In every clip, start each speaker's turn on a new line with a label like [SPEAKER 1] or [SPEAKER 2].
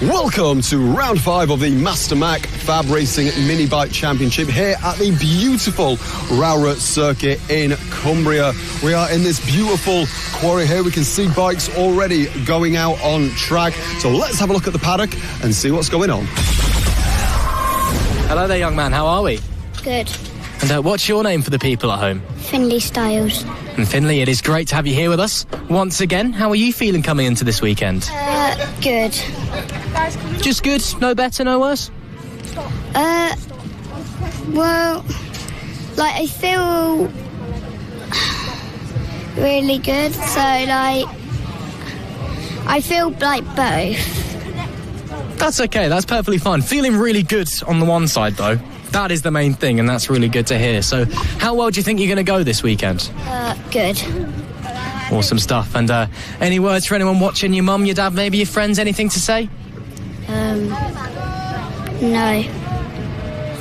[SPEAKER 1] Welcome to round 5 of the Master Mac FAB-Racing Minibike Championship here at the beautiful Rowrah Circuit in Cumbria. We are in this beautiful quarry here. We can see bikes already going out on track. So let's have a look at the paddock and see what's going on.
[SPEAKER 2] Hello there, young man. How are we?
[SPEAKER 3] Good.
[SPEAKER 2] And what's your name for the people at home?
[SPEAKER 3] Finley Styles.
[SPEAKER 2] And Finley, it is great to have you here with us once again. How are you feeling coming into this weekend?
[SPEAKER 3] Good.
[SPEAKER 2] Just good? No better, no worse?
[SPEAKER 3] Well, like, I feel really good, so, like, I feel like both.
[SPEAKER 2] That's okay, that's perfectly fine. Feeling really good on the one side, though. That is the main thing, and that's really good to hear. So, how well do you think you're going to go this weekend?
[SPEAKER 3] Good.
[SPEAKER 2] Awesome stuff. And any words for anyone watching? Your mum, your dad, maybe your friends? Anything to say?
[SPEAKER 3] No.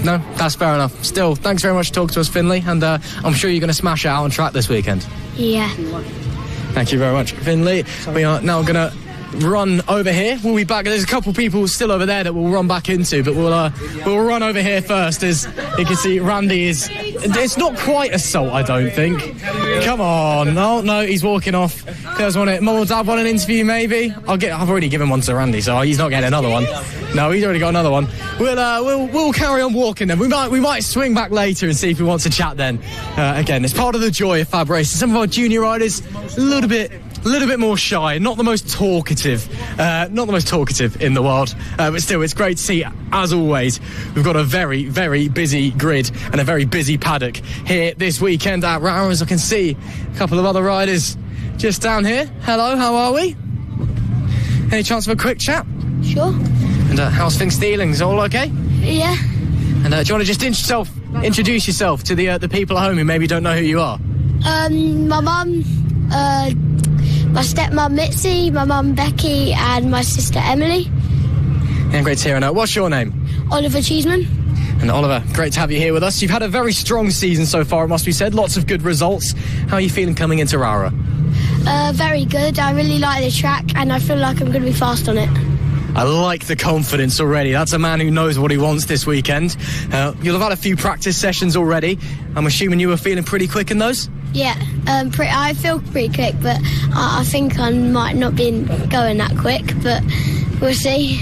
[SPEAKER 2] No, that's fair enough. Still, thanks very much for talking to us, Finley, and I'm sure you're going to smash it out on track this weekend.
[SPEAKER 3] Yeah.
[SPEAKER 2] Thank you very much, Finley. We are now going to run over here. We'll be back. There's a couple of people still over there that we'll run back into, but we'll run over here first. As you can see, Randy is... It's not quite assault, I don't think. Come on. No, he's walking off. Does want it. Mum or Dad want an interview, maybe? I've already given one to Randy, so he's not getting another one. No, he's already got another one. We'll carry on walking then. We might swing back later and see if we want to chat then. Again, it's part of the joy of Fab Racing. Some of our junior riders, a little bit more shy, not the most talkative in the world, but still, it's great to see. As always, we've got a very, very busy grid and a very busy paddock here this weekend at Rowrah. As I can see a couple of other riders just down here. Hello, how are we? Any chance of a quick chat?
[SPEAKER 3] Sure.
[SPEAKER 2] And how's things feeling? Is it all okay?
[SPEAKER 3] Yeah.
[SPEAKER 2] And do you want to just introduce yourself to the people at home who maybe don't know who you are?
[SPEAKER 3] My mum, my stepmom Mitzi, my mum Becky, and my sister Emily.
[SPEAKER 2] Yeah, great to hear. And what's your name?
[SPEAKER 3] Oliver Cheeseman.
[SPEAKER 2] And Oliver, great to have you here with us. You've had a very strong season so far, it must be said. Lots of good results. How are you feeling coming into Rowrah?
[SPEAKER 3] Very good. I really like the track, and I feel like I'm going to be fast on it.
[SPEAKER 2] I like the confidence already. That's a man who knows what he wants this weekend. You'll have had a few practice sessions already. I'm assuming you were feeling pretty quick in those?
[SPEAKER 3] Yeah, I feel pretty quick, but I think I might not be going that quick, but we'll see.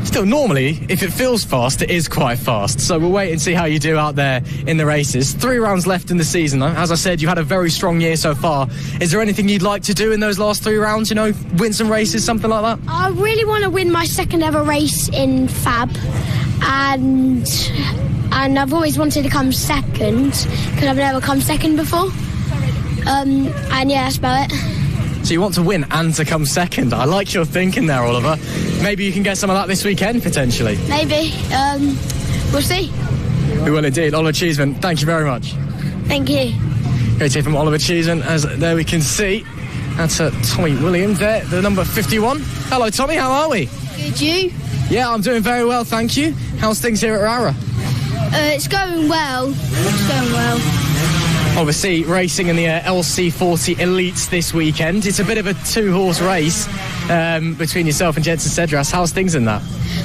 [SPEAKER 2] Still, normally, if it feels fast, it is quite fast. So we'll wait and see how you do out there in the races. 3 rounds left in the season, though. As I said, you had a very strong year so far. Is there anything you'd like to do in those last 3 rounds? You know, win some races, something like that?
[SPEAKER 3] I really want to win my second ever race in FAB, and I've always wanted to come second, because I've never come second before. And yeah, that's about it.
[SPEAKER 2] So you want to win and to come second. I like your thinking there, Oliver. Maybe you can get some of that this weekend, potentially.
[SPEAKER 3] Maybe. We'll see.
[SPEAKER 2] We will indeed. Oliver Cheeseman, thank you very much.
[SPEAKER 3] Thank you.
[SPEAKER 2] Great to hear from Oliver Cheeseman. As there we can see, that's Tommy Williams there, the number 51. Hello, Tommy, how are we?
[SPEAKER 3] Good, you?
[SPEAKER 2] Yeah, I'm doing very well, thank you. How's things here at Rowrah?
[SPEAKER 3] It's going well.
[SPEAKER 2] Obviously, racing in the LC40 Elites this weekend. It's a bit of a 2-horse race between yourself and Jensen Cedras. How's things in that?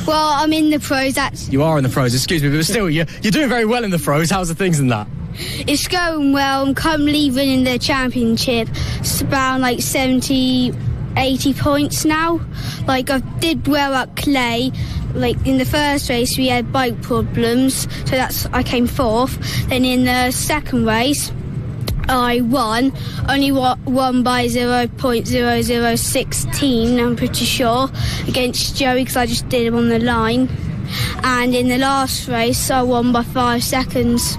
[SPEAKER 3] Well, I'm in the pros.
[SPEAKER 2] You are in the pros, excuse me, but still, you're doing very well in the pros. How's the things in that?
[SPEAKER 3] It's going well. I'm currently winning the championship. It's around like 70, 80 points now. Like, I did well at Clay. Like, in the first race, we had bike problems, so I came 4th. Then in the second race, I won, only won by 0.0016, I'm pretty sure, against Joey, because I just did him on the line. And in the last race, I won by 5 seconds.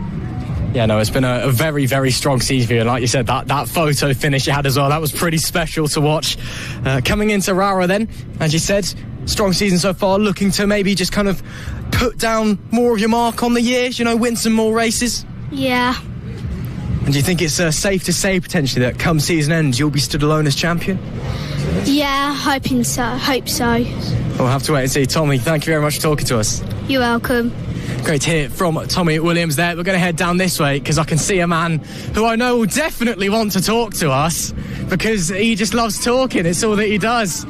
[SPEAKER 2] Yeah, no, it's been a very, very strong season for you. And like you said, that photo finish you had as well, that was pretty special to watch. Coming into Rowrah then, as you said, strong season so far, looking to maybe just kind of put down more of your mark on the year, you know, win some more races?
[SPEAKER 3] Yeah.
[SPEAKER 2] And do you think it's safe to say, potentially, that come season end, you'll be stood alone as champion?
[SPEAKER 3] Yeah, hoping so. Hope so.
[SPEAKER 2] We'll have to wait and see. Tommy, thank you very much for talking to us.
[SPEAKER 3] You're welcome.
[SPEAKER 2] Great to hear from Tommy Williams there. We're going to head down this way because I can see a man who I know will definitely want to talk to us because he just loves talking. It's all that he does.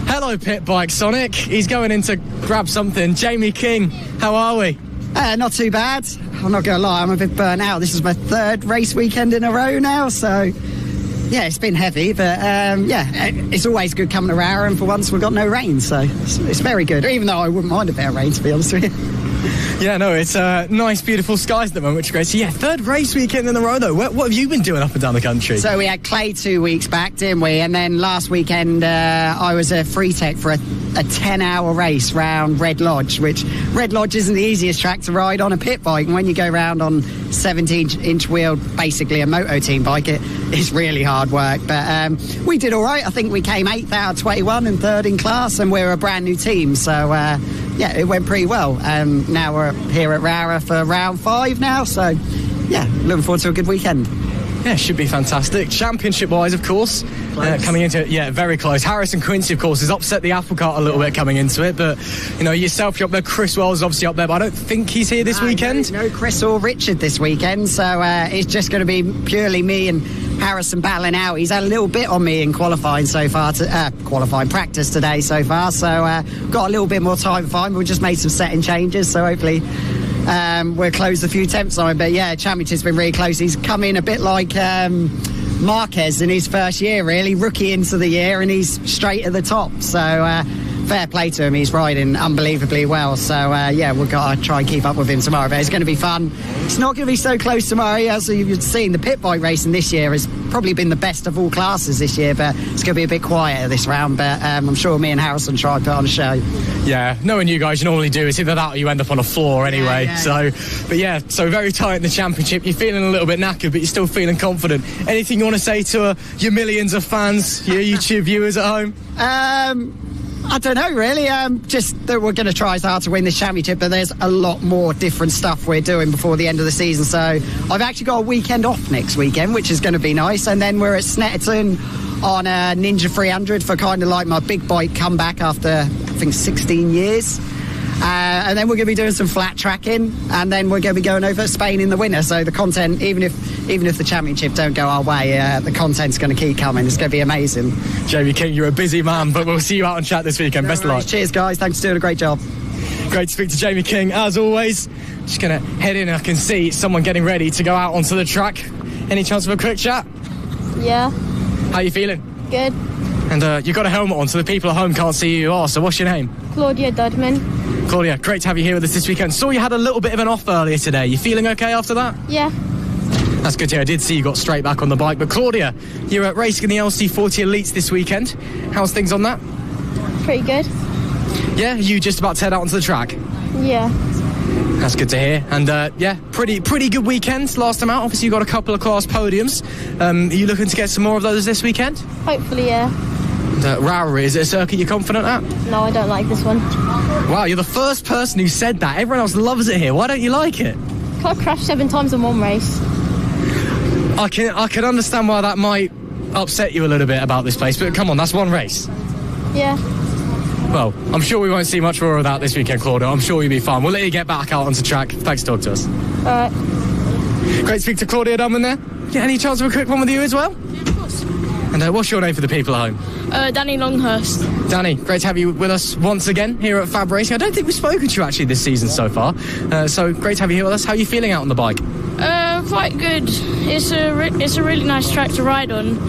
[SPEAKER 2] Hello, Pit Bike Sonic. He's going in to grab something. Jamie King, how are we?
[SPEAKER 4] Not too bad. I'm not going to lie, I'm a bit burnt out. This is my 3rd race weekend in a row now, so yeah, it's been heavy, but it's always good coming to Rowrah, and for once we've got no rain, so it's very good, even though I wouldn't mind a bit of rain, to be honest with you.
[SPEAKER 2] Yeah, no, it's nice, beautiful skies at the moment, which is great. So, yeah, 3rd race weekend in a row, though. What have you been doing up and down the country?
[SPEAKER 4] So we had Clay 2 weeks back, didn't we? And then last weekend I was a free tech for a 10-hour race round Red Lodge, which Red Lodge isn't the easiest track to ride on a pit bike. And when you go round on 17-inch wheel, basically a moto team bike, it's really hard work. But we did all right. I think we came 8th out of 21 and 3rd in class, and we're a brand new team. So, yeah, it went pretty well. Now we're here at Rowrah for round 5 now. So, yeah, looking forward to a good weekend.
[SPEAKER 2] Yeah, should be fantastic. Championship-wise, of course, coming into it, yeah, very close. Harrison Quincy, of course, has upset the apple cart a little bit coming into it, but, you know, yourself, you're up there. Chris Wells is obviously up there, but I don't think he's here this weekend.
[SPEAKER 4] No Chris or Richard this weekend, so it's just going to be purely me and Harrison battling out. He's had a little bit on me in qualifying so far, qualifying practice today so far, so got a little bit more time for him. We just made some setting changes, so hopefully we'll close a few temps on him. But yeah, championship's been really close. He's come in a bit like Marquez in his first year, really, rookie into the year, and he's straight at the top. So fair play to him. He's riding unbelievably well. So yeah, we've got to try and keep up with him tomorrow. But it's going to be fun. It's not going to be so close tomorrow. As you've seen, the pit bike racing this year has probably been the best of all classes this year, but it's going to be a bit quieter this round. But I'm sure me and Harrison try and put on a show.
[SPEAKER 2] Yeah, knowing you guys, you normally do. It's either that or you end up on a floor anyway. So very tight in the championship. You're feeling a little bit knackered, but you're still feeling confident. Anything you want to say to your millions of fans, your YouTube viewers at home?
[SPEAKER 4] I don't know, really. Just that we're going to try as hard to win this championship, but there's a lot more different stuff we're doing before the end of the season. So I've actually got a weekend off next weekend, which is going to be nice. And then we're at Snetterton on a Ninja 300 for kind of like my big bike comeback after, I think, 16 years. And then we're going to be doing some flat tracking, and then we're going to be going over to Spain in the winter. So the content, even if the championship don't go our way, the content's going to keep coming. It's going to be amazing.
[SPEAKER 2] Jamie King, you're a busy man, but we'll see you out on chat this weekend. Best of luck.
[SPEAKER 4] Cheers, guys. Thanks for doing a great job.
[SPEAKER 2] Great to speak to Jamie King, as always. Just going to head in. I can see someone getting ready to go out onto the track. Any chance of a quick chat?
[SPEAKER 5] Yeah.
[SPEAKER 2] How are you feeling?
[SPEAKER 5] Good.
[SPEAKER 2] And you've got a helmet on, so the people at home can't see who you are. So what's your name?
[SPEAKER 5] Claudia Dudman.
[SPEAKER 2] Claudia, great to have you here with us this weekend. Saw you had a little bit of an off earlier today. You feeling okay after that?
[SPEAKER 5] Yeah.
[SPEAKER 2] That's good to hear. I did see you got straight back on the bike. But Claudia, you're racing in the LC40 Elites this weekend. How's things on that?
[SPEAKER 5] Pretty good.
[SPEAKER 2] Yeah? You just about to head out onto the track?
[SPEAKER 5] Yeah.
[SPEAKER 2] That's good to hear. And yeah, pretty good weekend last time out. Obviously you got a couple of class podiums. Are you looking to get some more of those this weekend?
[SPEAKER 5] Hopefully, yeah.
[SPEAKER 2] Rowrah, is it a circuit you're confident at?
[SPEAKER 5] No, I don't like this one.
[SPEAKER 2] Wow, you're the first person who said that. Everyone else loves it here. Why don't you like it?
[SPEAKER 5] I crashed 7 times in one race.
[SPEAKER 2] I can understand why that might upset you a little bit about this place, but come on, that's one race.
[SPEAKER 5] Yeah.
[SPEAKER 2] Well, I'm sure we won't see much more of that this weekend, Claudia. I'm sure you'll be fine. We'll let you get back out onto track. Thanks for talking to us.
[SPEAKER 5] All right.
[SPEAKER 2] Great to speak to Claudia Dunman there. Yeah, any chance of a quick one with you as well?
[SPEAKER 6] Yeah, of course.
[SPEAKER 2] And what's your name for the people at home?
[SPEAKER 6] Danny Longhurst.
[SPEAKER 2] Danny, great to have you with us once again here at FAB-Racing. I don't think we've spoken to you actually this season so far. So great to have you here with us. How are you feeling out on the bike?
[SPEAKER 6] Quite good. It's a really nice track to ride on.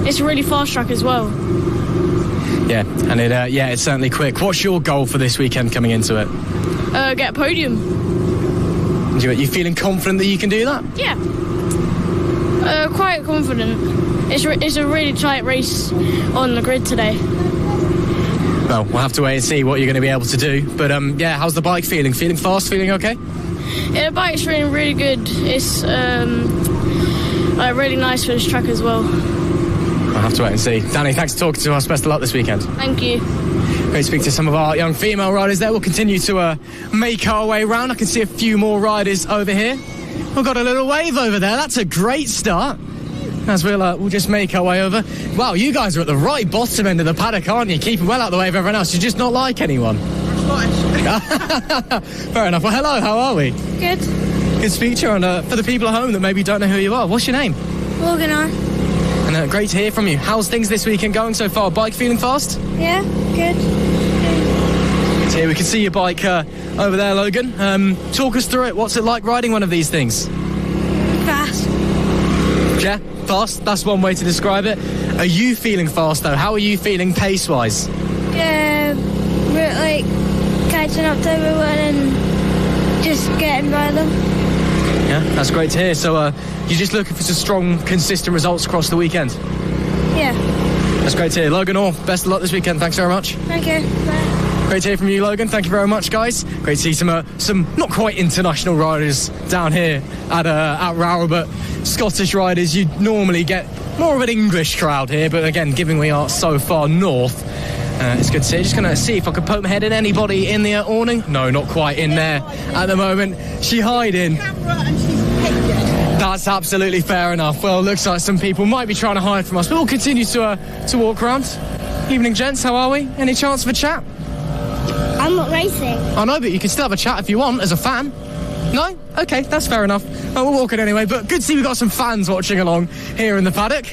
[SPEAKER 6] It's a really fast track as well.
[SPEAKER 2] Yeah, and it's certainly quick. What's your goal for this weekend coming into it?
[SPEAKER 6] Get a podium.
[SPEAKER 2] You feeling confident that you can do that?
[SPEAKER 6] Yeah. Quite confident. It's a really tight race on the grid today.
[SPEAKER 2] Well, we'll have to wait and see what you're going to be able to do. But yeah, how's the bike feeling? Feeling fast? Feeling okay?
[SPEAKER 6] Yeah, the bike's feeling really good. It's really nice for this track as well.
[SPEAKER 2] I'll have to wait and see. Danny, thanks for talking to us. Best of luck this weekend.
[SPEAKER 6] Thank you.
[SPEAKER 2] Great to speak to some of our young female riders there. We'll continue to make our way round. I can see a few more riders over here. We've got a little wave over there. That's a great start. As we'll just make our way over. Wow, you guys are at the right bottom end of the paddock, aren't you? Keeping well out of the way of everyone else. You just not like anyone. Fair enough. Well, hello, how are we?
[SPEAKER 6] Good.
[SPEAKER 2] Good to speak to you. And for the people at home that maybe don't know who you are, what's your name?
[SPEAKER 3] Morgan.
[SPEAKER 2] And great to hear from you. How's things this weekend going so far? Bike feeling fast?
[SPEAKER 3] Yeah, good.
[SPEAKER 2] So here we can see your bike over there, Logan. Talk us through it. What's it like riding one of these things?
[SPEAKER 3] Fast.
[SPEAKER 2] Yeah, fast. That's one way to describe it. Are you feeling fast, though? How are you feeling pace-wise?
[SPEAKER 3] Yeah, we're like catching up to everyone and just getting by them.
[SPEAKER 2] Yeah, that's great to hear. So you're just looking for some strong, consistent results across the weekend?
[SPEAKER 3] Yeah.
[SPEAKER 2] That's great to hear. Logan Orr, best of luck this weekend. Thanks very much.
[SPEAKER 3] Okay, bye.
[SPEAKER 2] Great to hear from you, Logan. Thank you very much, guys. Great to see some not quite international riders down here at Rowrah, but Scottish riders. You normally get more of an English crowd here, but again, given we are so far north, it's good to see. Just going to see if I can poke my head in. Anybody in the awning? No, not quite in there at the moment. She hiding. That's absolutely fair enough. Well, it looks like some people might be trying to hide from us, but we'll continue to walk around. Evening, gents. How are we? Any chance of a chat?
[SPEAKER 3] I'm not racing.
[SPEAKER 2] I know, but you can still have a chat if you want as a fan. No? Okay, that's fair enough. We'll walk it anyway, but good to see we've got some fans watching along here in the paddock.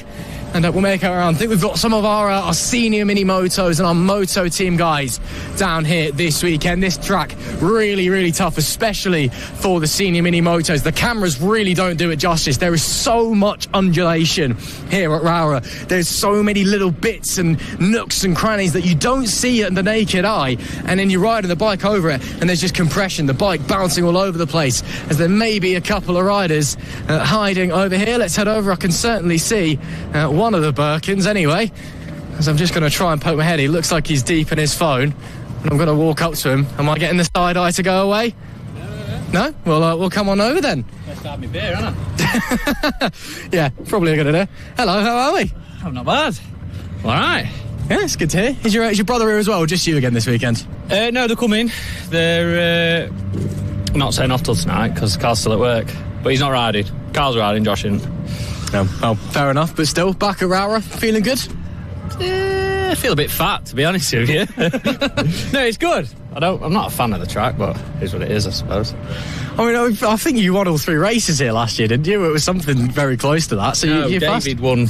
[SPEAKER 2] And we'll make our round. I think we've got some of our senior mini motos and our moto team guys down here this weekend. This track really, really tough, especially for the senior mini motos. The cameras really don't do it justice. There is so much undulation here at Rowrah. There's so many little bits and nooks and crannies that you don't see at the naked eye. And then you're riding the bike over it, and there's just compression, the bike bouncing all over the place, as there may be a couple of riders hiding over here. Let's head over. I can certainly see one of the Birkins anyway, as I'm just going to try and poke my head. He looks like he's deep in his phone, and I'm going to walk up to him. Am I getting the side eye to go away? No? Well, we'll come on over then.
[SPEAKER 7] Let's start me beer, isn't it?
[SPEAKER 2] Yeah, probably a good idea. Hello, how are we?
[SPEAKER 7] Oh, not bad. All right.
[SPEAKER 2] Yeah, it's good to hear. Is your brother here as well, or just you again this weekend?
[SPEAKER 7] No, they're coming. They're not setting off till tonight because Carl's still at work, but he's not riding. Carl's riding, Josh in.
[SPEAKER 2] No, well, fair enough, but still, back at Rowrah, feeling good?
[SPEAKER 7] I feel a bit fat, to be honest with you. No, it's good. I'm not a fan of the track, but it is what it is, I suppose.
[SPEAKER 2] I mean, I think you won all 3 races here last year, didn't you? It was something very close to that. So
[SPEAKER 7] no,
[SPEAKER 2] you're
[SPEAKER 7] David won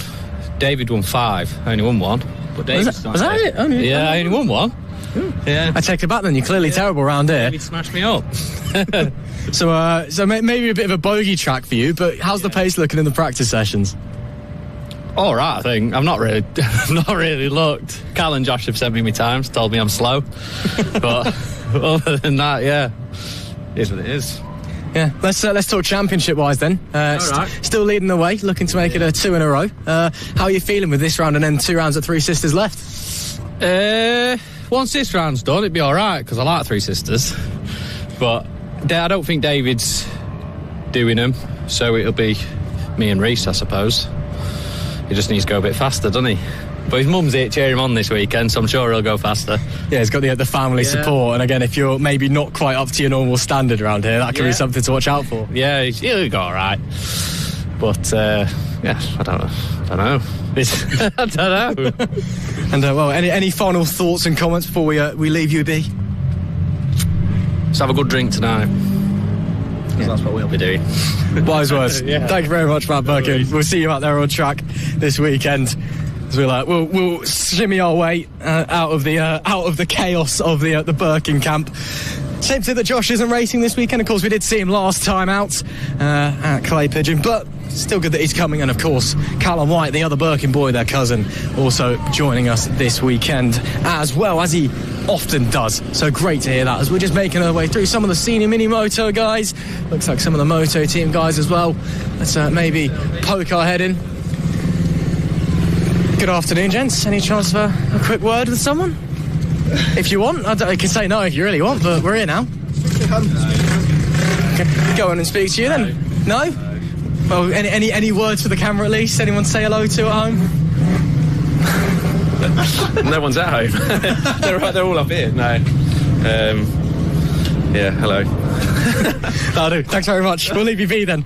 [SPEAKER 7] 5. I only won 1. But
[SPEAKER 2] was that it?
[SPEAKER 7] I only won 1. Yeah.
[SPEAKER 2] I take it back then. You're clearly terrible round here.
[SPEAKER 7] David smashed me up.
[SPEAKER 2] So maybe a bit of a bogey track for you, but how's the pace looking in the practice sessions?
[SPEAKER 7] All right, I think. I've not really looked. Cal and Josh have sent me my times, told me I'm slow. But other than that, yeah, it is what it is.
[SPEAKER 2] Yeah, let's talk championship-wise then.
[SPEAKER 7] Right.
[SPEAKER 2] Still leading the way, looking to make it 2 in a row. How are you feeling with this round and then 2 rounds at Three Sisters left?
[SPEAKER 7] Once this round's done, it'd be all right, because I like Three Sisters. But I don't think David's doing them, so it'll be me and Reese, I suppose. He just needs to go a bit faster, doesn't he? But his mum's here cheering him on this weekend, so I'm sure he'll go faster. Yeah,
[SPEAKER 2] he's got the family support, and again, if you're maybe not quite up to your normal standard around here, that could be something to watch out for.
[SPEAKER 7] Yeah, he'll go all right. But, yeah, I don't know. I don't know.
[SPEAKER 2] And, well, any final thoughts and comments before we leave you be?
[SPEAKER 7] Let's have a good drink tonight. Yeah. That's what we'll be doing.
[SPEAKER 2] Wise words.
[SPEAKER 7] Yeah.
[SPEAKER 2] Thank you very much, Matt Birkin. We'll see you out there on track this weekend. As we'll shimmy our way out of the chaos of the Birkin camp. Shame to say that Josh isn't racing this weekend. Of course, we did see him last time out at Clay Pigeon, but still good that he's coming. And of course, Callum White, the other Birkin boy, their cousin, also joining us this weekend as well, as he often does. So great to hear that as we're just making our way through some of the senior mini moto guys. Looks like some of the moto team guys as well. Let's maybe poke our head in. Good afternoon, gents. Any chance for a quick word with someone? If you want. I can say no if you really want, but we're here now. Okay, go on and speak to you then. No? Well, any words for the camera at least? Anyone to say hello to at home?
[SPEAKER 8] No one's at home. They're all up here. No. Yeah, hello.
[SPEAKER 2] That'll do. Thanks very much. We'll leave you be then.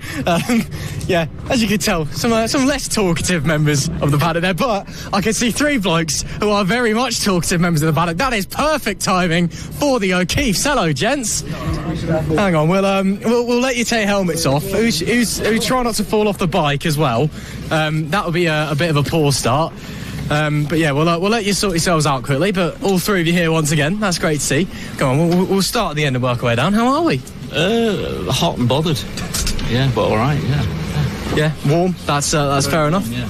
[SPEAKER 2] Yeah, as you can tell, some less talkative members of the paddock there, but I can see 3 blokes who are very much talkative members of the paddock. That is perfect timing for the O'Keeffes. Hello, gents. Hang on, we'll let you take helmets off. Who try not to fall off the bike as well. That would be a bit of a poor start. But yeah, we'll let you sort yourselves out quickly. But all three of you here once again. That's great to see. Go on, we'll start at the end and work our way down. How are we?
[SPEAKER 7] Hot and bothered. Yeah, but all right.
[SPEAKER 2] Yeah, warm. That's fair enough.
[SPEAKER 7] Yeah.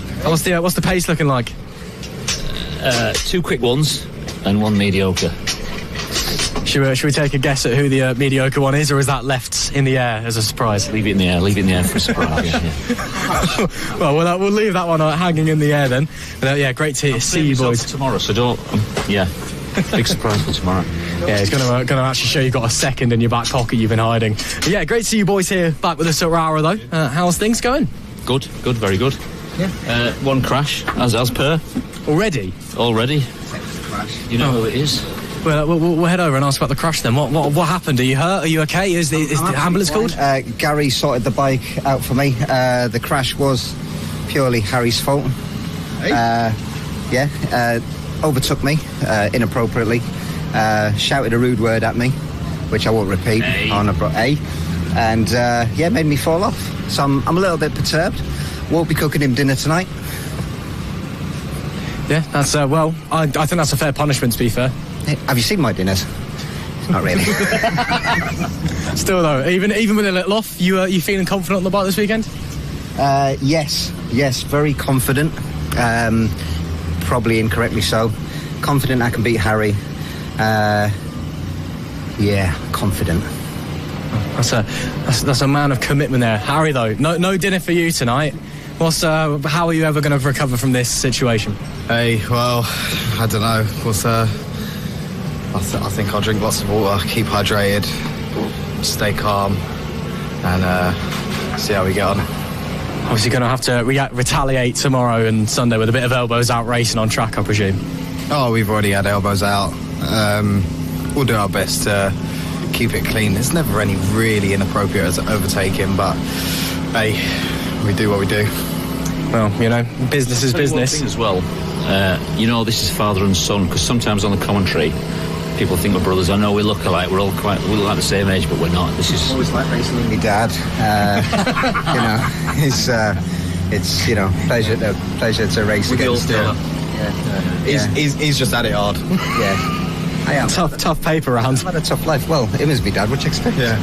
[SPEAKER 2] What's the pace looking like?
[SPEAKER 7] 2 quick ones and 1 mediocre.
[SPEAKER 2] Should we take a guess at who the mediocre one is, or is that left in the air as a surprise?
[SPEAKER 7] Leave it in the air for a surprise. Yeah.
[SPEAKER 2] Well, we'll leave that one hanging in the air then. But, yeah, great to see you boys
[SPEAKER 7] tomorrow. So don't. Big surprise for tomorrow.
[SPEAKER 2] Yeah, it's going to actually show you've got a second in your back pocket you've been hiding. But yeah, great to see you boys here back with us at Rowrah though. How's things going?
[SPEAKER 7] Good, very good. Yeah. 1 crash as per.
[SPEAKER 2] Already.
[SPEAKER 7] You know who it is.
[SPEAKER 2] Well, we'll head over and ask about the crash then. What happened? Are you hurt? Are you okay? Is the ambulance called?
[SPEAKER 9] Gary sorted the bike out for me. The crash was purely Harry's fault. Overtook me inappropriately. Shouted a rude word at me, which I won't repeat and made me fall off. So I'm a little bit perturbed. Won't be cooking him dinner tonight.
[SPEAKER 2] Yeah, that's I think that's a fair punishment, to be fair.
[SPEAKER 9] Hey, have you seen my dinners? Not really.
[SPEAKER 2] Still though, even with a little off, you feeling confident on the bike this weekend?
[SPEAKER 9] Yes, very confident. Probably incorrectly so. Confident I can beat Harry. Confident.
[SPEAKER 2] That's a man of commitment there. Harry though, no dinner for you tonight. How are you ever going to recover from this situation?
[SPEAKER 10] Hey, well, I don't know. I think I'll drink lots of water, keep hydrated, stay calm, and see how we get on.
[SPEAKER 2] Obviously going to have to retaliate tomorrow and Sunday with a bit of elbows out racing on track, I presume.
[SPEAKER 10] Oh, we've already had elbows out. We'll do our best to keep it clean. There's never any really inappropriate overtaking, but hey, we do what we do.
[SPEAKER 2] Well, business is business.
[SPEAKER 7] As well, this is father and son, because sometimes on the commentary people think we're brothers. I know we look alike, we look like the same age, but we're not. This is
[SPEAKER 9] always like racing with my dad. It's pleasure to race against him.
[SPEAKER 10] He's just had it hard.
[SPEAKER 9] Yeah. I am.
[SPEAKER 2] Tough paper round.
[SPEAKER 9] I've had a tough life. Well, him as my dad, what you expect?
[SPEAKER 10] Yeah.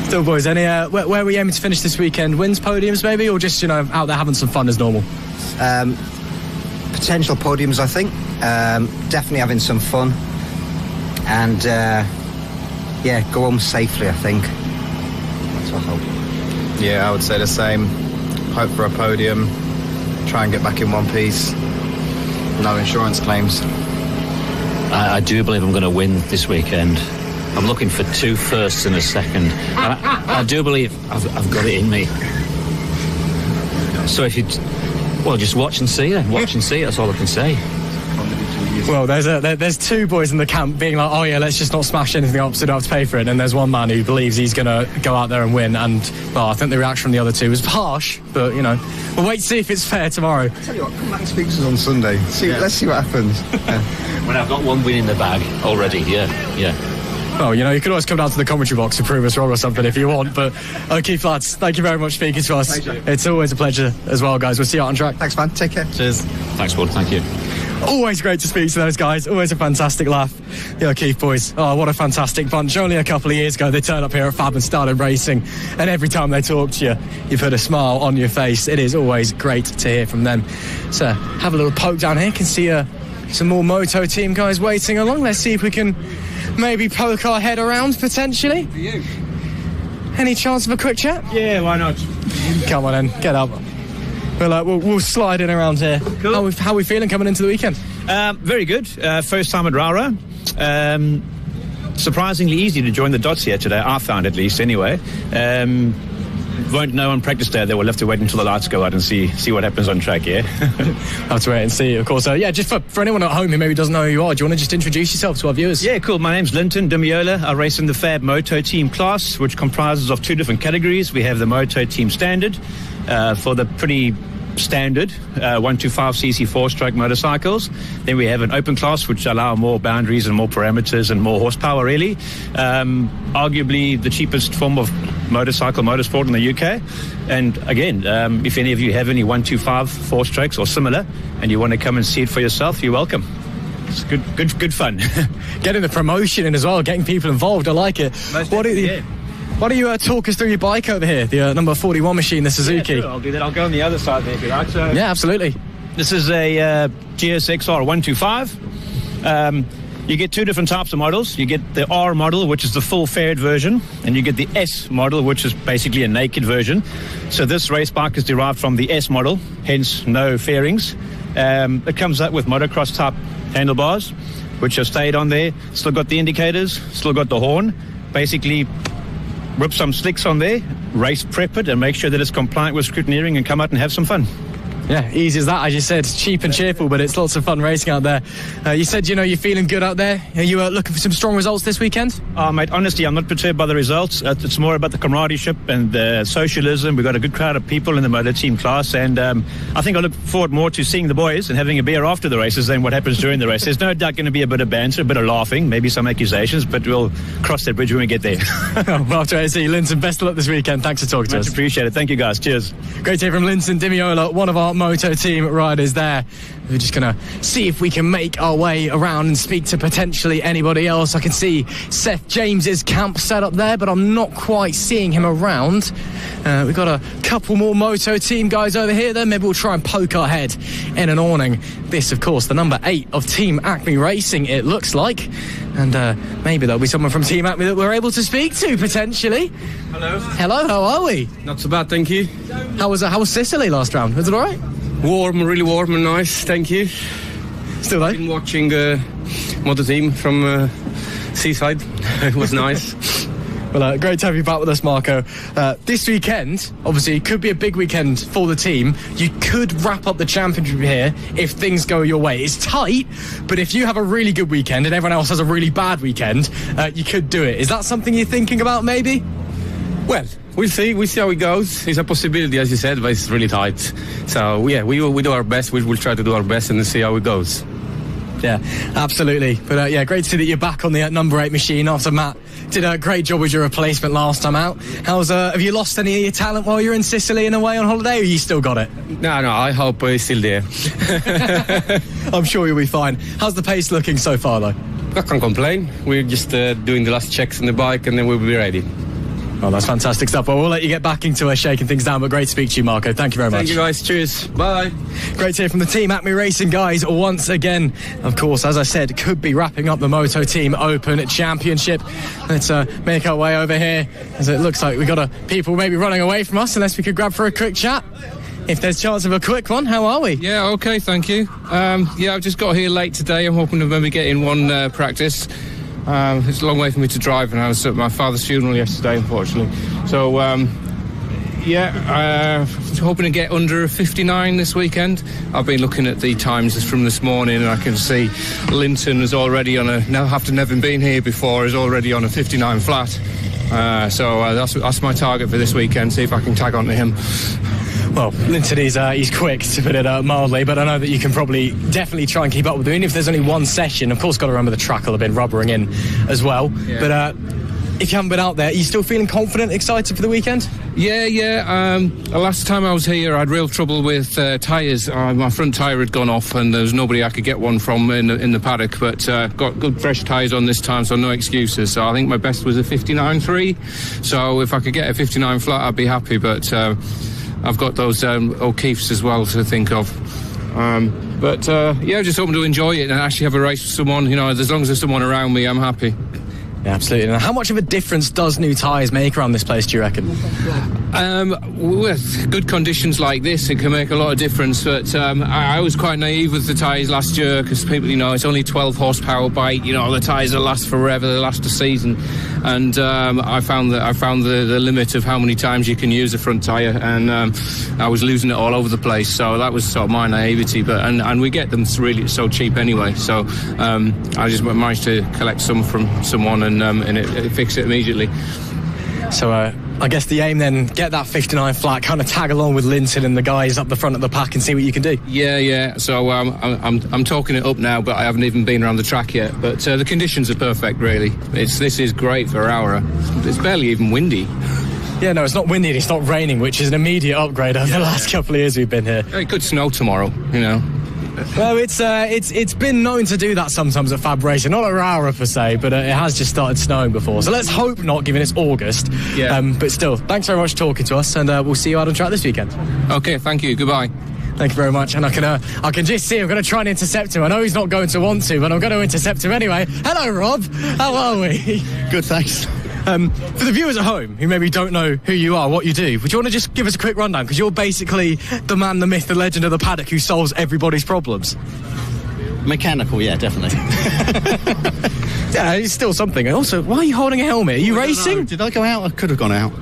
[SPEAKER 2] Still, boys, any where are we aiming to finish this weekend? Wins, podiums, maybe, or just out there having some fun as normal?
[SPEAKER 9] Potential podiums, I think. Definitely having some fun, and go home safely, I think. That's what I hope.
[SPEAKER 10] Yeah, I would say the same. Hope for a podium. Try and get back in one piece. No insurance claims.
[SPEAKER 7] I do believe I'm going to win this weekend. I'm looking for 2 firsts and a second. I do believe I've got it in me. So if you... just watch and see. Watch and see, that's all I can say.
[SPEAKER 2] Well, there's 2 boys in the camp being like, oh yeah, let's just not smash anything up so we don't have to pay for it. And there's one man who believes he's going to go out there and win. And, I think the reaction from the other 2 was harsh. But, we'll wait to see if it's fair tomorrow.
[SPEAKER 10] I'll tell you what, come back and speak to us on Sunday. Let's see what happens.
[SPEAKER 7] When I've got 1 win in the bag already, yeah.
[SPEAKER 2] Oh, you could always come down to the commentary box to prove us wrong or something if you want. But, Keith, lads, thank you very much for speaking to us. Pleasure. It's always a pleasure as well, guys. We'll see you out on track.
[SPEAKER 10] Thanks, man. Take care.
[SPEAKER 2] Cheers.
[SPEAKER 7] Thanks, Bud. Thank you.
[SPEAKER 2] Always great to speak to those guys. Always a fantastic laugh. Keith, boys. Oh, what a fantastic bunch. Only a couple of years ago, they turned up here at FAB and started racing. And every time they talk to you, you put a smile on your face. It is always great to hear from them. So, have a little poke down here. Can see some more Moto team guys waiting along. Let's see if we can maybe poke our head around, potentially.
[SPEAKER 10] For you.
[SPEAKER 2] Any chance of a quick chat?
[SPEAKER 8] Yeah, why not?
[SPEAKER 2] Come on then, get up. We'll slide in around here.
[SPEAKER 8] Cool.
[SPEAKER 2] How are we feeling coming into the weekend?
[SPEAKER 8] Very good. First time at Rowrah. Surprisingly easy to join the dots here today, I found at least anyway. Won't know on practice day. We'll have to wait until the lights go out and see what happens on track, yeah?
[SPEAKER 2] Have to wait and see, of course. Just for anyone at home who maybe doesn't know who you are, do you want to just introduce yourself to our viewers?
[SPEAKER 8] Yeah, cool. My name's Linton Dimiola. I race in the FAB Moto Team class, which comprises of 2 different categories. We have the Moto Team Standard for the pretty standard 125cc 4-stroke motorcycles. Then we have an open class, which allow more boundaries and more parameters and more horsepower, really. Arguably the cheapest form of motorsport in the UK. And again, if any of you have any 125 4-strokes or similar and you want to come and see it for yourself, you're welcome. It's good fun.
[SPEAKER 2] Getting the promotion in as well, getting people involved, I like it. Why don't you talk us through your bike over here, the number 41 machine, the Suzuki?
[SPEAKER 8] Yeah, sure, I'll do that. I'll go on the other side there if you like. So
[SPEAKER 2] yeah, absolutely.
[SPEAKER 8] This is a GSXR 125. You get two different types of models. You get the R model, which is the full faired version, and you get the S model, which is basically a naked version. So this race bike is derived from the S model, hence no fairings. It comes up with motocross type handlebars, which are stayed on there. Still got the indicators, still got the horn. Basically, rip some slicks on there, race prep it, and make sure that it's compliant with scrutineering and come out and have some fun.
[SPEAKER 2] Yeah, easy as that. As you said, cheap and cheerful, but it's lots of fun racing out there. You said, you're feeling good out there. Are you looking for some strong results this weekend?
[SPEAKER 8] Mate, honestly, I'm not perturbed by the results. It's more about the camaraderie and the socialism. We've got a good crowd of people in the motor team class, and I think I look forward more to seeing the boys and having a beer after the races than what happens during the race. There's no doubt going to be a bit of banter, a bit of laughing, maybe some accusations, but we'll cross that bridge when we get there.
[SPEAKER 2] Well, after I see you, Linton, best of luck this weekend. Thanks for talking to us.
[SPEAKER 8] Much appreciated. Thank you, guys. Cheers.
[SPEAKER 2] Great to hear from Linton Dimiola, one of our Moto team riders there. We're just going to see if we can make our way around and speak to potentially anybody else. I can see Seth James's camp set up there, but I'm not quite seeing him around. We've got a couple more Moto team guys over here then. Maybe we'll try and poke our head in an awning. This, of course, the number 8 of Team Acme Racing, it looks like. And maybe there'll be someone from Team Acme that we're able to speak to, potentially. Hello, how are we?
[SPEAKER 11] Not so bad, thank you.
[SPEAKER 2] How was Sicily last round? Was it all right?
[SPEAKER 11] Warm, really warm and nice, thank you.
[SPEAKER 2] Still there?
[SPEAKER 11] Been watching Moto team from Seaside. It was nice.
[SPEAKER 2] Well, great to have you back with us, Marco. This weekend, obviously, could be a big weekend for the team. You could wrap up the championship here if things go your way. It's tight, but if you have a really good weekend and everyone else has a really bad weekend, you could do it. Is that something you're thinking about, maybe?
[SPEAKER 11] Well, we'll see how it goes. It's a possibility, as you said, but it's really tight. So, yeah, we do our best. We'll try to do our best and see how it goes.
[SPEAKER 2] Yeah, absolutely. But, great to see that you're back on the number 8 machine after Matt did a great job with your replacement last time out. Have you lost any of your talent while you're in Sicily and away on holiday, or you still got it?
[SPEAKER 11] No, I hope it's still there.
[SPEAKER 2] I'm sure you'll be fine. How's the pace looking so far, though?
[SPEAKER 11] I can't complain. We're just doing the last checks on the bike, and then we'll be ready.
[SPEAKER 2] Well, that's fantastic stuff. Well, we'll let you get back into shaking things down, but great to speak to you, Marco. Thank you very much.
[SPEAKER 11] Thank you, guys. Cheers. Bye.
[SPEAKER 2] Great to hear from the Team Acme Racing guys once again. Of course, as I said, could be wrapping up the Moto Team Open Championship. Let's make our way over here, as it looks like we've got people maybe running away from us, unless we could grab for a quick chat. If there's chance of a quick one, how are we?
[SPEAKER 12] Yeah, okay, thank you. I've just got here late today. I'm hoping to maybe get in one practice. It's a long way for me to drive, and I was at my father's funeral yesterday, unfortunately. So, hoping to get under a 59 this weekend. I've been looking at the times from this morning, and I can see Linton is already on after never been here before, is already on a 59 flat. So that's my target for this weekend, see if I can tag on to him.
[SPEAKER 2] Well, Linton he's quick, to put it mildly, but I know that you can definitely try and keep up with him. Even if there's only one session, of course, got to remember the track will have been rubbering in as well. Yeah. But if you haven't been out there, are you still feeling confident, excited for the weekend?
[SPEAKER 12] Yeah. Last time I was here, I had real trouble with tyres. My front tyre had gone off, and there was nobody I could get one from in the paddock, but got good fresh tyres on this time, so no excuses. So I think my best was a 59.3. So if I could get a 59 flat, I'd be happy, but I've got those O'Keeffes as well to think of. Just hoping to enjoy it and actually have a race with someone. As long as there's someone around me, I'm happy.
[SPEAKER 2] Yeah, absolutely. Now, how much of a difference does new tyres make around this place, do you reckon?
[SPEAKER 12] With good conditions like this, it can make a lot of difference. But I was quite naive with the tyres last year, because people, it's only 12 horsepower bike. The tyres will last forever, they last a season. And I found the limit of how many times you can use a front tyre, and I was losing it all over the place. So that was sort of my naivety. But and we get them really so cheap anyway. So I just managed to collect some from someone, and it fixed it immediately.
[SPEAKER 2] So I guess the aim then, get that 59 flat, kind of tag along with Linton and the guys up the front of the pack and see what you can do.
[SPEAKER 12] Yeah. So I'm talking it up now, but I haven't even been around the track yet. But the conditions are perfect, really. This is great for Rowrah. It's barely even windy.
[SPEAKER 2] Yeah, no, it's not windy and it's not raining, which is an immediate upgrade over the last couple of years we've been here.
[SPEAKER 12] It could snow tomorrow, you know.
[SPEAKER 2] Well, it's been known to do that sometimes at FAB-Racing, not at Rowrah per se, but it has just started snowing before. So let's hope not, given it's August.
[SPEAKER 12] Yeah.
[SPEAKER 2] But still, thanks very much for talking to us, and we'll see you out on track this weekend.
[SPEAKER 12] Okay, thank you. Goodbye.
[SPEAKER 2] Thank you very much. And I can just see I'm going to try and intercept him. I know he's not going to want to, but I'm going to intercept him anyway. Hello, Rob. How are we?
[SPEAKER 13] Good, thanks.
[SPEAKER 2] For the viewers at home who maybe don't know who you are, what you do, would you want to just give us a quick rundown? Because you're basically the man, the myth, the legend of the paddock who solves everybody's problems.
[SPEAKER 13] Mechanical, yeah, definitely.
[SPEAKER 2] Yeah, it's still something. And also, why are you holding a helmet? Are you racing?
[SPEAKER 13] Did I go out? I could have gone out.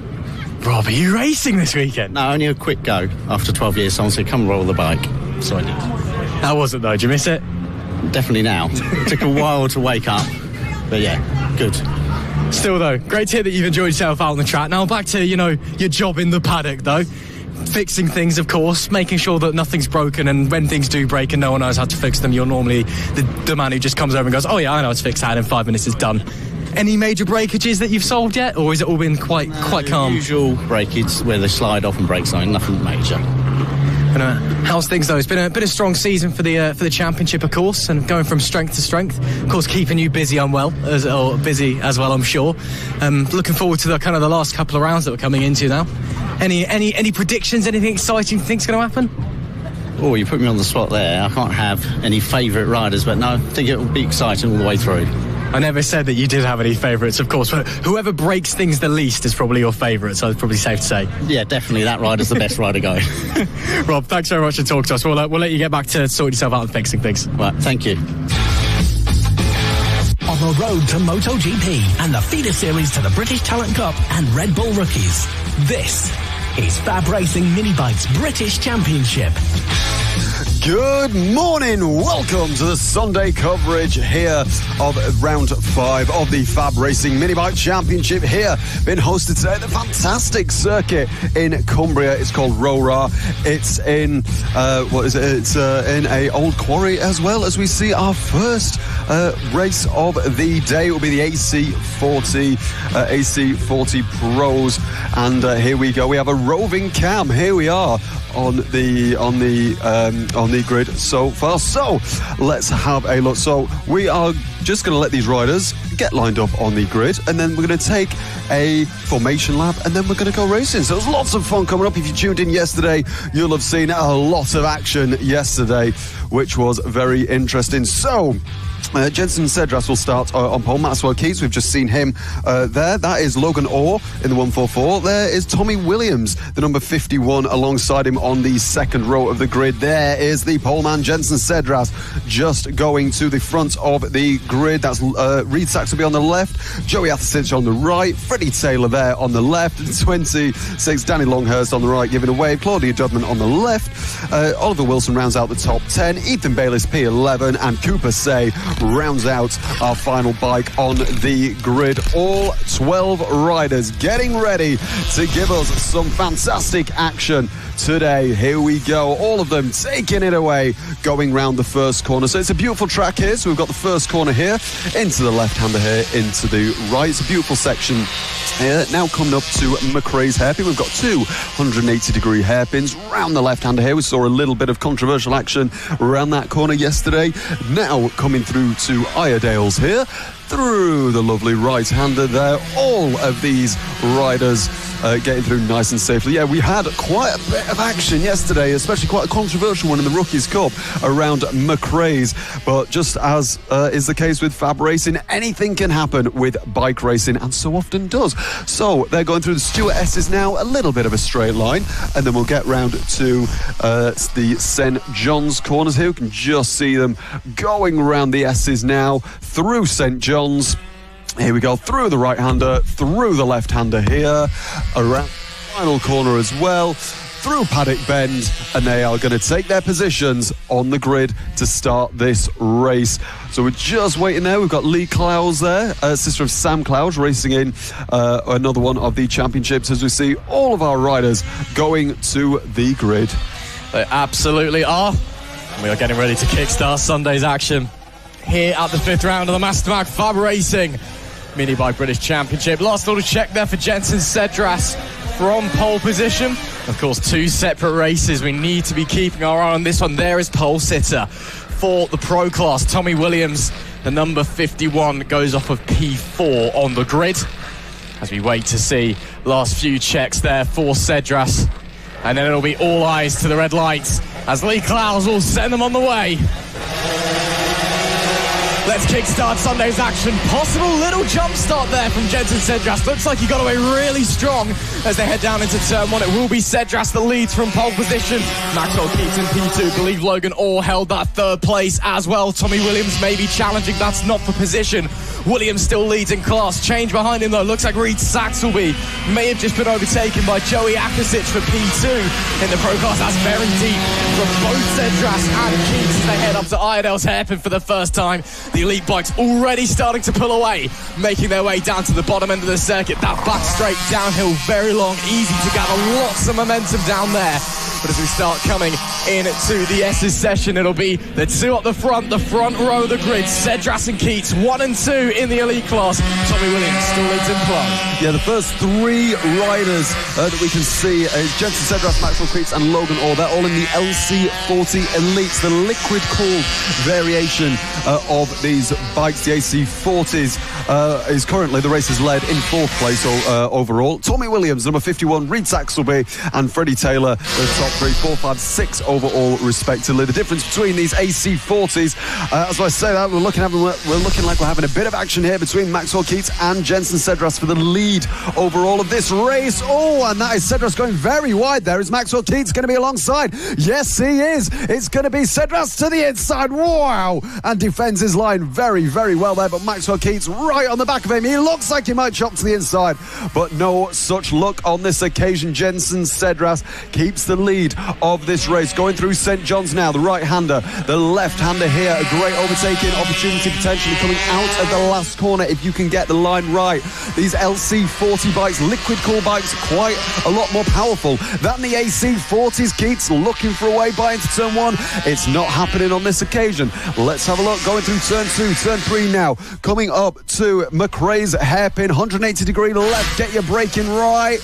[SPEAKER 2] Rob, are you racing this weekend?
[SPEAKER 13] No, only a quick go. After 12 years, someone said, come roll the bike. So I did.
[SPEAKER 2] How was it, though? Did you miss it?
[SPEAKER 13] Definitely now. It took a while to wake up. But yeah, good.
[SPEAKER 2] Still, though, great to hear that you've enjoyed yourself out on the track. Now, back to, your job in the paddock, though. Fixing things, of course, making sure that nothing's broken, and when things do break and no one knows how to fix them, you're normally the man who just comes over and goes, oh, yeah, I know it's fixed, and in 5 minutes it's done. Any major breakages that you've solved yet, or has it all been quite calm?
[SPEAKER 13] Usual breakage where they slide off and break something, nothing major.
[SPEAKER 2] How's things, though? It's been a strong season for the championship, of course, and going from strength to strength. Of course, keeping you busy as well, I'm sure. Looking forward to the last couple of rounds that we're coming into now. Any predictions? Anything exciting you think's going to happen?
[SPEAKER 13] Oh, you put me on the spot there. I can't have any favourite riders, but no, I think it will be exciting all the way through.
[SPEAKER 2] I never said that you did have any favourites, of course, but whoever breaks things the least is probably your favourite, so it's probably safe to say.
[SPEAKER 13] Yeah, definitely, that rider's the best rider going.
[SPEAKER 2] Rob, thanks very much for talking to us. We'll let you get back to sorting yourself out and fixing things.
[SPEAKER 13] Right, thank you.
[SPEAKER 14] On the road to MotoGP and the feeder series to the British Talent Cup and Red Bull Rookies, this is FAB-Racing Minibikes British Championship.
[SPEAKER 1] Good morning, welcome to the Sunday coverage here of round 5 of the FAB-Racing Minibike Championship here, being hosted today at the fantastic circuit in Cumbria. It's called Rowrah. It's in it's in a old quarry, as well as we see our first race of the day. It will be the AC40 Pros, and here we go. We have a roving cam. Here we are on the grid so far. So let's have a look. So we are just going to let these riders get lined up on the grid, and then we're going to take a formation lap, and then we're going to go racing. So there's lots of fun coming up. If you tuned in yesterday, you'll have seen a lot of action yesterday, which was very interesting. So Jensen Cedras will start on pole. Maxwell Keats, we've just seen him there. That is Logan Orr in the 144. There is Tommy Williams, the number 51, alongside him on the second row of the grid. There is the poleman Jensen Cedras just going to the front of the grid. That's Reed Sachs will be on the left, Joey Atherstich on the right, Freddie Taylor there on the left, 26 Danny Longhurst on the right giving away, Claudia Dudman on the left, Oliver Wilson rounds out the top 10, Ethan Bayliss P11, and Cooper Say rounds out our final bike on the grid. All 12 riders getting ready to give us some fantastic action today. Here we go, all of them taking it away, going round the first corner. So it's a beautiful track here. So we've got the first corner here, into the left-hander here, into the right. It's a beautiful section here. Now coming up to McRae's hairpin. We've got 2 180-degree hairpins round the left-hander here. We saw a little bit of controversial action around that corner yesterday. Now coming through to Iredale's here, through the lovely right-hander there. All of these riders getting through nice and safely. Yeah, we had quite a bit of action yesterday, especially quite a controversial one in the Rookies Cup around McRae's. But just as is the case with Fab Racing, anything can happen with bike racing, and so often does. So they're going through the Stuart S's now, a little bit of a straight line, and then we'll get round to the St John's corners here. We can just see them going around the S's now, through St John's. Here we go, through the right-hander, through the left-hander here, around the final corner as well. through Paddock Bend, and they are going to take their positions on the grid to start this race. So we're just waiting there. We've got Lee Clowes there, sister of Sam Clowes, racing in another one of the championships, as we see all of our riders going to the grid.
[SPEAKER 2] They absolutely are. And we are getting ready to kickstart Sunday's action here at the 5th round of the Master Mac FAB-Racing Minibike British Championship. Last little check there for Jensen Cedras from pole position. Of course, 2 separate races. We need to be keeping our eye on this one. There is pole sitter for the Pro class. Tommy Williams, the number 51, goes off of P4 on the grid. As we wait to see last few checks there for Cedras. And then it'll be all eyes to the red lights as Lee Clowes will send them on the way. Let's kickstart Sunday's action. Possible little jump start there from Jensen Cedras. Looks like he got away really strong as they head down into turn 1. It will be Cedras that leads from pole position. Maxwell Keats in P2. Believe Logan Orr held that 3rd place as well. Tommy Williams may be challenging. That's not for position. Williams still leads in class. Change behind him though. Looks like Reed Saxelby may have just been overtaken by Joey Akasic for P2 in the Pro class. That's very deep from both Cedras and Keats as they head up to Iredale's hairpin for the first time. The elite bikes already starting to pull away, making their way down to the bottom end of the circuit. That back straight downhill, very long, easy to gather, lots of momentum down there. But as we start coming into the S's session, it'll be the 2 up the front row of the grid. Cedras and Keats, 1 and 2 in the elite class. Tommy Williams still leads in pro.
[SPEAKER 1] Yeah, the first 3 riders that we can see is Jensen Cedras, Maxwell Keats and Logan Orr. They're all in the LC40 Elites, the liquid-cooled variation of these bikes. The AC40s is currently, the race is led in 4th place overall. Tommy Williams, number 51, Reed Saxelby and Freddie Taylor, the top 3, 4, 5, 6 overall respectively. The difference between these AC40s, as I say that, we're looking like we're having a bit of action here between Maxwell Keats and Jensen Cedras for the lead overall of this race. Oh, and that is Cedras going very wide there. Is Maxwell Keats going to be alongside? Yes, he is. It's going to be Cedras to the inside. Wow! And defends his line very, very well there, but Maxwell Keats right on the back of him. He looks like he might chop to the inside, but no such luck on this occasion. Jensen Cedras keeps the lead of this race. Going through St. John's now, the right-hander, the left-hander here, a great overtaking opportunity potentially coming out of the last corner if you can get the line right. These LC40 bikes, liquid cool bikes, quite a lot more powerful than the AC40s. Keats looking for a way by into turn 1. It's not happening on this occasion. Let's have a look. Going through turn 2, turn 3 now, coming up to McRae's hairpin, 180 degree left, get your braking right.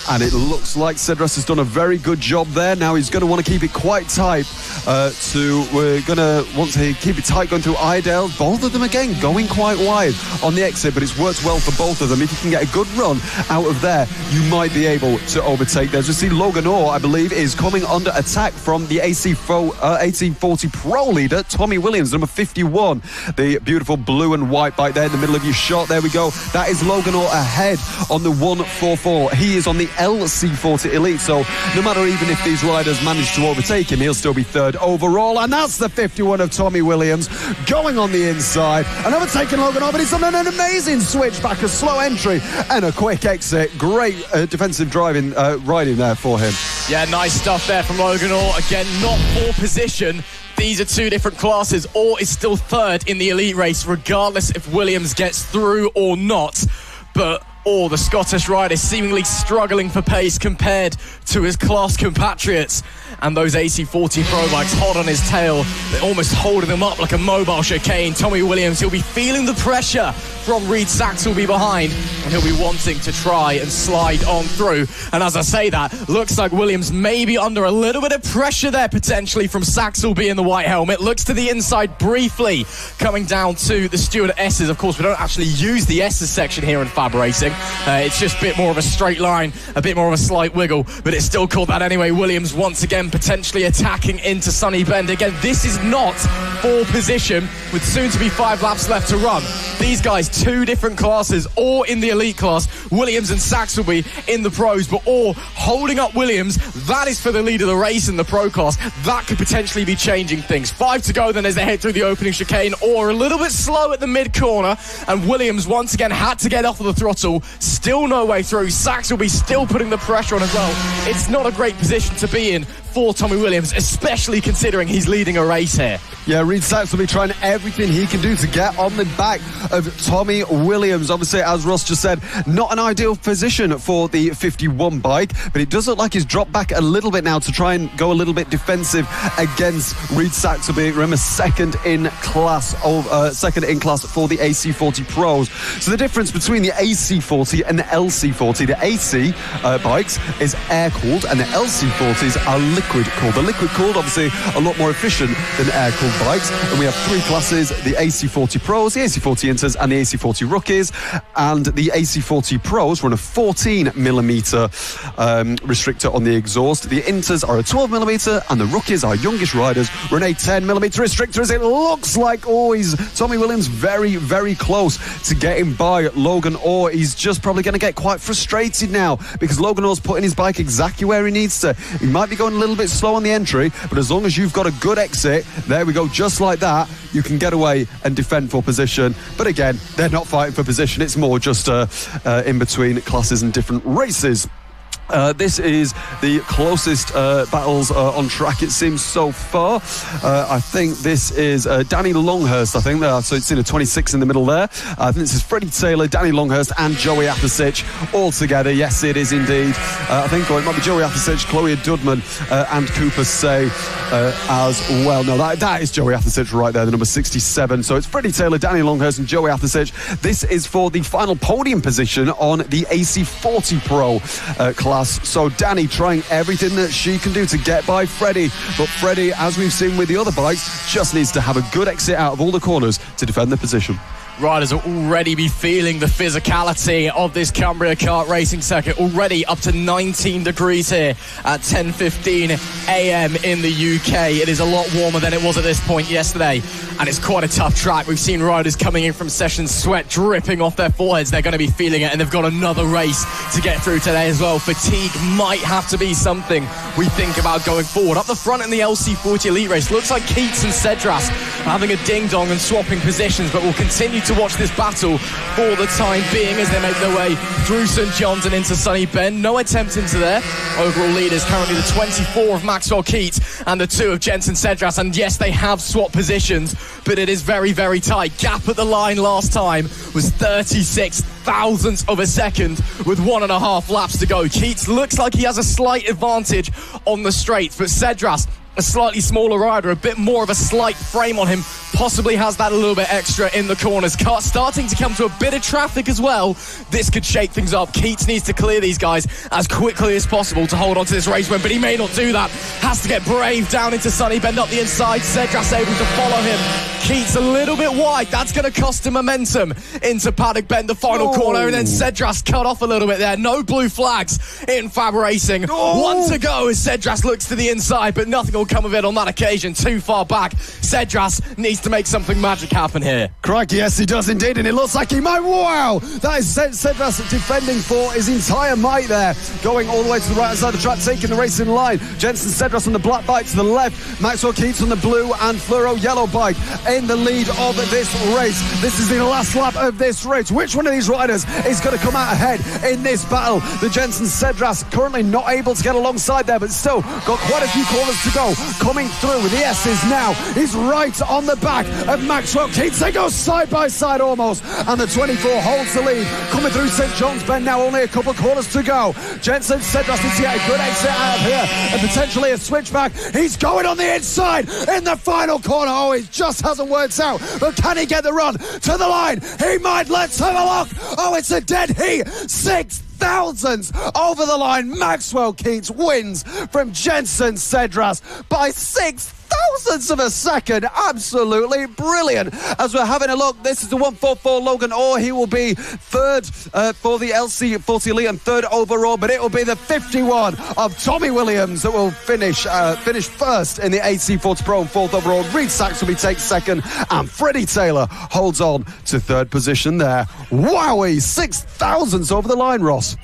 [SPEAKER 1] And it looks like Cedras has done a very good job there. Now he's going to want to keep it quite tight. We're going to want to keep it tight going through Iredale. Both of them again going quite wide on the exit, but it's worked well for both of them. If you can get a good run out of there, you might be able to overtake there. As you see, Logan Orr, I believe, is coming under attack from the AC40 Pro leader, Tommy Williams, number 51. The beautiful blue and white bike there in the middle of your shot. There we go. That is Logan Orr ahead on the 144. He is on the LC40 Elite, so no matter even if these riders manage to overtake him, he'll still be 3rd overall. And that's the 51 of Tommy Williams going on the inside and overtaking Logan Orr, but he's done an amazing switch back, a slow entry and a quick exit. Great defensive riding there for him.
[SPEAKER 2] Yeah, nice stuff there from Logan Orr. Again, not for position. These are 2 different classes. Orr is still 3rd in the elite race, regardless if Williams gets through or not. But Orr, the Scottish rider, seemingly struggling for pace compared to his class compatriots. And those AC40 Pro bikes hot on his tail. They're almost holding him up like a mobile chicane. Tommy Williams, he'll be feeling the pressure from Reed Saxelby behind, and he'll be wanting to try and slide on through. And as I say that, looks like Williams may be under a little bit of pressure there potentially from Saxelby in the white helmet. Looks to the inside briefly, coming down to the Stewart S's. Of course, we don't actually use the S's section here in FAB-Racing. It's just a bit more of a straight line, a bit more of a slight wiggle, but it's still called that anyway. Williams once again again potentially attacking into Sunny Bend. Again, this is not for position with soon to be 5 laps left to run. These guys, 2 different classes, all in the elite class. Williams and Sachs will be in the pros, but all holding up Williams. That is for the lead of the race in the pro class. That could potentially be changing things. 5 to go then as they head through the opening chicane, or a little bit slow at the mid corner, and Williams once again had to get off of the throttle. Still no way through. Sachs will be still putting the pressure on as well. It's not a great position to be in for Tommy Williams, especially considering he's leading a race here.
[SPEAKER 1] Yeah, Reid Sachs will be trying everything he can do to get on the back of Tommy Williams. Obviously, as Ross just said, not an ideal position for the 51 bike, but it does look like he's dropped back a little bit now to try and go a little bit defensive against Reid Sachs, will be, remember, second in class for the AC40 Pros. So the difference between the AC40 and the LC40, the AC bikes is air-cooled, and the LC40s are liquid-cooled. The liquid-cooled, obviously, a lot more efficient than air-cooled bikes, and we have 3 classes: the AC40 Pros, the AC40 Inters, and the AC40 Rookies. And the AC40 Pros run a 14mm restrictor on the exhaust. The Inters are a 12mm, and the Rookies, our youngest riders, run a 10mm restrictor. As it looks like, Tommy Williams very, very close to getting by Logan Orr. He's just probably going to get quite frustrated now because Logan Orr's putting his bike exactly where he needs to. He might be going a little bit slow on the entry, but as long as you've got a good exit, there we go, just like that, you can get away and defend for position. But again, they're not fighting for position. It's more just in between classes and different races. This is the closest battles on track, it seems, so far. I think this is Danny Longhurst, I think. So it's in a 26 in the middle there. I think this is Freddie Taylor, Danny Longhurst, and Joey Athasich all together. Yes, it is indeed. I think it might be Joey Athasich, Chloe Dudman, and Cooper Say as well. No, that is Joey Athasich right there, the number 67. So it's Freddie Taylor, Danny Longhurst, and Joey Athasich. This is for the final podium position on the AC40 Pro class. So Danny trying everything that she can do to get by Freddie, but Freddie, as we've seen with the other bikes, just needs to have a good exit out of all the corners to defend the position.
[SPEAKER 2] Riders will already be feeling the physicality of this Cumbria kart racing circuit. Already up to 19 degrees here at 10:15 a.m. in the UK. It is a lot warmer than it was at this point yesterday, and it's quite a tough track. We've seen riders coming in from sessions, sweat dripping off their foreheads. They're going to be feeling it, and they've got another race to get through today as well. Fatigue might have to be something we think about going forward. Up the front in the LC40 Elite race, looks like Keats and Cedras having a ding-dong and swapping positions, but we'll continue to watch this battle for the time being as they make their way through St John's and into Sunny Bend. No attempt into there. Overall leaders currently the 24 of Maxwell Keats and the 2 of Jensen Cedras, and yes, they have swapped positions, but it is very, very tight. Gap at the line last time was 36 thousandths of a second with 1.5 laps to go. Keats looks like he has a slight advantage on the straights, but Cedras, a slightly smaller rider, a bit more of a slight frame on him, possibly has that a little bit extra in the corners. Car starting to come to a bit of traffic as well. This could shake things up. Keats needs to clear these guys as quickly as possible to hold on to this race win, but he may not do that. Has to get brave down into Sunny Bend up the inside. Cedras able to follow him. Keats a little bit wide. That's going to cost him momentum into Paddock Bend, the final corner, and then Cedras cut off a little bit there. No blue flags in FAB-Racing. 1 to go as Cedras looks to the inside, but nothing will come of it on that occasion. Too far back. Cedras needs to make something magic happen here.
[SPEAKER 1] Crikey, yes, he does indeed, and it looks like he might. Wow! That is Cedras defending for his entire might there, going all the way to the right side of the track, taking the race in line. Jensen Cedras on the black bike to the left, Maxwell Keats on the blue and fluoro yellow bike in the lead of this race. This is the last lap of this race. Which one of these riders is going to come out ahead in this battle? The Jensen Cedras currently not able to get alongside there, but still got quite a few corners to go. Coming through with the S's now. He's right on the back of Maxwell Keats. They go side by side almost, and the 24 holds the lead. Coming through St John's Bend now, only a couple corners to go. Jensen Cedras needs to get a good exit out of here and potentially a switchback. He's going on the inside in the final corner. Oh, it just hasn't worked out, but can he get the run to the line? He might. Let's have a look. Oh, it's a dead heat. 6 thousandths over the line. Maxwell Keats wins from Jensen Cedras by 6 thousandths. thousandths of a second. Absolutely brilliant. As we're having a look, this is the 144 Logan Orr. He will be third for the LC40 Elite and third overall, but it will be the 51 of Tommy Williams that will finish first in the AC40 Pro and fourth overall. Reed Saxby takes second, and Freddie Taylor holds on to third position there. Wowie, 6 thousandths over the line, Ross.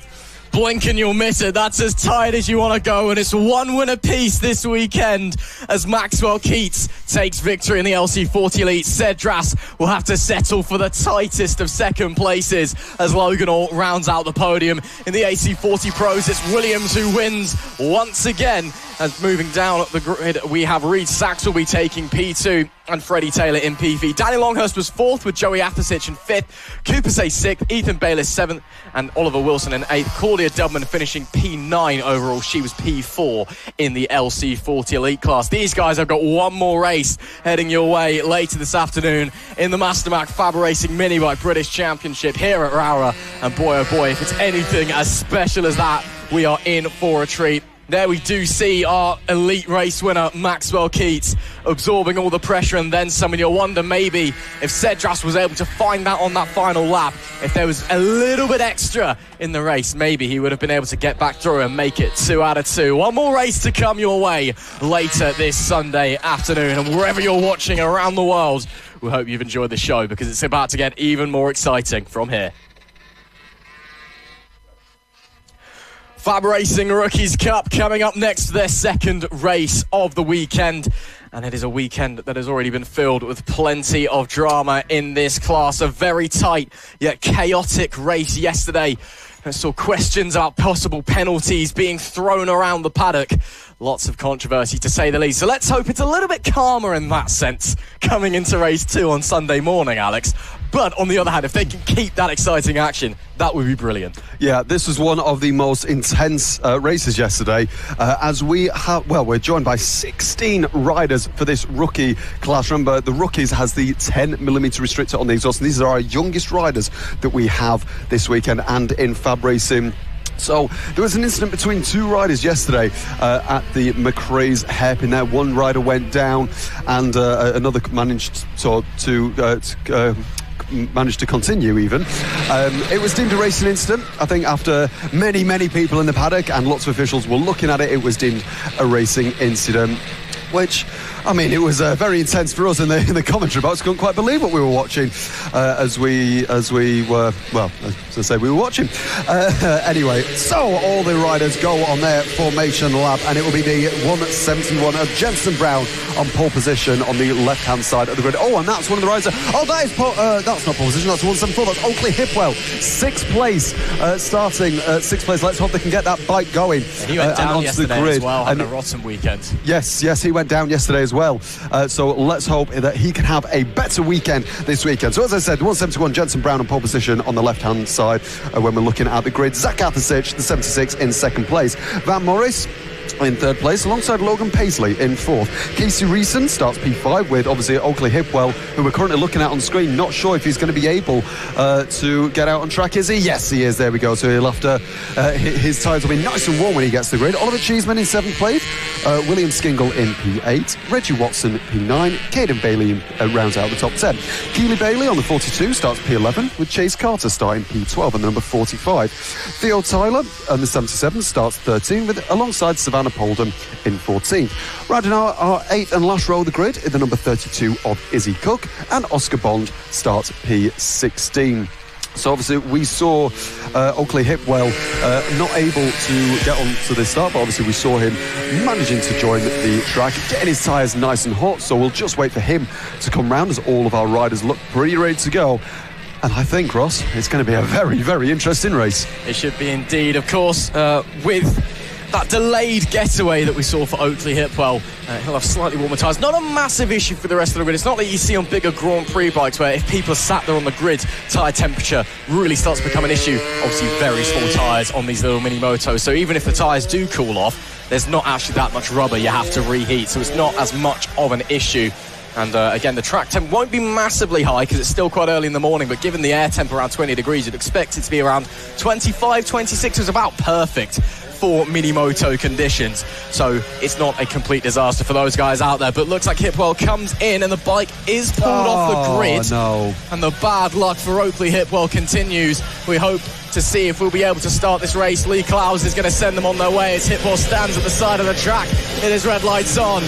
[SPEAKER 2] Blink and you'll miss it. That's as tight as you want to go, and it's one win apiece this weekend as Maxwell Keats takes victory in the LC40 Elite. Cedras will have to settle for the tightest of second places as Logan Orr rounds out the podium. In the AC40 Pros, it's Williams who wins once again. And moving down the grid, we have Reed Saxby taking P2 and Freddie Taylor in P3. Danny Longhurst was fourth with Joey Athasich in fifth. Cooper Say sixth. Ethan Bayliss seventh. And Oliver Wilson in eighth. Claudia Dubman finishing P9 overall. She was P4 in the LC40 Elite class. These guys have got one more race heading your way later this afternoon in the Mastermac FAB-Racing Minibike British Championship here at Rowrah. And boy, oh boy, if it's anything as special as that, we are in for a treat. There we do see our elite race winner, Maxwell Keats, absorbing all the pressure and then some. And you'll wonder maybe if Cedras was able to find that on that final lap, if there was a little bit extra in the race, maybe he would have been able to get back through and make it 2 out of 2. One more race to come your way later this Sunday afternoon. And wherever you're watching around the world, we hope you've enjoyed the show because it's about to get even more exciting from here. FAB-Racing Rookies Cup coming up next, their second race of the weekend. And it is a weekend that has already been filled with plenty of drama in this class. A very tight yet chaotic race yesterday. I saw questions about possible penalties being thrown around the paddock. Lots of controversy, to say the least. So let's hope it's a little bit calmer in that sense coming into race 2 on Sunday morning, Alex. But on the other hand, if they can keep that exciting action, that would be brilliant.
[SPEAKER 1] Yeah, this was one of the most intense races yesterday. As we have, well, we're joined by 16 riders for this rookie class. Remember, the rookies has the 10mm restrictor on the exhaust, and these are our youngest riders that we have this weekend and in FAB-Racing. So there was an incident between 2 riders yesterday at the McRae's hairpin there. One rider went down and another managed to continue even. It was deemed a racing incident. I think after many people in the paddock and lots of officials were looking at it, it was deemed a racing incident. Which, I mean, it was very intense for us in the commentary box. Couldn't quite believe what we were watching as we were, well, as I say, we were watching. Anyway, so all the riders go on their formation lap, and it will be the 171 of Jensen Brown on pole position on the left-hand side of the grid. Oh, and that's one of the riders. Oh, that's not pole position. That's 174. That's Oakley Hipwell, 6th place, starting 6th place. Let's hope they can get that bike going.
[SPEAKER 2] He went down yesterday as well, having a rotten weekend.
[SPEAKER 1] Yes, he went down yesterday as well. So let's hope that he can have a better weekend this weekend. So as I said, 171 Jensen Brown on pole position on the left-hand side when we're looking at the grid. Zach Athasich, the 76, in 2nd place. Van Morris in 3rd place, alongside Logan Paisley in 4th. Casey Reeson starts P5 with obviously Oakley Hipwell, who we're currently looking at on screen. Not sure if he's going to be able to get out on track. Is he? Yes, he is. There we go. So he'll have to, his tyres will be nice and warm when he gets to the grid. Oliver Cheeseman in 7th place, William Skingle in P8, Reggie Watson P9, Caden Bailey rounds out the top 10. Keely Bailey on the 42 starts P11, with Chase Carter starting P12 and number 45. Theo Tyler on the 77 starts 13 alongside Savannah Polden in 14th. Rounding out our 8th and last row of the grid is the number 32 of Izzy Cook, and Oscar Bond starts P16. So obviously we saw Oakley Hipwell not able to get on to this start, but obviously we saw him managing to join the track, getting his tyres nice and hot. So we'll just wait for him to come round as all of our riders look pretty ready to go. And I think, Ross, it's going to be a very interesting race.
[SPEAKER 2] It should be indeed. Of course, with that delayed getaway that we saw for Oakley Hipwell, he'll have slightly warmer tyres. Not a massive issue for the rest of the grid. It's not like you see on bigger Grand Prix bikes where if people are sat there on the grid, tyre temperature really starts to become an issue. Obviously, very small tyres on these little mini motos. So even if the tyres do cool off, there's not actually that much rubber you have to reheat. So it's not as much of an issue. And again, the track temp won't be massively high because it's still quite early in the morning, but given the air temp around 20 degrees, you'd expect it to be around 25, 26. It was about perfect for Minimoto conditions. So it's not a complete disaster for those guys out there. But looks like Hipwell comes in and the bike is pulled off the grid.
[SPEAKER 1] No.
[SPEAKER 2] And the bad luck for Oakley Hipwell continues. We hope to see if we'll be able to start this race. Lee Clowes is going to send them on their way as Hipwell stands at the side of the track. It is red lights on.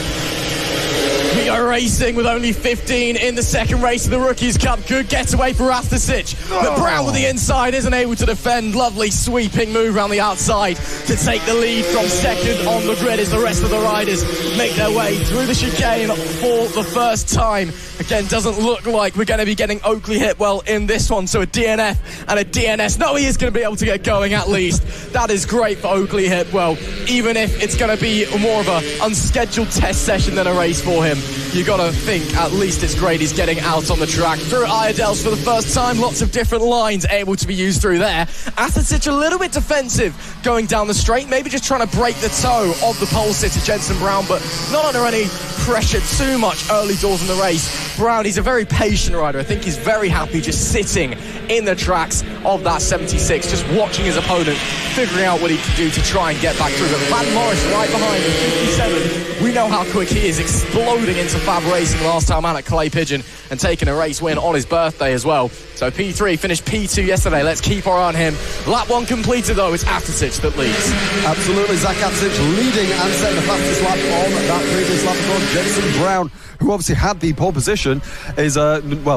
[SPEAKER 2] We go racing with only 15 in the second race of the Rookies Cup. Good getaway for Rastasic. But Brown with the inside isn't able to defend. Lovely sweeping move around the outside to take the lead from second on the grid as the rest of the riders make their way through the chicane for the first time. Again, doesn't look like we're going to be getting Oakley Hipwell in this one. So a DNF and a DNS. No, he is going to be able to get going at least. That is great for Oakley Hipwell. Even if it's going to be more of an unscheduled test session than a race for him, you got to think at least it's great he's getting out on the track. Through Iredales for the first time, lots of different lines able to be used through there. Athersic a little bit defensive going down the straight, maybe just trying to break the toe of the pole sitter Jensen Brown, but not under any pressure too much early doors in the race. Brown, he's a very patient rider. I think he's very happy just sitting in the tracks of that 76, just watching his opponent, figuring out what he can do to try and get back through. But Van Morris right behind him, 57. We know how quick he is, exploding into FAB-Racing last time out at Clay Pigeon and taking a race win on his birthday as well. So P3 finished P2 yesterday. Let's keep our eye on him. Lap 1 completed though. It's Athersic that leads.
[SPEAKER 1] Absolutely, Zach Athersic leading and setting the fastest lap on that previous lap on Jensen Brown, who obviously had the pole position, is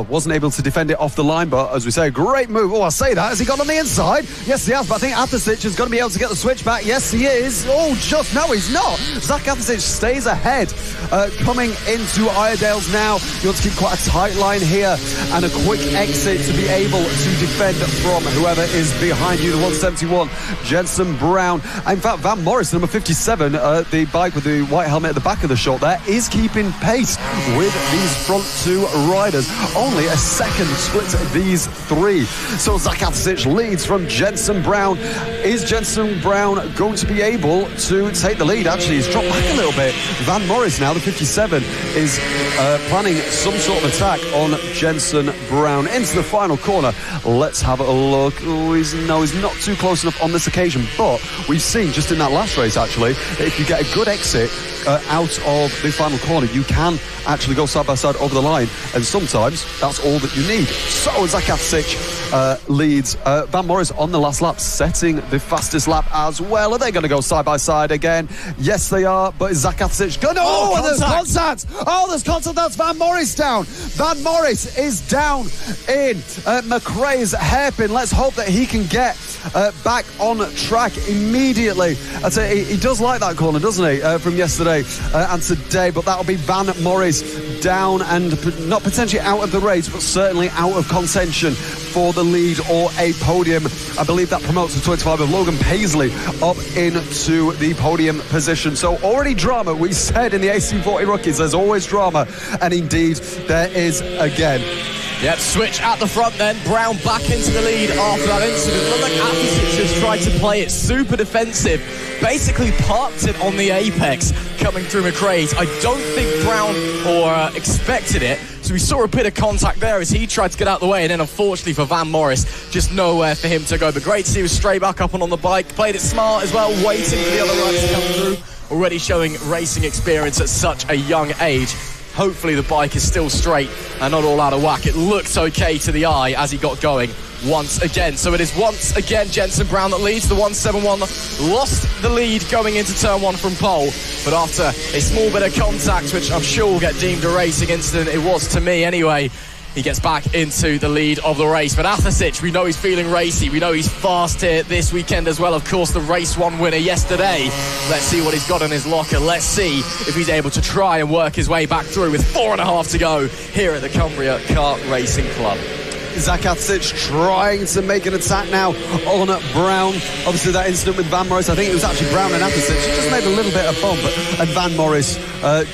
[SPEAKER 1] wasn't able to defend it off the line, but as we say, great move. Oh, I say that. Has he got on the inside? Yes, he has, but I think Athersic is going to be able to get the switch back. Yes, he is. Oh, just no, he's not. Zach Athersic stays ahead. Coming into Iredales now. You want to keep quite a tight line here and a quick exit to be able to defend from whoever is behind you. The 171, Jensen Brown. In fact, Van Morris, number 57, the bike with the white helmet at the back of the shot there, is keeping pace with these front two riders. Only a second split these three. So Zach Athersic leads from Jensen Brown. Is Jensen Brown going to be able to take the lead? Actually, he's dropped back a little bit. Van Morris now, the 57, is planning some sort of attack on Jensen Brown into the final corner. Let's have a look. Oh, he's not too close enough on this occasion, but we've seen just in that last race actually that if you get a good exit out of the final corner, you can actually go side by side over the line, and sometimes that's all that you need. So Zach Athersic leads. Van Morris on the last lap, setting the fastest lap as well. Are they going to go side by side again? Yes, they are. But is Zach Athersic going? Oh, and there's contact. Oh, there's contact. That's Van Morris down. Van Morris is down in McRae's hairpin. Let's hope that he can get back on track immediately. I'd say he does like that corner, doesn't he, from yesterday and today, but that'll be Van Morris down and not potentially out of the race, but certainly out of contention for the lead or a podium. I believe that promotes the 25 of Logan Paisley up into the podium position. So already drama. We said in the AC40 Rookies there's always drama, and indeed there is again.
[SPEAKER 2] Yep, switch at the front then. Brown back into the lead after that incident. Looked like Athersic just tried to play it super defensive. Basically parked it on the apex coming through McRae's. I don't think Brown expected it. So we saw a bit of contact there as he tried to get out of the way, and then unfortunately for Van Morris, just nowhere for him to go. But great to see he was straight back up and on the bike. Played it smart as well, waiting for the other riders to come through. Already showing racing experience at such a young age. Hopefully the bike is still straight and not all out of whack. It looked okay to the eye as he got going once again. So it is once again Jensen Brown that leads. The 171 lost the lead going into turn 1 from pole, but after a small bit of contact, which I'm sure will get deemed a racing incident, it was to me anyway, he gets back into the lead of the race. But Athersic, we know he's feeling racy. We know he's fast here this weekend as well. Of course, the race 1 winner yesterday. Let's see what he's got in his locker. Let's see if he's able to try and work his way back through with 4.5 to go here at the Cumbria Kart Racing Club.
[SPEAKER 1] Zach Athersic trying to make an attack now on Brown. Obviously that incident with Van Morris, I think it was actually Brown and Athersic, he just made a little bit of bump, and Van Morris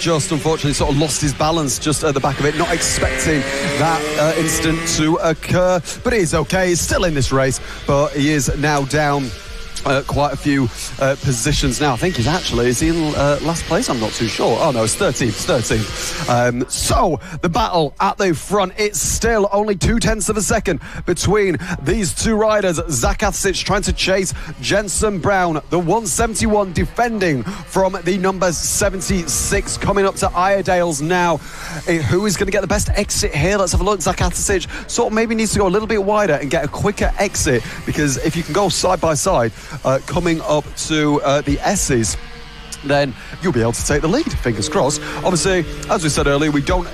[SPEAKER 1] just unfortunately sort of lost his balance just at the back of it, not expecting that incident to occur. But he's okay, he's still in this race, but he is now down quite a few positions now. I think is he in last place? I'm not too sure. Oh no, it's 13th. So the battle at the front, it's still only 0.2 of a second between these two riders. Zach Athasic trying to chase Jensen Brown, the 171 defending from the number 76, coming up to Iredale's now. Who is going to get the best exit here? Let's have a look. Zach Athasic sort of maybe needs to go a little bit wider and get a quicker exit, because if you can go side by side coming up to the S's, then you'll be able to take the lead, fingers crossed. Obviously, as we said earlier, we don't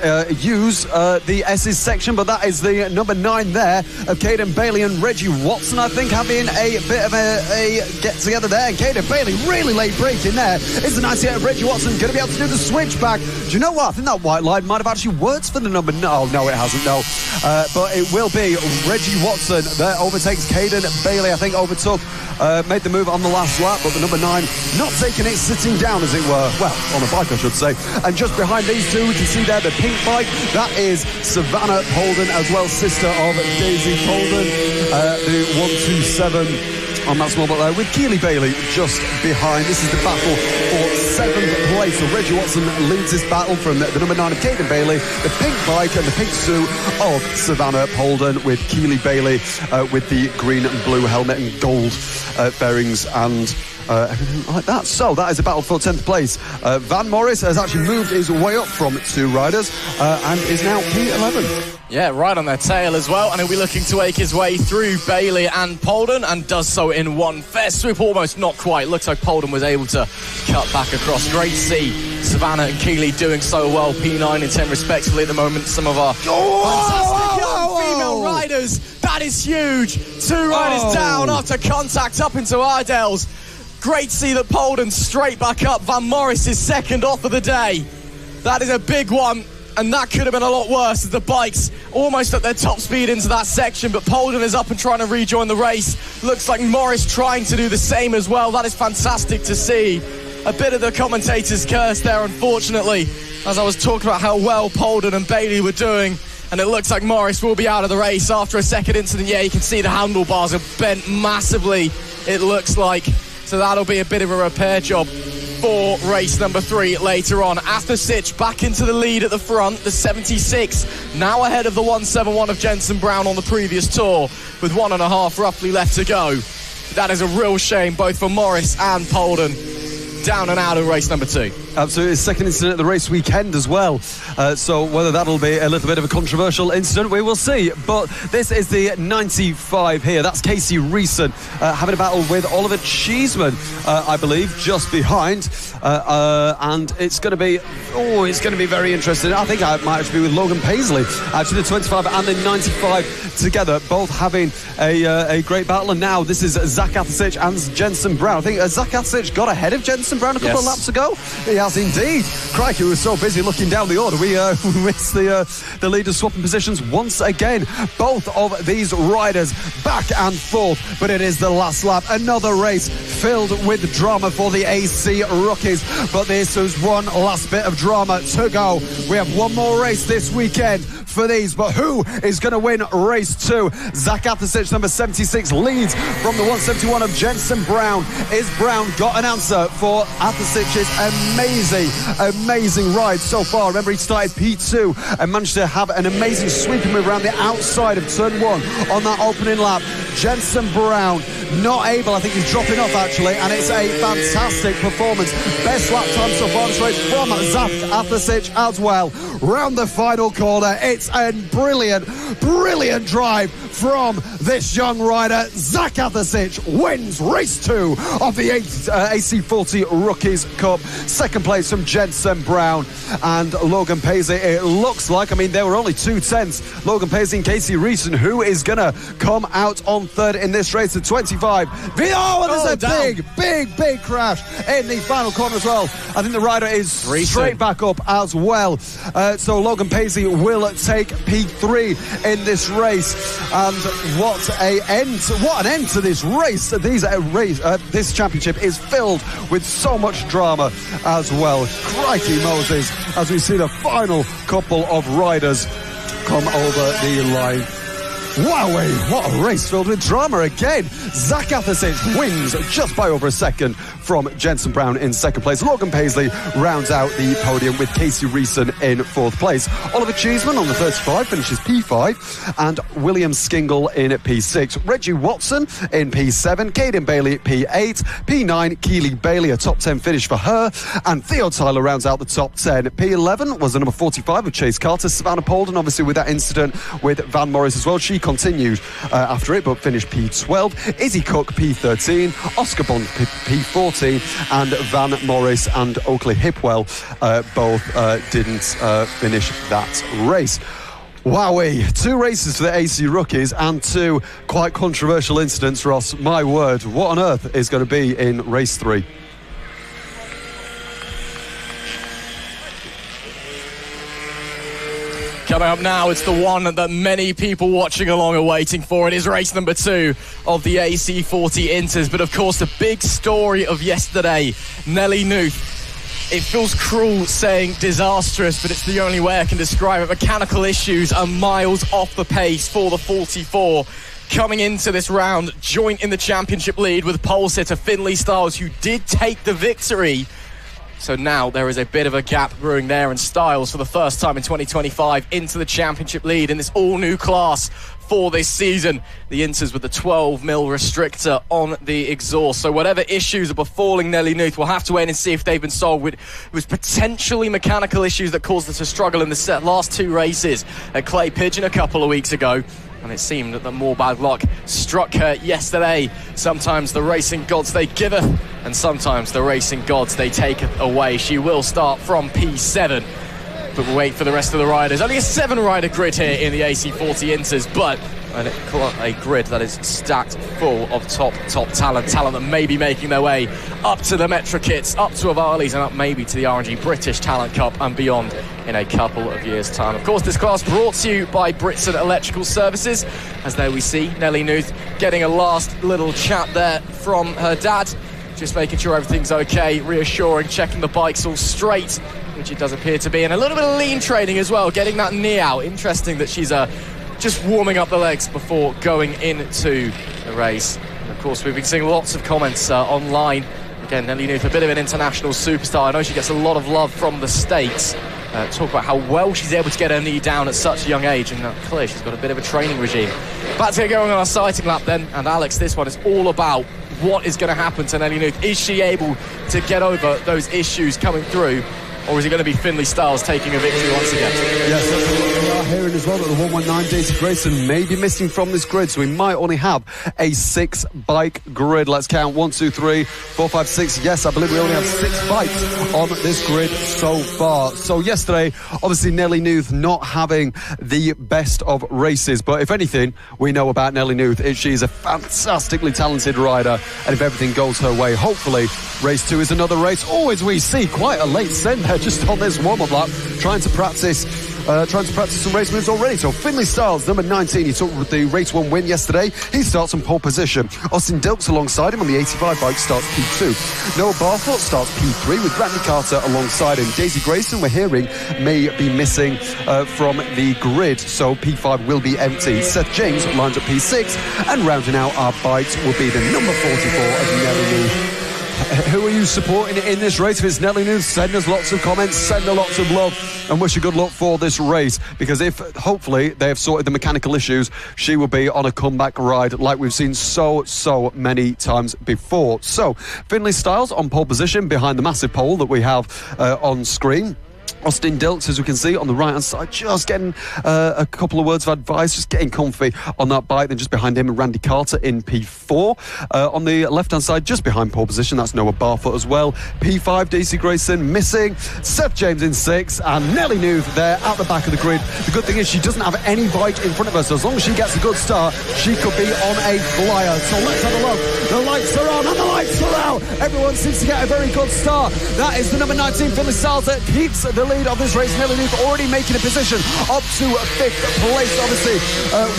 [SPEAKER 1] use the S's section, but that is the number 9 there of Caden Bailey and Reggie Watson, I think, having a bit of a get-together there. And Caden Bailey, really late break in there. It's a nice hit of Reggie Watson, going to be able to do the switchback. Do you know what? I think that white line might have actually worked for the number... No, it hasn't, no. But it will be Reggie Watson that overtakes Caden Bailey. I think overtook, made the move on the last lap, but the number 9 not taking it, sitting down, as it were. Well, on a bike, I should say. And just behind these two, we can see there the pink bike. That is Savannah Polden, as well, sister of Daisy Polden, the 127 on that small bike there, with Keely Bailey just behind. This is the battle for 7th place. So Reggie Watson leads this battle from the number 9 of Caden Bailey, the pink bike and the pink suit of Savannah Polden, with Keely Bailey with the green and blue helmet and gold bearings and everything like that. So that is a battle for 10th place. Van Morris has actually moved his way up from 2 riders and is now P11.
[SPEAKER 2] Yeah, right on their tail as well, and he'll be looking to make his way through Bailey and Polden, and does so in one fair swoop, almost not quite. Looks like Polden was able to cut back across. Great to see Savannah and Keely doing so well, P9 and 10 respectively at the moment. Some of our fantastic young female riders. That is huge. 2 riders down after contact up into Iredale's. Great to see that Polden straight back up. Van Morris is second off of the day. That is a big one, and that could have been a lot worse as the bikes almost at their top speed into that section, but Polden is up and trying to rejoin the race. Looks like Morris trying to do the same as well. That is fantastic to see. A bit of the commentator's curse there, unfortunately, as I was talking about how well Polden and Bailey were doing, and it looks like Morris will be out of the race after a second incident. Yeah, you can see the handlebars are bent massively, it looks like. So that'll be a bit of a repair job for race number 3 later on. Athasic back into the lead at the front, the 76, now ahead of the 171 of Jensen Brown on the previous tour, with 1.5 roughly left to go. That is a real shame, both for Morris and Polden. Down and out of race number 2.
[SPEAKER 1] Absolutely, second incident at the race weekend as well. So whether that'll be a little bit of a controversial incident, we will see. But this is the 95 here. That's Casey Reeson having a battle with Oliver Cheeseman, I believe, just behind. And it's going to be very interesting. I think I might actually be with Logan Paisley, actually the 25 and the 95 together, both having a great battle. And now this is Zach Athasic and Jensen Brown. I think Zach Athasic got ahead of Jensen Brown a couple of laps ago. He has indeed. Crikey, we were so busy looking down the order, we missed the leaders swapping positions once again. Both of these riders back and forth, but it is the last lap. Another race filled with drama for the AC rookies, but this is one last bit of drama to go. We have one more race this weekend for these, but who is going to win race 2? Zach Athasic, number 76, leads from the 171 of Jensen Brown. Is Brown got an answer for Athasic's amazing ride so far? Remember, he started P2 and managed to have an amazing sweeping move around the outside of turn 1 on that opening lap. Jensen Brown not able, I think he's dropping off actually, and it's a fantastic performance. Best lap time so far this race from Zach Athasic as well. Round the final corner, it's a brilliant drive from this young rider. Zach Athasic wins race 2 of the AC40 Rookies Cup. Second place from Jensen Brown and Logan Paisley. It looks like, I mean, there were only 2 tenths. Logan Paisley and Casey Reeson, who is going to come out on third in this race at 25. Oh, and there's a big crash in the final corner as well. I think the rider is straight back up as well. So Logan Paisley will take P3 in this race. And what an end to this race. This championship is filled with so much drama as well. Crikey Moses, as we see the final couple of riders come over the line. Wowee, what a race filled with drama again. Zach Athasic wins just by over a second from Jensen Brown in second place. Logan Paisley rounds out the podium with Casey Reeson in fourth place. Oliver Cheeseman on the 35 finishes P5 and William Skingle in P6. Reggie Watson in P7, Caden Bailey P8, P9 Keely Bailey, a top 10 finish for her, and Theo Tyler rounds out the top 10. P11 was the number 45 of Chase Carter. Savannah Polden, obviously with that incident with Van Morris as well, she continued after it but finished P12. Izzy Cook P13, Oscar Bond P14, and Van Morris and Oakley Hipwell both didn't finish that race. Wowee, 2 races for the AC rookies and 2 quite controversial incidents, Ross. My word, what on earth is going to be in race 3?
[SPEAKER 2] Coming up now, it's the one that many people watching along are waiting for. It is race number 2 of the AC40 Inters. But of course, the big story of yesterday, Nelly Knuth. It feels cruel saying disastrous, but it's the only way I can describe it. Mechanical issues are miles off the pace for the 44. Coming into this round, joint in the championship lead with pole sitter Finley Styles, who did take the victory. So now there is a bit of a gap brewing there, and Styles, for the first time in 2025, into the championship lead in this all-new class for this season. The Inters with the 12mm restrictor on the exhaust. So whatever issues are befalling Nelly Knuth, we'll have to wait and see if they've been solved. It was potentially mechanical issues that caused her to struggle in the last 2 races at Clay Pigeon a couple of weeks ago. And it seemed that more bad luck struck her yesterday. Sometimes the racing gods they giveth, and sometimes the racing gods they taketh away. She will start from P7, but we'll wait for the rest of the riders. Only a 7-rider grid here in the AC40 Inters, but a grid that is stacked full of top talent that may be making their way up to the Metra Kits, up to Avali's, and up maybe to the RNG British Talent Cup and beyond in a couple of years' time. Of course, this class brought to you by Britson Electrical Services, as there we see Nelly Knuth getting a last little chat there from her dad, just making sure everything's okay, reassuring, checking the bike's all straight, which it does appear to be, and a little bit of lean training as well, getting that knee out. Interesting that she's just warming up the legs before going into the race. And of course, we've been seeing lots of comments online. Again, Nelly Knuth, a bit of an international superstar. I know she gets a lot of love from the States. Talk about how well she's able to get her knee down at such a young age, and clearly she's got a bit of a training regime. Back to get going on our sighting lap then, and Alex, this one is all about what is going to happen to Nelly Knuth. Is she able to get over those issues coming through, or is it going to be Finley Styles taking a victory once again?
[SPEAKER 1] Yes, that's what we are hearing as well, that the 119 Daisy Grayson may be missing from this grid, so we might only have a 6-bike grid. Let's count 1, 2, 3, 4, 5, 6. Yes, I believe we only have 6 bikes on this grid so far. So yesterday, obviously Nelly Knuth not having the best of races, but if anything we know about Nelly Knuth, she's a fantastically talented rider, and if everything goes her way, hopefully race 2 is another race. Oh, as we see, quite a late send there just on this warm-up lap, trying to practice some race moves already. So Finley Styles, number 19, he took the race 1 win yesterday. He starts on pole position. Austin Dilks alongside him on the 85 bike starts P2. Noah Barfoot starts P3 with Randy Carter alongside him. Daisy Grayson, we're hearing, may be missing from the grid, so P5 will be empty. Seth James lines up P6, and rounding out our bikes will be the number 44 of Nelly Knuth. Who are you supporting in this race? If it's Nelly Knuth, send us lots of comments, send her lots of love, and wish her good luck for this race, because if hopefully they have sorted the mechanical issues, she will be on a comeback ride like we've seen so many times before. So Finley Styles on pole position behind the massive pole that we have on screen. Austin Dilks, as we can see on the right hand side, just getting a couple of words of advice, just getting comfy on that bike. Then just behind him, Randy Carter in P4. On the left hand side, just behind pole position, that's Noah Barfoot as well. P5, Daisy Grayson missing. Seth James in 6, and Nelly Knuth there at the back of the grid. The good thing is she doesn't have any bike in front of her, so as long as she gets a good start, she could be on a flyer. So let's have a look. The lights are on and the lights are out. Everyone seems to get a very good start. That is the number 19 Finley Styles that keeps the lead of this race. Nelly Luke already making a position up to 5th place, obviously,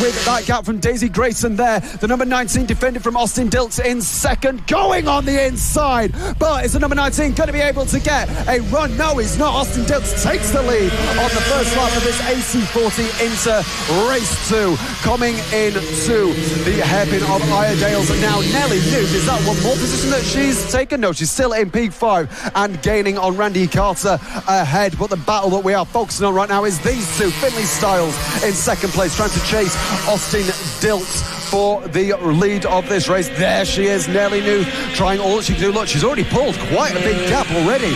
[SPEAKER 1] with that gap from Daisy Grayson there. The number 19 defended from Austin Dilks in 2nd, going on the inside. But is the number 19 going to be able to get a run? No, he's not. Austin Dilks takes the lead on the first lap of this AC40 into race 2. Coming into the hairpin of Iredale's now. Nelly Luke, is that one more position that she's taken? No, she's still in P5 and gaining on Randy Carter ahead. But the battle that we are focusing on right now is these two. Finley Styles in 2nd place, trying to chase Austin Dilks for the lead of this race. There she is, Nelly Luke, trying all that she can do. Look, she's already pulled quite a big gap already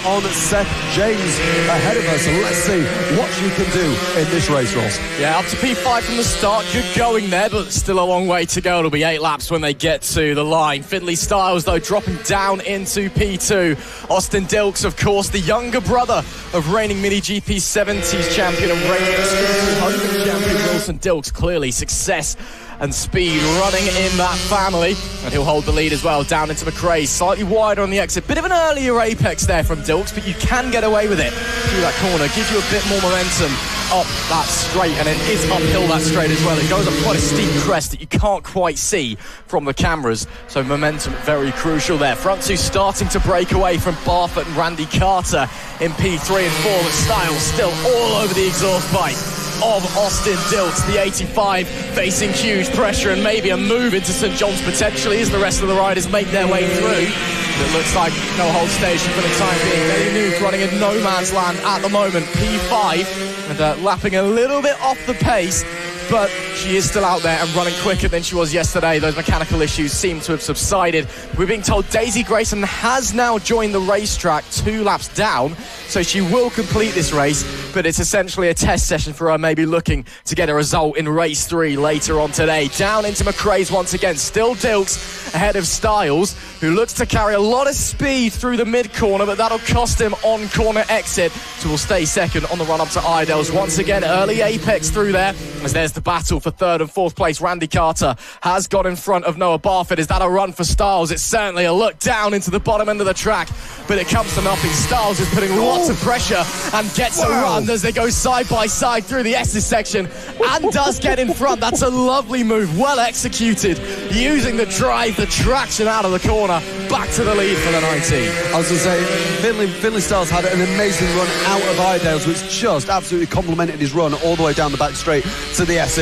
[SPEAKER 1] on Seth James ahead of her. So let's see what she can do in this race, Ross.
[SPEAKER 2] Yeah, up to P5 from the start. Good going there, but still a long way to go. It'll be 8 laps when they get to the line. Finley Styles, though, dropping down into P2. Austin Dilks, of course, the younger brother of reigning Mini GP 70s champion and reigning Extreme 200 champion Wilson Dilks. Clearly success and speed running in that family, and he'll hold the lead as well down into McRae, slightly wider on the exit. Bit of an earlier apex there from Dilks, but you can get away with it through that corner. Gives you a bit more momentum up that straight, and it is uphill that straight as well. It goes up quite a steep crest that you can't quite see from the cameras, so momentum very crucial there. Front two starting to break away from Barfoot and Randy Carter in P3 and 4, but Styles still all over the exhaust pipe of Austin Dilks, the 85, facing huge pressure and maybe a move into St John's potentially as the rest of the riders make their way through. It looks like no hold station for the time being. Nelly Luke running in no man's land at the moment, P5, and lapping a little bit off the pace, but she is still out there and running quicker than she was yesterday. Those mechanical issues seem to have subsided. We're being told Daisy Grayson has now joined the racetrack 2 laps down, so she will complete this race, but it's essentially a test session for her, maybe looking to get a result in race 3 later on today. Down into McRae's once again, still Dilks ahead of Styles, who looks to carry a lot of speed through the mid-corner, but that'll cost him on corner exit, so will stay second on the run-up to Iredale's. Once again, early apex through there, as there's the battle for 3rd and 4th place. Randy Carter has got in front of Noah Barfoot. Is that a run for Styles? It's certainly a look down into the bottom end of the track, but it comes to nothing. Styles is putting lots of pressure and gets a run as they go side by side through the S's section and does get in front. That's a lovely move, well executed, using the drive, the traction out of the corner, back to the lead for the 19.
[SPEAKER 1] I was going to say, Finley Styles had an amazing run out of Iredale's, which just absolutely complemented his run all the way down the back straight to the S's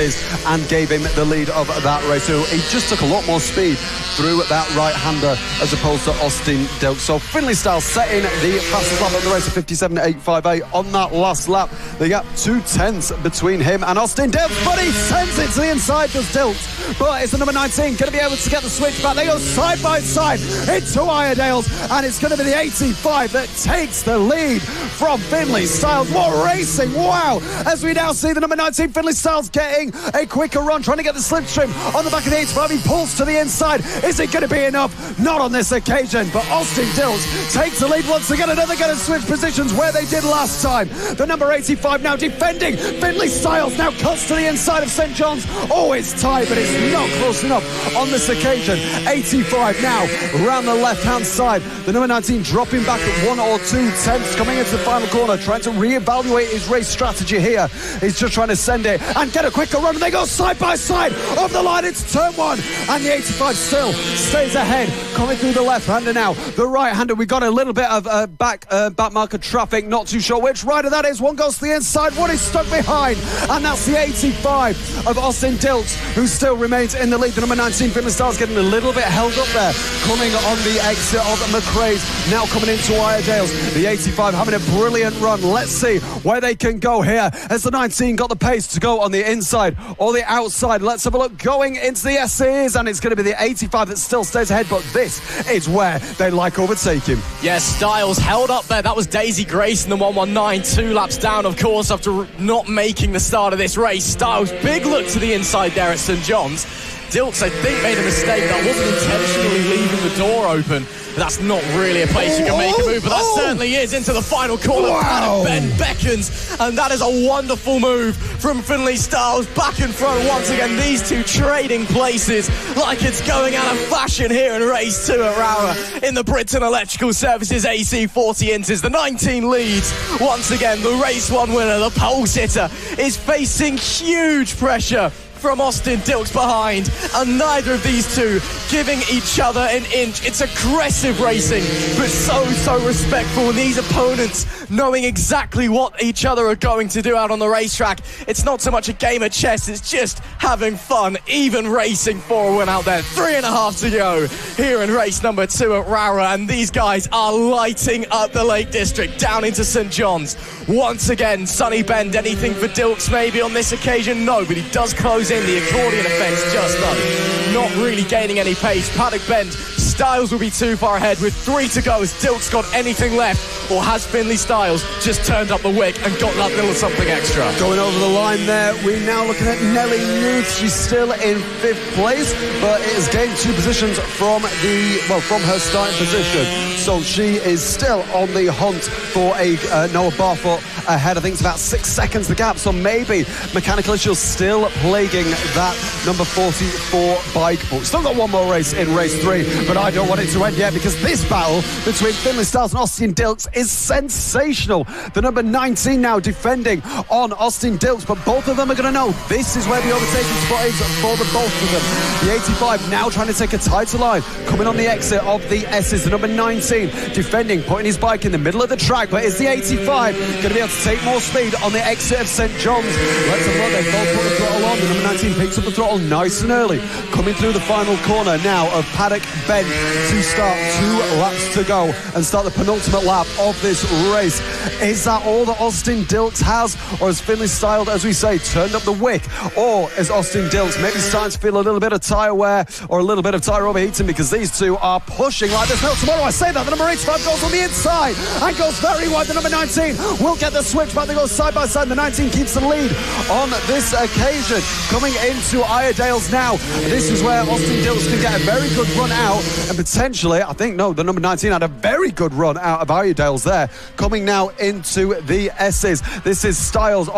[SPEAKER 1] and gave him the lead of that race. So he just took a lot more speed through that right-hander as opposed to Austin Dilks. So Finley Styles setting the fastest lap of the race of 57.858 on that last lap. They got 2/10 between him and Austin Dilks, but he sends it to the inside, does Dilks. But it's the number 19 going to be able to get the switch back. They go side by side into Iredale's, and it's going to be the 85 that takes the lead from Finley Styles. What racing, wow! As we now see the number 19 Finley Styles getting a quicker run, trying to get the slipstream on the back of the 85. He pulls to the inside. Is it going to be enough? Not on this occasion, but Austin Dilks takes the lead once again. Another going to switch positions where they did last time. The number 85 now defending. Finley Styles now cuts to the inside of St John's. Oh, it's tight, but it's not close enough on this occasion. 85 now around the left-hand side. The number 19 dropping back at 1 or 2 tenths, coming into the final corner, trying to re-evaluate his race strategy here. He's just trying to send it and get a quicker run, and they go side by side of the line. It's turn 1, and the 85 still stays ahead, coming through the left-hander now. The right-hander, we got a little bit of back marker traffic, not too sure which rider that is. One goes to the inside, one is stuck behind, and that's the 85 of Austin Dilks, who still remains in the lead. The number 19 Finley Styles getting a little bit held up there, coming on the exit of McRae's, now coming into Iredale's. The 85 having a brilliant run. Let's see where they can go here, as the 19 got the pace to go on the inside or the outside. Let's have a look going into the SCs, and it's going to be the 85 that still stays ahead, but this is where they like overtake him.
[SPEAKER 2] Yes, Styles held up there. That was Daisy Grayson, the 119, 2 laps down, of course, after not making the start of this race. Styles, big look to the inside there at St John's. Dilks, I think, made a mistake. That wasn't intentionally leaving the door open. That's not really a place you can make a move, but that certainly is into the final corner.
[SPEAKER 1] Wow.
[SPEAKER 2] Ben beckons, and that is a wonderful move from Finley Styles. Back in front once again. These two trading places like it's going out of fashion here in race 2 at Rowrah in the Britain Electrical Services AC 40 Inters. The 19 leads. Once again, the race 1 winner, the pole sitter, is facing huge pressure from Austin Dilks behind, and neither of these two giving each other an inch. It's aggressive racing, but so respectful, and these opponents knowing exactly what each other are going to do out on the racetrack. It's not so much a game of chess, it's just having fun, even racing for a win out there. 3.5 to go here in race number 2 at Rowrah, and these guys are lighting up the Lake District down into St John's. Once again, Sunny Bend, anything for Dilks maybe on this occasion? No, but he does close in the accordion effects just though. Not really gaining any pace. Paddock Bend, Styles will be too far ahead with 3 to go. Has Dilks got anything left, or has Finley Styles just turned up the wick and got that little something extra?
[SPEAKER 1] Going over the line there, we're now looking at Nelly Newth. She's still in 5th place, but it has gained 2 positions from her starting position. So she is still on the hunt for a Noah Barfoot ahead. I think it's about 6 seconds the gap, so maybe mechanical issues still plaguing that number 44 bike. But we've still got one more race in race 3, but I don't want it to end yet, because this battle between Finley Styles and Austin Dilks is sensational. The number 19 now defending on Austin Dilks, but both of them are going to know this is where the overtaking spot is for the both of them. The 85 now trying to take a tighter line, coming on the exit of the S's. The number 19 defending, putting his bike in the middle of the track, but is the 85 going to be able to take more speed on the exit of St John's? Let's have a look. They both put the throttle on. The number 19 picks up the throttle nice and early, coming through the final corner now of Paddock Bend to start. 2 laps to go and start the penultimate lap of this race. Is that all that Austin Dilks has, or has Finley Styles, as we say, turned up the wick? Or is Austin Dilks maybe starting to feel a little bit of tyre wear or a little bit of tyre overheating, because these two are pushing like there's no tomorrow? I say that the number 85 goes on the inside and goes very wide. The number 19 will get the switch back. They go side by side. The 19 keeps the lead on this occasion. Coming into Iredale's now. This is where Austin Dilks can get a very good run out, and potentially, the number 19 had a very good run out of Iredale's there. Coming now into the S's. This is Styles,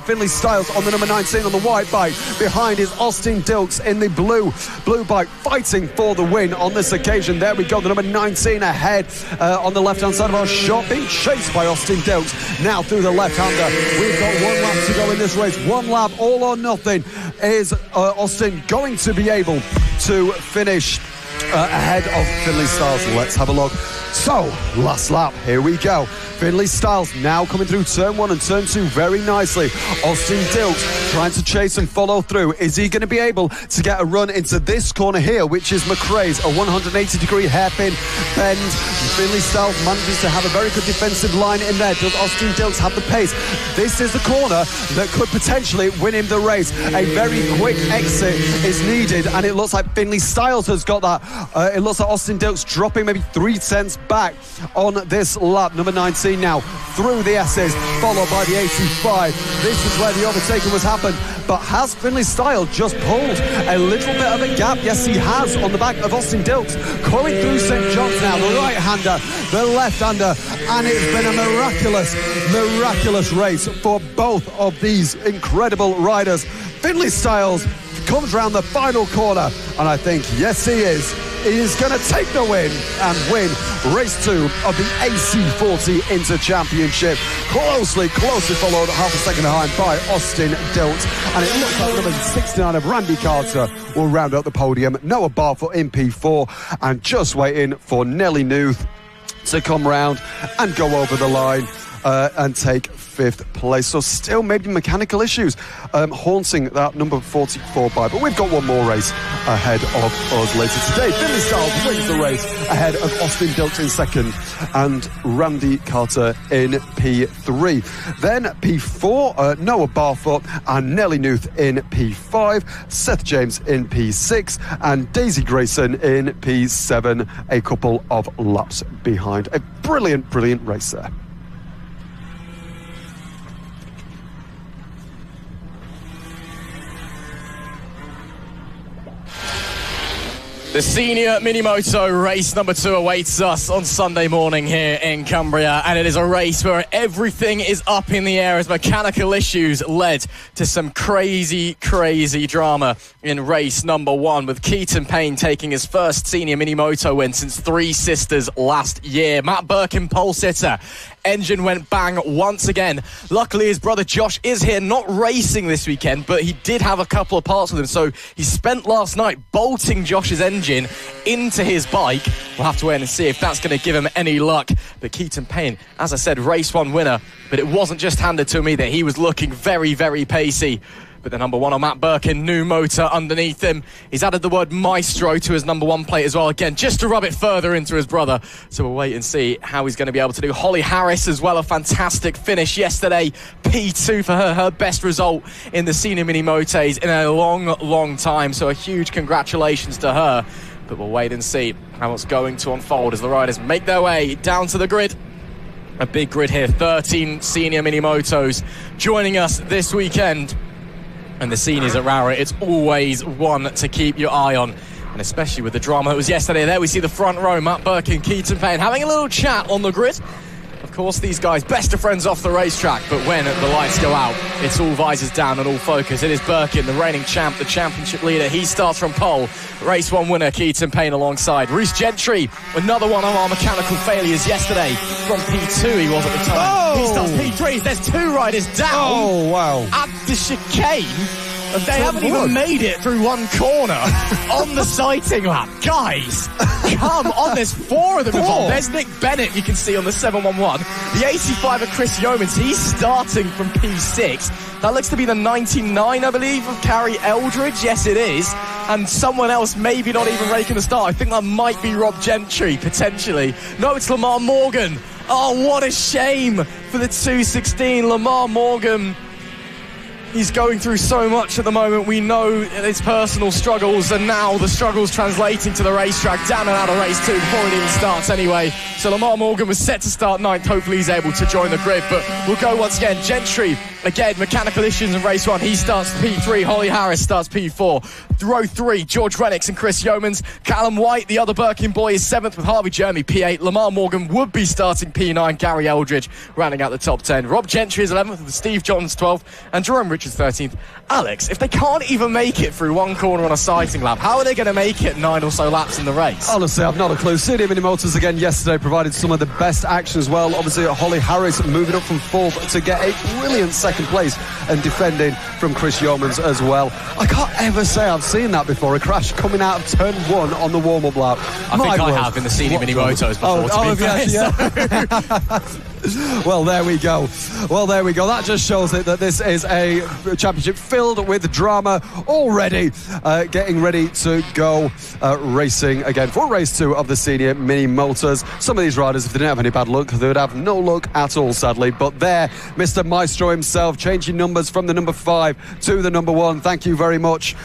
[SPEAKER 1] Finley Styles on the number 19 on the white bike. Behind is Austin Dilks in the blue bike, fighting for the win on this occasion. There we go. The number 19 ahead on the left-hand side of our shot, being chased by Austin Dilks. Now through the left-hander. We've got 1 lap to go in this race. 1 lap, all or nothing. Is Austin going to be able to finish ahead of Finley Styles? Let's have a look. So, last lap, here we go. Finley Styles now coming through turn 1 and turn 2 very nicely. Austin Dilks trying to chase and follow through. Is he going to be able to get a run into this corner here, which is McRae's, a 180-degree hairpin bend? Finley Styles manages to have a very good defensive line in there. Does Austin Dilks have the pace? This is the corner that could potentially win him the race. A very quick exit is needed, and it looks like Finley Styles has got that. It looks like Austin Dilks dropping maybe 3 tenths back on this lap. Number 19 now through the S's, followed by the 85. This is where the overtaking was happened, but has Finley Styles just pulled a little bit of a gap? Yes, he has, on the back of Austin Dilks. Going through St John's now, the right-hander, the left-hander, and it's been a miraculous race for both of these incredible riders. Finley Styles comes round the final corner, and I think, yes, he is going to take the win and win race 2 of the AC40 Inter Championship. Closely followed half a second behind by Austin Dilks, and it looks like number 69 of Randy Carter will round out the podium. Noah Barfoot in P4, and just waiting for Nelly Newth to come round and go over the line and take 5th place. So still maybe mechanical issues haunting that number 44 bike. But we've got one more race ahead of us later today. Finley Styles wins the race ahead of Austin Dilks in 2nd and Randy Carter in P3. Then P4, Noah Barfoot and Nelly Newth in P5, Seth James in P6 and Daisy Grayson in P7, a couple of laps behind. A brilliant race there.
[SPEAKER 2] The senior mini-moto race number 2 awaits us on Sunday morning here in Cumbria, and it is a race where everything is up in the air as mechanical issues led to some crazy drama in race number 1, with Keaton Payne taking his first senior mini-moto win since Three Sisters last year. Matt Birkin pole sitter. Engine went bang once again. Luckily, his brother Josh is here, not racing this weekend, but he did have a couple of parts with him, so he spent last night bolting Josh's engine into his bike. We'll have to wait and see if that's going to give him any luck. But Keaton Payne, as I said, race 1 winner, but it wasn't just handed to me that he was looking very pacey. But the number 1 on Matt Birkin, new motor underneath him. He's added the word maestro to his number 1 plate as well, again, just to rub it further into his brother. So we'll wait and see how he's going to be able to do. Holly Harris as well, a fantastic finish yesterday. P2 for her best result in the senior mini-motos in a long time. So a huge congratulations to her. But we'll wait and see how it's going to unfold as the riders make their way down to the grid. A big grid here, 13 senior mini-motos joining us this weekend. And the seniors at Rowrah, it's always one to keep your eye on. And especially with the drama that was yesterday. There we see the front row, Matt Birkin, Keaton Payne, having a little chat on the grid. Of course, these guys, best of friends off the racetrack, but when the lights go out, it's all visors down and all focus. It is Birkin, the reigning champ, the championship leader. He starts from pole. Race 1 winner, Keaton Payne alongside. Reece Gentry, another one of our mechanical failures yesterday. From P2 he was at the time.
[SPEAKER 1] Oh!
[SPEAKER 2] He starts P3. There's 2 riders down.
[SPEAKER 1] Oh, wow.
[SPEAKER 2] At the chicane. They haven't even made it through one corner on the sighting lap. Guys, come on, there's 4 of them involved. There's Nick Bennett, you can see on the 711. The 85 of Chris Yeomans, he's starting from P6. That looks to be the 99, I believe, of Carrie Eldridge. Yes, it is. And someone else maybe not even raking the start. I think that might be Rob Gentry, potentially. No, it's Lamar Morgan. Oh, what a shame for the 216. Lamar Morgan, he's going through so much at the moment. We know his personal struggles, and now the struggles translating to the racetrack, down and out of race 2 before it even starts anyway. So Lamar Morgan was set to start 9th. Hopefully he's able to join the grid, but we'll go once again. Gentry, again, mechanical issues in race 1. He starts P3. Holly Harris starts P4. Row 3, George Rennicks and Chris Yeomans. Callum White, the other Birkin boy, is 7th with Harvey Jeremy, P8. Lamar Morgan would be starting P9. Gary Eldridge rounding out the top 10. Rob Gentry is 11th with Steve Johns 12th, and Jerome Richards 13th. Alex, if they can't even make it through one corner on a sighting lap, how are they going to make it 9 or so laps in the race?
[SPEAKER 1] Honestly, I've not a clue. Senior Mini Motors again yesterday provided some of the best action as well. Obviously, Holly Harris moving up from 4th to get a brilliant 2nd place and defending from Chris Yeomans as well. I can't ever say I've seen that before, a crash coming out of turn 1 on the warm-up lap.
[SPEAKER 2] I think I have in the senior mini motos before.
[SPEAKER 1] Well, there we go. That just shows it that this is a championship filled with drama already. Getting ready to go racing again for race 2 of the senior mini motors. Some of these riders, if they didn't have any bad luck, they would have no luck at all, sadly. But there, Mr. Maestro himself, changing numbers from the number 5 to the number 1. Thank you very much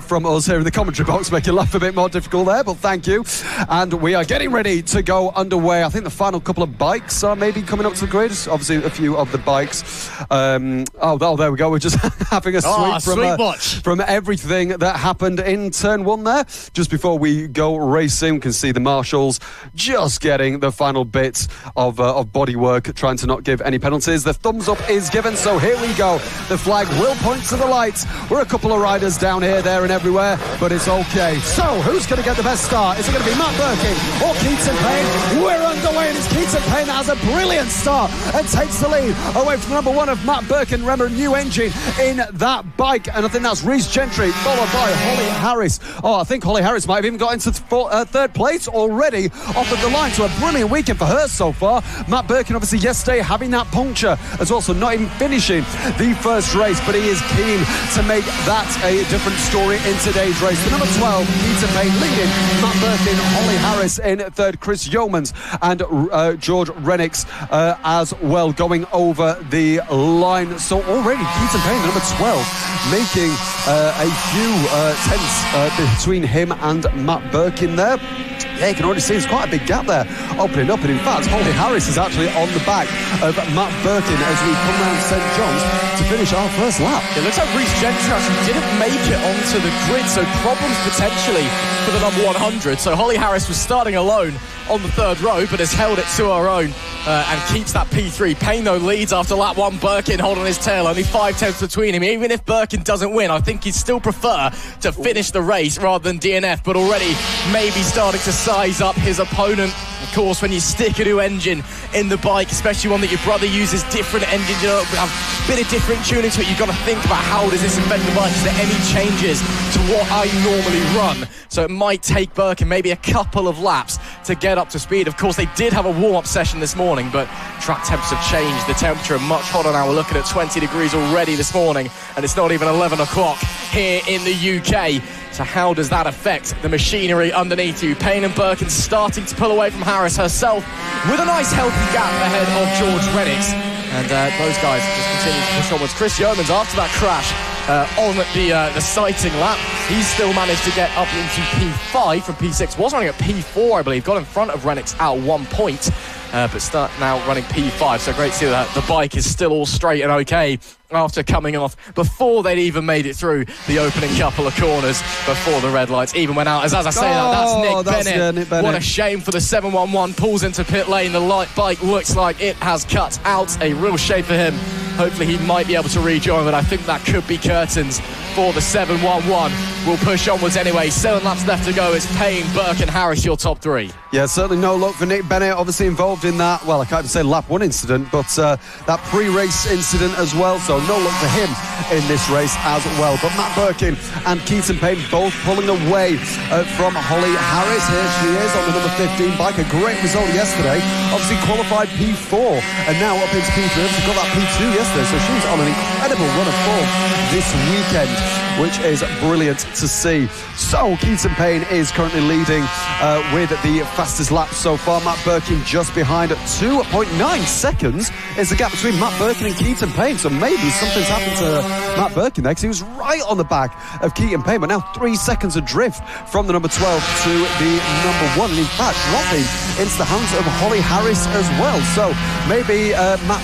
[SPEAKER 1] from us here in the commentary box. Making life a bit more difficult there, but thank you. And we are getting ready to go underway. I think the final couple of bikes are maybe coming up to the grid. Obviously, a few of the bikes. There we go. We're just having a sweep from everything that happened in turn 1 there. Just before we go racing, we can see the marshals just getting the final bits of bodywork, trying to not give any penalties. The thumbs up is given, so here we go. The flag will point to the lights. We're a couple of riders down here, there and everywhere, but it's okay. So, who's going to get the best start? Is it going to be Matt Birkin or Keaton Payne? We're underway, and it's Keaton Payne that has a brilliant start and takes the lead away from number 1 of Matt Birkin. Remember, new engine in that bike, and I think that's Reece Gentry, followed by Holly Harris. I think Holly Harris might have even got into 3rd place already off of the line, so a brilliant weekend for her so far. Matt Birkin, obviously, yesterday having that puncture, as also not even finishing the first race, but he is keen to make that a different story in today's race. The number 12, Keaton Payne, leading. Matt Birkin, Holly Harris in 3rd, Chris Yeomans and George Rennicks as well going over the line. So already Keaton Payne, the number 12, making a few tenths between him and Matt Birkin there. Yeah, you can already see there's quite a big gap there opening up. And in fact, Holly Harris is actually on the back of Matt Birkin as we come round St John's to finish our first lap.
[SPEAKER 15] It looks like Reece Gentry actually didn't make it onto the grid, so problems potentially for the number 100. So Holly Harris was starting alone on the third row, but has held it to her own and keeps that P3. Payne, though, leads after lap 1. Birkin holding his tail, only 5 tenths between him. Even if Birkin doesn't win, I think he'd still prefer to finish the race rather than DNF, but already maybe starting to size up his opponent. Of course, when you stick a new engine in the bike, especially one that your brother uses, different engines, you know, have a bit of different tuning to it, you've got to think about how does this affect the bike? Is there any changes to what I normally run? So it might take Birkin maybe a couple of laps to get up to speed. Of course, they did have a warm-up session this morning, but track temps have changed. The temperature much hotter now. We're looking at 20 degrees already this morning, and it's not even 11 o'clock here in the UK. So how does that affect the machinery underneath you? Payne and Birkin starting to pull away from Harris herself with a nice healthy gap ahead of George Rennicks. And those guys just continue to push onwards. Chris Yeomans, after that crash on the sighting lap, he's still managed to get up into P5 from P6. Was running at P4, I believe. Got in front of Rennicks at one point, but start now running P5. So great to see that the bike is still all straight and okay after coming off before they'd even made it through the opening couple of corners before the red lights even went out. As I say that's Nick Bennett. What a shame for the 711. Pulls into pit lane. The light bike looks like it has cut out. A real shame for him. Hopefully he might be able to rejoin, but I think that could be curtains for the 711. We'll push onwards anyway. 7 laps left to go. It's Payne, Birkin, Harris, your top 3.
[SPEAKER 1] Yeah, certainly no luck for Nick Bennett, obviously involved in that, well, I can't even say lap 1 incident, but that pre-race incident as well, so no luck for him in this race as well. But Matt Birkin and Keaton Payne both pulling away from Holly Harris. Here she is on the number 15 bike. A great result yesterday. Obviously qualified P4 and now up into P3. She got that P2 yesterday, so she's on an incredible run of form this weekend, which is brilliant to see. So Keaton Payne is currently leading with the fastest lap so far. Matt Birkin just behind at 2.9 seconds is the gap between Matt Birkin and Keaton Payne. So maybe something's happened to Matt Birkin there, because he was right on the back of Keaton Payne, but now 3 seconds adrift from the number 12 to the number 1, and in fact dropping into the hands of Holly Harris as well. So maybe Matt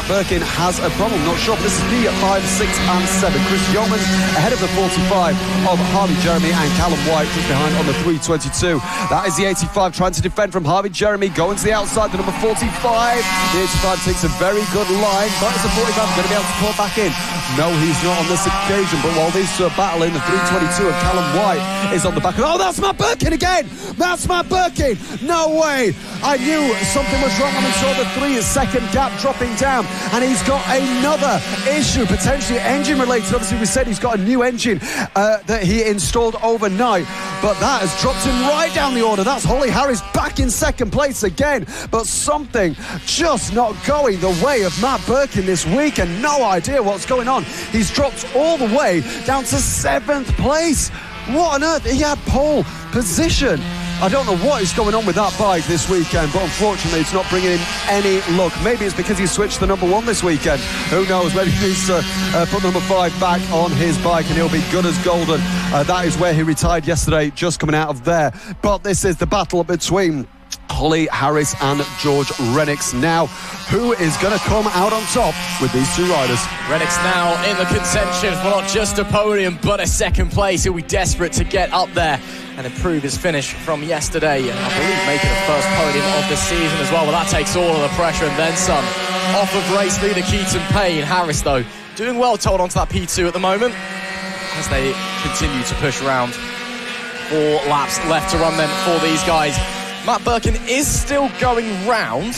[SPEAKER 1] Birkin has a problem, not sure. But this is P5, 6 and 7. Chris Yeomans ahead of the 45 of Harvey Jeremy, and Callum White just behind on the 322. That is the 85 trying to defend from Harvey Jeremy, going to the outside, the number 45. The 85 takes a very good line, but is the 45 going to be able to pull back in? No, he's not on this occasion. But while these two are battling, the 322 of Callum White is on the back. Oh, that's Matt Birkin again! That's Matt Birkin! No way! I knew something was wrong when I saw the 3-second gap dropping down, and he's got another issue, potentially engine related. Obviously we said he's got a new engine that he installed overnight, but that has dropped him right down the order. That's Holly Harris back in second place again, but something just not going the way of Matt Birkin this week, and no idea what's going on. He's dropped all the way down to 7th place. What on earth? He had pole position. I don't know what is going on with that bike this weekend, but unfortunately it's not bringing him any luck. Maybe it's because he switched to number 1 this weekend. Who knows? Maybe he needs to put number 5 back on his bike and he'll be good as golden. That is where he retired yesterday, just coming out of there. But this is the battle between Holly Harris and George Rennicks. Now, who is going to come out on top with these two riders?
[SPEAKER 15] Rennicks now in the contention for not just a podium, but a second place. He'll be desperate to get up there and improve his finish from yesterday, and I believe making the first podium of the season as well. Well, that takes all of the pressure and then some off of race leader Keaton Payne. Harris, though, doing well to hold on to that P2 at the moment as they continue to push around. 4 laps left to run then for these guys. Matt Birkin is still going round.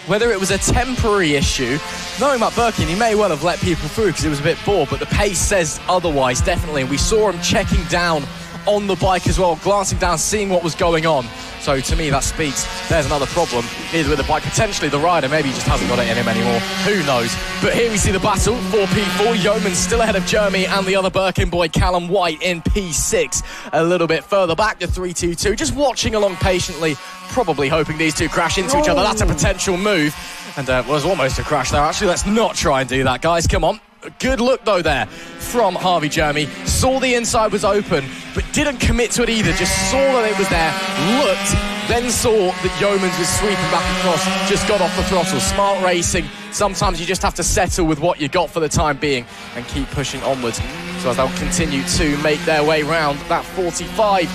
[SPEAKER 15] Whether it was a temporary issue, knowing Matt Birkin, he may well have let people through because it was a bit bored, but the pace says otherwise, definitely. We saw him checking down on the bike as well, glancing down, seeing what was going on. So to me, that speaks, there's another problem, either with the bike, potentially the rider, maybe he just hasn't got it in him anymore. Who knows? But here we see the battle for P4. Yeoman still ahead of Jeremy and the other Birkin boy, Callum White, in P6. A little bit further back, the 322, just watching along patiently, probably hoping these two crash into each other. That's a potential move. And was almost a crash there, actually. Let's not try and do that, guys. Come on. Good look, though, there from Harvey Jeremy. Saw the inside was open, but didn't commit to it either. Just saw that it was there, looked, then saw that Yeomans was sweeping back across, just got off the throttle. Smart racing. Sometimes you just have to settle with what you got for the time being and keep pushing onwards. So as they'll continue to make their way round that 45,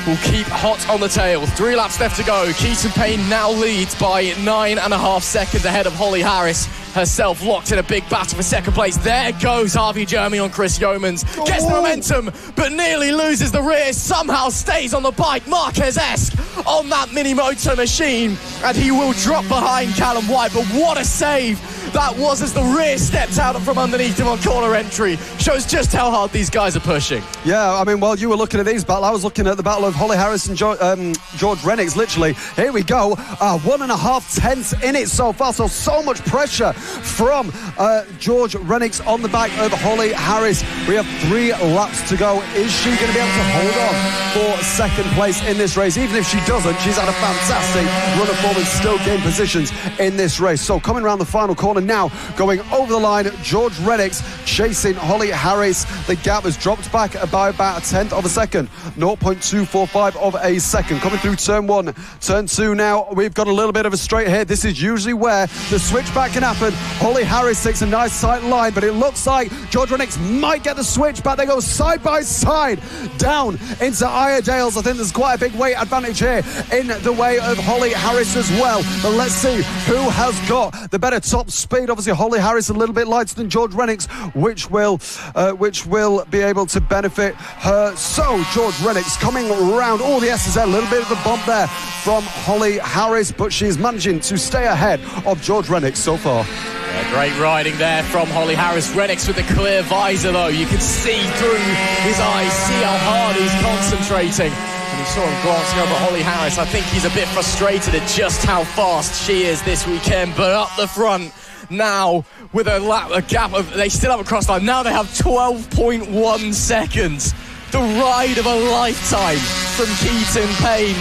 [SPEAKER 15] will keep hot on the tail. 3 laps left to go. Keaton Payne now leads by 9.5 seconds ahead of Holly Harris. Herself locked in a big battle for second place. There goes Harvey Jeremy on Chris Yeomans. Gets the momentum, but nearly loses the rear. Somehow stays on the bike. Marquez-esque on that mini-moto machine. And he will drop behind Callum White. But what a save that was as the rear stepped out from underneath him on corner entry. Shows just how hard these guys are pushing.
[SPEAKER 1] Yeah, I mean, while you were looking at these battles, I was looking at the battle of Holly Harris and George Rennicks, literally. Here we go. 1.5 tenths in it so far, so much pressure from George Rennicks on the back of Holly Harris. We have 3 laps to go. Is she going to be able to hold on for second place in this race? Even if she doesn't, she's had a fantastic run of form and still gained positions in this race. So coming around the final corner now, going over the line, George Rennicks chasing Holly Harris. The gap has dropped back by about 1/10 of a second, 0.245 of a second. Coming through turn 1, turn 2 now, we've got a little bit of a straight here. This is usually where the switchback can happen. Holly Harris takes a nice tight line, but it looks like George Rennicks might get the switch back. They go side by side down into Iredales. I think there's quite a big weight advantage here in the way of Holly Harris as well. But let's see who has got the better top speed. Obviously Holly Harris a little bit lighter than George Rennicks, which will be able to benefit her. So George Rennicks coming round. All the S's there, a little bit of a bump there from Holly Harris, but she's managing to stay ahead of George Rennicks so far.
[SPEAKER 15] Yeah, great riding there from Holly Harris. Rennicks with the clear visor, though. You can see through his eyes, see how hard he's concentrating. And you saw him glancing over Holly Harris. I think he's a bit frustrated at just how fast she is this weekend. But up the front now with a gap of, they still haven't crossed line. Now they have 12.1 seconds. The ride of a lifetime from Keaton Payne.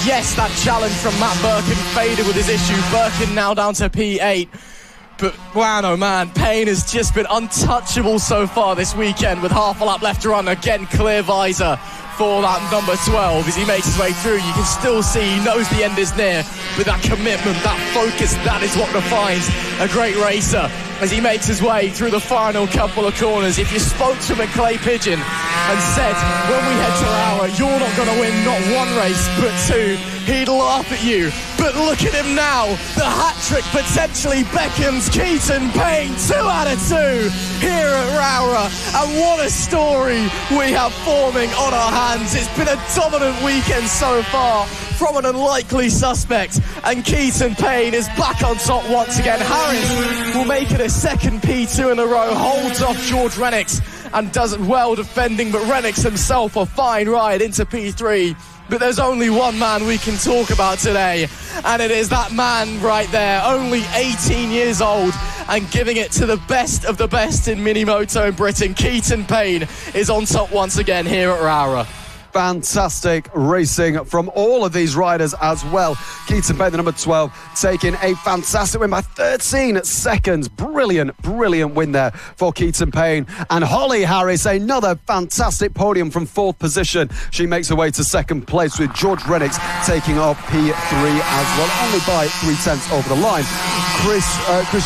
[SPEAKER 15] Yes, that challenge from Matt Birkin faded with his issue. Birkin now down to P8. But man, oh man, Payne has just been untouchable so far this weekend with half a lap left to run. Again, clear visor for that number 12 as he makes his way through. You can still see he knows the end is near, but that commitment, that focus, that is what defines a great racer as he makes his way through the final couple of corners. If you spoke to him at Clay Pigeon and said, when we head to Rowrah, you're not going to win not 1 race but 2, he'd laugh at you. But look at him now. The hat-trick potentially beckons Keaton Payne. 2 out of 2 here at Rowrah. And what a story we have forming on our hands. It's been a dominant weekend so far from an unlikely suspect. And Keaton Payne is back on top once again. Harris will make it a second P2 in a row. Holds off George Rennicks and does it well defending. But Rennicks himself a fine ride into P3. But there's only one man we can talk about today, and it is that man right there, only 18 years old, and giving it to the best of the best in mini-moto in Britain. Keaton Payne is on top once again here at Rowrah.
[SPEAKER 1] Fantastic racing from all of these riders as well. Keaton Payne, the number 12, taking a fantastic win by 13 seconds. Brilliant win there for Keaton Payne. And Holly Harris, another fantastic podium from 4th position. She makes her way to 2nd place with George Rennicks taking off P3 as well, only by 3/10 over the line. Chris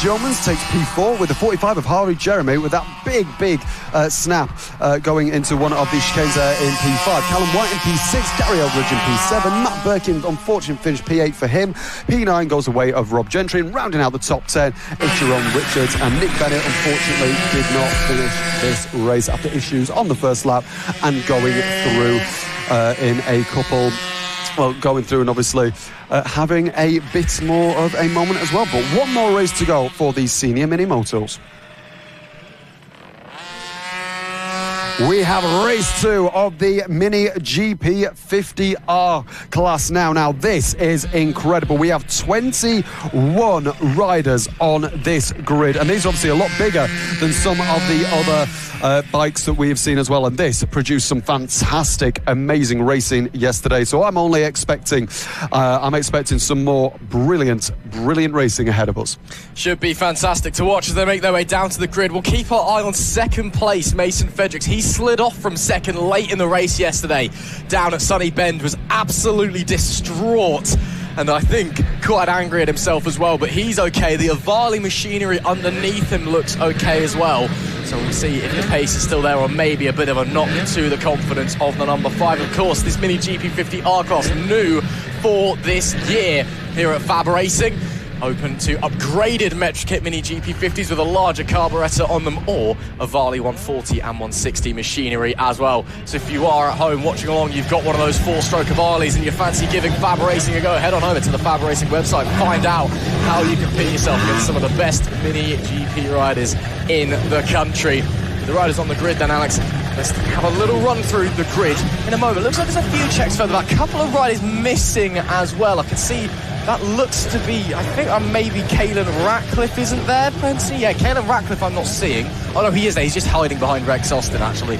[SPEAKER 1] Yeomans takes P4 with the 45 of Harvey Jeremy with that big snap going into one of the chicanes in P5. Callum White in P6, Gary Eldridge in P7, Matt Birkin, unfortunate finish P8 for him. P9 goes away of Rob Gentry, and rounding out the top 10 is Jerome Richards, and Nick Bennett unfortunately did not finish this race after issues on the first lap and going through in a couple, well, going through and obviously having a bit more of a moment as well. But one more race to go for these senior mini-motos. We have race 2 of the Mini GP 50R class now. Now, this is incredible. We have 21 riders on this grid, and these are obviously a lot bigger than some of the other bikes that we have seen as well. And this produced some fantastic, amazing racing yesterday. So I'm only expecting, some more brilliant racing ahead of us.
[SPEAKER 15] Should be fantastic to watch as they make their way down to the grid. We'll keep our eye on second place, Mason Fredericks. He slid off from second late in the race yesterday. Down at Sunny Bend, was absolutely distraught, and I think quite angry at himself as well, but he's okay. The Avali machinery underneath him looks okay as well. So we'll see if the pace is still there, or maybe a bit of a knock to the confidence of the number 5. Of course, this Mini GP50R class new for this year here at FAB-Racing. Open to upgraded Metrokit Mini GP50s with a larger carburettor on them, or a Varley 140 and 160 machinery as well. So if you are at home watching along, you've got one of those 4-stroke Varleys and you fancy giving FAB-Racing a go, head on over to the FAB-Racing website, find out how you can pit yourself against some of the best Mini GP riders in the country. The riders on the grid then, Alex. Let's have a little run through the grid in a moment. Looks like there's a few checks further back. A couple of riders missing as well. I can see that looks to be, I think maybe Caelan Ratcliffe isn't there, Fancy? Yeah, Caelan Ratcliffe I'm not seeing. Oh no, he is there. He's just hiding behind Rex Austin, actually.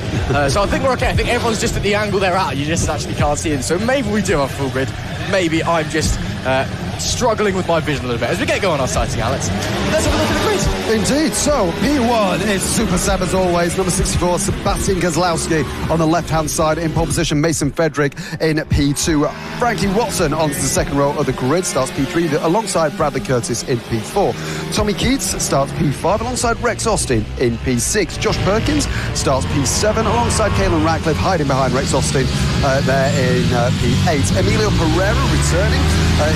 [SPEAKER 15] So I think we're okay. I think everyone's just at the angle they're at. You just actually can't see him. So maybe we do have full grid. Maybe I'm just struggling with my vision a little bit. As we get going on sighting, Alex, let's have a look at the grid.
[SPEAKER 1] Indeed. So P1 is Super Seb as always. Number 64, Sebastian Kozlowski on the left-hand side. In pole position, Mason Frederick in P2. Frankie Watson onto the second row of the grid, starts P3 alongside Bradley Curtis in P4. Tommy Keats starts P5 alongside Rex Austin in P6. Josh Perkins starts P7 alongside Caelan Ratcliffe, hiding behind Rex Austin there in P8. Emilio Pereira returning.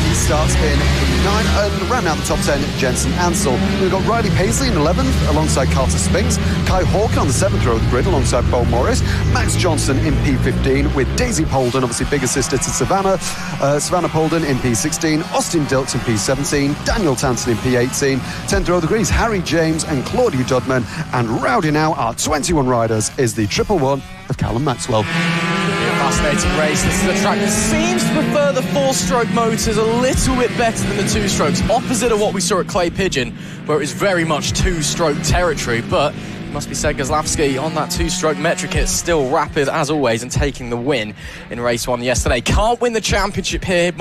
[SPEAKER 1] He starts in P9, and round out the top 10, Jensen Ansell. We've got Riley Paisley in 11th alongside Carter Spinks. Kai Hawke on the 7th row of the grid alongside Bo Morris. Max Johnson in P15 with Daisy Polden, obviously bigger sister to Savannah. Savannah Polden in P16. Austin Dilts in P17. Daniel Tanson in P18. 10th row of the grid is Harry James and Claudia Dudman. And rounding out our 21 riders is the 111 of Callum Maxwell.
[SPEAKER 15] Fascinating race. This is a track that seems to prefer the 4-stroke motors a little bit better than the 2-strokes, opposite of what we saw at Clay Pigeon, where it was very much 2-stroke territory. But it must be said, Kozlowski on that 2-stroke Metrokit, still rapid as always and taking the win in race 1 yesterday. Can't win the championship here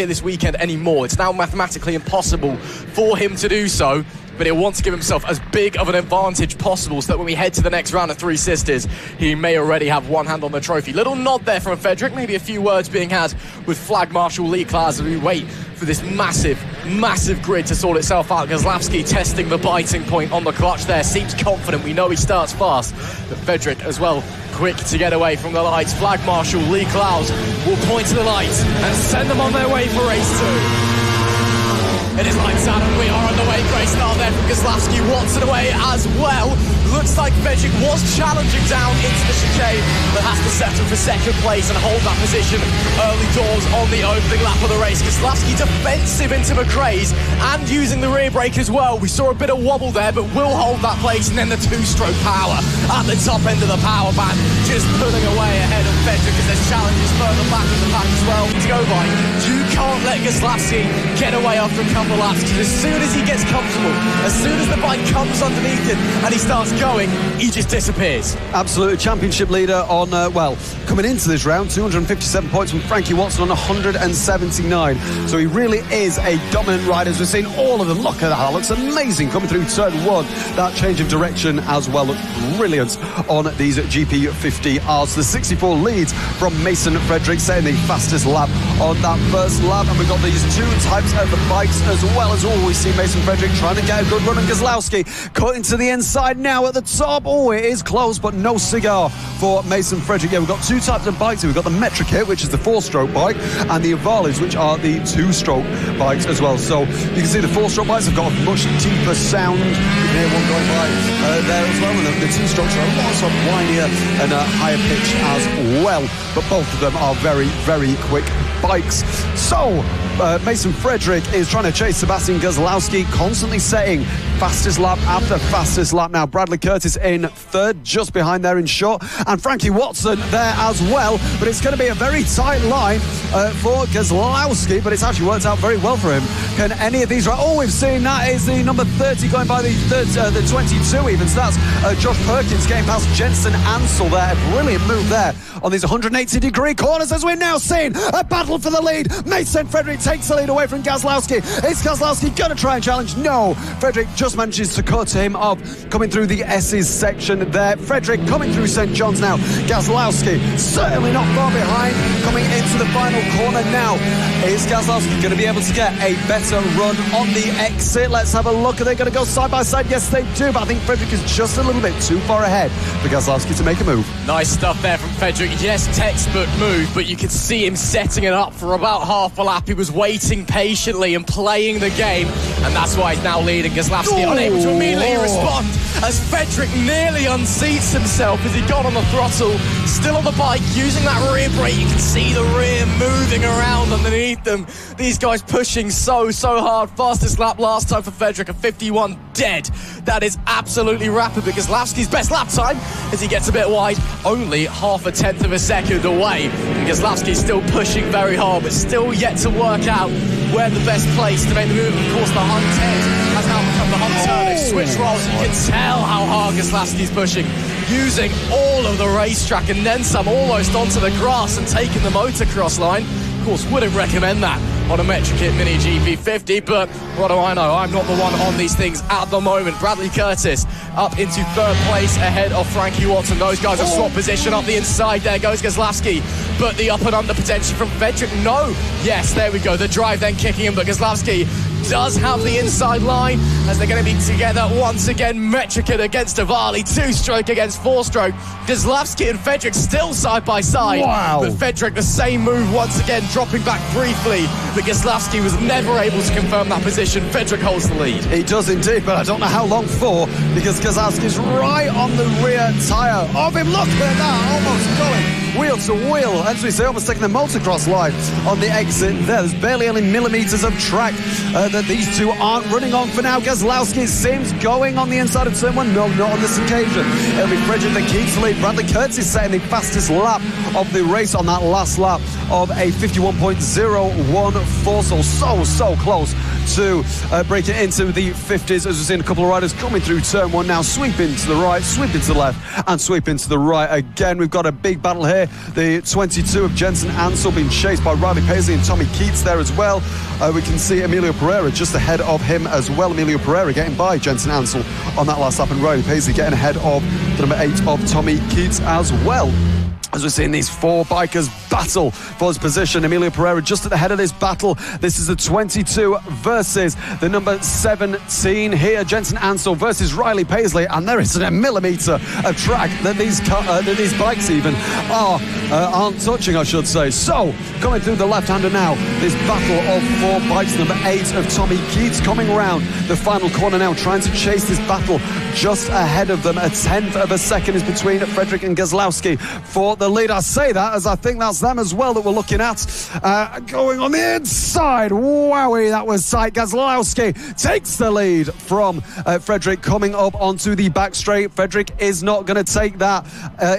[SPEAKER 15] this weekend anymore. It's now mathematically impossible for him to do so, but he'll want to give himself as big of an advantage possible so that when we head to the next round of Three Sisters, he may already have one hand on the trophy. Little nod there from Frederick, maybe a few words being had with Flag Marshal Lee Klaas as we wait for this massive grid to sort itself out. Kozlowski testing the biting point on the clutch there, seems confident. We know he starts fast, but Frederick as well, quick to get away from the lights. Flag Marshal Lee Klaus will point to the lights and send them on their way for race 2. It is lights out and we are on the way. Great start there from Kozlowski. Watson away as well. Looks like Frederick was challenging down into the chicane, but has to settle for second place and hold that position early doors on the opening lap of the race. Kozlowski defensive into McRae's and using the rear brake as well. We saw a bit of wobble there, but will hold that place. And then the 2-stroke power at the top end of the power band, just pulling away ahead of Frederick as there's challenges further back in the pack as well to go by. You can't let Kozlowski get away after a couple of laps, because as soon as he gets comfortable, as soon as the bike comes underneath him and he starts going, he just disappears.
[SPEAKER 1] Absolute championship leader on, coming into this round, 257 points from Frankie Watson on 179. So he really is a dominant rider, as we've seen all of them. Look at that, looks amazing coming through turn 1. That change of direction as well looks brilliant on these GP50Rs. The 64 leads from Mason Frederick, setting the fastest lap on that first lap. And we've got these 2 types of the bikes as well as always. See Mason Frederick trying to get a good run, and Kozlowski cutting to the inside now at the top. Oh, it is close, but no cigar for Mason Frederick. Yeah, we've got 2 types of bikes here. We've got the Metrokit, which is the 4-stroke bike, and the Avalis, which are the 2-stroke bikes as well. So you can see the 4-stroke bikes have got a much deeper sound. You can hear one going by there as well, and the 2-strokes are a lot sort of whinier and a higher pitch as well. But both of them are very, very quick bikes. So Mason Frederick is trying to chase Sebastian Kozlowski, constantly setting fastest lap after fastest lap. Now Bradley Curtis in third, just behind there in short, and Frankie Watson there as well. But it's going to be a very tight line for Kozlowski, but it's actually worked out very well for him. Can any of these... all we've seen, that is the number 30 going by the 22 even. So that's Josh Perkins getting past Jensen Ansel there. A brilliant move there on these 180-degree corners, as we're now seeing a battle for the lead. Mason Frederick takes the lead away from Kozlowski. Is Kozlowski going to try and challenge? No. Frederick just manages to cut him off, coming through the S's section there. Frederick coming through St. John's now. Kozlowski certainly not far behind, coming into the final corner now. Is Kozlowski going to be able to get a better run on the exit? Let's have a look. Are they going to go side by side? Yes, they do, but I think Frederick is just a little bit too far ahead for Kozlowski to make a move.
[SPEAKER 15] Nice stuff there from Frederick. Yes, textbook move, but you could see him setting it up for about half a lap. He was waiting patiently and playing the game, and that's why he's now leading. Kozlowski unable to immediately respond as Frederick nearly unseats himself as he got on the throttle, still on the bike, using that rear brake. You can see the rear moving around underneath them. These guys pushing so hard. Fastest lap last time for Frederick, a 51 dead. That is absolutely rapid, because Kozlowski's best lap time, as he gets a bit wide, only half a tenth of a second away. Kozlowski's still pushing very hard, but still yet to work out where the best place to make the move. Of course, the Hunt head has now become the Hunt turn. They've switched roles, and you can tell how hard Kozlowski's pushing, using all of the racetrack and then some, almost onto the grass and taking the motocross line. Of course, wouldn't recommend that on a Metrokit Mini GP50, but what do I know? I'm not the one on these things at the moment. Bradley Curtis up into third place ahead of Frankie Watson. Those guys have swapped position up the inside. There goes Kozlowski, but the up and under potential from Frederick. No. Yes, there we go. The drive then kicking him, but Kozlowski does have the inside line, as they're going to be together once again. Metrokit against Avali, 2-stroke against 4-stroke. Kozlowski and Frederick still side by side.
[SPEAKER 1] Wow.
[SPEAKER 15] But Frederick, the same move once again, dropping back briefly. But Kozlowski was never able to confirm that position. Frederick holds the lead.
[SPEAKER 1] He does indeed, but I don't know how long for, because Kozlowski's right on the rear tyre of him. Look at that, almost going wheel to wheel, as we say, almost taking the motocross line on the exit there. There's barely any millimetres of track that these two aren't running on for now. Kozlowski, it seems, going on the inside of turn one. No, not on this occasion. It'll be Frederick that keeps the lead. Bradley Curtis setting the fastest lap of the race on that last lap of a 51.014, so close to break it into the 50s, as we've seen a couple of riders coming through turn one now, sweeping to the right, sweeping to the left, and sweeping to the right again. We've got a big battle here. The 22 of Jensen Ansel being chased by Riley Paisley and Tommy Keats there as well. We can see Emilio Pereira just ahead of him as well. Emilio Pereira getting by Jensen Ansel on that last lap, and Riley Paisley getting ahead of the number 8 of Tommy Keats as well. As we're seeing these four bikers battle for his position. Emilio Pereira just at the head of this battle. This is the 22 versus the number 17 here. Jensen Ansel versus Riley Paisley, and there isn't a millimetre of track that these bikes even aren't touching, I should say. So, coming through the left-hander now, this battle of four bikes. Number 8 of Tommy Keats coming round the final corner now, trying to chase this battle just ahead of them. A tenth of a second is between Frederick and Kozlowski for the lead. I say that as I think that's them as well that we're looking at. Going on the inside. Wowie, that was tight. Kozlowski takes the lead from Frederick coming up onto the back straight. Frederick is not going to take that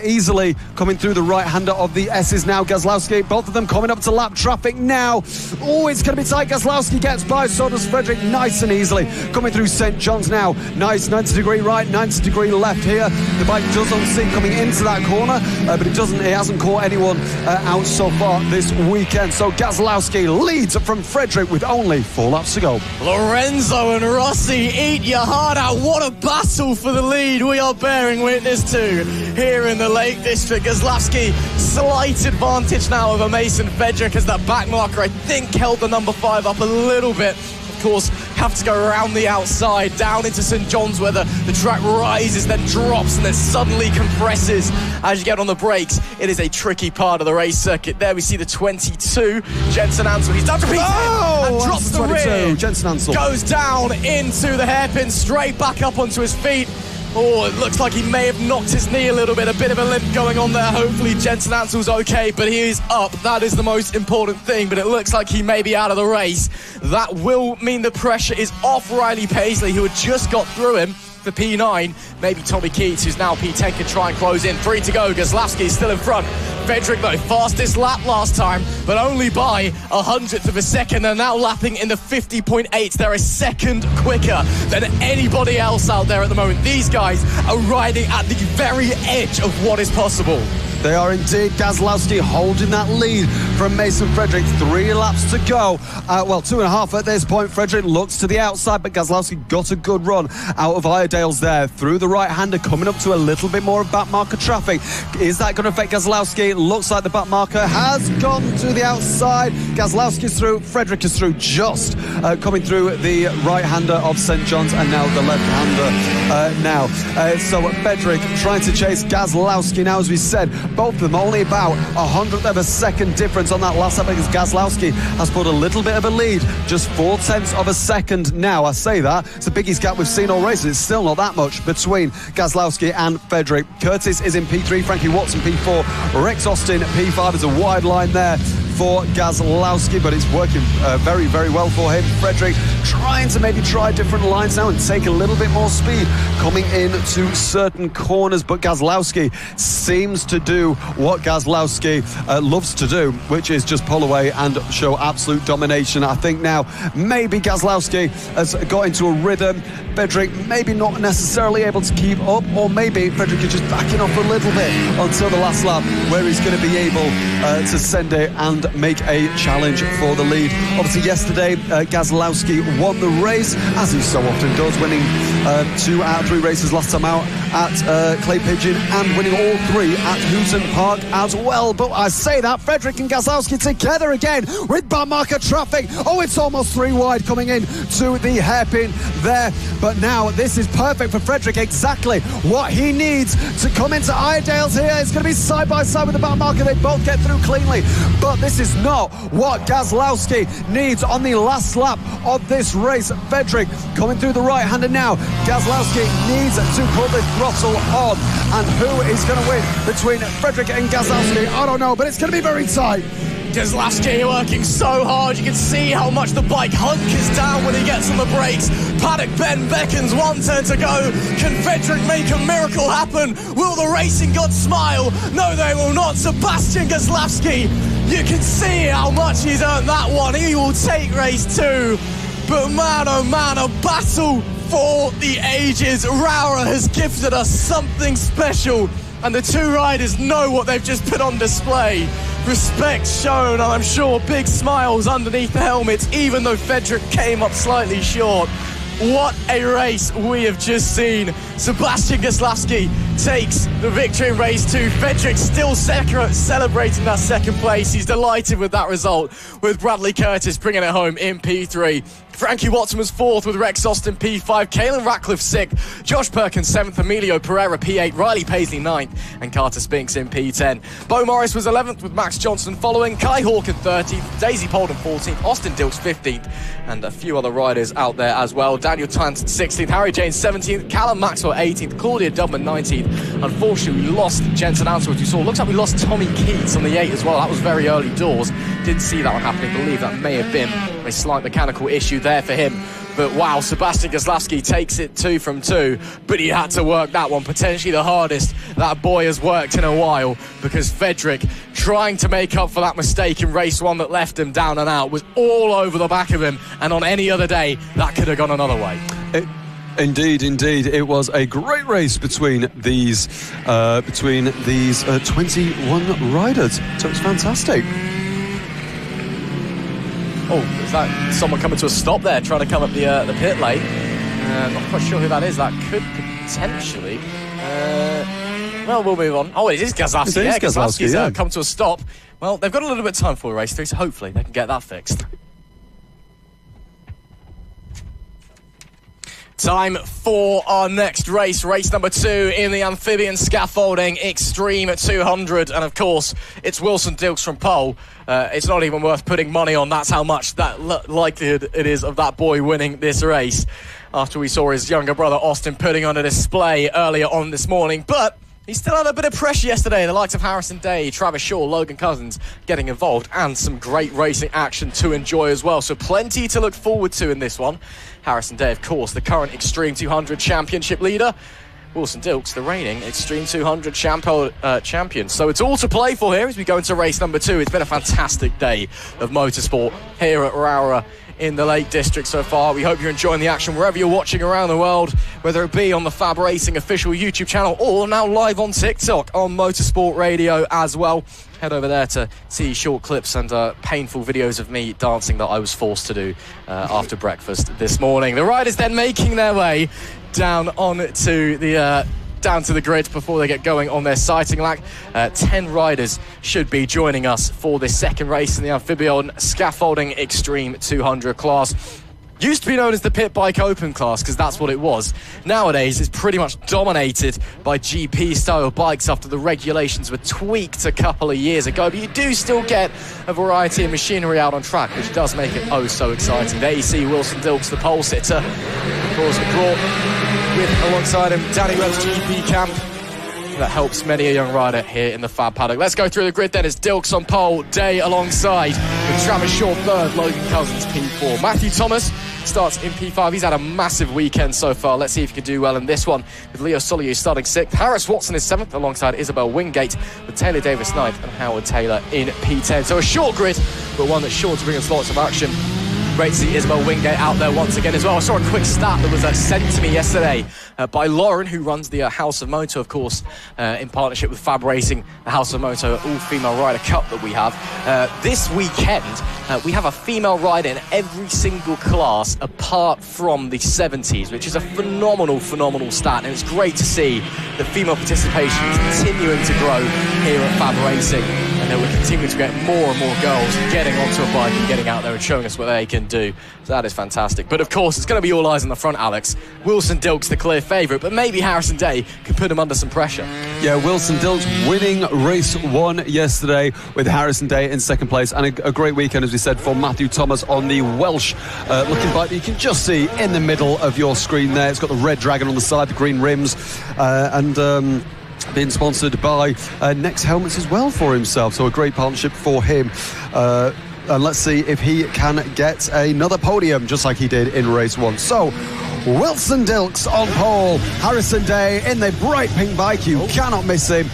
[SPEAKER 1] easily. Coming through the right-hander of the S's now. Kozlowski, both of them coming up to lap traffic now. Oh, it's going to be tight. Kozlowski gets by, so does Frederick, nice and easily. Coming through St. John's now. Nice 90-degree right, 90-degree left here. The bike does unseat coming into that corner, but it hasn't caught anyone out so far this weekend. So Kozlowski leads from Frederick with only 4 laps to go.
[SPEAKER 15] Lorenzo and Rossi, eat your heart out. What a battle for the lead we are bearing witness to here in the Lake District. Kozlowski, slight advantage now over Mason Frederick, as that back marker, I think, held the number 5 up a little bit. Of course, have to go around the outside, down into St. John's, where the track rises, then drops, and then suddenly compresses as you get on the brakes. It is a tricky part of the race circuit. There we see the 22, Jensen Ansel. He's down to P10 and drops the rear.
[SPEAKER 1] Jensen Ansel
[SPEAKER 15] goes down into the hairpin, straight back up onto his feet. Oh, it looks like he may have knocked his knee a little bit. A bit of a limp going on there. Hopefully Jensen Ansel's okay, but he is up. That is the most important thing, but it looks like he may be out of the race. That will mean the pressure is off Riley Paisley, who had just got through him for P9. Maybe Tommy Keats, who's now P10, can try and close in. 3 to go. Gazlowski is still in front. Fedric, though, fastest lap last time, but only by 100th of a second. They're now lapping in the 50.8. They're a second quicker than anybody else out there at the moment. These guys are riding at the very edge of what is possible.
[SPEAKER 1] They are indeed. Gazlowski holding that lead from Mason Frederick. 3 laps to go. 2.5 at this point. Frederick looks to the outside, but Gazlowski got a good run out of Iredale's there. Through the right-hander, coming up to a little bit more of back marker traffic. Is that going to affect Gazlowski? Looks like the back marker has gone to the outside. Gazlowski's through. Frederick is through, just coming through the right-hander of St. John's, and now the left-hander so Frederick trying to chase Gazlowski now, as we said. Both of them only about 100th of a second difference on that last lap, because Gazlowski has put a little bit of a lead, just 0.4 of a second now. I say that, it's the biggest gap we've seen all race. It's still not that much between Gazlowski and Frederick. Curtis is in P3, Frankie Watson P4, Rex Austin P5. There's a wide line there for Gazlowski, but it's working very, very well for him. Frederick trying to maybe try different lines now and take a little bit more speed coming into certain corners, but Gazlowski seems to do what Gazlowski loves to do, which is just pull away and show absolute domination. I think now maybe Gazlowski has got into a rhythm. Frederick maybe not necessarily able to keep up, or maybe Frederick is just backing off a little bit until the last lap, where he's going to be able to send it and make a challenge for the lead. Obviously yesterday Gazlowski won the race, as he so often does, winning 2 out of 3 races last time out at Clay Pigeon, and winning all 3 at Hooton Park as well. But I say that, Frederick and Gazlowski together again with back marker traffic. Oh, it's almost 3 wide coming in to the hairpin there, but now this is perfect for Frederick, exactly what he needs to come into Iredale's here. It's going to be side by side with the back marker. They both get through cleanly, but this is not what Gazlowski needs on the last lap of this race. Frederick coming through the right-hander now. Gazlowski needs to put the throttle on, and who is going to win between Frederick and Gazlowski? I don't know, but it's going to be very tight.
[SPEAKER 15] Gazlowski working so hard. You can see how much the bike hunkers down when he gets on the brakes. Paddock Ben beckons, 1 turn to go. Can Frederick make a miracle happen? Will the racing gods smile? No, they will not. Sebastian Gazlowski, you can see how much he's earned that one. He will take race 2. But man, oh man, a battle for the ages. Rowrah has gifted us something special, and the 2 riders know what they've just put on display. Respect shown, and I'm sure big smiles underneath the helmets, even though Frederick came up slightly short. What a race we have just seen. Sebastian Gazlowski takes the victory in race 2. Frederick still celebrating that second place. He's delighted with that result, with Bradley Curtis bringing it home in P3. Frankie Watson was 4th with Rex Austin P5, Caelan Ratcliffe 6th, Josh Perkins 7th, Emilio Pereira P8, Riley Paisley 9th, and Carter Spinks in P10. Bo Morris was 11th with Max Johnson following, Kai Hawken 13th, Daisy Polden 14th, Austin Dilks 15th, and a few other riders out there as well. Daniel Tant 16th, Harry James 17th, Callum Maxwell 18th, Claudia Dubman 19th. Unfortunately, we lost Jensen Ansel, as you saw. Looks like we lost Tommy Keats on the 8 as well. That was very early doors. Didn't see that one happening. Believe that may have been a slight mechanical issue there for him. But wow, Sebastian Gazlowski takes it 2 from 2, but he had to work that one, potentially the hardest that boy has worked in a while, because Frederick, trying to make up for that mistake in race 1 that left him down and out, was all over the back of him, and on any other day that could have gone another way.
[SPEAKER 1] Indeed. It was a great race between these 21 riders, so it's fantastic.
[SPEAKER 15] Oh, is that someone coming to a stop there, trying to come up the pit lane? Not quite sure who that is. That could potentially... well, we'll move on. Oh, it is Gazlowski. Yeah, Gazlowski's come to a stop. Well, they've got a little bit of time for race 3, so hopefully they can get that fixed. Time for our next race, race number 2 in the amphibian scaffolding Extreme 200, and of course it's Wilson Dilks from pole. It's not even worth putting money on. That's how much that likelihood it is of that boy winning this race. after we saw his younger brother Austin putting on a display earlier on this morning. But he still had a bit of pressure yesterday. The likes of Harrison Day, Travis Shaw, Logan Cousins getting involved, and some great racing action to enjoy as well. So plenty to look forward to in this one. Harrison Day, of course, the current Extreme 200 Championship leader. Wilson Dilks, the reigning Extreme 200 champion. So it's all to play for here as we go into race number 2. It's been a fantastic day of motorsport here at Rowrah in the Lake District so far. We hope you're enjoying the action wherever you're watching around the world, whether it be on the FAB-Racing official YouTube channel or now live on TikTok on Motorsport Radio as well. Head over there to see short clips and painful videos of me dancing that I was forced to do after breakfast this morning. The riders then making their way down to the grid before they get going on their sighting lap. 10 riders should be joining us for this second race in the amphibian scaffolding Extreme 200 class. Used to be known as the Pit Bike Open class because that's what it was. Nowadays, it's pretty much dominated by GP-style bikes after the regulations were tweaked a couple of years ago. But you do still get a variety of machinery out on track, which does make it oh so exciting. There you see Wilson Dilks, the pole sitter. Of course, brought with alongside him Danny Webb's GP camp. That helps many a young rider here in the Fab paddock. Let's go through the grid then. It's Dilks on pole, Day alongside with Travis Shaw third, Logan Cousins P4. Matthew Thomas starts in P5. He's had a massive weekend so far. Let's see if he can do well in this one with Leo Soliu starting 6th. Harris Watson is 7th alongside Isabel Wingate with Taylor Davis 9th and Howard Taylor in P10. So a short grid, but one that's sure to bring us lots of action. Great to see Isabel Wingate out there once again as well. I saw a quick stat that was sent to me yesterday by Lauren, who runs the House of Moto, of course, in partnership with FAB-Racing, the House of Moto all-female rider cup that we have. This weekend, we have a female rider in every single class apart from the 70s, which is a phenomenal stat. And it's great to see the female participation continuing to grow here at FAB-Racing. And then we're continuing to get more and more girls getting onto a bike and getting out there and showing us what they can do. So that is fantastic. But of course, it's going to be all eyes on the front, Alex. Wilson Dilks, the clear favourite, but maybe Harrison Day can put him under some pressure.
[SPEAKER 1] Yeah, Wilson Dilks winning race 1 yesterday with Harrison Day in second place, and a great weekend, as we said, for Matthew Thomas on the Welsh looking bike that you can just see in the middle of your screen there. It's got the red dragon on the side, the green rims, and being sponsored by Next Helmets as well for himself. So a great partnership for him. And let's see if he can get another podium just like he did in race 1. So Wilson Dilks on pole, Harrison Day in the bright pink bike. You cannot miss him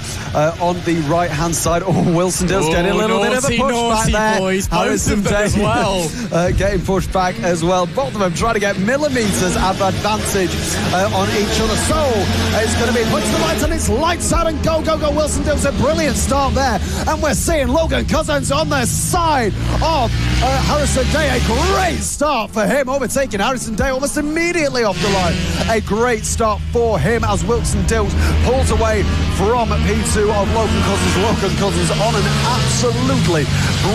[SPEAKER 1] on the right hand side. Wilson Dilks getting a little bit of a push back there.
[SPEAKER 15] Boys,
[SPEAKER 1] Harrison Day
[SPEAKER 15] as well.
[SPEAKER 1] Getting pushed back as well. Both of them trying to get millimetres of advantage on each other. So it's going to be put to the lights, and it's lights out and go. Wilson Dilks, a brilliant start there, and we're seeing Logan Cousins on the side of Harrison Day. A great start for him, overtaking Harrison Day almost immediately off the line. A great start for him as Wilson Dilks pulls away from P2 of Logan Cousins. Logan Cousins on an absolutely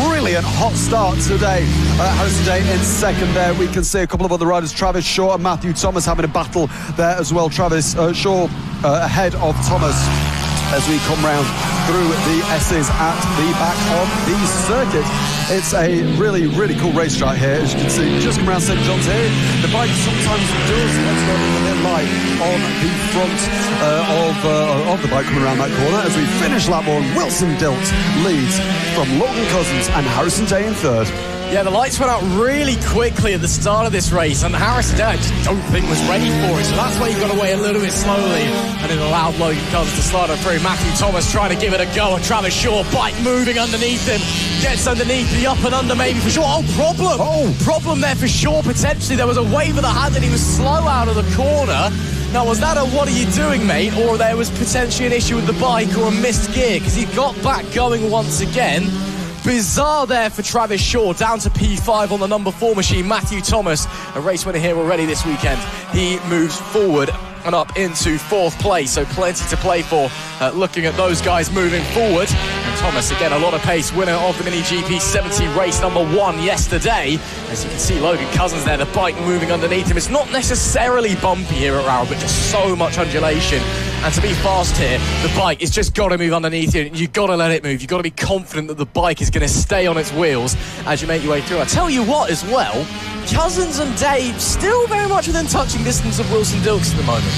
[SPEAKER 1] brilliant hot start today. Harrison Day in second there. We can see a couple of other riders, Travis Shaw and Matthew Thomas, having a battle there as well. Travis Shaw ahead of Thomas as we come round through the S's at the back of the circuit. It's a really cool racetrack here, as you can see, just come around St John's here. The bike sometimes does let's go a bit light on the front of the bike coming around that corner as we finish lap 1. Wilson Dilks leads from Logan Cousins and Harrison Day in third.
[SPEAKER 15] Yeah, the lights went out really quickly at the start of this race, and Harrison Day, I just don't think was ready for it, so that's why he got away a little bit slowly, and it allowed Logan Cousins to slide on through. Matthew Thomas trying to give it a go, and Travis Shaw, bike moving underneath him, gets underneath the up and under maybe for Shaw. Problem there for Shaw potentially. There was a wave of the hand and he was slow out of the corner. Now, was that a what are you doing, mate, or there was potentially an issue with the bike or a missed gear, because he got back going once again. Bizarre there for Travis Shaw, down to P5 on the number 4 machine. Matthew Thomas, a race winner here already this weekend. He moves forward and up into 4th place, so plenty to play for looking at those guys moving forward. And Thomas, again, a lot of pace, winner of the Mini GP 70 race number 1 yesterday. As you can see, Logan Cousins there, the bike moving underneath him. It's not necessarily bumpy here at Rowrah, but just so much undulation And to be fast here, the bike is just got to move underneath you. You've got to let it move. You've got to be confident that the bike is going to stay on its wheels as you make your way through. I tell you what as well, Cousins and Dave still very much within touching distance of Wilson Dilks at the moment.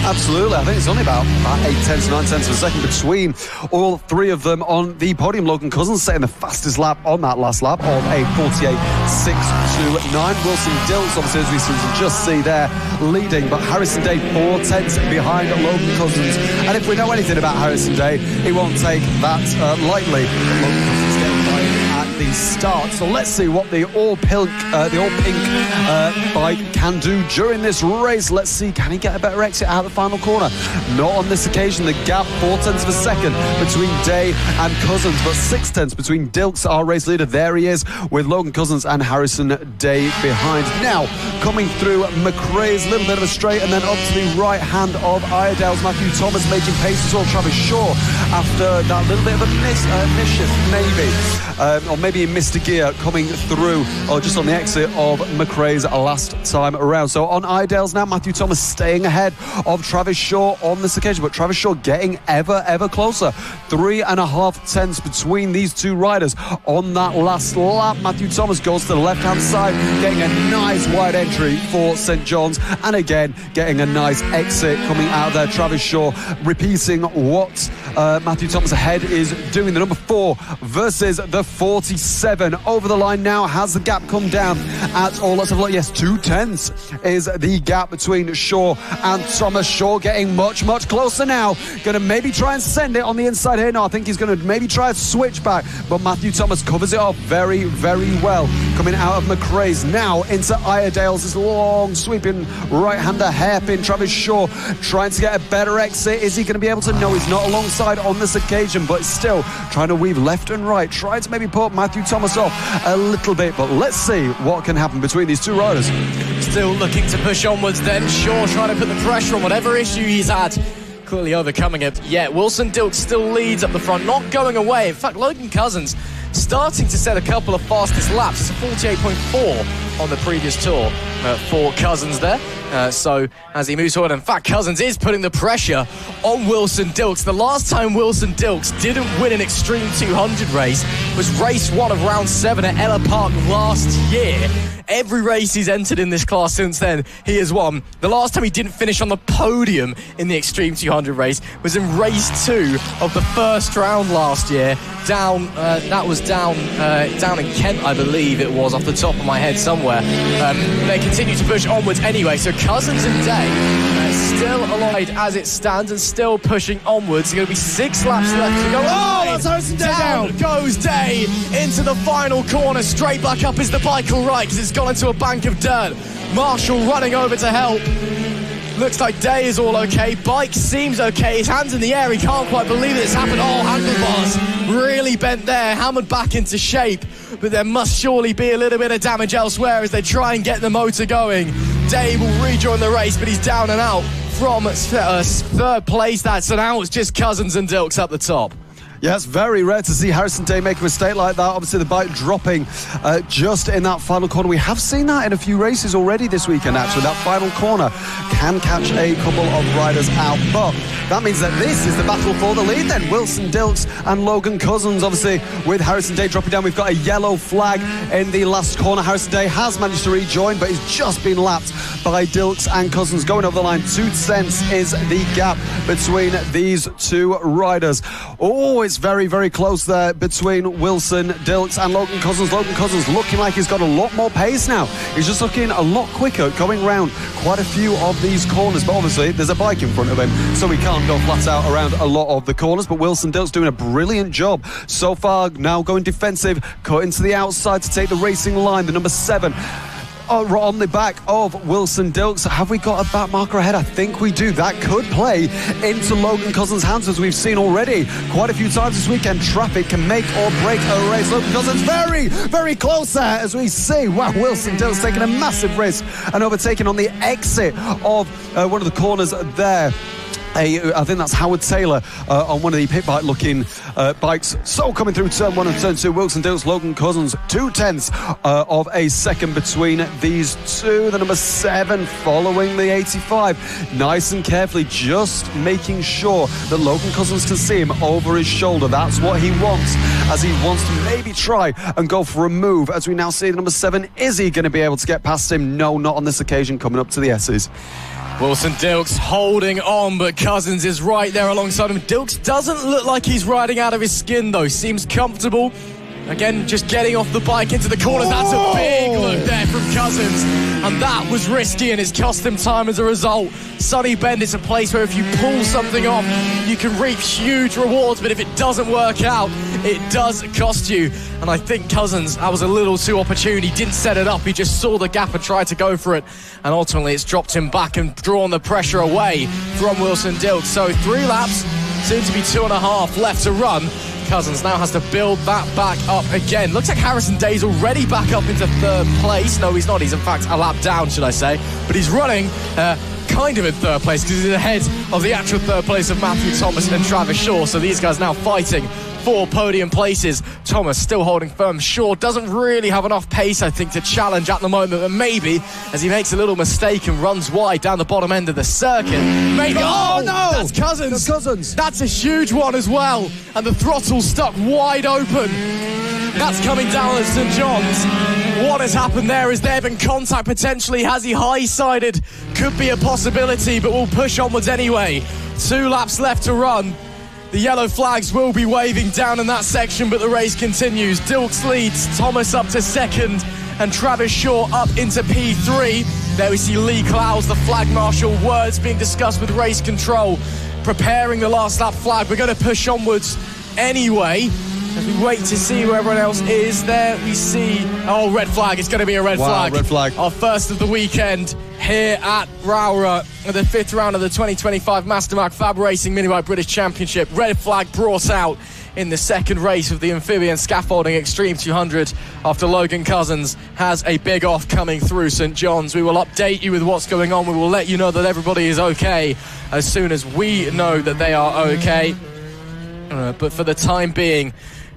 [SPEAKER 1] Absolutely. I think it's only about 8/10, 9/10 of a second between all three of them on the podium. Logan Cousins setting the fastest lap on that last lap of a 48.629. Wilson Dilks, obviously, as we just see there, leading, but Harrison Day 4/10 behind Logan Cousins. And if we know anything about Harrison Day, he won't take that lightly. Logan Cousins getting by at the start. So let's see what the all-pink bike can do during this race. Let's see, can he get a better exit out of the final corner? Not on this occasion. The gap 0.4 of a second between Day and Cousins, but 0.6 between Dilks, our race leader. There he is with Logan Cousins and Harrison Day behind. Now coming through McRae's, a little bit of a straight, and then up to the right hand of Iredale's Matthew Thomas making pace as well. Travis Shaw after that little bit of a mischief maybe, or maybe he missed a gear coming through, or just on the exit of McRae's last time around. So on Iredale's now, Matthew Thomas staying ahead of Travis Shaw on this occasion, but Travis Shaw getting ever closer. 3.5 between these two riders on that last lap. Matthew Thomas goes to the left-hand side, getting a nice wide entry for St. John's, and again getting a nice exit coming out there. Travis Shaw repeating what Matthew Thomas ahead is doing. The number 4 versus the 47 over the line now. Has the gap come down at all? Let's have a look. Yes, 0.2 is the gap between Shaw and Thomas. Shaw getting much closer now. Going to maybe try and send it on the inside here. No, I think he's going to maybe try a switch back, but Matthew Thomas covers it off very well. Coming out of McRae's now into Iredale's, this long sweeping right-hander hairpin. Travis Shaw trying to get a better exit. Is he going to be able to? No, he's not alongside on this occasion, but still trying to weave left and right, trying to maybe put Matthew Thomas off a little bit, but let's see what can happen between these two riders.
[SPEAKER 15] Still looking to push onwards then. Shaw trying to put the pressure on whatever issue he's had, clearly overcoming it. Yeah, Wilson Dilks still leads up the front, not going away. In fact, Logan Cousins starting to set a couple of fastest laps. It's a 48.4 on the previous tour for Cousins there. So as he moves forward, in fact, Cousins is putting the pressure on Wilson Dilks. The last time Wilson Dilks didn't win an Extreme 200 race was race 1 of round 7 at Ella Park last year. Every race he's entered in this class since then, he has won. The last time he didn't finish on the podium in the Extreme 200 race was in race 2 of the first round last year. Down in Kent, I believe it was, off the top of my head somewhere. They continue to push onwards anyway, so Cousins and Day still alive as it stands and still pushing onwards. There's going to be 6 laps left to go.
[SPEAKER 1] Oh, that's Harrison Day
[SPEAKER 15] down goes Day into the final corner. Straight back up is the bike all right, because it's gone into a bank of dirt. Marshall running over to help. Looks like Day is all okay. Bike seems okay. His hands in the air. He can't quite believe it's happened. Oh, handlebars really bent there. Hammered back into shape. But there must surely be a little bit of damage elsewhere as they try and get the motor going. Day will rejoin the race, but he's down and out from third place. So now it's just Cousins and Dilks up the top.
[SPEAKER 1] Yeah, it's very rare to see Harrison Day make a mistake like that. Obviously, the bike dropping just in that final corner. We have seen that in a few races already this weekend, actually. That final corner can catch a couple of riders out. But that means that this is the battle for the lead then. Wilson Dilks and Logan Cousins, obviously, with Harrison Day dropping down. We've got a yellow flag in the last corner. Harrison Day has managed to rejoin, but he's just been lapped by Dilks and Cousins. Going over the line, 2 cents is the gap between these two riders. Oh, it's very close there between Wilson Dilks and Logan Cousins. Logan Cousins looking like he's got a lot more pace now. He's just looking a lot quicker going round quite a few of these corners, but obviously there's a bike in front of him, so he can't go flat out around a lot of the corners. But Wilson Dilks doing a brilliant job so far, now going defensive, cutting to the outside to take the racing line. The number 7 on the back of Wilson Dilks. Have we got a back marker ahead? I think we do. That could play into Logan Cousins' hands, as we've seen already quite a few times this weekend. Traffic can make or break a race. Logan Cousins very close there, as we see. Wow, Wilson Dilks taking a massive risk and overtaking on the exit of one of the corners there. I think that's Howard Taylor on one of the pit bike looking bikes. So coming through turn 1 and turn 2, Wilson Dilks, Logan Cousins, 0.2 of a second between these two. The number 7 following the 85. Nice and carefully, just making sure that Logan Cousins can see him over his shoulder. That's what he wants, as he wants to maybe try and go for a move. As we now see the number 7, is he going to be able to get past him? No, not on this occasion, coming up to the S's.
[SPEAKER 15] Wilson Dilks holding on, but Cousins is right there alongside him. Dilks doesn't look like he's riding out of his skin, though. Seems comfortable. Again, just getting off the bike into the corners. That's a big look there from Cousins. And that was risky, and it's cost him time as a result. Sunny Bend is a place where if you pull something off, you can reap huge rewards, but if it doesn't work out, it does cost you. And I think Cousins, that was a little too opportune. He didn't set it up. He just saw the gap and tried to go for it. And ultimately, it's dropped him back and drawn the pressure away from Wilson Dilks. So 3 laps, soon to be 2.5 left to run. Cousins now has to build that back up again. Looks like Harrison Day's already back up into 3rd place. No, he's not. He's in fact a lap down, should I say. But he's running kind of in 3rd place because he's ahead of the actual 3rd place of Matthew Thomas and Travis Shaw. So these guys now fighting for podium places. Thomas still holding firm. Shaw doesn't really have enough pace, I think, to challenge at the moment, but maybe as he makes a little mistake and runs wide down the bottom end of the circuit, maybe. Oh no, that's Cousins.
[SPEAKER 1] That's Cousins.
[SPEAKER 15] That's a huge one as well, and the throttle's stuck wide open. That's coming down at St John's. What has happened there? Is there been contact potentially? Has he high-sided? Could be a possibility, but we'll push onwards anyway. 2 laps left to run. The yellow flags will be waving down in that section, but the race continues. Dilks leads, Thomas up to 2nd, and Travis Shaw up into P3. There we see Lee Clowes, the flag marshal. Words being discussed with race control, preparing the last lap flag. We're going to push onwards anyway, as we wait to see where everyone else is. There we see, oh, red flag. It's going to be a red flag.
[SPEAKER 1] Red flag.
[SPEAKER 15] Our first of the weekend here at Rowrah, the 5th round of the 2025 Mastermark FAB-Racing Minibike British Championship. Red flag brought out in the 2nd race of the amphibian scaffolding Extreme 200 after Logan Cousins has a big off coming through St John's. We will update you with what's going on. We will let you know that everybody is okay as soon as we know that they are okay. But for the time being,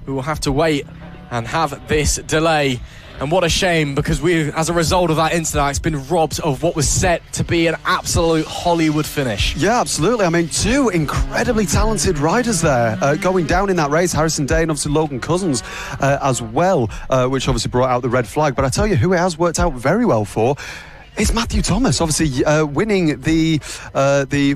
[SPEAKER 15] we will have to wait and have this delay. And what a shame, because we, as a result of that incident, it's been robbed of what was set to be an absolute Hollywood finish.
[SPEAKER 1] Yeah, absolutely. I mean, 2 incredibly talented riders there going down in that race. Harrison Day and obviously Logan Cousins as well, which obviously brought out the red flag. But I tell you who it has worked out very well for. It's Matthew Thomas, obviously winning the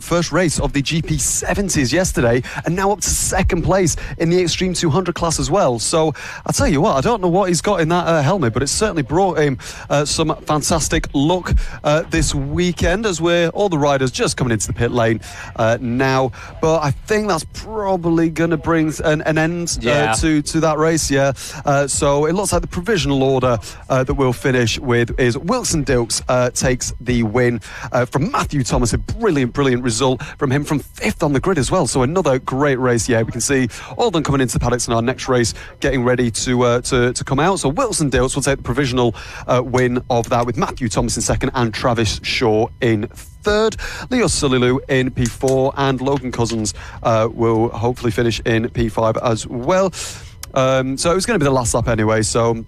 [SPEAKER 1] first race of the GP70s yesterday, and now up to 2nd place in the Extreme 200 class as well. So I'll tell you what, I don't know what he's got in that helmet, but it certainly brought him some fantastic luck this weekend, as we're all the riders just coming into the pit lane now. But I think that's probably going to bring an end to that race. So it looks like the provisional order that we'll finish with is Wilson Dilks takes the win from Matthew Thomas. A brilliant result from him, from 5th on the grid as well. So another great race. Yeah, we can see all of them coming into the paddocks in our next race, getting ready to come out. So Wilson Dilks will take the provisional win of that, with Matthew Thomas in 2nd and Travis Shaw in 3rd. Leo Sullilu in P4, and Logan Cousins will hopefully finish in P5 as well. So it was going to be the last lap anyway. So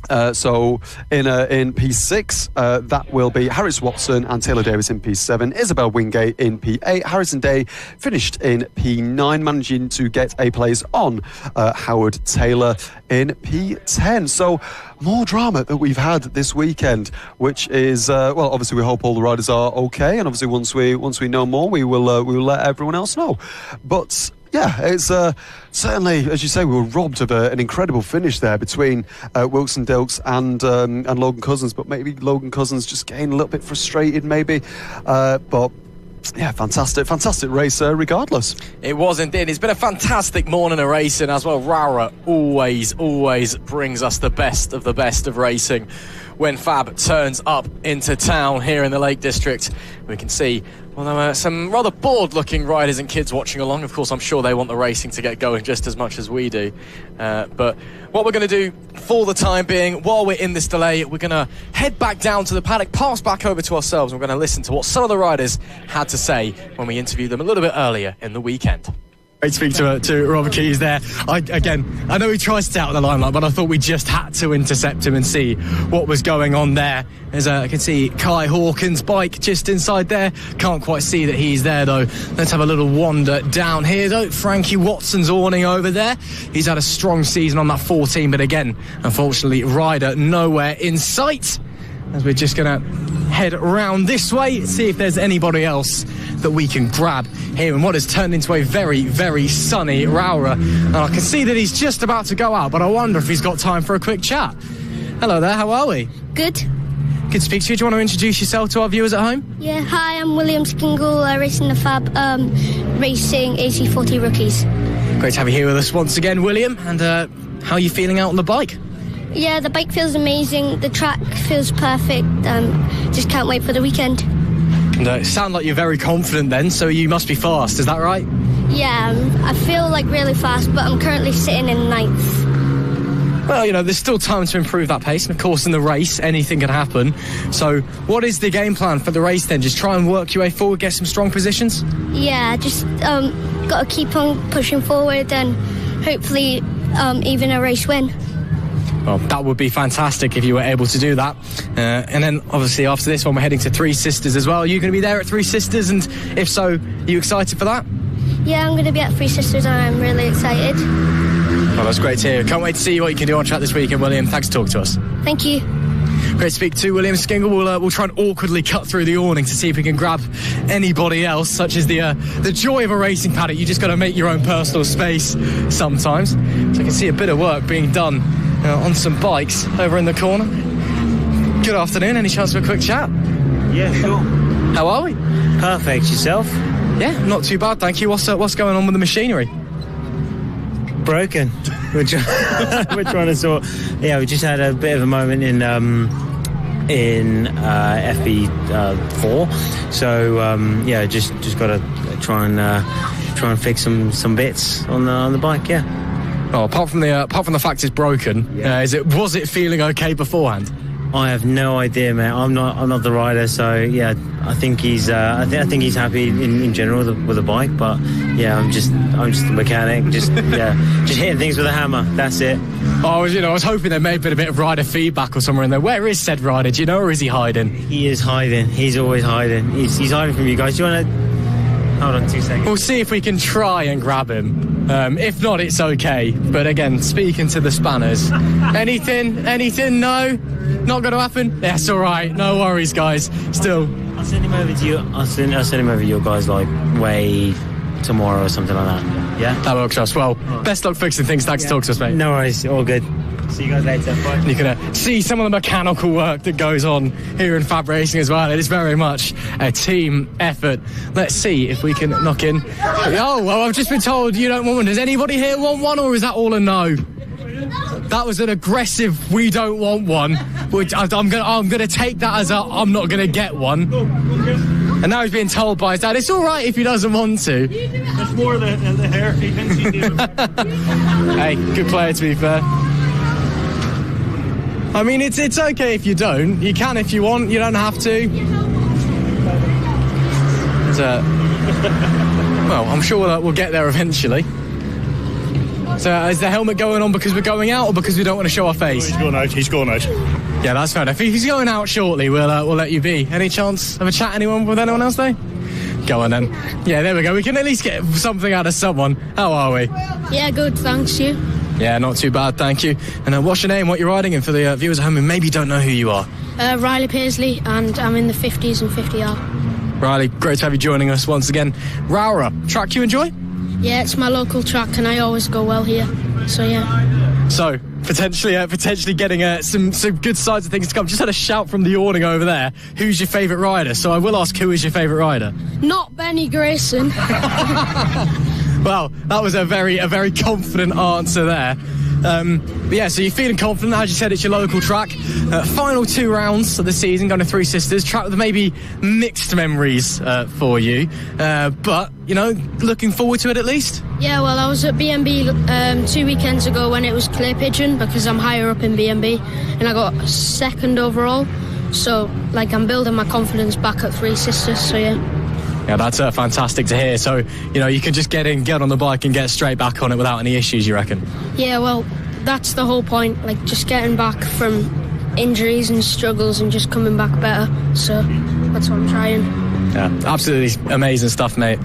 [SPEAKER 1] in P6, that will be Harris Watson and Taylor Davis in P7, Isabel Wingate in P8. Harrison Day finished in P9, managing to get a place on Howard Taylor in P10. So more drama that we've had this weekend, which is well, obviously we hope all the riders are okay, and obviously once we know more, we will let everyone else know. But yeah, it's certainly, as you say, we were robbed of an incredible finish there between Wilson Dilks and Logan Cousins, but maybe Logan Cousins just getting a little bit frustrated maybe, but yeah, fantastic race regardless.
[SPEAKER 15] It was indeed. It's been a fantastic morning of racing as well. Rowrah always brings us the best of racing when Fab turns up into town here in the Lake District. We can see Although some rather bored-looking riders and kids watching along. Of course, I'm sure they want the racing to get going just as much as we do. But what we're going to do for the time being, while we're in this delay, we're going to head back down to the paddock, pass back over to ourselves. We're going to listen to what some of the riders had to say when we interviewed them a little bit earlier in the weekend. Great to speak to Robert Keys there. I know he tries to stay out of the limelight, but I thought we just had to intercept him and see what was going on there. As I can see Kai Hawkins' bike just inside there. Can't quite see that he's there, though. Let's have a little wander down here, though. Frankie Watson's awning over there. He's had a strong season on that 14, but again, unfortunately, rider nowhere in sight. As we're just going to head around this way, see if there's anybody else that we can grab here in what has turned into a very, very sunny Rowrah. And I can see that he's just about to go out, but I wonder if he's got time for a quick chat. Hello there, how are we?
[SPEAKER 16] Good.
[SPEAKER 15] Good to speak to you. Do you want to introduce yourself to our viewers at home?
[SPEAKER 16] Yeah, hi, I'm William Skingle, racing the FAB-Racing AC40 Rookies.
[SPEAKER 15] Great to have you here with us once again, William. And how are you feeling out on the bike?
[SPEAKER 16] Yeah, the bike feels amazing, the track feels perfect, just can't wait for the weekend.
[SPEAKER 15] And sound like you're very confident then, so you must be fast, is that right?
[SPEAKER 16] Yeah, I feel like really fast, but I'm currently sitting in 9th.
[SPEAKER 15] Well, you know, there's still time to improve that pace, and of course in the race anything can happen. So what is the game plan for the race then? Just try and work your way forward, get some strong positions?
[SPEAKER 16] Yeah, just got to keep on pushing forward and hopefully even a race win.
[SPEAKER 15] Well, that would be fantastic if you were able to do that. And then, obviously, after this one, we're heading to Three Sisters as well. Are you going to be there at Three Sisters? And if so, are you excited for that?
[SPEAKER 16] Yeah, I'm going to be at Three Sisters and I'm really excited.
[SPEAKER 15] Well, that's great to hear. Can't wait to see what you can do on track this weekend, William. Thanks for talking to us.
[SPEAKER 16] Thank you.
[SPEAKER 15] Great to speak to William Skingle. We'll try and awkwardly cut through the awning to see if we can grab anybody else, such as the joy of a racing paddock. You just got to make your own personal space sometimes. So I can see a bit of work being done on some bikes over in the corner. Good afternoon. Any chance for a quick chat?
[SPEAKER 17] Yeah, sure.
[SPEAKER 15] How are we?
[SPEAKER 17] Perfect. Yourself?
[SPEAKER 15] Yeah, not too bad, thank you. What's going on with the machinery?
[SPEAKER 17] Broken. We're trying to sort. Yeah, we just had a bit of a moment in FB4. So yeah, just got to try and fix some bits on the bike. Yeah.
[SPEAKER 15] Oh, apart from the fact it's broken,
[SPEAKER 17] yeah.
[SPEAKER 15] Was it feeling okay beforehand?
[SPEAKER 17] I have no idea, mate. I'm not the rider, so yeah. I think he's I think he's happy in general with the bike, but yeah, I'm just the mechanic, just hitting things with a hammer. That's it.
[SPEAKER 15] I was hoping there may have been a bit of rider feedback or somewhere in there. Where is said rider? Do you know, or is he hiding?
[SPEAKER 17] He is hiding. He's always hiding. He's hiding from you guys. Do you want to? Hold on 2 seconds.
[SPEAKER 15] We'll see if we can try and grab him. If not, it's okay. But again, speaking to the spanners. Anything? No? Not going to happen? That's all right. No worries, guys. Still.
[SPEAKER 17] I'll send him over to you. I'll send him over to your guys like way tomorrow or something like that. Yeah?
[SPEAKER 15] That works for us. Well, best luck fixing things. Thanks for talking to us, mate.
[SPEAKER 17] No worries. All good. See you guys later. Bye.
[SPEAKER 15] You can see some of the mechanical work that goes on here in FAB-Racing as well. It is very much a team effort. Let's see if we can knock in. Oh, well, I've just been told you don't want one. Does anybody here want one, or is that all a no? That was an aggressive "we don't want one," which I'm gonna take that as I'm not gonna get one. And now he's being told by his dad it's all right if he doesn't want to.
[SPEAKER 17] There's more of the hair.
[SPEAKER 15] Hey, good player to be fair. I mean, it's okay if you don't. You can if you want. You don't have to. Well, I'm sure we'll get there eventually. So is the helmet going on because we're going out or because we don't want to show our face?
[SPEAKER 17] He's going out.
[SPEAKER 15] Yeah, that's fair enough. If he's going out shortly, we'll let you be. Any chance of a chat with anyone else though? Go on then. Yeah, there we go. We can at least get something out of someone. How are we?
[SPEAKER 16] Yeah, good, thanks. You?
[SPEAKER 15] Yeah, not too bad, thank you. And what's your name, what you're riding in for the viewers at home who maybe don't know who you are?
[SPEAKER 16] Riley Pearsley, and I'm in the 50s and 50R.
[SPEAKER 15] Riley, great to have you joining us once again. Rowrah, track you enjoy?
[SPEAKER 16] Yeah, it's my local track and I always go well here, so yeah.
[SPEAKER 15] So, potentially getting some good sides of things to come. Just had a shout from the awning over there. Who's your favourite rider? So I will ask, who is your favourite rider?
[SPEAKER 16] Not Benny Grayson.
[SPEAKER 15] Well, that was a very confident answer there.
[SPEAKER 2] But yeah, so you're feeling confident. As you said, it's your local track. Final 2 rounds of the season, going to Three Sisters. Track with maybe mixed memories for you. But, you know, looking forward to it at least?
[SPEAKER 5] Yeah, well, I was at B&B 2 weekends ago when it was Clay Pigeon, because I'm higher up in B&B, and I got 2nd overall. So, like, I'm building my confidence back at Three Sisters, so yeah.
[SPEAKER 2] Yeah, that's fantastic to hear. So, you know, you can just get on the bike and get straight back on it without any issues, you reckon?
[SPEAKER 5] Yeah, well, that's the whole point, like, just getting back from injuries and struggles and just coming back better. So, that's what I'm trying.
[SPEAKER 2] Yeah, absolutely amazing stuff, mate.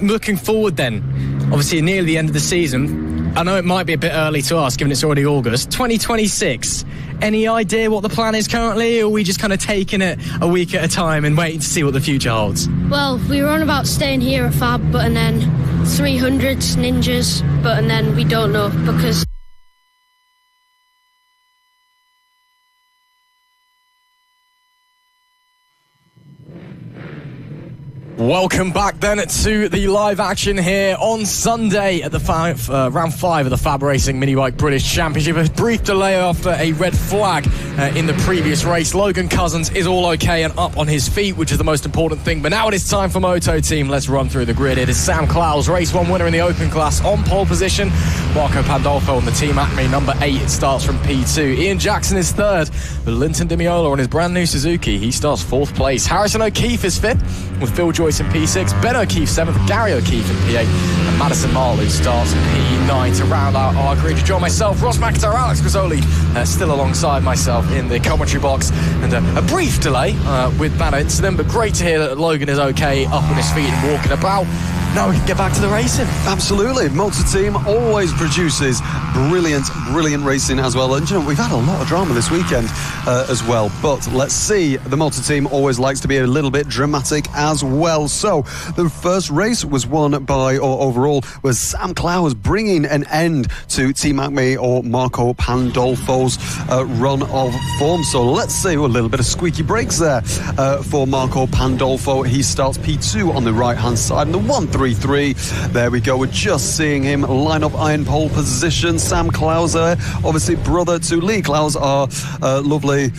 [SPEAKER 2] Looking forward then, obviously nearly the end of the season. I know it might be a bit early to ask, given it's already August. 2026, any idea what the plan is currently, or are we just kind of taking it a week at a time and waiting to see what the future holds?
[SPEAKER 5] Well, we were on about staying here at FAB, but and then 300s, ninjas, but and then we don't know, because...
[SPEAKER 15] Welcome back then to the live action here on Sunday at the round 5 of the FAB-Racing Minibike British Championship. A brief delay after a red flag in the previous race. Logan Cousins is all okay and up on his feet, which is the most important thing. But now it is time for Moto Team. Let's run through the grid. It is Sam Clowes, race 1 winner in the open class, on pole position. Marco Pandolfo on the Team Acme, number 8. It starts from P2. Ian Jackson is 3rd, with Linton Di Meola on his brand new Suzuki. He starts 4th place. Harrison O'Keefe is 5th, with Phil Joyce in P6, Ben O'Keefe 7th, Gary O'Keefe in P8, and Madison Marley starts in P9 to round out our grid. To join myself, Ross McIntyre, Alex Grizzoli, still alongside myself in the commentary box, and a brief delay with that incident, but great to hear that Logan is okay, up on his feet and walking about. Now we can get back to the racing.
[SPEAKER 1] Absolutely. Motor Team always produces brilliant racing as well. And, you know, we've had a lot of drama this weekend as well. But let's see. The Motor Team always likes to be a little bit dramatic as well. So the first race was won by, or overall, was Sam Clowes, bringing an end to Team Acme or Marco Pandolfo's run of form. So let's see. A little bit of squeaky brakes there for Marco Pandolfo. He starts P2 on the right-hand side. And the 1-3-3. There we go. We're just seeing him line up iron pole position. Sam Clowes, obviously brother to Lee Clowes, our lovely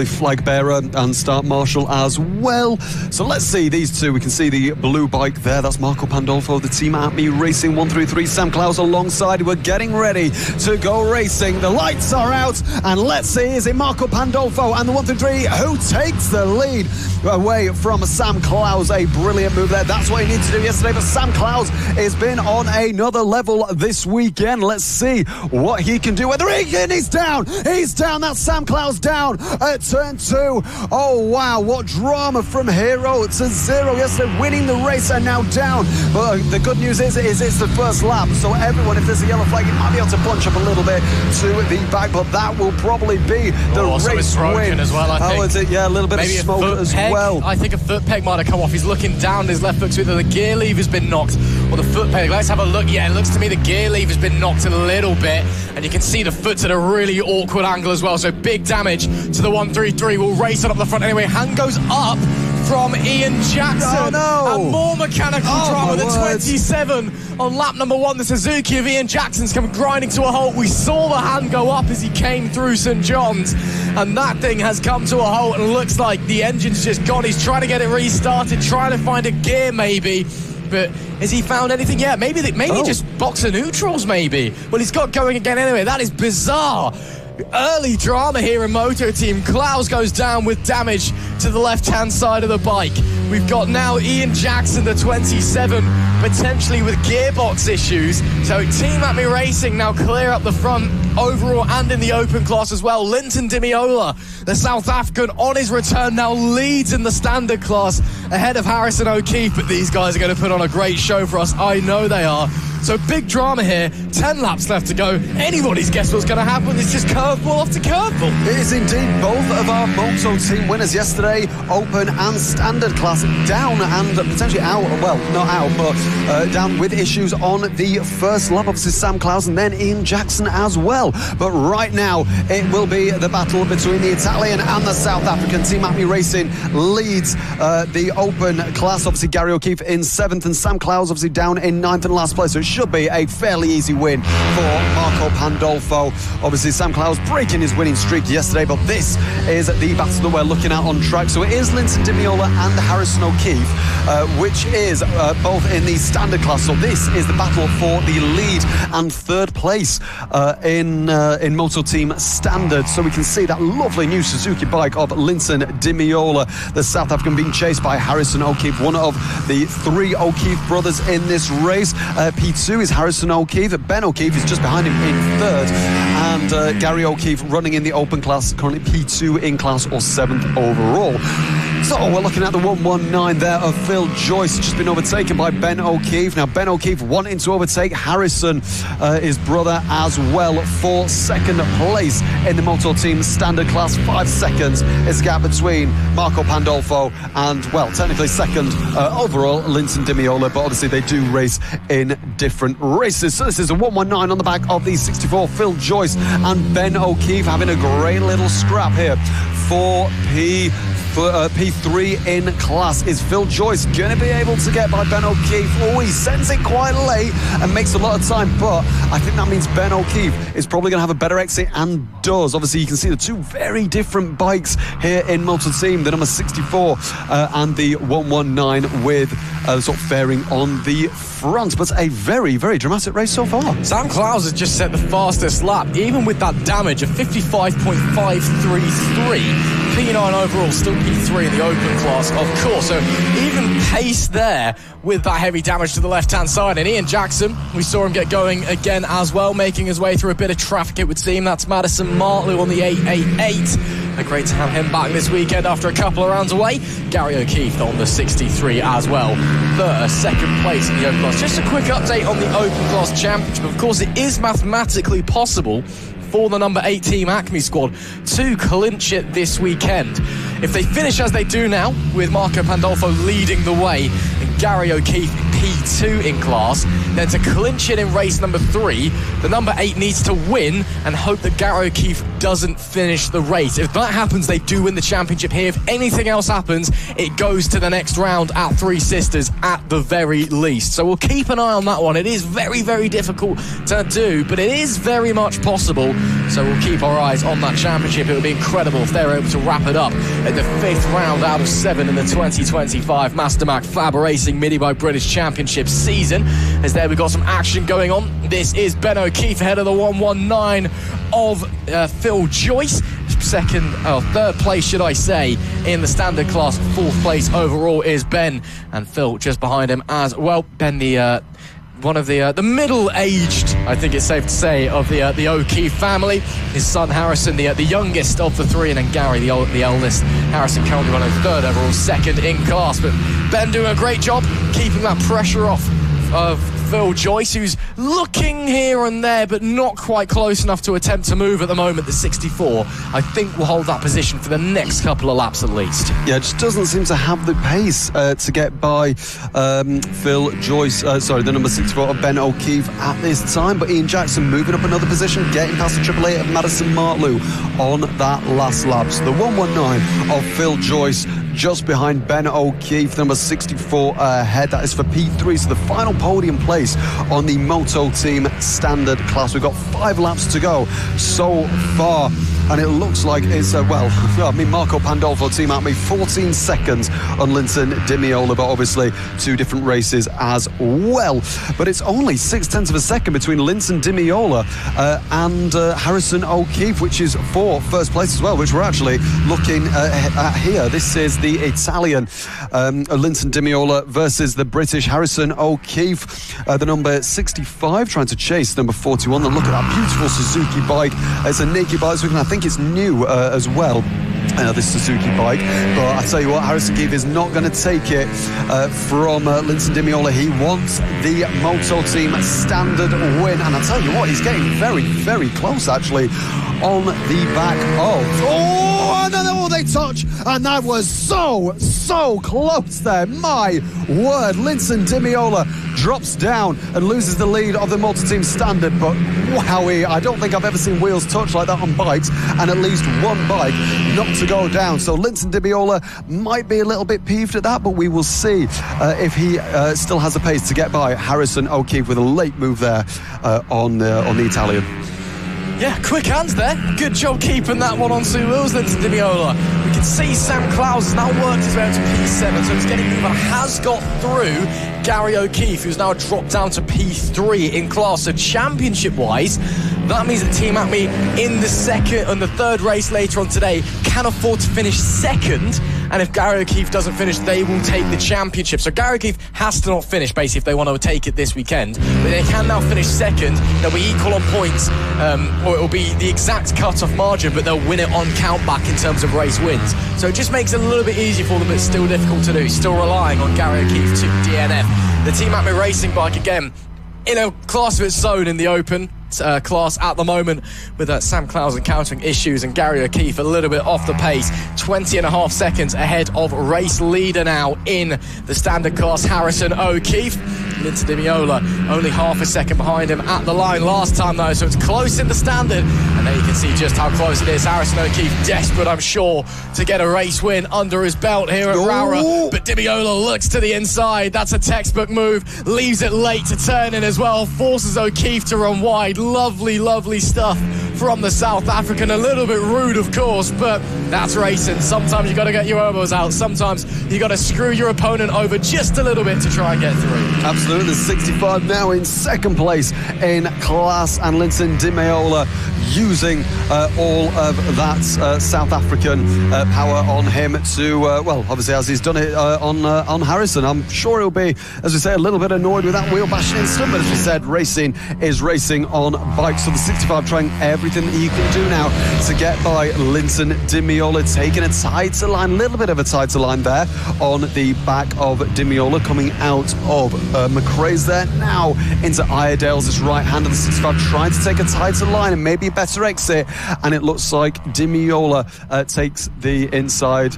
[SPEAKER 1] flag bearer and start marshal as well. So let's see these two. We can see the blue bike there. That's Marco Pandolfo, the Team Acme Racing 1-3-3. Sam Clowes alongside. We're getting ready to go racing. The lights are out, and let's see, is it Marco Pandolfo and the 1-3-3 who takes the lead away from Sam Clowes? A brilliant move there. That's what he needed to do yesterday, but Sam Clowes has been on another level this weekend. Let's see what he can do. Whether he's down. He's down. That's Sam Clowes down at turn 2. Oh, wow. What drama from hero to zero yesterday, winning the race and now down. But the good news is it's the first lap, so everyone, if there's a yellow flag, you might be able to bunch up a little bit to the back, but that will probably be the race win.
[SPEAKER 2] As well, I think.
[SPEAKER 1] Is it? Yeah, a little bit
[SPEAKER 2] maybe
[SPEAKER 1] of smoke as well.
[SPEAKER 15] I think a foot peg might have come off. He's looking down his left foot, so either the gear lever's been knocked or the foot peg. Let's have a look. Yeah, it looks to me the gear lever's been knocked a little bit, and you can see the foot's at a really awkward angle as well, so big damage to the 1-3-3. Will race on up the front anyway. Hand goes up from Ian Jackson.
[SPEAKER 1] Oh, no.
[SPEAKER 15] And more mechanical drama. The 27 on lap number 1. The Suzuki of Ian Jackson's come grinding to a halt. We saw the hand go up as he came through St. John's, and that thing has come to a halt, and looks like the engine's just gone. He's trying to get it restarted, trying to find a gear maybe. But has he found anything yet? Maybe just box of neutrals maybe. Well, he's got going again anyway. That is bizarre. Early drama here in Moto Team. Clowes goes down with damage to the left-hand side of the bike. We've got now Ian Jackson, the 27, potentially with gearbox issues. So Team Acme Racing now clear up the front overall and in the open class as well. Linton Di Meola, the South African, on his return now leads in the standard class ahead of Harrison O'Keefe. But these guys are going to put on a great show for us. I know they are. So big drama here. 10 laps left to go. Anybody's guess what's going to happen. It's just curveball after curveball.
[SPEAKER 1] It is indeed. Both of our Moto Team winners yesterday, open and standard class, down and potentially out. Well, not out, but down with issues on the first lap. Obviously Sam Clowes and then Ian Jackson as well. But right now it will be the battle between the Italian and the South African. Team FAB-Racing leads the open class. Obviously Gary O'Keefe in 7th and Sam Clowes obviously down in 9th and last place. So it should be a fairly easy win for Marco Pandolfo. Obviously Sam Clowes breaking his winning streak yesterday, but this is the battle that we're looking at on track. So it is Linton Dimiola and Harrison O'Keefe, which is both in the standard class. So this is the battle for the lead and 3rd place in Moto Team Standard. So we can see that lovely new Suzuki bike of Linton Dimiola, the South African, being chased by Harrison O'Keefe, one of the 3 O'Keefe brothers in this race. P2 is Harrison O'Keefe. Ben O'Keefe is just behind him in 3rd, and Gary O'Keefe running in the open class, currently P2 in class or 7th overall. So we're looking at the 119 there of Phil Joyce, just been overtaken by Ben O'Keefe. Now Ben O'Keefe wanting to overtake Harrison, his brother, as well, for 2nd place in the Moto Team Standard class. 5 seconds is the gap between Marco Pandolfo and, well, technically 2nd overall, Linton Dimiola, but obviously they do race in different races. So this is a 119 on the back of the 64. Phil Joyce and Ben O'Keefe having a great little scrap here for P3 in class. Is Phil Joyce going to be able to get by Ben O'Keefe? Oh, he sends it quite late and makes a lot of time, but I think that means Ben O'Keefe is probably going to have a better exit, and does. Obviously, you can see the 2 very different bikes here in Moto Team, the number 64 and the 119 with sort of fairing on the front. But a very, very dramatic race so far.
[SPEAKER 15] Sam Clowes has just set the fastest lap, even with that damage of 55.533. P9 overall, still P3 in the open class, of course. So even pace there with that heavy damage to the left-hand side. And Ian Jackson, we saw him get going again as well, making his way through a bit of traffic, it would seem. That's Madison Martlew on the 888. Great to have him back this weekend after a couple of rounds away. Gary O'Keefe on the 63 as well. 2nd place in the open class. Just a quick update on the open class championship. Of course, it is mathematically possible for the number 8 Team Acme squad to clinch it this weekend. If they finish as they do now, with Marco Pandolfo leading the way and Gary O'Keefe P2 in class, then to clinch it in race number 3, the number 8 needs to win and hope that Gary O'Keefe doesn't finish the race. If that happens, they do win the championship here. If anything else happens, it goes to the next round at Three Sisters at the very least. So we'll keep an eye on that one. It is very, very difficult to do, but it is very much possible. So we'll keep our eyes on that championship. It would be incredible if they're able to wrap it up at the 5th round out of 7 in the 2025 Mastermac FAB-Racing Minibike British Championship season. As there we've got some action going on. This is Ben O'Keefe ahead of the 119 of Phil Joyce. 3rd place, should I say, in the standard class. 4th place overall is Ben, and Phil just behind him as well. Ben, one of the middle-aged, I think it's safe to say, of the O'Keefe family. His son Harrison, the youngest of the 3, and then Gary, the eldest. Harrison currently running 3rd overall, 2nd in class. But Ben doing a great job keeping that pressure off of Phil Joyce, who's looking here and there, but not quite close enough to attempt to move at the moment. The 64, I think, will hold that position for the next couple of laps at least.
[SPEAKER 1] Yeah, it just doesn't seem to have the pace to get by Phil Joyce, the number 64 of Ben O'Keefe at this time. But Ian Jackson moving up another position, getting past the 888 of Madison Martlew on that last lap. So the 119 of Phil Joyce just behind Ben O'Keefe, number 64 ahead. That is for P3, so the final podium place on the Moto Team Standard class. We've got 5 laps to go so far, and it looks like it's Marco Pandolfo, Team Acme, 14 seconds on Linton Dimiola, but obviously 2 different races as well. But it's only 0.6 of a second between Linton Dimiola and Harrison O'Keefe, which is for 1st place as well, which we're actually looking at here. This is the Italian Linton Dimiola versus the British Harrison O'Keefe, the number 65 trying to chase number 41. Then look at that beautiful Suzuki bike. It's a naked bike, so I think it's new as well, this Suzuki bike. But I tell you what, Harrison O'Keefe is not going to take it from Linton Dimiola. He wants the Moto Team Standard win, and I tell you what, he's getting very, very close actually on the back of and then they touch, and that was so close there. My word, Linson Di Meola drops down and loses the lead of the multi-team standard, but wowie, I don't think I've ever seen wheels touch like that on bikes, and at least one bike not to go down. So Linson Di Meola might be a little bit peeved at that, but we will see if he still has the pace to get by Harrison O'Keefe with a late move there on the Italian.
[SPEAKER 15] Yeah, quick hands there. Good job keeping that one on two wheels, Linson Di Meola. We can see Sam Clowes has now worked his way up to P7, so he's getting moving, has got through Gary O'Keefe, who's now dropped down to P3 in class. So championship-wise, that means that Team Acme in the second and the third race later on today can afford to finish second, and if Gary O'Keefe doesn't finish, they will take the championship. So Gary O'Keefe has to not finish, basically, if they want to take it this weekend. But they can now finish second. They'll be equal on points, or it'll be the exact cut-off margin, but they'll win it on count-back in terms of race wins. So it just makes it a little bit easier for them, but it's still difficult to do. Still relying on Gary O'Keefe to DNF. The Team Acme Racing bike, again, in a class of its own in the open class at the moment, with Sam Clowes encountering issues and Gary O'Keefe a little bit off the pace. 20.5 seconds ahead of race leader now in the standard class, Harrison O'Keefe. Linson Di Meola only half a second behind him at the line last time though, so it's close in the standard, and there you can see just how close it is. Harrison O'Keefe desperate, I'm sure, to get a race win under his belt here at Rowrah, but Di Meola looks to the inside. That's a textbook move, leaves it late to turn in as well, forces O'Keefe to run wide. Lovely stuff from the South African. A little bit rude, of course, but that's racing. Sometimes you got to get your elbows out. Sometimes you got to screw your opponent over just a little bit to try and get through.
[SPEAKER 1] Absolutely. 65 now in second place in class, and Linson Di Meola using all of that South African power on him to, well, obviously as he's done it on Harrison. I'm sure he'll be, as we say, a little bit annoyed with that wheel bashing instant, but as we said, racing is racing on bikes. So the 65 trying everything that he can do now to get by Linson Di Meola, taking a tighter line, a little bit of a tighter line there on the back of Di Meola, coming out of McRae's there now into Iredale's this right hand of the 65, trying to take a tighter line and maybe a better exit, and it looks like Di Meola takes the inside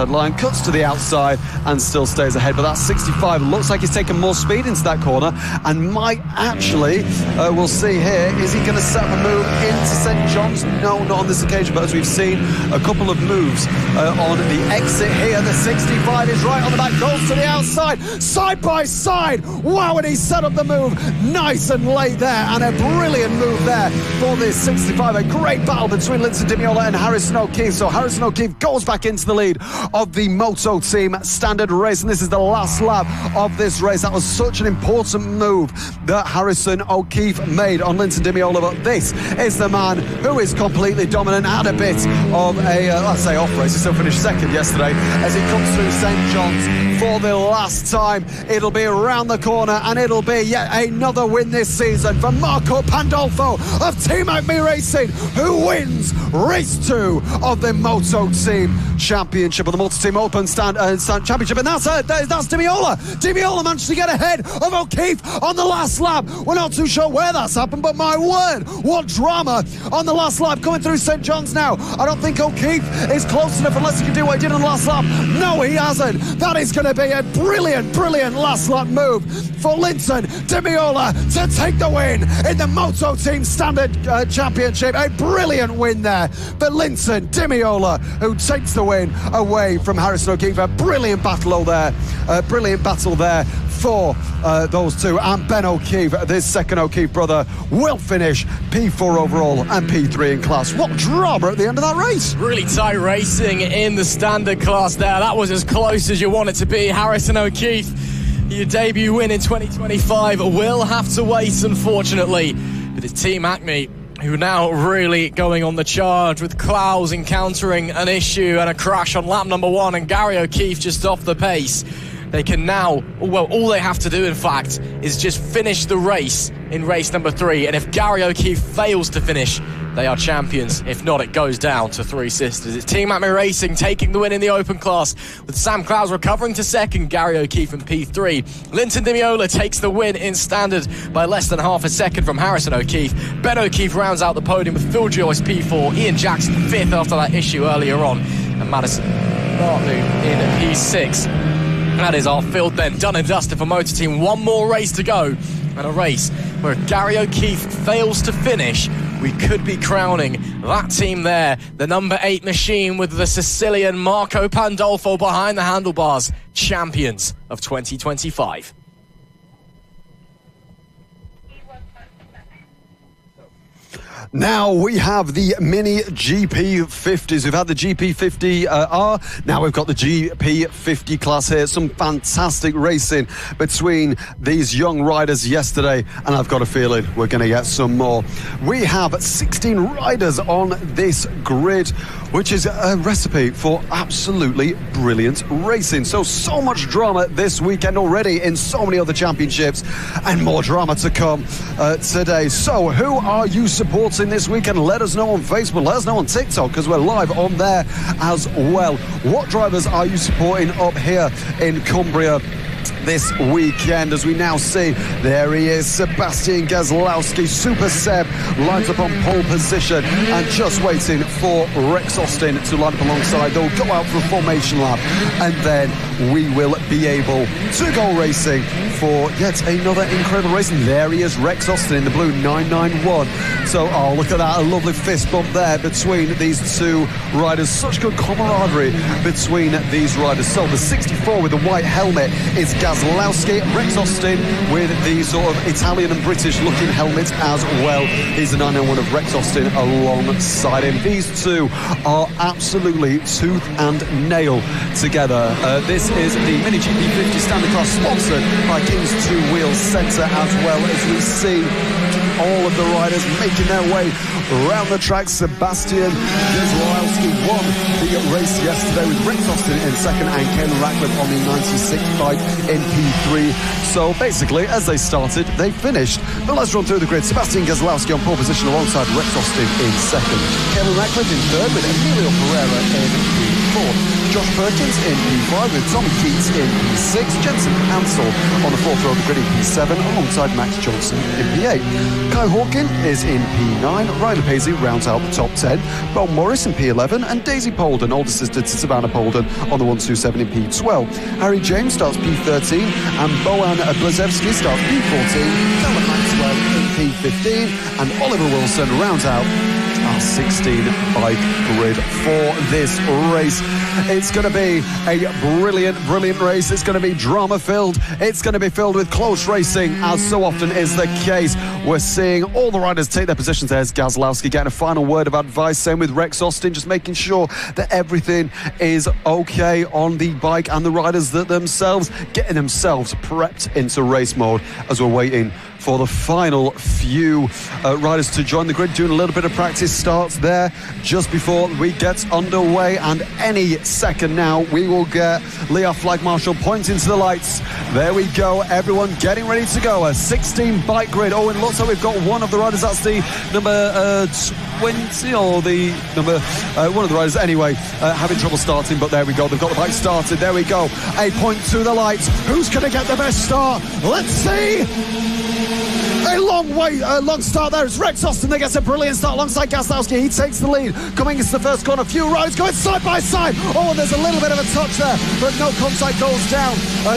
[SPEAKER 1] line, cuts to the outside and still stays ahead. But that 65 looks like he's taken more speed into that corner and might actually, we'll see here, is he going to set up a move into St. John's? No, not on this occasion, but as we've seen a couple of moves on the exit here, the 65 is right on the back, goes to the outside, side by side. Wow, and he set up the move nice and late there, and a brilliant move there for this 65. A great battle between Linson Di Meola and Harrison O'Keefe. So Harrison O'Keefe goes back into the lead of the Moto Team standard race, and this is the last lap of this race. That was such an important move that Harrison O'Keefe made on Linson Di Meola, but this is the man who is completely dominant. Had a bit of a, let's say, off race. He still finished second yesterday as he comes through St. John's for the last time. It'll be around the corner, and it'll be yet another win this season for Marco Pandolfo of Team Acme Racing, who wins race 2 of the Moto Team Championship, or the Moto Team Open Championship, and that's Di Meola. Di Meola managed to get ahead of O'Keefe on the last lap. We're not too sure where that's happened, but my word, what drama on the last lap coming through St. John's now. I don't think O'Keefe is close enough unless he can do what he did on the last lap. No, he hasn't. That is going to be a brilliant last lap move for Linson Di Meola to take the win in the Moto Team Standard Championship. A brilliant win there for Linson Di Meola, who takes the win away from Harrison O'Keefe. A brilliant battle there. For those two, and Ben O'Keefe, this second O'Keefe brother, will finish P4 overall and P3 in class. What drama at the end of that race.
[SPEAKER 15] Really tight racing in the standard class there. That was as close as you want it to be. Harrison O'Keefe, your debut win in 2025 will have to wait, unfortunately, with his Team Acme, who now really going on the charge, with Clowes encountering an issue and a crash on lap number 1, and Gary O'Keefe just off the pace. They can now, well, all they have to do, in fact, is just finish the race in race number 3. And if Gary O'Keefe fails to finish, they are champions. If not, it goes down to Three Sisters. It's Team FAB-Racing taking the win in the open class, with Sam Clowes recovering to second, Gary O'Keefe in P3. Linton Dimiola takes the win in standard by less than half a second from Harrison O'Keefe. Ben O'Keefe rounds out the podium with Phil Joyce P4, Ian Jackson 5th after that issue earlier on, and Madison Bartley in P6. That is our field then, done and dusted for Motor Team. One more race to go, and a race where Gary O'Keefe fails to finish, we could be crowning that team there, the number 8 machine with the Sicilian Marco Pandolfo behind the handlebars, champions of 2025.
[SPEAKER 1] Now we have the mini GP50s. We've had the GP50R. Now we've got the GP50 class here. Some fantastic racing between these young riders yesterday, and I've got a feeling we're going to get some more. We have 16 riders on this grid, which is a recipe for absolutely brilliant racing. So much drama this weekend already in so many other championships, and more drama to come today. So who are you supporting this weekend? Let us know on Facebook, let us know on TikTok, because we're live on there as well. What drivers are you supporting up here in Cumbria this weekend? As we now see, there he is, Sebastian Gazlowski, Super Seb, lines up on pole position and just waiting for Rex Austin to line up alongside. They'll go out for a formation lap, and then we will be able to go racing for yet another incredible race. And there he is, Rex Austin in the blue 991. So, oh, look at that, a lovely fist bump there between these two riders. Such good camaraderie between these riders. So the 64 with the white helmet is Gazlowski. Rex Austin with the sort of Italian and British looking helmet as well. He's the 991 of Rex Austin alongside him. These two are absolutely tooth and nail together. This is the Mini GP50 standard class, sponsored by King's Two Wheels Centre, as well as we see all of the riders making their way around the track. Sebastian Gazlowski won the race yesterday with Rex Austin in second and Caelan Ratcliffe on the 96 bike in P3. So basically, as they started, they finished. But let's run through the grid. Sebastian Gazlowski on pole position alongside Rex Austin in second. Caelan Ratcliffe in third with Emilio Pereira in P4. Josh Perkins in P5 with Tommy Keats in P6. Jensen Hansel on the fourth row of the grid in P7 alongside Max Johnson in P8. Kai Hawkin is in P9. Ryder Paisley rounds out the top 10. Bo Morris in P11 and Daisy Polden, older sister to Savannah Polden, on the 127 in P12. Harry James starts P13 and Bojan Blazewski starts P14. Callum Maxwell in P15 and Oliver Wilson rounds out our 16 bike grid for this race. It's going to be a brilliant race. It's going to be drama filled. It's going to be filled with close racing, as so often is the case. We're seeing all the riders take their positions. There's Gazlowski getting a final word of advice, same with Rex Austin, just making sure that everything is okay on the bike, and the riders that themselves getting themselves prepped into race mode as we're waiting for the final few riders to join the grid. Doing a little bit of practice starts there just before we get underway, and any second now we will get Leah Flag Marshall pointing to the lights. There we go, everyone getting ready to go. A 16 bike grid. Oh, and looks like we've got one of the riders, that's the number 20 or the number one of the riders anyway, having trouble starting, but there we go, they've got the bike started. There we go, a point to the lights. Who's going to get the best start? Let's see. A long start there. It's Rex Austin that gets a brilliant start alongside Gazlowski. He takes the lead. Coming into the first corner, few riders going side by side. Oh, and there's a little bit of a touch there, but no contact goes down.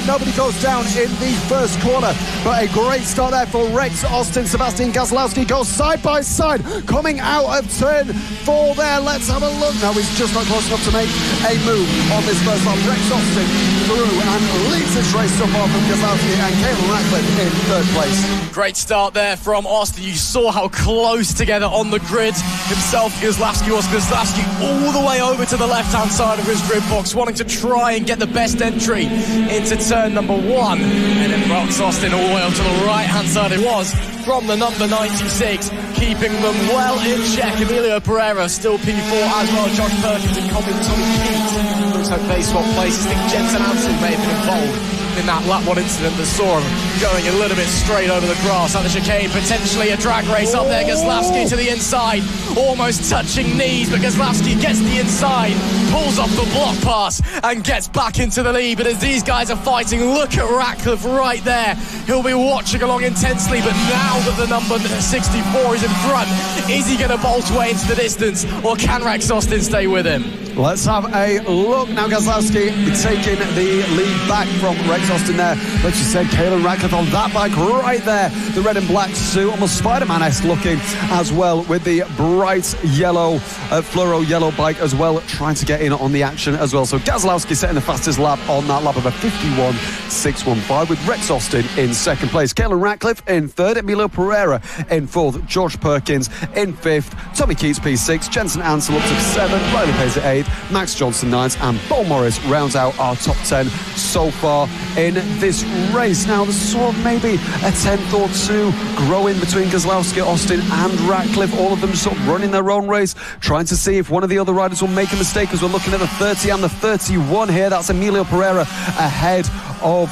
[SPEAKER 1] Nobody goes down in the first corner, but a great start there for Rex Austin. Sebastian Gazlowski goes side by side, coming out of turn 4 there. Let's have a look. No, he's just not close enough to make a move on this first lap. Rex Austin through and leads this race so far from Gazlowski and Caelan Ratcliffe in third place.
[SPEAKER 15] Great start there from Austin. You saw how close together on the grid himself Gazlowski was. Gazlowski all the way over to the left-hand side of his grid box, wanting to try and get the best entry into turn number 1. And then Rex Austin all the way up to the right-hand side. It was from the number 96, keeping them well in check. Emilio Pereira still P4 as well. Josh Perkins and Tommy Keats. Looks like they swap places. I think Jensen Hansel may have been involved in that lap 1 incident that saw him going a little bit straight over the grass at the chicane. Potentially a drag race up there. Gazlowski to the inside, almost touching knees, but Gazlowski gets the inside, pulls off the block pass and gets back into the lead. But as these guys are fighting, look at Ratcliffe right there. He'll be watching along intensely, but now that the number 64 is in front, is he going to bolt away into the distance, or can Rex Austin stay with him?
[SPEAKER 1] Let's have a look now. Gazlowski taking the lead back from Rex Austin there. Like you said, Caelan Ratcliffe on that bike right there. The red and black suit, almost Spider-Man-esque looking as well, with the bright yellow, fluoro yellow bike as well, trying to get in on the action as well. So Gazlowski setting the fastest lap on that lap of a 51.615, with Rex Austin in second place. Caelan Ratcliffe in third, Emilio Pereira in fourth, Josh Perkins in fifth, Tommy Keats P6, Jensen Ansel up to 7, Riley Pace at 8th, Max Johnson 9th, and Bo Morris rounds out our top 10 so far in this race. Now there's sort of maybe a 10th or 2 growing between Gazlowski, Austin and Ratcliffe, all of them sort of running their own race, trying to see if one of the other riders will make a mistake, as we're looking at the 30 and the 31 here. That's Emilio Pereira ahead of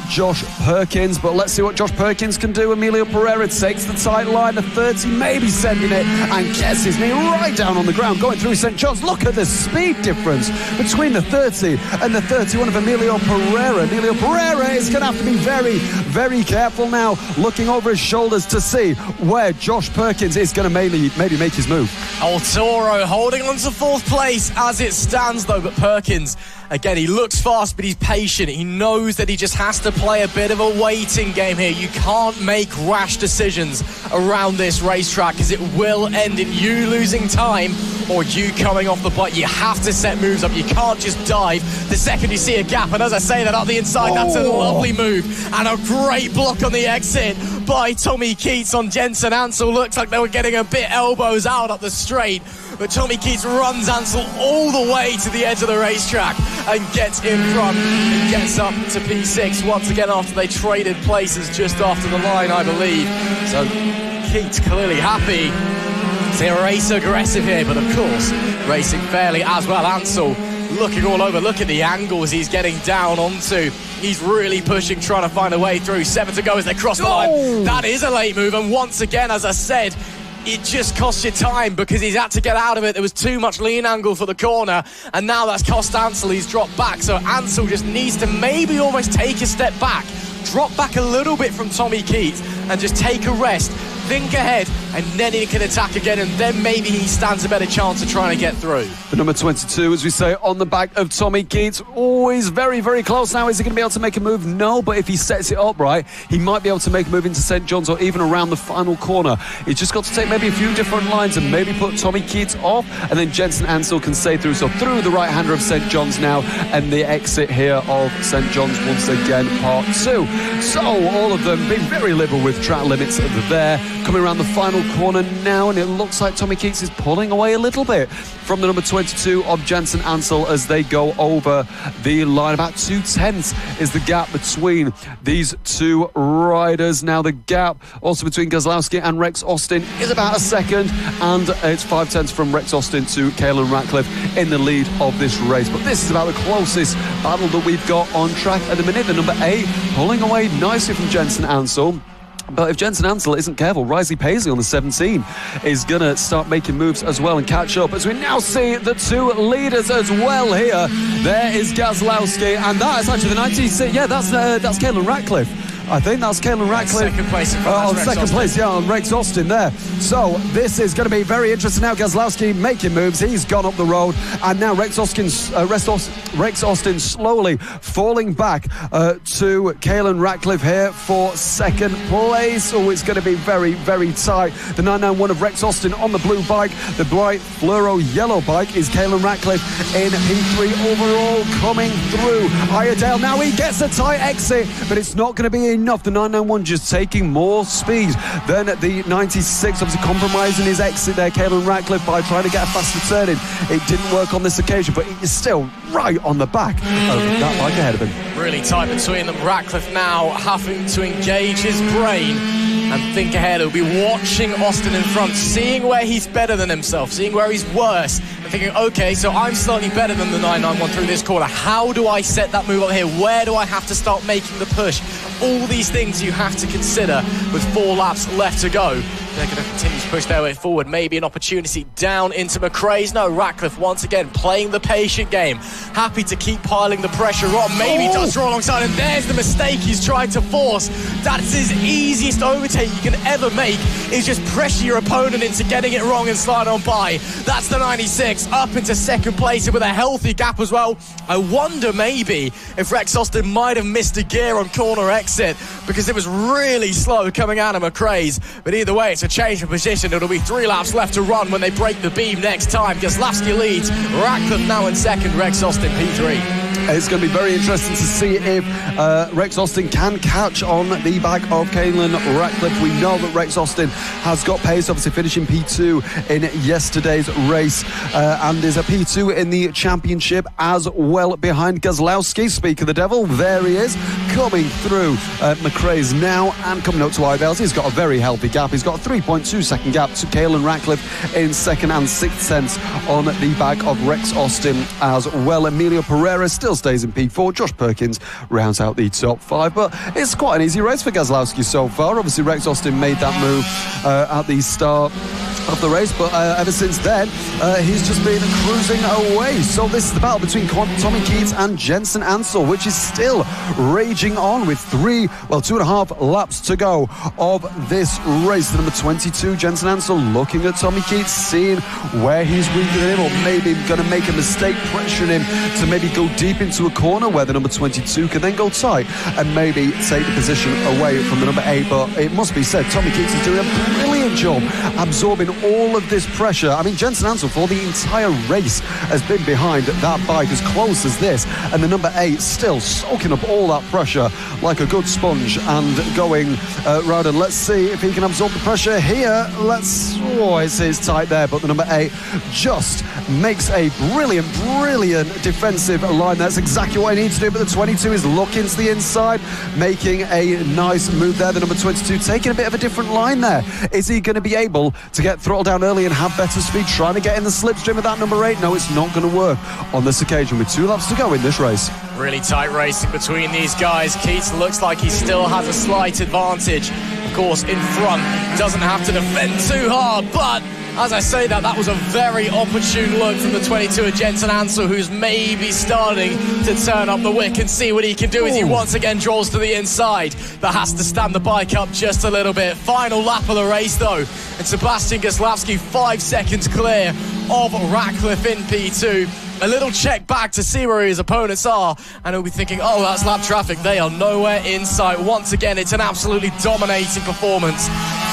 [SPEAKER 1] Josh Perkins, but let's see what Josh Perkins can do. Emilio Pereira takes the tight line, the 30 maybe sending it, and gets his knee right down on the ground going through St. John's. Look at the speed difference between the 30 and the 31 of Emilio Pereira. Emilio Pereira is going to have to be very, very careful now, looking over his shoulders to see where Josh Perkins is going to maybe make his move.
[SPEAKER 15] Old Toro holding on to fourth place as it stands though, but Perkins, again, he looks fast, but he's patient. He knows that he just has to play a bit of a waiting game here. You can't make rash decisions around this racetrack, because it will end in you losing time or you coming off the bike. You have to set moves up. You can't just dive the second you see a gap. And as I say that, up the inside, that's a lovely move and a great block on the exit by Tommy Keats on Jensen Ansel. Looks like they were getting a bit elbows out up the straight, but Tommy Keats runs Ansel all the way to the edge of the racetrack and gets in front and gets up to P6 once again after they traded places just after the line, I believe. So Keats clearly happy. They race aggressive here, but of course racing fairly as well. Ansel looking all over. Look at the angles he's getting down onto. He's really pushing, trying to find a way through. 7 to go as they cross the line. That is a late move, and once again, as I said, it just costs you time because he's had to get out of it. There was too much lean angle for the corner, and now that's cost Ansel. He's dropped back, so Ansel just needs to maybe almost take a step back, drop back a little bit from Tommy Keats and just take a rest, think ahead, and then he can attack again, and then maybe he stands a better chance of trying to get through.
[SPEAKER 1] The number 22, as we say, on the back of Tommy Keats. Always very, very close now. Is he going to be able to make a move? No, but if he sets it up right, he might be able to make a move into St. John's or even around the final corner. He's just got to take maybe a few different lines and maybe put Tommy Keats off, and then Jensen Ansel can stay through. So through the right-hander of St. John's now, and the exit here of St. John's once again, part 2. So all of them being very liberal with track limits there. Coming around the final corner now, and it looks like Tommy Keats is pulling away a little bit from the number 22 of Jensen Ansel as they go over the line. About 2/10 is the gap between these two riders. Now the gap also between Gazlowski and Rex Austin is about a second, and it's 5/10 from Rex Austin to Caelan Ratcliffe in the lead of this race. But this is about the closest battle that we've got on track at the minute. The number 8 pulling away nicely from Jensen Ansel. But if Jensen Ansel isn't careful, Risley Paisley on the 17 is going to start making moves as well and catch up, as we now see the two leaders as well here. There is Gazlowski, and that is actually the 96. Yeah, that's Caelan Ratcliffe. I think that's Caelan Ratcliffe.
[SPEAKER 15] Second place
[SPEAKER 1] on second place, yeah, on Rex Austin there. So this is going to be very interesting now. Gazlowski making moves. He's gone up the road, and now Rex Austin slowly falling back to Caelan Ratcliffe here for second place. Oh, it's going to be very, very tight. The 991 of Rex Austin on the blue bike. The bright fluoro yellow bike is Caelan Ratcliffe in P3 overall coming through. Iredale now, he gets a tight exit, but it's not going to be enough. The 991 just taking more speed than the 96, obviously compromising his exit there, Caelan Ratcliffe, by trying to get a faster turn in. It didn't work on this occasion, but he is still right on the back of that bike ahead of him.
[SPEAKER 15] Really tight between them. Ratcliffe now having to engage his brain and think ahead. He'll be watching Austin in front, seeing where he's better than himself, seeing where he's worse, and thinking, okay, so I'm slightly better than the 991 through this corner. How do I set that move up here? Where do I have to start making the push? All these things you have to consider with 4 laps left to go. They're going to continue to push their way forward. Maybe an opportunity down into McRae's. No, Ratcliffe once again playing the patient game. Happy to keep piling the pressure on. Maybe does draw alongside, and there's the mistake he's trying to force. That's his easiest overtake you can ever make, is just pressure your opponent into getting it wrong and slide on by. That's the 96 up into second place with a healthy gap as well. I wonder maybe if Rex Austin might have missed a gear on corner exit because it was really slow coming out of McRae's. But either way, it's a change of position. It'll be 3 laps left to run when they break the beam next time. Goslavsky leads, Ratcliffe now in second, Rex Austin P3.
[SPEAKER 1] It's going to be very interesting to see if Rex Austin can catch on the back of Caelan Ratcliffe. We know that Rex Austin has got pace, obviously finishing P2 in yesterday's race and is a P2 in the championship as well behind Goslavsky. Speak of the devil, there he is, coming through McRae's now and coming up to Ibels. He's got a very healthy gap. He's got a 3.2 second gap to Caelan Ratcliffe in second and 6th tenths on the back of Rex Austin as well. Emilio Pereira still stays in P4. Josh Perkins rounds out the top 5, but it's quite an easy race for Goslavsky so far. Obviously Rex Austin made that move at the start of the race, but ever since then he's just been cruising away. So this is the battle between Tommy Keats and Jensen Ansel, which is still raging on with 2.5 laps to go of this race. The number 22 Jensen Ansel looking at Tommy Keats, seeing where he's weaker than him, or maybe going to make a mistake, pressuring him to maybe go deep into a corner where the number 22 can then go tight and maybe take the position away from the number 8. But it must be said, Tommy Keats is doing a brilliant job absorbing all of this pressure. I mean, Jensen Ansel for the entire race has been behind that bike as close as this, and the number 8 still soaking up all that pressure like a good sponge and going round. And let's see if he can absorb the pressure here. It's tight there, but the number 8 just makes a brilliant defensive line. That's exactly what he needs to do, but the 22 is looking to the inside, making a nice move there. The number 22 taking a bit of a different line there. Is he going to be able to get throttled down early and have better speed, trying to get in the slipstream of that number 8? No, it's not going to work on this occasion with 2 laps to go in this race.
[SPEAKER 15] Really tight racing between these guys. Keats looks like he still has a slight advantage. Of course, in front, doesn't have to defend too hard, but as I say that was a very opportune look from the 22 of Jensen Ansel, who's maybe starting to turn up the wick and see what he can do as he once again draws to the inside, but has to stand the bike up just a little bit. Final lap of the race though, and Sebastian Goslavsky 5 seconds clear of Ratcliffe in P2. A little check back to see where his opponents are, and he'll be thinking, oh, that's lap traffic. They are nowhere in sight. Once again, it's an absolutely dominating performance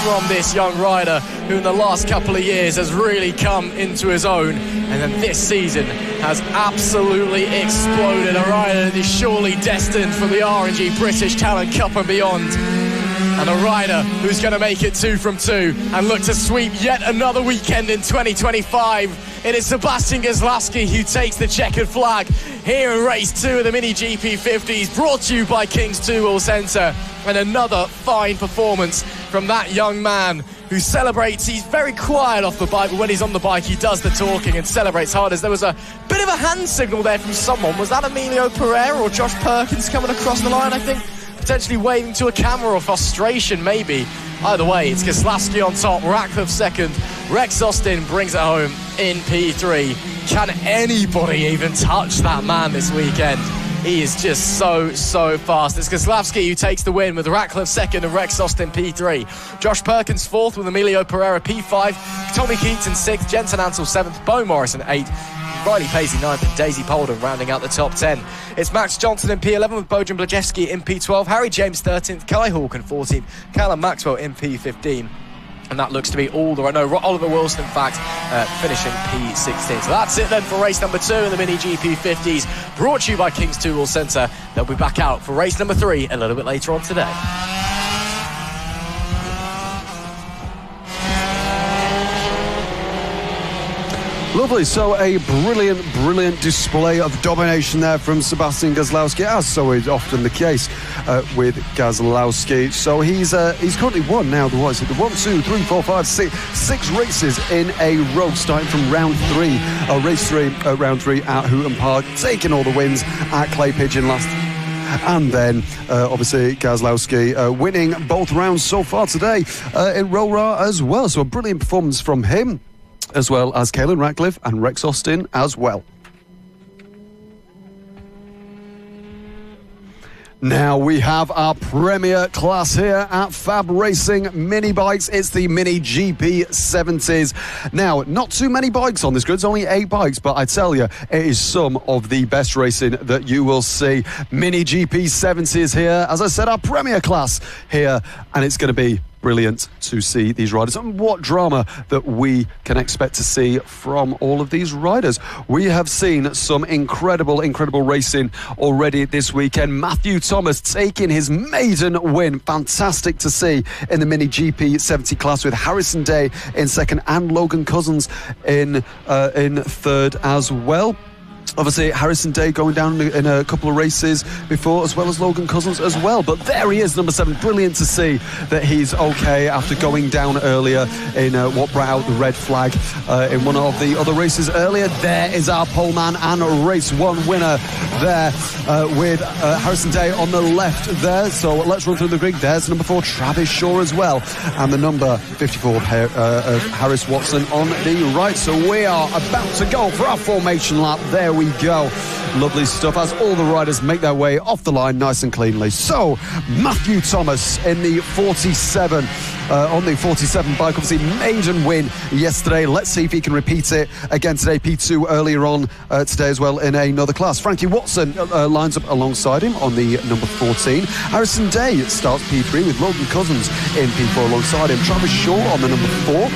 [SPEAKER 15] from this young rider who in the last couple of years has really come into his own, and then this season has absolutely exploded. A rider that is surely destined for the RNG British Talent Cup and beyond. And a rider who's going to make it 2 from 2 and look to sweep yet another weekend in 2025. It is Sebastian Goslavsky who takes the checkered flag here in race 2 of the Mini GP 50s, brought to you by King's 2 Wheel Centre. And another fine performance from that young man who celebrates. He's very quiet off the bike, but when he's on the bike he does the talking and celebrates hard. As there was a bit of a hand signal there from someone. Was that Emilio Pereira or Josh Perkins coming across the line, I think? Potentially waving to a camera or frustration, maybe. Either way, it's Goslavsky on top, Ratcliffe second. Rex Austin brings it home in P3. Can anybody even touch that man this weekend? He is just so fast. It's Goslavsky who takes the win with Ratcliffe second and Rex Austin P3. Josh Perkins fourth with Emilio Pereira P5. Tommy Keats in sixth. Jensen Ansel seventh. Bo Morrison eighth. Riley Paisley 9th and Daisy Polden rounding out the top 10. It's Max Johnson in P11 with Bojan Blajewski in P12, Harry James 13th, Kai Hawken 14th, Callum Maxwell in P15. And that looks to be all the right. No, Oliver Wilson, in fact, finishing P16. So that's it then for race number 2 in the Mini GP 50s, brought to you by King's 2 Wheel Centre. They'll be back out for race number 3 a little bit later on today.
[SPEAKER 1] Lovely. So a brilliant display of domination there from Sebastian Gazlowski, as so is often the case with Gazlowski. So he's currently won now the 6 races in a row, starting from round 3, race 3 at round 3 at Hooton Park, taking all the wins at Clay Pigeon last. And then, obviously, Gazlowski winning both rounds so far today in Rowrah as well. So a brilliant performance from him, as well as Caelan Ratcliffe and Rex Austin as well. Now we have our premier class here at FAB-Racing Minibikes. It's the Mini GP70s. Now, not too many bikes on this grid. It's only 8 bikes, but I tell you, it is some of the best racing that you will see. Mini GP70s here. As I said, our premier class here, and it's going to be brilliant to see these riders and what drama that we can expect to see from all of these riders. We have seen some incredible racing already this weekend. Matthew Thomas taking his maiden win. Fantastic to see in the Mini GP70 class, with Harrison Day in second and Logan Cousins in third as well. Obviously, Harrison Day going down in a couple of races before, as well as Logan Cousins as well. But there he is, number 7. Brilliant to see that he's okay after going down earlier in what brought out the red flag in one of the other races earlier. There is our pole man and race 1 winner there with Harrison Day on the left there. So let's run through the grid. There's number 4, Travis Shaw as well. And the number 54 of Harris Watson on the right. So we are about to go for our formation lap. There we go. Lovely stuff as all the riders make their way off the line nice and cleanly. So Matthew Thomas in the 47 on the 47 bike, obviously maiden win yesterday. Let's see if he can repeat it again today. P2 earlier on today as well in another class. Frankie Watson lines up alongside him on the number 14. Harrison Day starts P3 with Logan Cousins in P4 alongside him. Travis Shaw on the number 4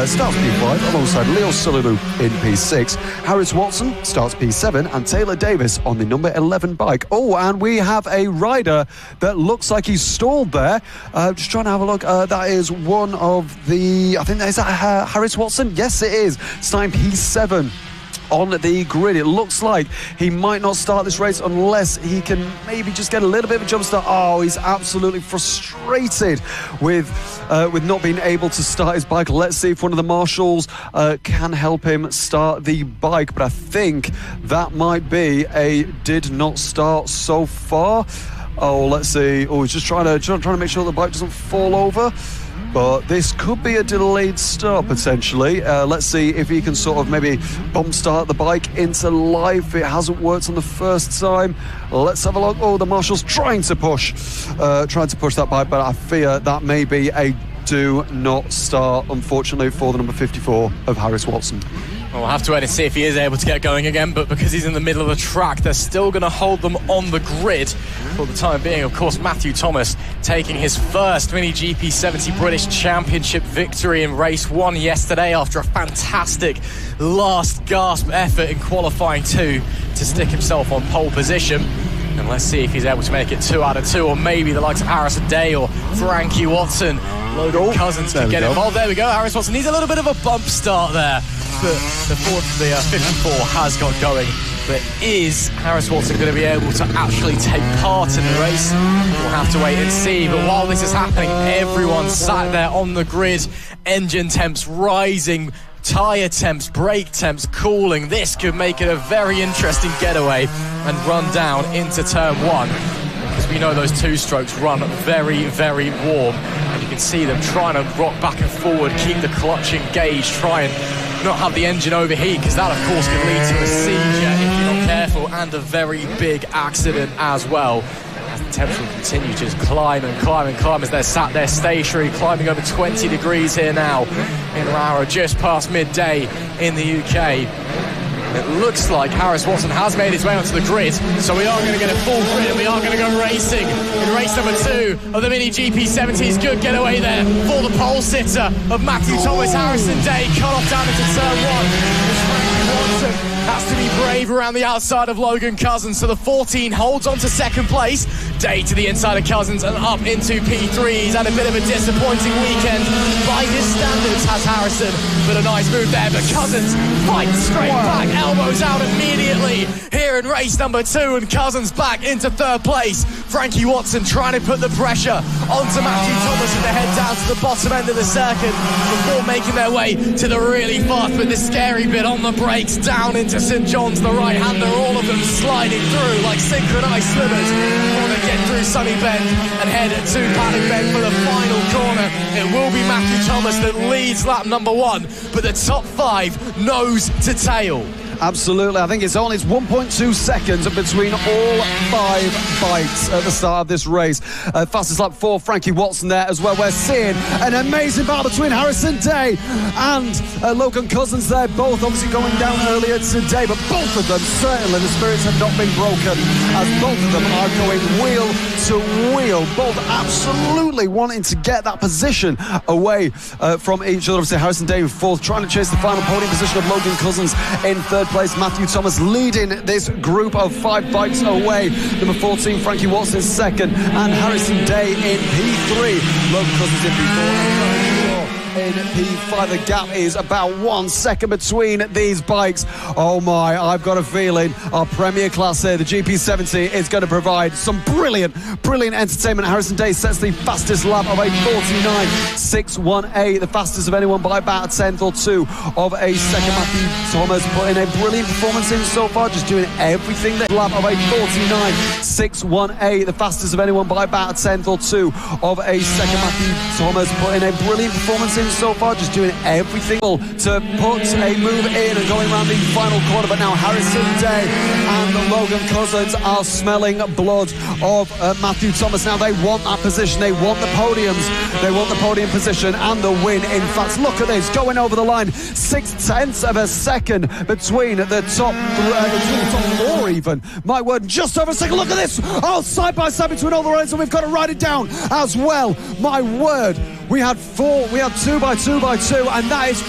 [SPEAKER 1] starts P5 alongside Leo Sullivan in P6. Harris Watson starts P7 and Taylor Davis on the number 11 bike. Oh, and we have a rider that looks like he's stalled there. Just trying to have a look. That is one of the, I think, is that Harris Watson? Yes, it is. Starting P7 on the grid. It looks like he might not start this race unless he can maybe just get a little bit of a jump start. Oh, he's absolutely frustrated with not being able to start his bike. Let's see if one of the marshals can help him start the bike, but I think that might be a did not start so far. Oh, let's see. Oh, he's just trying to make sure the bike doesn't fall over. But this could be a delayed start potentially. Let's see if he can sort of maybe bump start the bike into life. It hasn't worked on the first time. Let's have a look. Oh, the marshal's trying to push that bike, but I fear that may be a do not start, unfortunately, for the number 54 of Harris Watson.
[SPEAKER 15] Well, we'll have to wait and see if he is able to get going again, but because he's in the middle of the track, they're still going to hold them on the grid for the time being. Of course, Matthew Thomas taking his first Mini GP70 British Championship victory in race 1 yesterday after a fantastic last gasp effort in qualifying 2 to stick himself on pole position. And let's see if he's able to make it 2 out of 2, or maybe the likes of Harrison Day or Frankie Watson. Logan Cousins can get involved. There we go. Harris Watson needs a little bit of a bump start there, but the 54 has got going. But is Harris Watson going to be able to actually take part in the race? We'll have to wait and see. But while this is happening, everyone's sat there on the grid. Engine temps rising, tyre temps, brake temps cooling. This could make it a very interesting getaway and run down into turn 1. Because we know those 2-strokes run very, very warm. And you can see them trying to rock back and forward, keep the clutch engaged, try and not have the engine overheat, because that, of course, can lead to a seizure if you're not careful, and a very big accident as well. As the temps will continue to just climb and climb and climb as they're sat there stationary, climbing over 20 degrees here now in Rowrah, just past midday in the UK. It looks like Harris Watson has made his way onto the grid, so we are going to get a full grid and we are going to go racing in race number 2 of the Mini GP70s. Good getaway there for the pole sitter of Matthew Thomas. Harrison Day cut off down into turn 1. Harrison has to be brave around the outside of Logan Cousins. So the 14 holds on to second place. Day to the inside of Cousins and up into P3. He's had a bit of a disappointing weekend by his standards, has Harrison. But a nice move there. But Cousins fights straight back, elbows out immediately here in race number 2, and Cousins back into third place. Frankie Watson trying to put the pressure onto Matthew Thomas as they head down to the bottom end of the circuit before making their way to the really fast but the scary bit on the brakes down into St John's, the right-hander, all of them sliding through like synchronised swimmers before they get through Sunny Bend and head to Paddock Bend for the final corner. It will be Matthew Thomas that leads lap number 1, but the top 5 nose to tail.
[SPEAKER 1] Absolutely. I think it's 1.2 seconds between all 5 bikes at the start of this race. Fastest lap for Frankie Watson there as well. We're seeing an amazing battle between Harrison Day and Logan Cousins there, both obviously going down earlier today, but both of them, certainly the spirits have not been broken, as both of them are going wheel to wheel, both absolutely wanting to get that position away from each other. Obviously Harrison Day in 4th, trying to chase the final podium position of Logan Cousins in 3rd place. Matthew Thomas leading this group of 5 bikes away. Number 14, Frankie Watson 2nd, and Harrison Day in P3. Logan Cousins in P4. In P5, the gap is about 1 second between these bikes. Oh my, I've got a feeling our premier class here, the GP70, is going to provide some brilliant entertainment. Harrison Day sets the fastest lap of a 49.618, the fastest of anyone by about a 10th or 2 of a second. Matthew Thomas putting a brilliant performance in so far, just doing everything. That lap of a 49.618, the fastest of anyone by about a 10th or 2 of a second. Matthew Thomas putting a brilliant performance in so far, just doing everything to put a move in and going around the final corner. But now Harrison Day and Logan Cousins are smelling blood of Matthew Thomas. Now they want that position, they want the podiums, they want the podium position and the win. In fact, look at this, going over the line, 0.6 of a second between the top 4 even. My word, just over a second. Look at this, side by side between all the riders, and we've got to write it down as well. My word, we had 2 by 2 by 2, and that is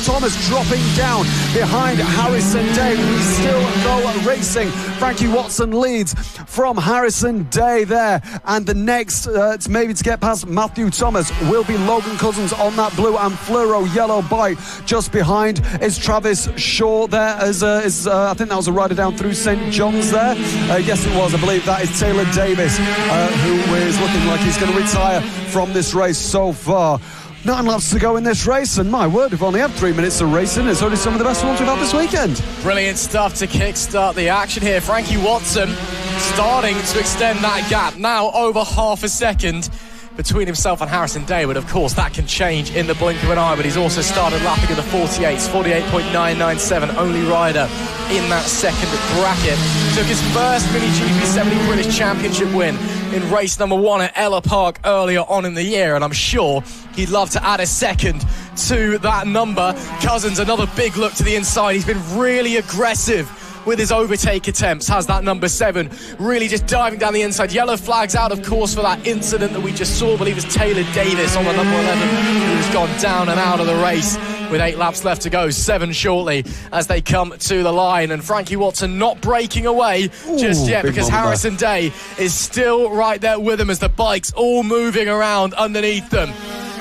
[SPEAKER 1] Thomas dropping down behind Harrison Day. We still go racing. Frankie Watson leads from Harrison Day there, and the next maybe to get past Matthew Thomas will be Logan Cousins on that blue and fluoro yellow bike. Just behind is Travis Shaw there, I think that was a rider down through St John's there. Yes it was, I believe that is Taylor Davis, who is looking like he's going to retire from this race so far. 9 laps to go in this race, and my word, we've only had 3 minutes of racing. It's only some of the best ones we've had this weekend.
[SPEAKER 15] Brilliant stuff to kickstart the action here. Frankie Watson starting to extend that gap, now over half a second between himself and Harrison Day, but of course that can change in the blink of an eye. But he's also started lapping in the 48s, 48.997, only rider in that second bracket. Took his first Mini GP70 British Championship win in race number 1 at Ella Park earlier on in the year, and I'm sure he'd love to add a second to that number. Cousins, another big look to the inside. He's been really aggressive with his overtake attempts, has that number 7, really just diving down the inside. Yellow flags out, of course, for that incident that we just saw. I believe it was Taylor Davis on the number 11 who's gone down and out of the race with 8 laps left to go, 7 shortly as they come to the line. And Frankie Watson not breaking away just yet, because Harrison Day is still right there with him as the bike's all moving around underneath them.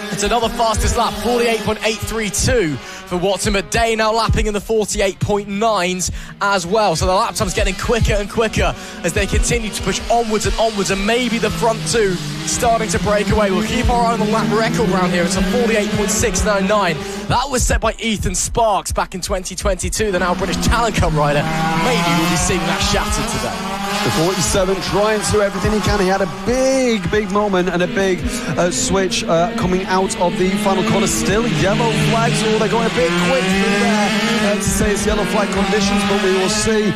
[SPEAKER 15] It's another fastest lap, 48.832 for Watson, but Day now lapping in the 48.9s as well. So the lap time's getting quicker and quicker as they continue to push onwards and onwards, and maybe the front 2 starting to break away. We'll keep our eye on the lap record round here. It's a 48.699. That was set by Ethan Sparks back in 2022, the now British Talent Cup rider. Maybe we'll be seeing that shattered today.
[SPEAKER 1] The 47 trying to do everything he can. He had a big moment and a big switch coming out of the final corner. Still yellow flags. Oh, they're going a bit quick through there to say it's yellow flag conditions, but we will see.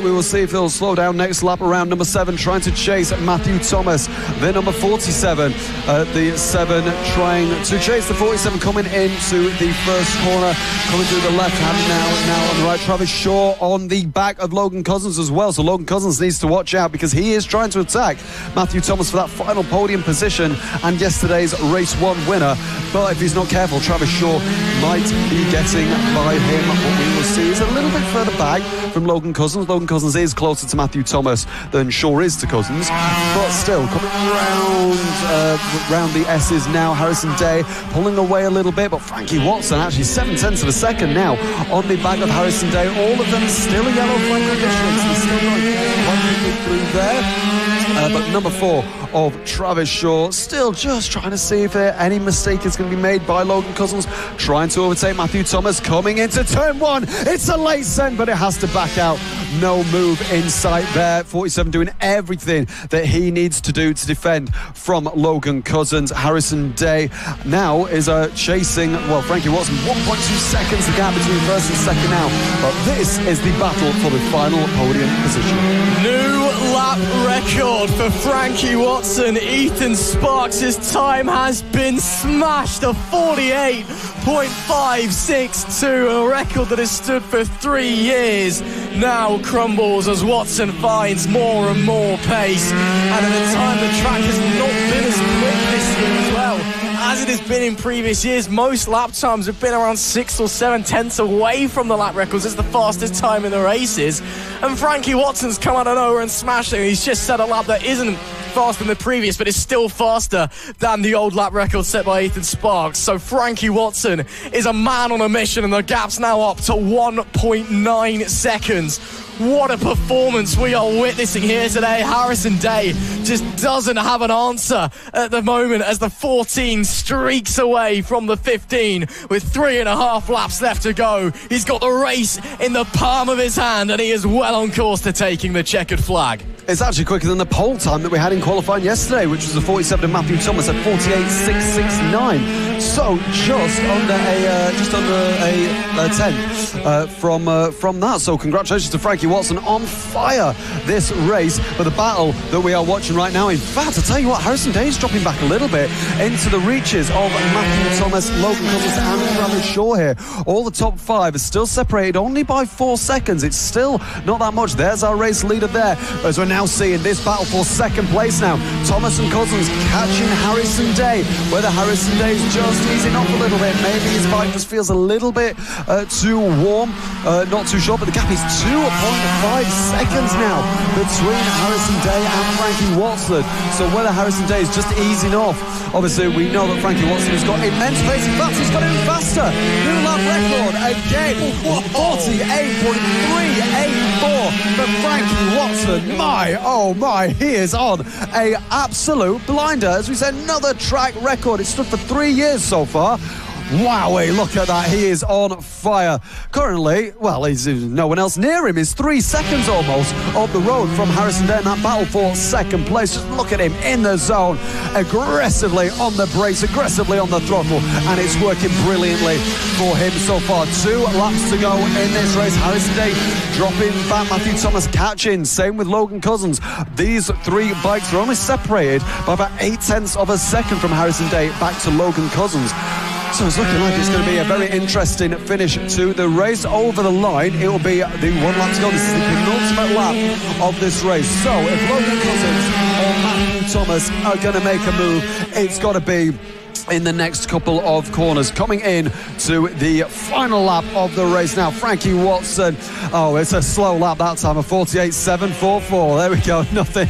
[SPEAKER 1] We will see if they'll slow down next lap around. Number 7 trying to chase Matthew Thomas. Then number 47, the 7 trying to chase the 47, coming into the first corner, coming through the left hand now on the right. Travis Shaw on the back of Logan Cousins as well. So Logan Cousins needs to watch out because he is trying to attack Matthew Thomas for that final podium position and yesterday's race 1 winner. But if he's not careful, Travis Shaw might be getting by him. What we will see is a little bit further back from Logan Cousins. Logan Cousins is closer to Matthew Thomas than Shaw is to Cousins, but still coming round the S's now. Harrison Day pulling away a little bit, but Frankie Watson actually 7/10 of a second now on the back of Harrison Day. All of them still a yellow flag conditions. He's still going through there. But number 4 of Travis Shaw still just trying to see if any mistake is going to be made by Logan Cousins, trying to overtake Matthew Thomas coming into turn 1. It's a late send, but it has to back out. No move in sight there. 47 doing everything that he needs to do to defend from Logan Cousins. Harrison Day now is chasing, well, Frankie Watson, 1.2 seconds the gap between first and second now. But this is the battle for the final podium position.
[SPEAKER 15] New lap record for Frankie Watson. Ethan Sparks' time has been smashed, a 48.562, a record that has stood for 3 years. Now crumbles as Watson finds more and more pace, and at a time the track has not been as quick this year as well as it has been in previous years. Most lap times have been around 6 or 7 tenths away from the lap records. It's the fastest time in the races, and Frankie Watson's come out of nowhere and smashed it. He's just set a lap that isn't faster than the previous, but it's still faster than the old lap record set by Ethan Sparks. So Frankie Watson is a man on a mission, and the gap's now up to 1.9 seconds. What a performance we are witnessing here today. Harrison Day just doesn't have an answer at the moment as the 14 streaks away from the 15 with 3.5 laps left to go. He's got the race in the palm of his hand, and he is well on course to taking the checkered flag.
[SPEAKER 1] It's actually quicker than the pole time that we had in qualifying yesterday, which was the 47 of Matthew Thomas at 48.669. So just under a 10 from that. So congratulations to Frankie Watson, on fire this race. But the battle that we are watching right now, in fact, I tell you what, Harrison Day is dropping back a little bit into the reaches of Matthew Thomas, Logan Cousins and Travis Shaw here. All the top 5 are still separated only by 4 seconds. It's still not that much. There's our race leader there, as we're now seeing this battle for second place now. Thomas and Cousins catching Harrison Day. Whether Harrison Day is just easing off a little bit, maybe his bike just feels a little bit too warm, not too short, but the gap is 2.5 seconds now between Harrison Day and Frankie Watson. So whether Harrison Day is just easing off, obviously we know that Frankie Watson has got immense pace. In fact, he's got even faster. New lap record again, 48.384 for Frankie Watson. Oh my, he is on a absolute blinder. As we said, another track record. It's stood for 3 years so far. Wowee, look at that. He is on fire. Currently, well, he's no one else near him. He's 3 seconds almost up the road from Harrison Day in that battle for second place. Just look at him in the zone, aggressively on the brakes, aggressively on the throttle, and it's working brilliantly for him so far. 2 laps to go in this race. Harrison Day dropping back, Matthew Thomas catching. Same with Logan Cousins. These 3 bikes are only separated by about 8 tenths of a second from Harrison Day back to Logan Cousins. So it's looking like it's going to be a very interesting finish to the race. Over the line, it will be the 1 lap to go. This is the penultimate lap of this race. So if Logan Cousins or Matthew Thomas are going to make a move, it's got to be in the next couple of corners. Coming in to the final lap of the race now, Frankie Watson. Oh, it's a slow lap that time, a 48.744. There we go. Nothing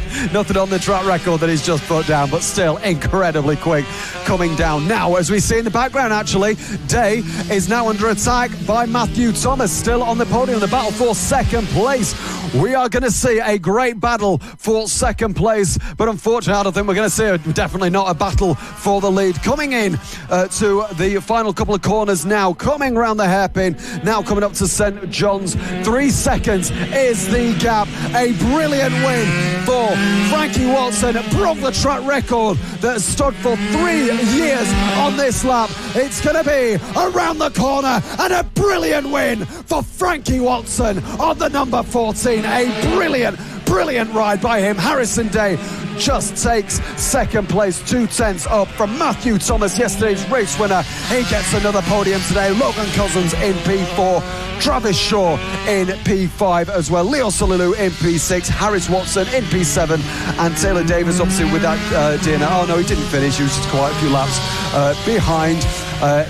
[SPEAKER 1] on the track record that he's just put down, but still incredibly quick coming down. Now, as we see in the background, actually, Day is now under attack by Matthew Thomas, still on the podium, the battle for second place. We are going to see a great battle for second place, but unfortunately, I don't think we're going to see definitely not a battle for the lead. Coming in to the final couple of corners now, coming around the hairpin, now coming up to St. John's. 3 seconds is the gap. A brilliant win for Frankie Watson. Broke the track record that stood for 3 years on this lap. It's going to be around the corner, and a brilliant win for Frankie Watson on the number 14. A brilliant ride by him. Harrison Day just takes second place, 2 tenths up from Matthew Thomas, yesterday's race winner. He gets another podium today. Logan Cousins in P4. Travis Shaw in P5 as well. Leo Solilu in P6. Harris Watson in P7. And Taylor Davis obviously with that DNF. Oh no, he didn't finish. He was just quite a few laps behind,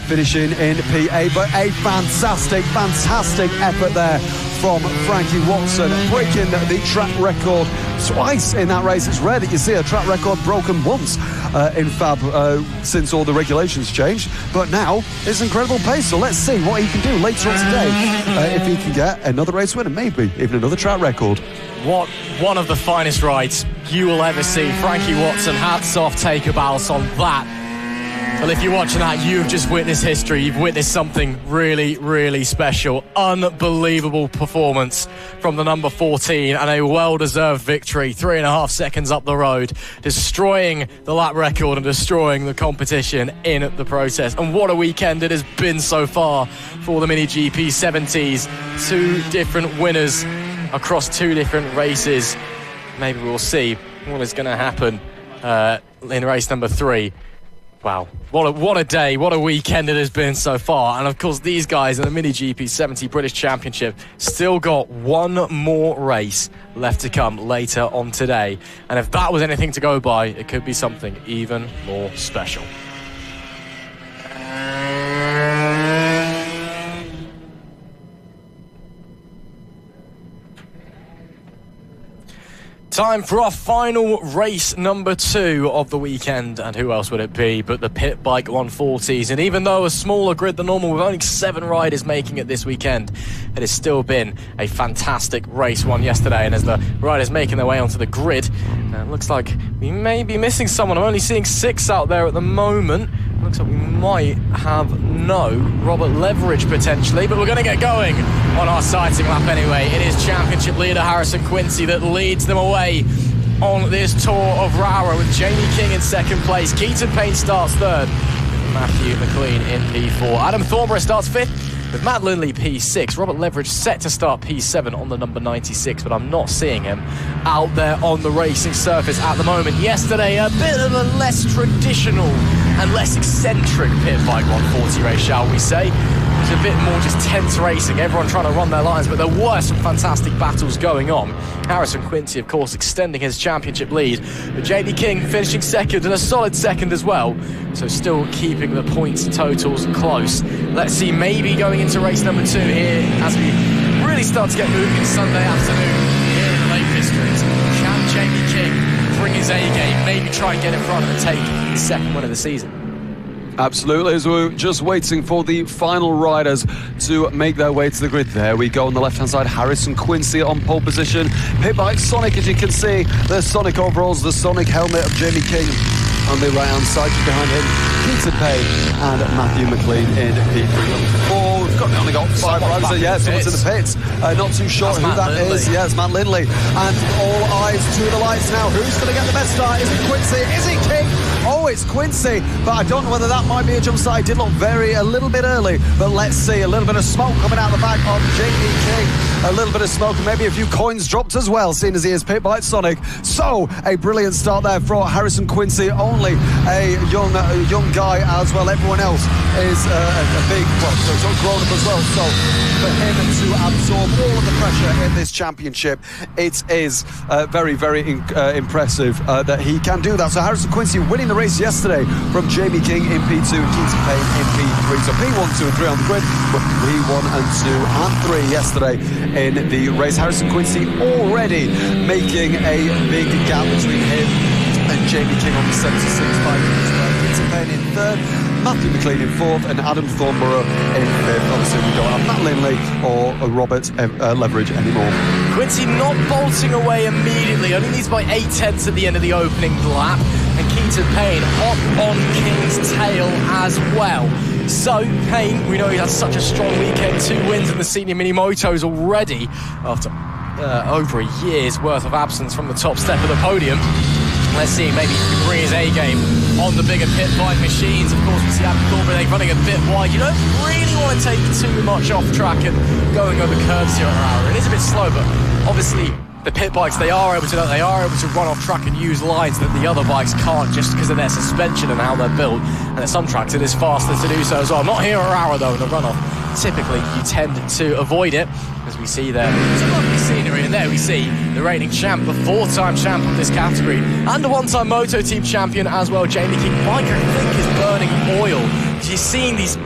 [SPEAKER 1] finishing in P8. But a fantastic effort there from Frankie Watson, breaking the track record twice in that race. It's rare that you see a track record broken once in FAB since all the regulations changed, but now it's incredible pace. So let's see what he can do later on today, if he can get another race win and maybe even another track record.
[SPEAKER 15] What one of the finest rides you will ever see. Frankie Watson, hats off, take a bows on that. Well, if you're watching that, you've just witnessed history. You've witnessed something really, really special. Unbelievable performance from the number 14 and a well-deserved victory. 3.5 seconds up the road, destroying the lap record and destroying the competition in the process. And what a weekend it has been so far for the Mini GP 70s. 2 different winners across 2 different races. Maybe we'll see what is going to happen in race number 3. Wow, what a day, what a weekend it has been so far. And of course, these guys in the Mini GP 70 British Championship still got one more race left to come later on today. And if that was anything to go by, it could be something even more special. Time for our final race, number 2 of the weekend, and who else would it be but the Pit Bike 140s? And even though a smaller grid than normal, with only 7 riders making it this weekend, it has still been a fantastic race won yesterday. And as the riders making their way onto the grid, it looks like we may be missing someone. I'm only seeing 6 out there at the moment. Looks like we might have no Robert Leverage potentially, but we're going to get going on our sighting lap anyway. It is championship leader Harrison Quincy that leads them away on this tour of Rowrah, with Jamie King in 2nd place. Keaton Payne starts 3rd, Matthew McLean in P4. Adam Thornborough starts 5th, with Matt Lindley P6. Robert Leverage set to start P7 on the number 96, but I'm not seeing him out there on the racing surface at the moment. Yesterday, a bit of a less traditional and less eccentric Pit Bike 140 race, shall we say. It was a bit more just tense racing, everyone trying to run their lines, but there were some fantastic battles going on. Harrison Quincy, of course, extending his championship lead, but JD King finishing 2nd, and a solid 2nd as well, so still keeping the points totals close. Let's see, maybe going into race number 2 here, as we really start to get moving Sunday afternoon here in the Lake District. Can Jamie King bring his A-game, maybe try and get in front and take his 2nd win of the season?
[SPEAKER 1] Absolutely, as we're just waiting for the final riders to make their way to the grid. There we go on the left-hand side, Harrison Quincy on pole position. Pit Bike Sonic, as you can see, the Sonic overalls, the Sonic helmet of Jamie King on the right-hand side. Just behind him, Keaton Payne and Matthew McLean in P3. We've only got 5 riders. Yeah, someone's in the pits. Not too sure who that is. Yeah, it's Matt Lindley. And all eyes to the lights now. Who's going to get the best start? Is it Quincy? Is it King? Oh, it's Quincy. But I don't know whether that might be a jump start. It did look a little bit early. But let's see. A little bit of smoke coming out the back of Jamie King. A little bit of smoke and maybe a few coins dropped as well, seeing as he is Pit Bike Sonic. So, a brilliant start there for Harrison Quincy. Only a young guy as well. Everyone else is a big, so grown up as well. So, for him to absorb all of the pressure in this championship, it is very, very impressive that he can do that. So, Harrison Quincy winning the race yesterday from Jamie King in P2 and Keaton Payne in P3. So, P1, 2 and 3 on the grid, but P1 and 2 and 3 yesterday in the race. Harrison Quincy already making a big gap between him and Jamie King on the 76 bike. Keaton Payne in 3rd, Matthew McLean in 4th, and Adam Thornborough in 5th. Obviously, we don't have Matt Lindley or Robert Leverage anymore.
[SPEAKER 15] Quincy not bolting away immediately, only needs by 8/10 at the end of the opening lap, and Keaton Payne hot on King's tail as well. So, Payne, we know he had such a strong weekend, 2 wins in the senior mini motos already after over a year's worth of absence from the top step of the podium. Let's see, maybe he can bring his A-game on the bigger Pit Bike machines. Of course, we see Adam Thornborough running a bit wide. You don't really want to take too much off track and going over curves here at Rowrah. It is a bit slow, but obviously the Pit Bikes, they are able to run off track and use lines that the other bikes can't, just because of their suspension and how they're built. And at some tracks it is faster to do so as well. Not here at Rowrah though in the runoff. typically you tend to avoid it. As we see there, some lovely scenery, and there we see the reigning champ, the 4-time champ of this category, and a 1-time Moto Team champion as well, Jamie King. Bike, I think, is burning oil. You're seeing these,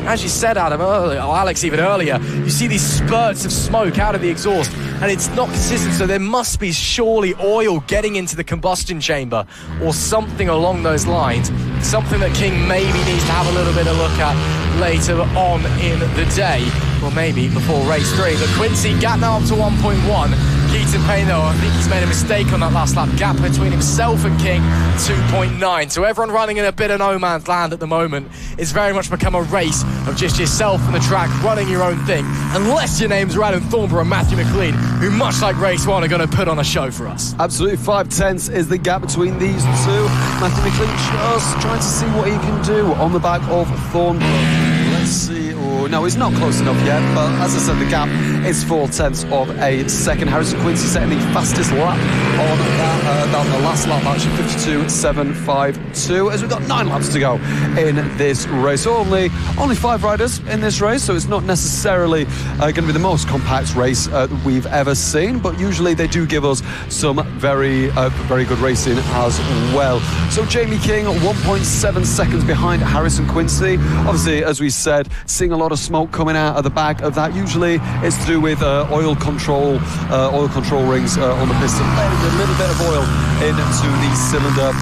[SPEAKER 15] as you said, Adam, earlier, or Alex even earlier, you see these spurts of smoke out of the exhaust, and it's not consistent, so there must be surely oil getting into the combustion chamber, or something along those lines, something that King maybe needs to have a little bit of look at later on in the day, or maybe before race 3. But Quincy, gap now up to 1.1. Keaton Payne, though, I think he's made a mistake on that last lap. Gap between himself and King, 2.9. So everyone running in a bit of no man's land at the moment. It's very much become a race of just yourself on the track, running your own thing. Unless your name's Adam Thornborough and Matthew McLean, who, much like race 1, are going to put on a show for us.
[SPEAKER 1] Absolutely, 5/10 is the gap between these two. Matthew McLean just trying to see what he can do on the back of Thornborough. Let's see. Oh, no, he's not close enough yet, but as I said, the gap is 0.4 of a second. Harrison Quincy setting the fastest lap on the last lap, actually 52.752, as we've got 9 laps to go in this race. Only 5 riders in this race, so it's not necessarily going to be the most compact race that we've ever seen, but usually they do give us some very good racing as well. So Jamie King 1.7 seconds behind Harrison Quincy. Obviously, as we said, seeing a lot of smoke coming out of the back of that. Usually it's to do with oil control rings on the piston, letting a little bit of oil into the cylinder.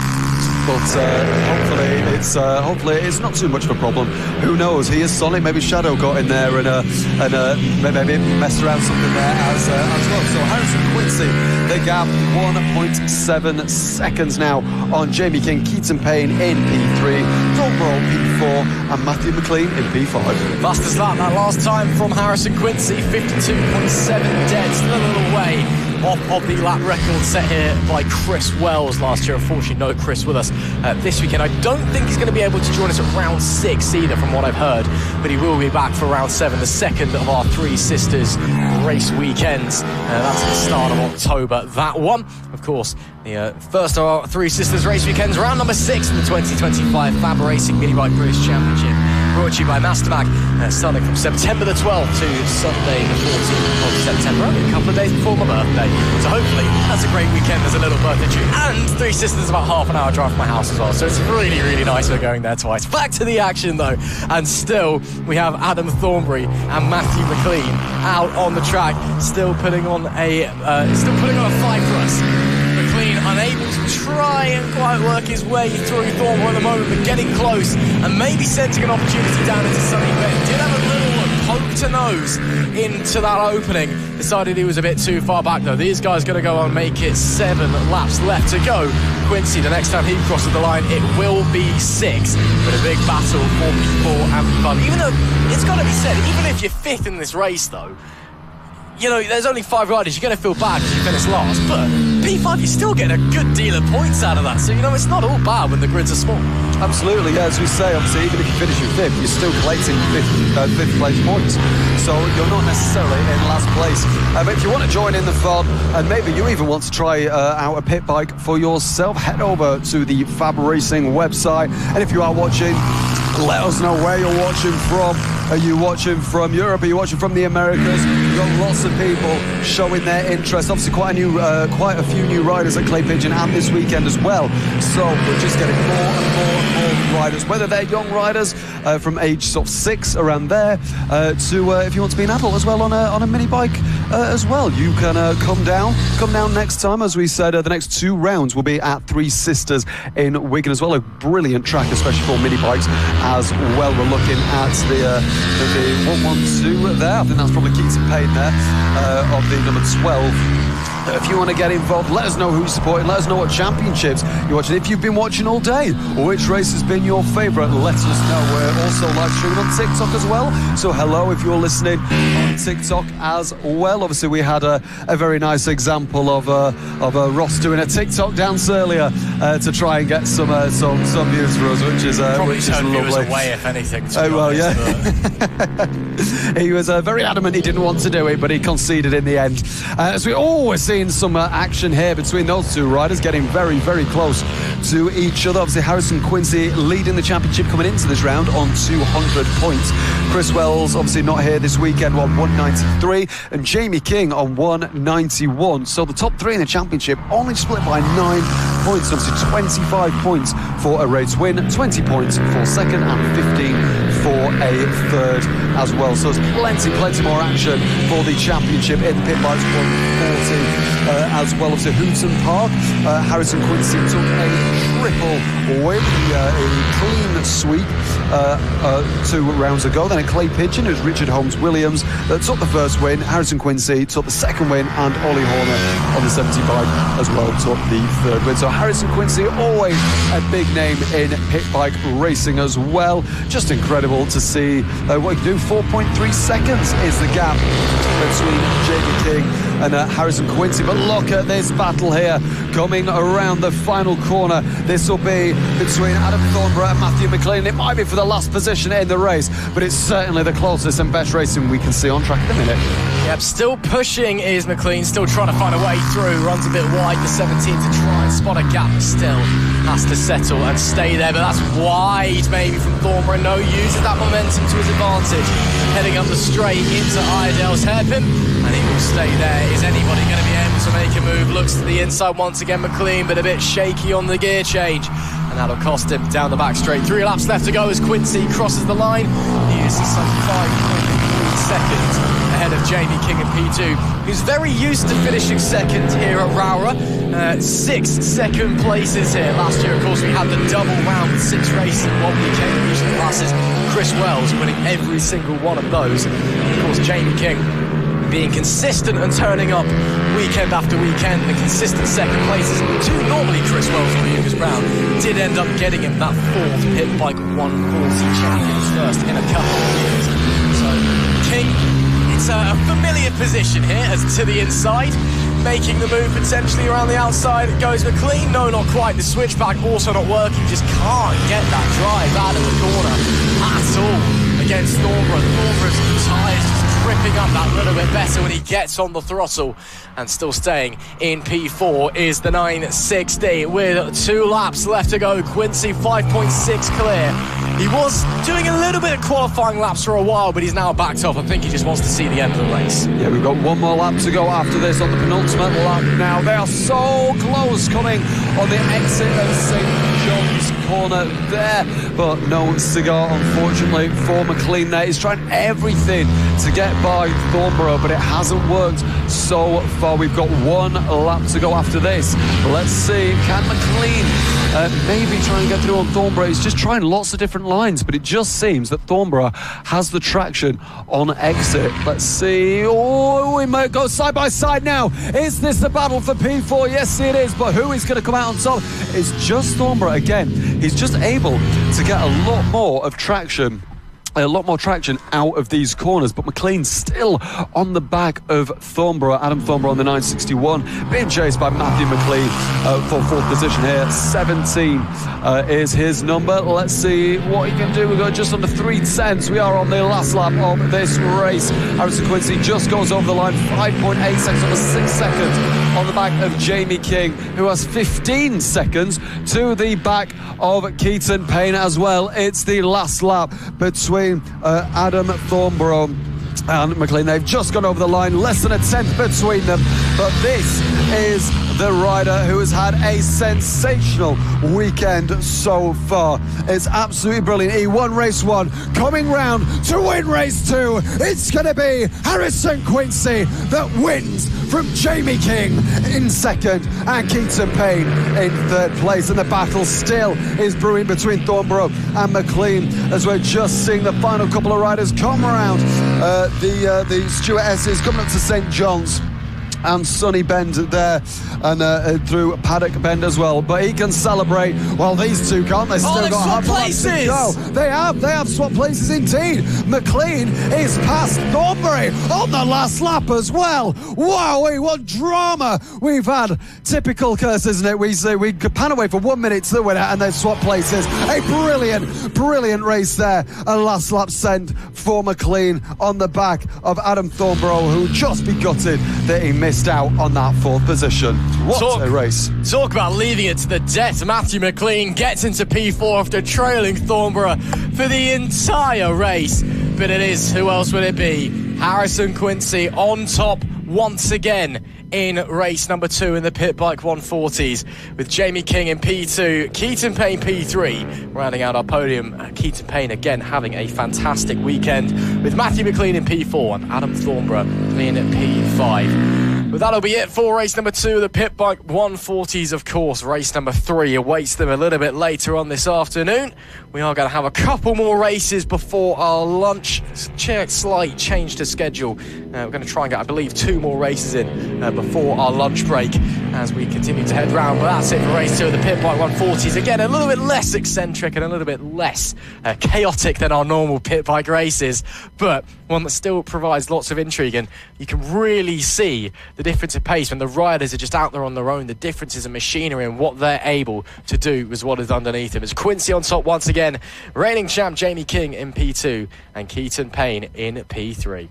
[SPEAKER 1] But hopefully it's not too much of a problem. Who knows? He is solid. Maybe Shadow got in there and maybe messed around something there as well. So Harrison Quincy, the gap 1.7 seconds now on Jamie King. Keaton Payne in P3, Thornborough P4, and Matthew McLean in P5.
[SPEAKER 15] Fastest lap that last time from Harrison Quincy, 52.7 dead, still a little way off of the lap record set here by Chris Wells last year. Unfortunately, no Chris with us this weekend. I don't think he's going to be able to join us at round 6 either, from what I've heard, but he will be back for round 7, the second of our Three Sisters race weekends. That's at the start of October, that one. Of course, the first of our Three Sisters race weekends, round number 6 in the 2025 FAB-Racing Minibike British Championship, brought to you by Mastermag, starting from September the 12th to Sunday the 14th of September, only a couple of days before my birthday. So hopefully that's a great weekend. There's a little birthday treat, and Three Sisters about half an hour drive from my house as well, so it's really, really nice we're going there twice. Back to the action though, and still we have Adam Thornbury and Matthew McLean out on the track, still putting on a fight for us. McLean unable to try and quite work his way through Thornborough at the moment, but getting close and maybe sensing an opportunity down into Sunny Bend. Did have a little poke to nose into that opening. Decided he was a bit too far back though. These guys going to go on and make it 7 laps left to go. Quincy, the next time he crosses the line, it will be 6. But a big battle for P4 and P5. Even though, it's got to be said, even if you're 5th in this race though, you know, there's only 5 riders, you're going to feel bad because you finish last, but P5, you're still getting a good deal of points out of that, so, you know, it's not all bad when the grids are small.
[SPEAKER 1] Absolutely, yeah, as we say, obviously, even if you finish in 5th, you're still collecting 5th place points, so you're not necessarily in last place. But if you want to join in the fun, and maybe you even want to try out a pit bike for yourself, head over to the FAB-Racing website, and if you are watching, let us know where you're watching from. Are you watching from Europe? Are you watching from the Americas? We've got lots of people showing their interest. Obviously, quite a few new riders at Clay Pigeon and this weekend as well. So we're just getting more and more riders, whether they're young riders from age sort of 6 around there, to if you want to be an adult as well on a mini bike as well. You can come down next time. As we said, the next 2 rounds will be at Three Sisters in Wigan as well. A brilliant track, especially for mini bikes as well. We're looking at the 112 there. I think that's probably Keaton Payne there, of the number 12. If you want to get involved, let us know who you're supporting, let us know what championships you're watching. If you've been watching all day, which race has been your favourite, let us know. We're also live streaming on TikTok as well, so hello if you're listening on TikTok as well. Obviously we had a very nice example of Ross doing a TikTok dance earlier to try and get some views for us, which is
[SPEAKER 15] probably
[SPEAKER 1] turned
[SPEAKER 15] viewers away, if anything.
[SPEAKER 1] Well, yeah. He was very adamant he didn't want to do it, but he conceded in the end. As we always see seeing some action here between those two riders, getting very, very close to each other. Obviously, Harrison Quincy leading the championship coming into this round on 200 points. Chris Wells, obviously not here this weekend, on 193, and Jamie King on 191. So the top three in the championship only split by 9 points. Obviously, 25 points for a race win, 20 points for second, and 15 for a third as well. So there's plenty more action for the championship in the Pit Bikes 140 as well. As Hooton Park, Harrison Quincy took a triple win, a clean sweep 2 rounds ago. Then at Clay Pigeon, it was Richard Holmes Williams that took the first win. Harrison Quincy took the second win, and Ollie Horner on the 70 bike as well took the third win. So Harrison Quincy, always a big name in pit bike racing as well. Just incredible to see what he can do. 4.3 seconds is the gap between Jamie King and Harrison Quincy. But look at this battle here coming around the final corner. This will be between Adam Thornborough and Matthew McLean. It might be for the last position in the race, but it's certainly the closest and best racing we can see on track at the minute.
[SPEAKER 15] Yep, still pushing is McLean, still trying to find a way through. Runs a bit wide, the 17 to try and spot a gap, but still has to settle and stay there. But that's wide maybe from Thornborough. No, uses that momentum to his advantage. Heading up the straight into Iredale's hairpin, and he will stay there. Is anybody going to be able to make a move? Looks to the inside once again, McLean, but a bit shaky on the gear change, and that'll cost him down the back straight. 3 laps left to go as Quincy crosses the line. He is some 5.3 seconds ahead of Jamie King in P2, who's very used to finishing second here at Rowrah. 6 second places here. Last year, of course, we had the double round with 6 races in 1 weekend. Usually classes Chris Wells winning every single one of those. And of course, Jamie King being consistent and turning up weekend after weekend. The consistent second places to normally Chris Wells or Lucas Brown did end up getting him that 4th Pit Bike 140 champions first in a couple of years. So King, it's a familiar position here as to the inside, making the move potentially around the outside. It goes McLean. No, not quite. The switchback also not working. Just can't get that drive out of the corner at all against Thornborough. Thornborough's tyres just gripping up that little bit better when he gets on the throttle, and still staying in P4 is the 960 with 2 laps left to go. Quincy 5.6 clear. He was doing a little bit of qualifying laps for a while, but he's now backed off. I think he just wants to see the end of the race.
[SPEAKER 1] Yeah, we've got 1 more lap to go after this on the penultimate lap now. They are so close coming on the exit of St. John's corner there, but no cigar unfortunately for McLean there. He's trying everything to get by Thornborough, but it hasn't worked so far. We've got 1 lap to go after this. Let's see, can McLean maybe try and get through on Thornborough? He's just trying lots of different lines, but it just seems that Thornborough has the traction on exit. Let's see. Oh, we might go side by side now. Is this the battle for P4? Yes, it is, but who is going to come out on top? It's just Thornborough again. He's just able to get a lot more traction out of these corners, but McLean still on the back of Thornborough. Adam Thornborough on the 961, being chased by Matthew McLean for 4th position here. 17 is his number. Let's see what he can do. We've got just under 3/10. We are on the last lap of this race. Harrison Quincy just goes over the line, 5.8 seconds, over 6 seconds on the back of Jamie King, who has 15 seconds to the back of Keaton Payne as well. It's the last lap between Adam Thornborough and McLean. They've just gone over the line, less than a 10th between them, but this is the rider who has had a sensational weekend so far. It's absolutely brilliant. He won race 1, coming round to win race 2. It's going to be Harrison Quincy that wins from Jamie King in 2nd and Keaton Payne in 3rd place. And the battle still is brewing between Thornborough and McLean as we're just seeing the final couple of riders come around the Stuart S's coming up to St. John's and Sunny Bend there, and through Paddock Bend as well. But he can celebrate while these two can't. They've still got half a lap to go. They have swapped places indeed. McLean is past Thornbury on the last lap as well. Wow, what drama we've had. Typical Curse, isn't it? We say we pan away for 1 minute to the winner and they swap places. A brilliant race there. A last lap send for McLean on the back of Adam Thornborough, who just be gutted that he missed missed out on that 4th position. What a race.
[SPEAKER 15] Talk about leaving it to the death. Matthew McLean gets into P4 after trailing Thornborough for the entire race. But it is, who else would it be? Harrison Quincy on top once again in race number 2 in the Pit Bike 140s, with Jamie King in P2, Keaton Payne P3, rounding out our podium. Keaton Payne again having a fantastic weekend, with Matthew McLean in P4 and Adam Thornborough in P5. But that'll be it for race number 2 of the Pit Bike 140s, of course. Race number 3 awaits them a little bit later on this afternoon. We are going to have a couple more races before our lunch. Slight change to schedule. We're going to try and get, I believe, 2 more races in before our lunch break as we continue to head round. But that's it for race 2 of the Pit Bike 140s. Again, a little bit less eccentric and a little bit less chaotic than our normal pit bike races, but one that still provides lots of intrigue. And you can really see the difference in pace when the riders are just out there on their own. The differences in machinery and what they're able to do is what is underneath them. It's Quincy on top once again, reigning champ Jamie King in P2 and Keaton Payne in P3.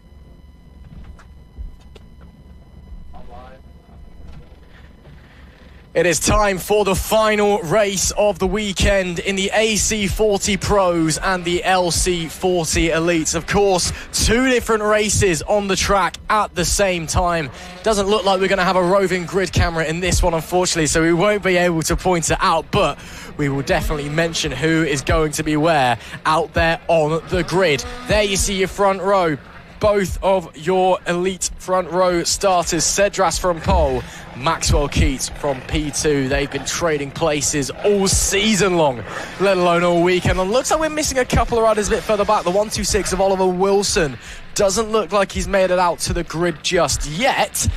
[SPEAKER 15] It is time for the final race of the weekend in the AC40 Pros and the LC40 Elites. Of course, 2 different races on the track at the same time. Doesn't look like we're going to have a roving grid camera in this one, unfortunately, so we won't be able to point it out, but we will definitely mention who is going to be where out there on the grid. There you see your front row. Both of your elite front row starters, Cedras from pole, Maxwell Keats from P2. They've been trading places all season long, let alone all weekend. And looks like we're missing a couple of riders a bit further back. The 126 of Oliver Wilson doesn't look like he's made it out to the grid just yet,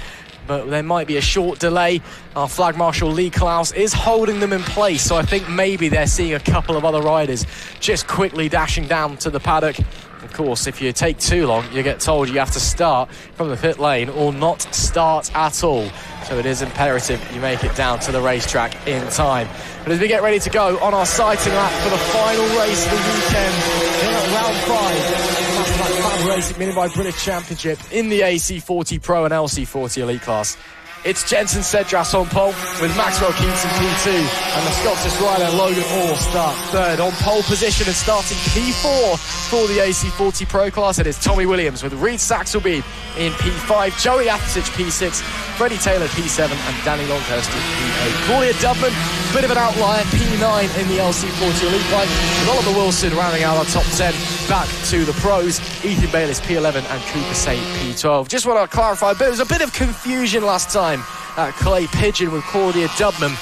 [SPEAKER 15] but there might be a short delay. Our Flag Marshal Lee Klaus is holding them in place, so I think maybe they're seeing a couple of other riders just quickly dashing down to the paddock. Of course, if you take too long, you get told you have to start from the pit lane or not start at all. So it is imperative you make it down to the racetrack in time. But as we get ready to go on our sighting lap for the final race of the weekend, in round 5, the FAB-Racing Minibikes British Championship in the AC40 Pro and LC40 Elite class. It's Jensen Cedras on pole with Maxwell Keats in P2 and the Scottish rider Logan Orr start 3rd. On pole position and starting P4 for the AC40 Pro class, it is Tommy Williams with Reed Saxelby in P5, Joey Athasich P6, Freddie Taylor P7 and Danny Longhurst in P8. Claudia Dubman, bit of an outlier, P9 in the LC40 Elite bike, with Oliver Wilson rounding out our top 10. Back to the pros, Ethan Bayliss P11 and Cooper Saint P12. Just want to clarify, there was a bit of confusion last time at Clay Pigeon with Claudia Dubman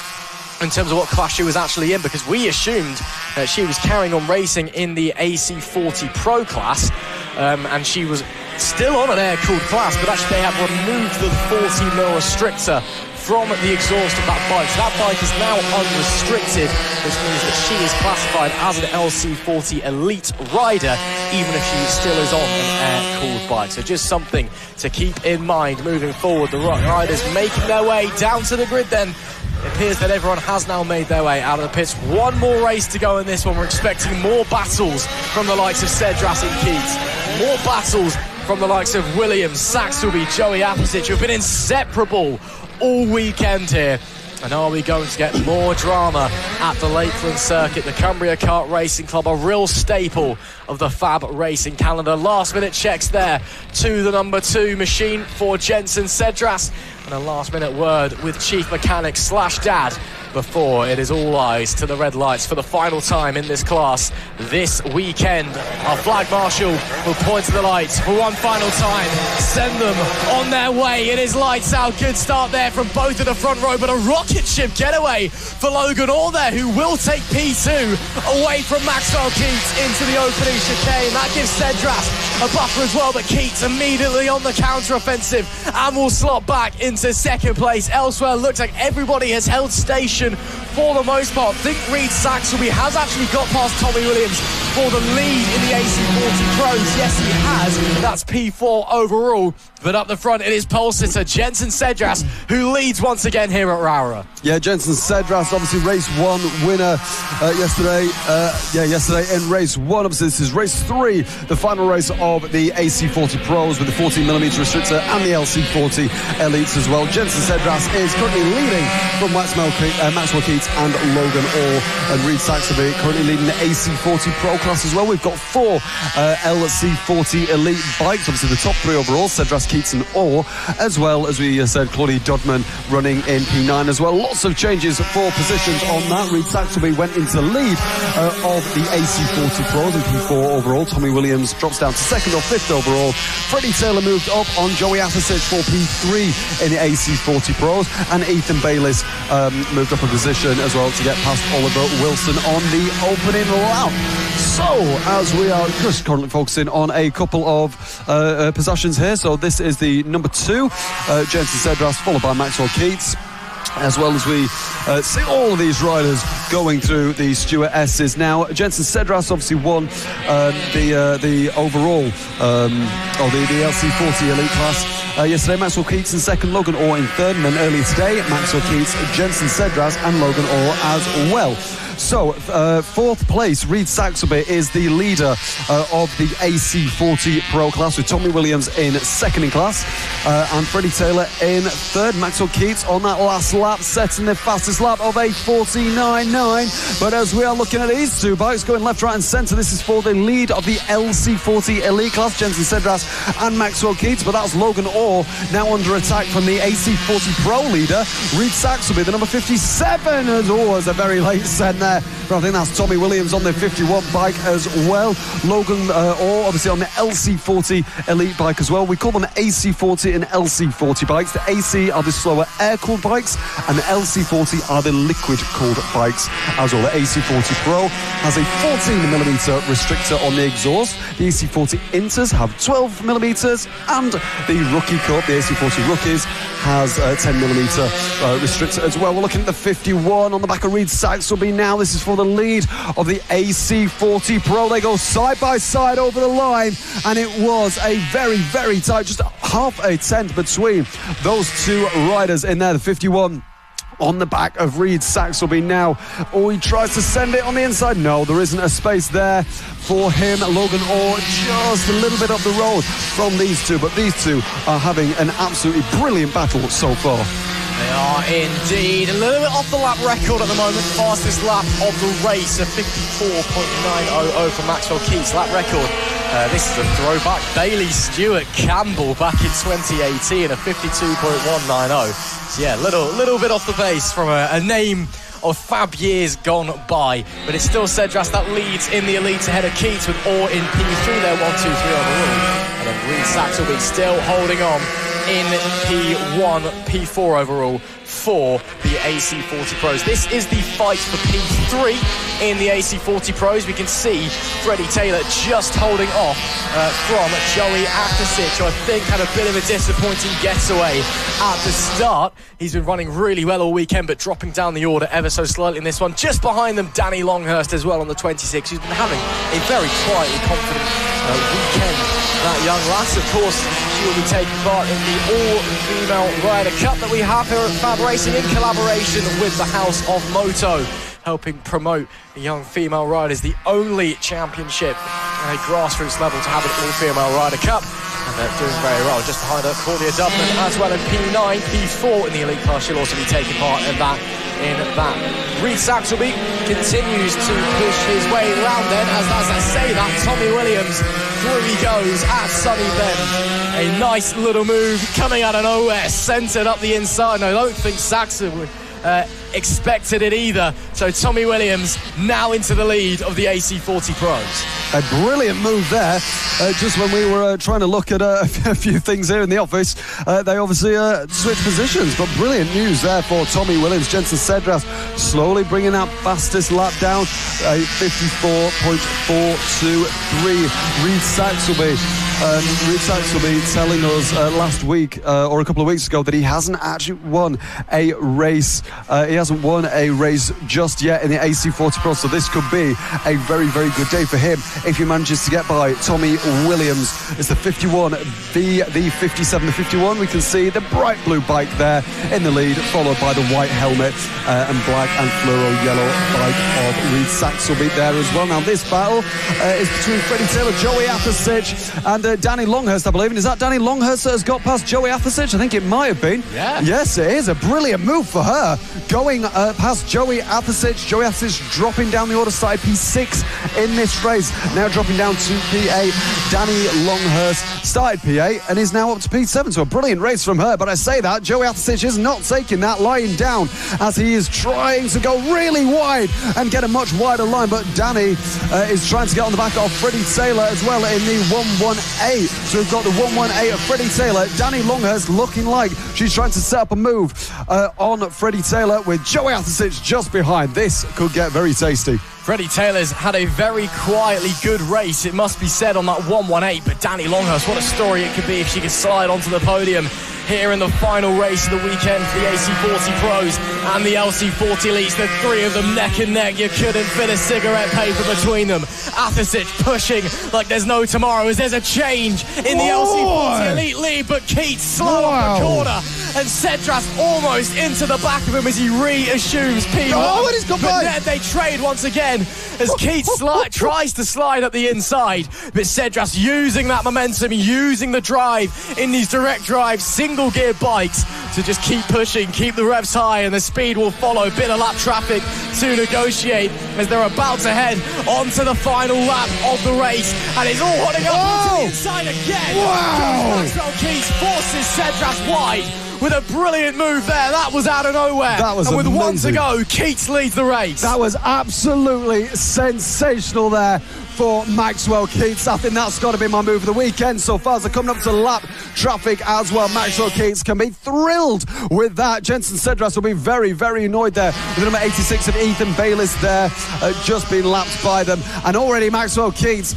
[SPEAKER 15] in terms of what class she was actually in, because we assumed that she was carrying on racing in the AC40 Pro class, and she was still on an air-cooled class, but actually they have removed the 40mm restrictor from the exhaust of that bike. So that bike is now unrestricted, which means that she is classified as an LC40 Elite rider, even if she still is on an air-cooled bike. So just something to keep in mind moving forward. The riders making their way down to the grid then. It appears that everyone has now made their way out of the pits. One more race to go in this one. We're expecting more battles from the likes of Cedras and Keats. More battles from the likes of Williams, Saxelby, Joey Athasich, who've been inseparable all weekend here. And are we going to get more drama at the Lakeland Circuit? The Cumbria Kart Racing Club, a real staple of the FAB-Racing calendar. Last minute checks there to the number 2 machine for Jensen Cedras. And a last minute word with Chief Mechanic / Dad before it is all eyes to the red lights for the final time in this class this weekend. Our Flag Marshal will point to the lights for one final time, send them on their way. It is lights out. Good start there from both of the front row, but a rocket ship getaway for Logan Orr there, who will take P2 away from Maxwell Keats into the opening chicane. That gives Cedras a buffer as well, but Keats immediately on the counter-offensive and will slot back into second place. Elsewhere, looks like everybody has held station for the most part. I think Reed Saxelby has actually got past Tommy Williams for the lead in the AC40 Pros. Yes, he has. That's P4 overall. But up the front, it is pole sitter Jensen Cedras, who leads once again here at Rowrah.
[SPEAKER 1] Yeah, Jensen Cedras, obviously race 1 winner yesterday in race 1. Obviously, this is race 3, the final race of the AC40 Pros with the 14mm restrictor and the LC40 Elites as well. Jensen Cedras is currently leading from Maxwell Keats and Logan Orr, and Reed Saxelby currently leading the AC40 Pro class as well. We've got 4 LC40 Elite bikes, obviously the top 3 overall, Cedras, Keats and Orr, as well as we said, Claudie Dodman running in P9 as well. Lots of changes for positions on that. Reed Saxelby went into the lead of the AC40 Pros in P4 overall. Tommy Williams drops down to 2nd or 5th overall. Freddie Taylor moved up on Joey Afasich for P3 in the AC40 Pros, and Ethan Bayliss moved up a position as well to get past Oliver Wilson on the opening lap. So, as we are just currently focusing on a couple of possessions here, so this is the number 2, Jensen Cedras, followed by Maxwell Keats. As well as we see all of these riders going through the Stuart S's. Now, Jensen Cedras obviously won the overall, or the LC40 Elite class yesterday. Maxwell Keats in 2nd, Logan Orr in 3rd, and then earlier today, Maxwell Keats, Jensen Cedras and Logan Orr as well. So, 4th place, Reed Saxelby is the leader of the AC40 Pro class, with Tommy Williams in 2nd in class, and Freddie Taylor in 3rd. Maxwell Keats on that last lap, setting the fastest lap of a 49.9. But as we are looking at these 2 bikes going left, right and centre, this is for the lead of the LC40 Elite class, Jensen Cedras and Maxwell Keats. But that's Logan Orr now under attack from the AC40 Pro leader, Reed Saxelby, the number 57, as always a very late send there. But I think that's Tommy Williams on the 51 bike as well. Logan Orr obviously on the LC40 Elite bike as well. We call them AC40 and LC40 bikes. The AC are the slower air-cooled bikes, and the LC40 are the liquid-cooled bikes as well. The AC40 Pro has a 14mm restrictor on the exhaust. The AC40 Inters have 12mm, and the Rookie Cup, the AC40 Rookies, has a 10mm restrictor as well. We're looking at the 51 on the back of Reed Saxelby now. This is for the lead of the AC40 Pro. They go side by side over the line, and it was a very, very tight, just half a tenth between those 2 riders in there. The 51 on the back of Reed Saxelby now. Oh, he tries to send it on the inside. No, there isn't a space there for him. Logan Orr just a little bit up the road from these 2, but these 2 are having an absolutely brilliant battle so far.
[SPEAKER 15] They are indeed. A little bit off the lap record at the moment. Fastest lap of the race, a 54.900 for Maxwell Keats. Lap record. This is a throwback. Bailey Stewart Campbell back in 2018, a 52.190. So yeah, little bit off the pace from a name of fab years gone by. But it's still Cedras that leads in the Elite ahead of Keats, with Orr in P3 there, 1, 2, 3 overall. And then Reed Saxelby still holding on in P1, P4 overall for the AC40 Pros. This is the fight for P3 in the AC40 Pros. We can see Freddie Taylor just holding off from Joey Afasich, who I think had a bit of a disappointing getaway at the start. He's been running really well all weekend, but dropping down the order ever so slightly in this one. Just behind them, Danny Longhurst as well on the 26, who's been having a very quietly confident weekend. That young lass, of course, she will be taking part in the all-female Ryder Cup that we have here at FAB-Racing in collaboration with the House of Moto, helping promote the young female riders, the only championship at a grassroots level to have an all-female Ryder Cup. And they're doing very well. Just behind her, Claudia Dubman as well in P9, P4 in the elite class. She'll also be taking part in that. Reed Saxelby continues to push his way round then, as I say that, Tommy Williams, through he goes at Sunny Bend. A nice little move coming out of nowhere, centred up the inside. And I don't think Saxelby expected it either. So Tommy Williams now into the lead of the AC40 Pros.
[SPEAKER 1] A brilliant move there. Just when we were trying to look at a few things here in the office, they obviously switched positions. But brilliant news there for Tommy Williams. Jensen Cedras slowly bringing that fastest lap down, a 54.423. Reed Saxelby Reid Saxelby telling us last week or a couple of weeks ago that he hasn't actually won a race. He hasn't won a race just yet in the AC40 Pro, so this could be a very, very good day for him if he manages to get by Tommy Williams. It's the 51, the 57, the 51. We can see the bright blue bike there in the lead, followed by the white helmet and black and fluoro yellow bike of Reid Saxelby there as well. Now this battle is between Freddie Taylor, Joey Athasich and Danny Longhurst, I believe. And is that Danny Longhurst that has got past Joey Athasich? I think it might have been.
[SPEAKER 15] Yeah.
[SPEAKER 1] Yes, it is. A brilliant move for her. Going past Joey Athasich. Joey Athasich dropping down the order, started P6 in this race. Now dropping down to P8. Danny Longhurst started P8 and is now up to P7. So a brilliant race from her. But I say that, Joey Athasich is not taking that line down as he is trying to go really wide and get a much wider line. But Danny is trying to get on the back of Freddie Taylor as well in the 118. So we've got the 118 of Freddie Taylor. Danny Longhurst looking like she's trying to set up a move on Freddie Taylor with Joey Athasich just behind. This could get very tasty.
[SPEAKER 15] Freddie Taylor's had a very quietly good race, it must be said, on that 118, but Danny Longhurst, what a story it could be if she could slide onto the podium here in the final race of the weekend for the AC40 Pros and the LC40 Elites. The three of them neck and neck. You couldn't fit a cigarette paper between them. Athasich pushing like there's no tomorrow as there's a change in the LC40 Elite lead, but Keats slow up the corner and Cedras almost into the back of him as he reassumes P1.
[SPEAKER 1] Oh, and he's got
[SPEAKER 15] but then they trade once again as Keats tries to slide up the inside, but Cedras using that momentum, using the drive in these direct drive single gear bikes to just keep pushing, keep the revs high, and the speed will follow. Bit of lap traffic to negotiate as they're about to head onto the final lap of the race, and it's all holding up into the inside again. Maxwell Keats forces Cedras wide with a brilliant move there. That was out of nowhere.
[SPEAKER 1] That was
[SPEAKER 15] and with
[SPEAKER 1] amazing.
[SPEAKER 15] 1 to go, Keats leads the race.
[SPEAKER 1] That was absolutely sensational there for Maxwell Keats. I think that's got to be my move of the weekend so far. As they're coming up to lap traffic as well, Maxwell Keats can be thrilled with that. Jensen Cedras will be very, very annoyed there with the number 86 of Ethan Bayliss there, just been lapped by them. And already Maxwell Keats,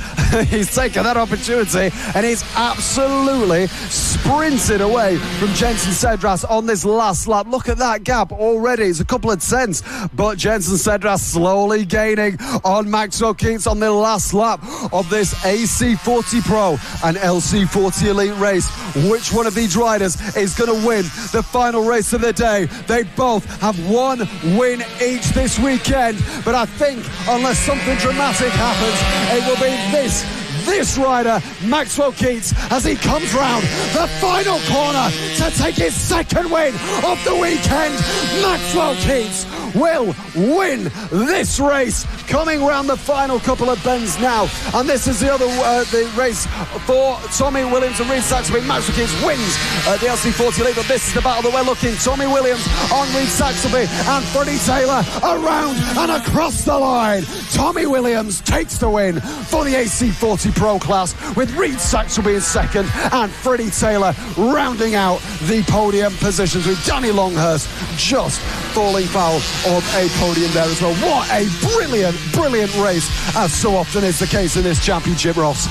[SPEAKER 1] he's taken that opportunity and he's absolutely sprinted away from Jensen Cedras on this last lap. Look at that gap already. It's a couple of tenths, but Jensen Cedras slowly gaining on Maxwell Keats on the last lap of this AC40 Pro and LC40 Elite race. Which one of these riders is going to win the final race of the day? They both have one win each this weekend, but I think unless something dramatic happens, it will be this rider, Maxwell Keats, as he comes round the final corner to take his second win of the weekend. Maxwell Keats will win this race, coming round the final couple of bends now. And this is the other the race for Tommy Williams and Reid Saxelby. Maxwell Keats wins the LC40 Elite, but this is the battle that we're looking. Tommy Williams on Reid Saxelby and Freddie Taylor around and across the line. Tommy Williams takes the win for the AC40 Pro class, with Reid Saxelby in second and Freddie Taylor rounding out the podium positions, with Danny Longhurst just falling foul of a podium there as well. What a brilliant race, as so often is the case in this championship, Ross.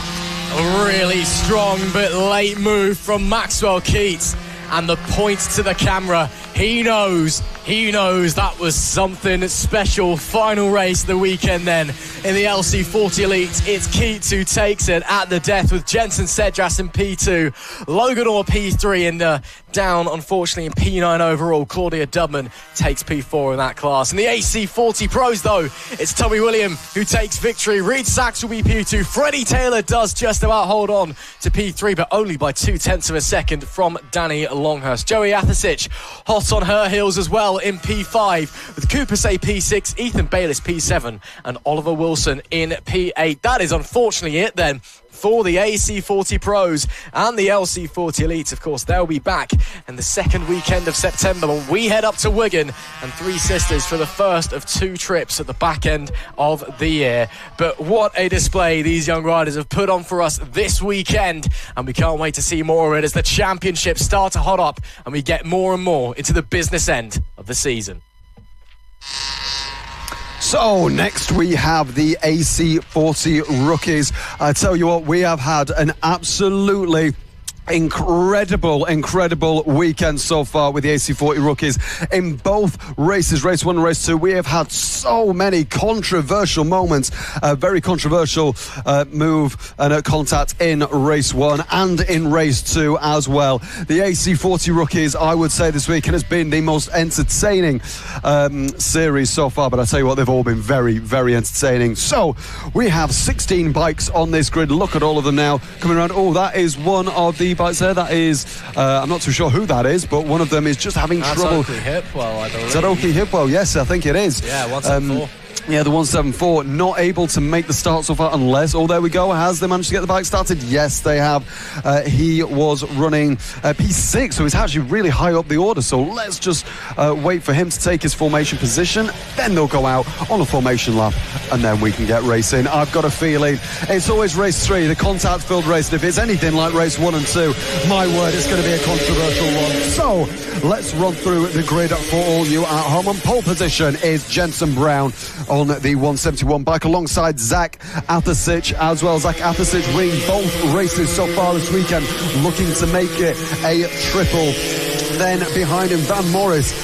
[SPEAKER 15] A really strong but late move from Maxwell Keats, and the point to the camera. He knows that was something special. Final race of the weekend then in the LC40 Elite. It's Keats who takes it at the death, with Jensen Cedras in P2, Logan Orr P3, and down unfortunately in P9 overall. Claudia Dubman takes P4 in that class. In the AC40 Pros though, it's Tommy Williams who takes victory. Reid Saxelby P2. Freddie Taylor does just about hold on to P3, but only by 0.2 of a second from Danny Longhurst. Joey Athasich hot on her heels as well in P5, with Cooper Say P6, Ethan Bayliss P7, and Oliver Wilson in P8. That is unfortunately it then for the AC40 Pros and the LC40 Elites. Of course, they'll be back in the second weekend of September when we head up to Wigan and Three Sisters for the first of 2 trips at the back end of the year. But what a display these young riders have put on for us this weekend, and we can't wait to see more of it as the championships start to hot up and we get more and more into the business end of the season.
[SPEAKER 1] So next we have the AC40 rookies. I tell you what, we have had an absolutely incredible weekend so far with the AC40 rookies in both races, race 1 and race 2. We have had so many controversial moments, a very controversial move and contact in race 1 and in race 2 as well. The AC40 rookies, I would say this weekend has been the most entertaining series so far, but I tell you what, they've all been very entertaining. So we have 16 bikes on this grid. Look at all of them now coming around. Oh, that is one of the bikes there. That is, I'm not too sure who that is, but one of them is just having trouble.
[SPEAKER 15] That's Oakley Hipwell, I believe.
[SPEAKER 1] Is that Oakley Hipwell? Yes, I think it is.
[SPEAKER 15] Yeah, 174.
[SPEAKER 1] Yeah, the 174 not able to make the start so far unless, oh, there we go. Has they managed to get the bike started? Yes, they have. He was running P6, so he's actually really high up the order. So let's just wait for him to take his formation position. Then they'll go out on a formation lap, and then we can get racing. I've got a feeling it's always race 3, the contact-filled race. And if it's anything like race 1 and 2, my word, it's going to be a controversial one. So let's run through the grid for all you at home. On pole position is Jensen Brown on the 171 bike alongside Zach Athasic as well. Zach Athasic winning both races so far this weekend, looking to make it a triple. Then behind him, Van Morris,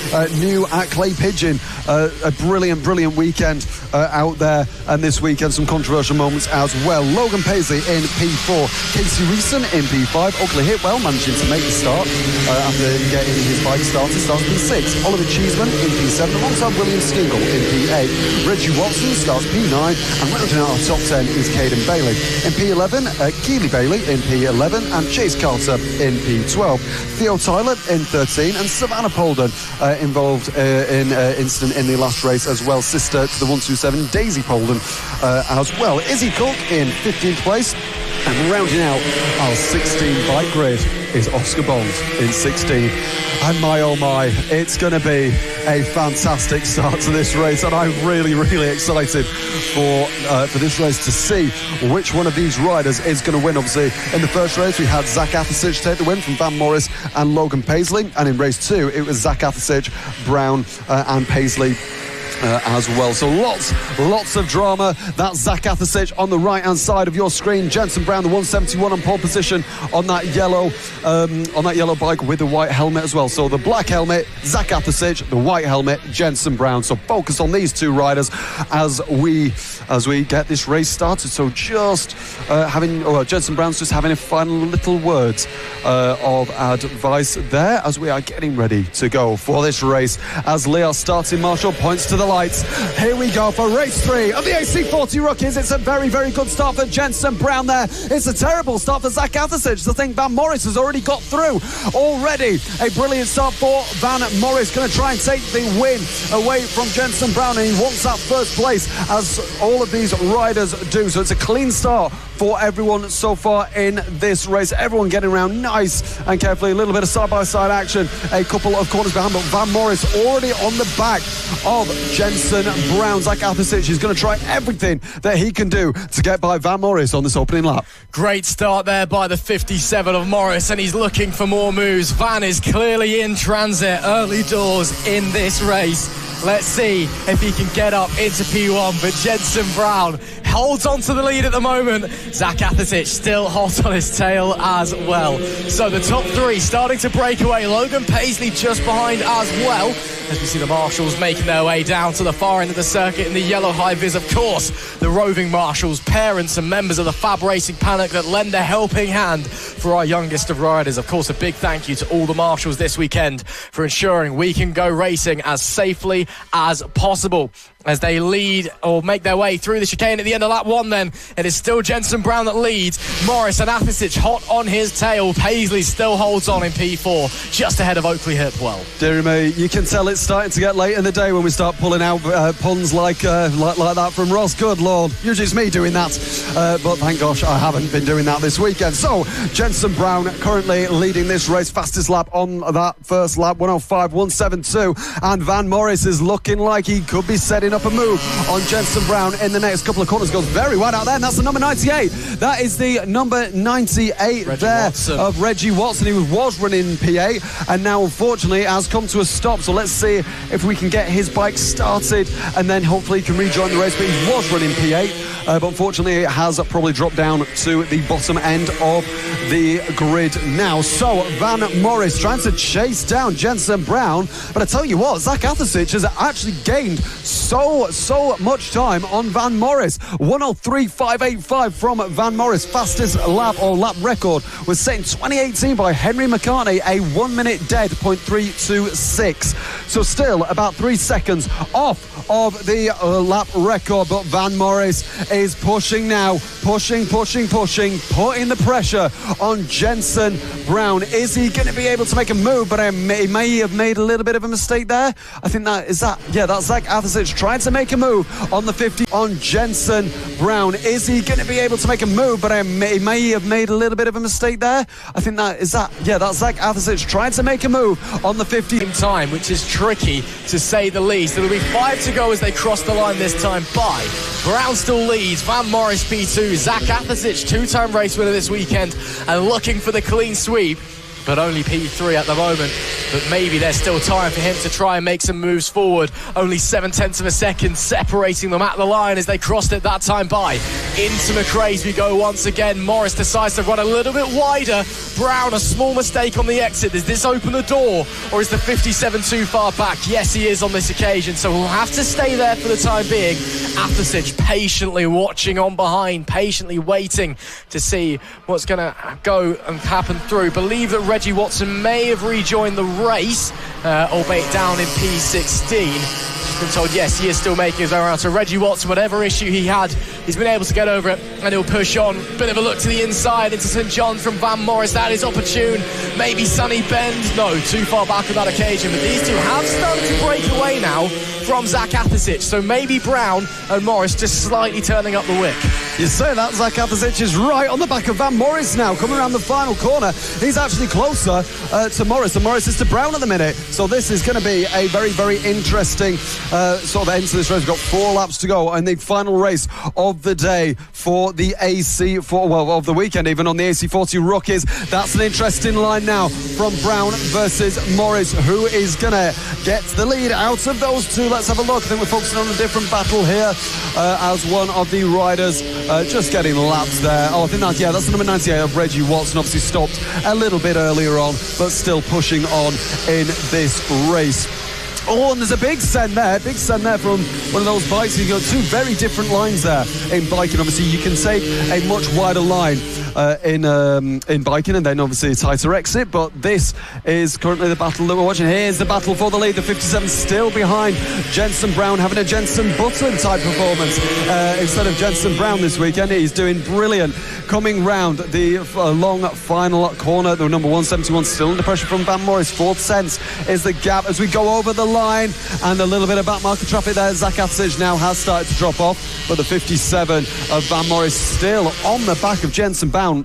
[SPEAKER 1] new at Clay Pigeon. A brilliant weekend out there. And this weekend, some controversial moments as well. Logan Paisley in P4. Casey Reeson in P5. Oakley Hipwell managing to make the start after getting his bike started. Starts P6. Oliver Cheeseman in P7 alongside William Skingle in P8. Reggie Watson starts P9. And rounding out our top 10 is Caden Bailey. In P11, Keely Bailey in P11. And Chase Carter in P12. Theo Tyler in 13. And Savannah Polden involved in incident in the last race as well. Sister to the 127, Daisy Polden as well. Izzy Cook in 15th place. And rounding out our 16 bike grid is Oscar Bond in 16. And my oh my, it's going to be a fantastic start to this race, and I'm really excited for this race to see which one of these riders is going to win. Obviously, in the first race we had Zach Athasic take the win from Van Morris and Logan Paisley, and in race 2 it was Zach Athasic, Brown and Paisley as well. So lots of drama. That's Zach Athasic on the right hand side of your screen. Jensen Brown, the 171 on pole position on that yellow bike with the white helmet as well. So the black helmet, Zach Athasic, the white helmet, Jensen Brown. So focus on these two riders as we get this race started. So just Jensen Brown's just having a final little words of advice there as we are getting ready to go for this race. As Leo starting Marshall points to the lights. Here we go for race 3 of the AC40 rookies. It's a very good start for Jensen Brown there. It's a terrible start for Zach Athasic. I think Van Morris has already got through already. A brilliant start for Van Morris, going to try and take the win away from Jensen Brown, and he wants that first place as all of these riders do. So it's a clean start for everyone so far in this race. Everyone getting around nice and carefully. A little bit of side-by-side action, a couple of corners behind, but Van Morris already on the back of Jensen Brown. Zach Athasic is going to try everything that he can do to get by Van Morris on this opening lap.
[SPEAKER 15] Great start there by the 57 of Morris, and he's looking for more moves. Van is clearly in transit early doors in this race. Let's see if he can get up into P1, but Jensen Brown holds on to the lead at the moment. Zach Athasic still hot on his tail as well. So the top 3 starting to break away. Logan Paisley just behind as well, as we see the marshals making their way down to the far end of the circuit in the yellow high-vis. Of course, the roving marshals, parents and members of the FAB-Racing Panic that lend a helping hand for our youngest of riders. Of course, a big thank you to all the marshals this weekend for ensuring we can go racing as safely as possible. As they lead or make their way through the chicane at the end of lap 1, then it is still Jensen Brown that leads. Morris and Athasic hot on his tail. Paisley still holds on in P4, just ahead of Oakley Hipwell.
[SPEAKER 1] Dear me, you can tell it's starting to get late in the day when we start pulling out puns like that from Ross. Good Lord, usually it's me doing that, but thank gosh I haven't been doing that this weekend. So Jensen Brown currently leading this race, fastest lap on that first lap, 105.172, and Van Morris is looking like he could be setting up a move on Jensen Brown in the next couple of corners. Goes very wide out there, and that's the number 98. That is the number 98 of Reggie Watson. He was running P8 and now unfortunately has come to a stop. So let's see if we can get his bike started, and then hopefully he can rejoin the race. But he was running P8, but unfortunately it has probably dropped down to the bottom end of the grid now. So Van Morris trying to chase down Jensen Brown, but I tell you what, Zach Athasic has actually gained so much time on Van Morris. 1:03.585 from Van Morris. Fastest lap record was set in 2018 by Henry McCartney, a 1 minute dead, 0.326. So still about 3 seconds off of the lap record, but Van Morris is pushing now, pushing, putting the pressure on Jensen Brown. Is he going to be able to make a move? But he may have made a little bit of a mistake there. I think that's Zach Athasic trying to make a move on the 50 on Jensen Brown. Is he going to be able to make a move? But he may have made a little bit of a mistake there. I think that's Zach Athasic trying to make a move on the 50
[SPEAKER 15] time, which is tricky to say the least. It'll be 5 to go as they cross the line this time by. Brown still leads, Van Morris P2, Zach Athasic, 2-time race winner this weekend and looking for the clean sweep, but only P3 at the moment. But maybe there's still time for him to try and make some moves forward. Only 0.7 of a second separating them at the line as they crossed it that time by. Into McRae's we go once again. Morris decides to run a little bit wider. Brown, a small mistake on the exit. Does this open the door, or is the 57 too far back? Yes, he is on this occasion, so we'll have to stay there for the time being. Athasic patiently watching on behind, patiently waiting to see what's going to go and happen through. Believe that Reggie Watson may have rejoined the race, albeit down in P16. Been told yes, he is still making his way around. So Reggie Watson, whatever issue he had, he's been able to get over it, and he'll push on. Bit of a look to the inside into St John from Van Morris. That is opportune. Maybe Sunny Bend. No, too far back on that occasion. But these two have started to break away now from Zach Athasic. So maybe Brown and Morris just slightly turning up the wick.
[SPEAKER 1] You say that, Zach Athasic is right on the back of Van Morris now, coming around the final corner. He's actually closer to Morris, and Morris is to Brown at the minute. So this is going to be a very, very interesting sort of end to this race. We've got 4 laps to go, and the final race of the day for the of the weekend, even on the AC40 Rookies. That's an interesting line now from Brown versus Morris. Who is going to get the lead out of those two? Let's have a look. I think we're focusing on a different battle here as one of the riders just getting lapped there. Oh, I think that's the number 98 of Reggie Watson. Obviously stopped a little bit earlier on, but still pushing on in this race. Oh, and there's a big send there from one of those bikes. You've got 2 very different lines there in biking. Obviously, you can take a much wider line in biking, and then obviously a tighter exit. But this is currently the battle that we're watching. Here's the battle for the lead. The 57 still behind Jensen Brown, having a Jensen Button type performance instead of Jensen Brown this weekend. He's doing brilliant. Coming round the long final corner, the number 171 still under pressure from Van Morris. 4 tenths is the gap as we go over the line, and a little bit of back market traffic there. Zach Athasic now has started to drop off, but the 57 of Van Morris still on the back of Jensen Brown.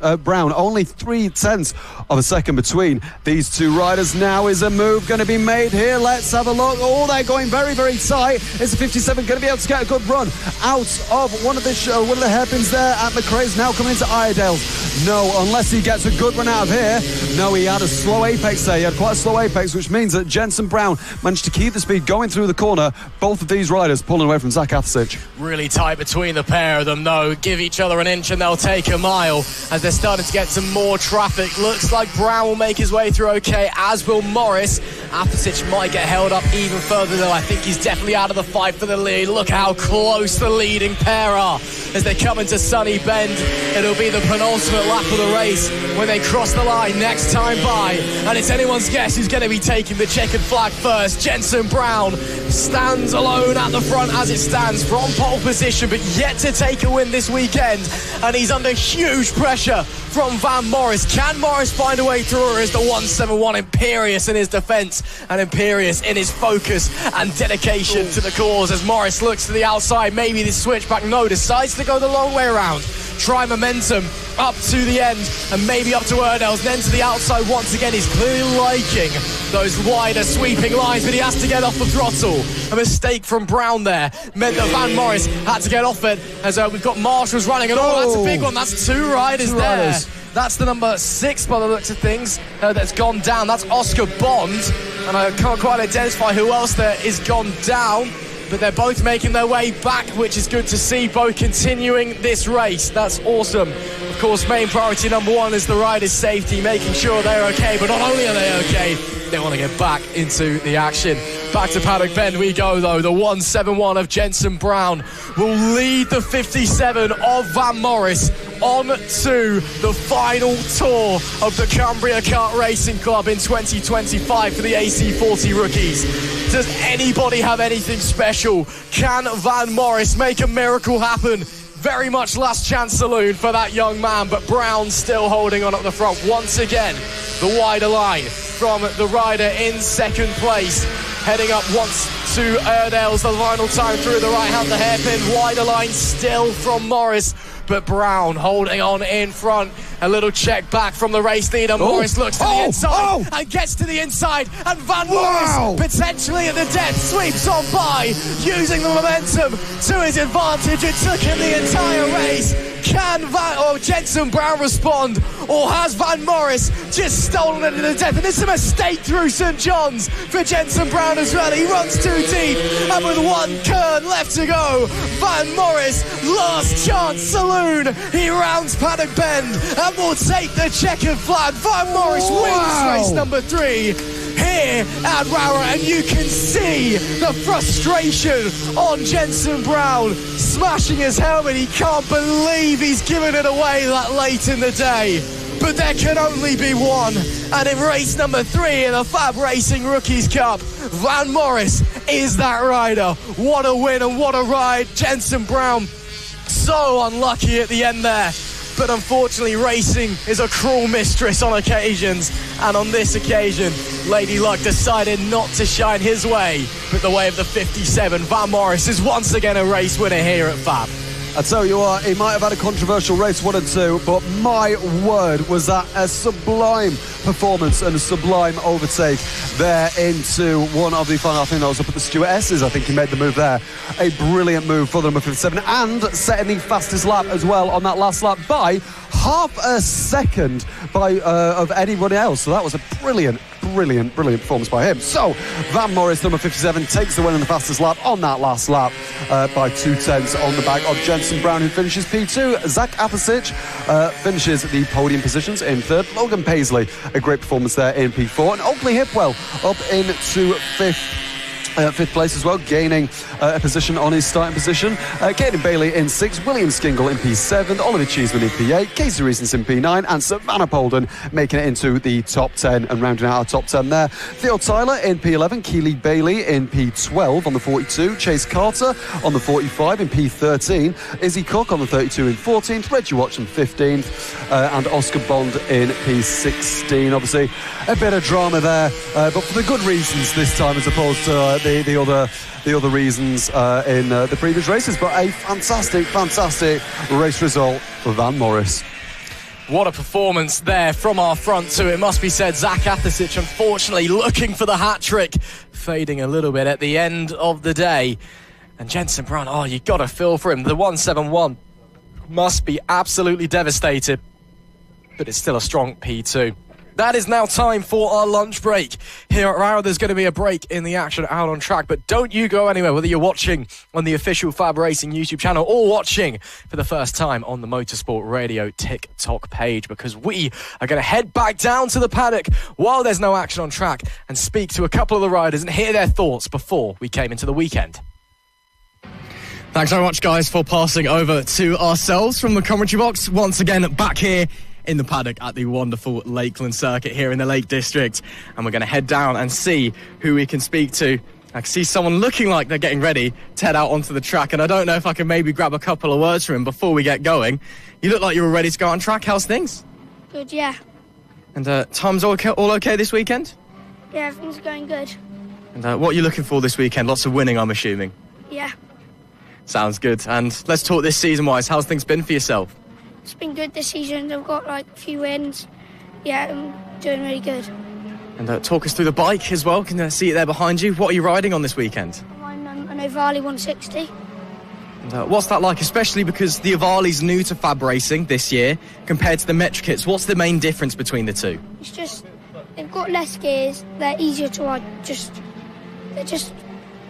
[SPEAKER 1] Only 3 tenths of a second between these two riders. Now is a move going to be made here. Let's have a look. Oh, they're going very, very tight. Is the 57 going to be able to get a good run out of one of the hairpins there at McRae's? Now coming into Iredale's. No, unless he gets a good run out of here. No, he had a slow apex there. He had quite a slow apex, which means that Jensen Brown managed to keep the speed going through the corner. Both of these riders pulling away from Zach Athasic.
[SPEAKER 15] Really tight between the pair of them, though. Give each other an inch and they'll take a mile as they're starting to get some more traffic. Looks like Brown will make his way through okay, as will Morris. Athasic might get held up even further, though. I think he's definitely out of the fight for the lead. Look how close the leading pair are as they come into Sunny Bend. It'll be the penultimate lap of the race when they cross the line next time by, and it's anyone's guess who's going to be taking the checkered flag first. Jensen Brown stands alone at the front as it stands from pole position, but yet to take a win this weekend, and he's under huge pressure from Van Morris. Can Morris find a way through, or is the 171 imperious in his defence and imperious in his focus and dedication to the cause as Morris looks to the outside? Maybe this switchback. No, decides to go the long way around. Try momentum up to the end and maybe up to Iredale's, then to the outside once again. He's clearly liking those wider sweeping lines, but he has to get off the throttle. A mistake from Brown there meant that Van Morris had to get off it as we've got Marshalls running, and that's a big one. That's 2 riders there. That's the number 6 by the looks of things that's gone down. That's Oscar Bond. and I can't quite identify who else there is gone down, but they're both making their way back, which is good to see, both continuing this race. That's awesome. Of course, main priority number one is the rider's safety, making sure they're okay, but not only are they okay, they want to get back into the action. Back to Paddock Bend we go, though. The 171 of Jensen Brown will lead the 57 of Van Morris on to the final tour of the Cumbria Kart Racing Club in 2025 for the AC40 rookies. Does anybody have anything special? Can Van Morris make a miracle happen? Very much last chance saloon for that young man, but Brown still holding on at the front. Once again, the wider line from the rider in second place. Heading up once to Erdales, the final time through the right-hand, the hairpin. Wider line still from Morris, but Brown holding on in front. A little check back from the race leader. Morris looks to the inside and gets to the inside, and Van Morris potentially at the death sweeps on by, using the momentum to his advantage. It took him the entire race. Can Jensen Brown respond, or has Van Morris just stolen it to the death? And it's a mistake through St John's for Jensen Brown as well. He runs too deep, and with one turn left to go, Van Morris, last chance saloon. He rounds Paddock Bend and will take the checkered flag. Van Morris wins race number 3 here at Rowrah, and you can see the frustration on Jensen Brown, smashing his helmet. He can't believe he's given it away that late in the day. But there can only be one, and in race number 3 in the FAB-Racing Rookies Cup, Van Morris is that rider. What a win and what a ride. Jensen Brown so unlucky at the end there. But unfortunately, racing is a cruel mistress on occasions, and on this occasion, Lady Luck decided not to shine his way, but the way of the 57. Van Morris is once again a race winner here at FAB.
[SPEAKER 1] I tell you what, he might have had a controversial race 1 and 2, but my word, was that a sublime performance and a sublime overtake there into one of the final. I think that was up at the Stewardesses. I think he made the move there. A brilliant move for the number 57, and setting the fastest lap as well on that last lap by half a second of anybody else. So that was a brilliant performance by him. So Van Morris, number 57, takes the win in the fastest lap on that last lap by 2/10 on the back of Jensen Brown, who finishes P2. Zach Apasic finishes the podium positions in 3rd. Logan Paisley, a great performance there in P4. And Oakley Hipwell up into 5th place as well, gaining a position on his starting position. Caden Bailey in 6th, William Skingle in P7, Oliver Cheeseman in P8, Casey Reasons in P9, and Savannah Polden making it into the top 10 and rounding out our top 10 there. Theo Tyler in P11, Keely Bailey in P12 on the 42, Chase Carter on the 45 in P13, Izzy Cook on the 32 in 14th, Reggie Watson 15th, and Oscar Bond in P16. Obviously, a bit of drama there, but for the good reasons this time as opposed to the other reasons in the previous races. But a fantastic race result for Van Morris.
[SPEAKER 15] What a performance there from our front two, it must be said. Zach Apasic, unfortunately, looking for the hat-trick, fading a little bit at the end of the day. And Jensen Brown, you got to feel for him. The 171 must be absolutely devastated, but it's still a strong P2. That is now time for our lunch break. Here at Rowrah, there's going to be a break in the action out on track, but don't you go anywhere, whether you're watching on the official FAB Racing YouTube channel or watching for the first time on the Motorsport Radio TikTok page, because we are going to head back down to the paddock while there's no action on track and speak to a couple of the riders and hear their thoughts before we came into the weekend. Thanks very much, guys, for passing over to ourselves from the commentary box. Once again, back here in the paddock at the wonderful Lakeland Circuit here in the Lake District, and we're going to head down and see who we can speak to. I can see someone looking like they're getting ready to head out onto the track, and I don't know if I can maybe grab a couple of words from him before we get going. You look like you were ready to go on track. How's things?
[SPEAKER 16] Good, yeah.
[SPEAKER 15] And time's all okay this weekend?
[SPEAKER 16] Yeah, everything's going good.
[SPEAKER 15] And what are you looking for this weekend? Lots of winning, I'm assuming.
[SPEAKER 16] Yeah.
[SPEAKER 15] Sounds good. And let's talk this season-wise. How's things been for yourself?
[SPEAKER 16] It's been good this season. I've got a few wins. Yeah, I'm doing really good.
[SPEAKER 15] And talk us through the bike as well. Can I see it there behind you? What are you riding on this weekend?
[SPEAKER 16] I'm an Ovali 160.
[SPEAKER 15] And what's that like, especially because the Ovali's new to FAB Racing this year compared to the Metro kits? What's the main difference between the two?
[SPEAKER 16] It's just
[SPEAKER 3] they've got less gears. They're easier to ride.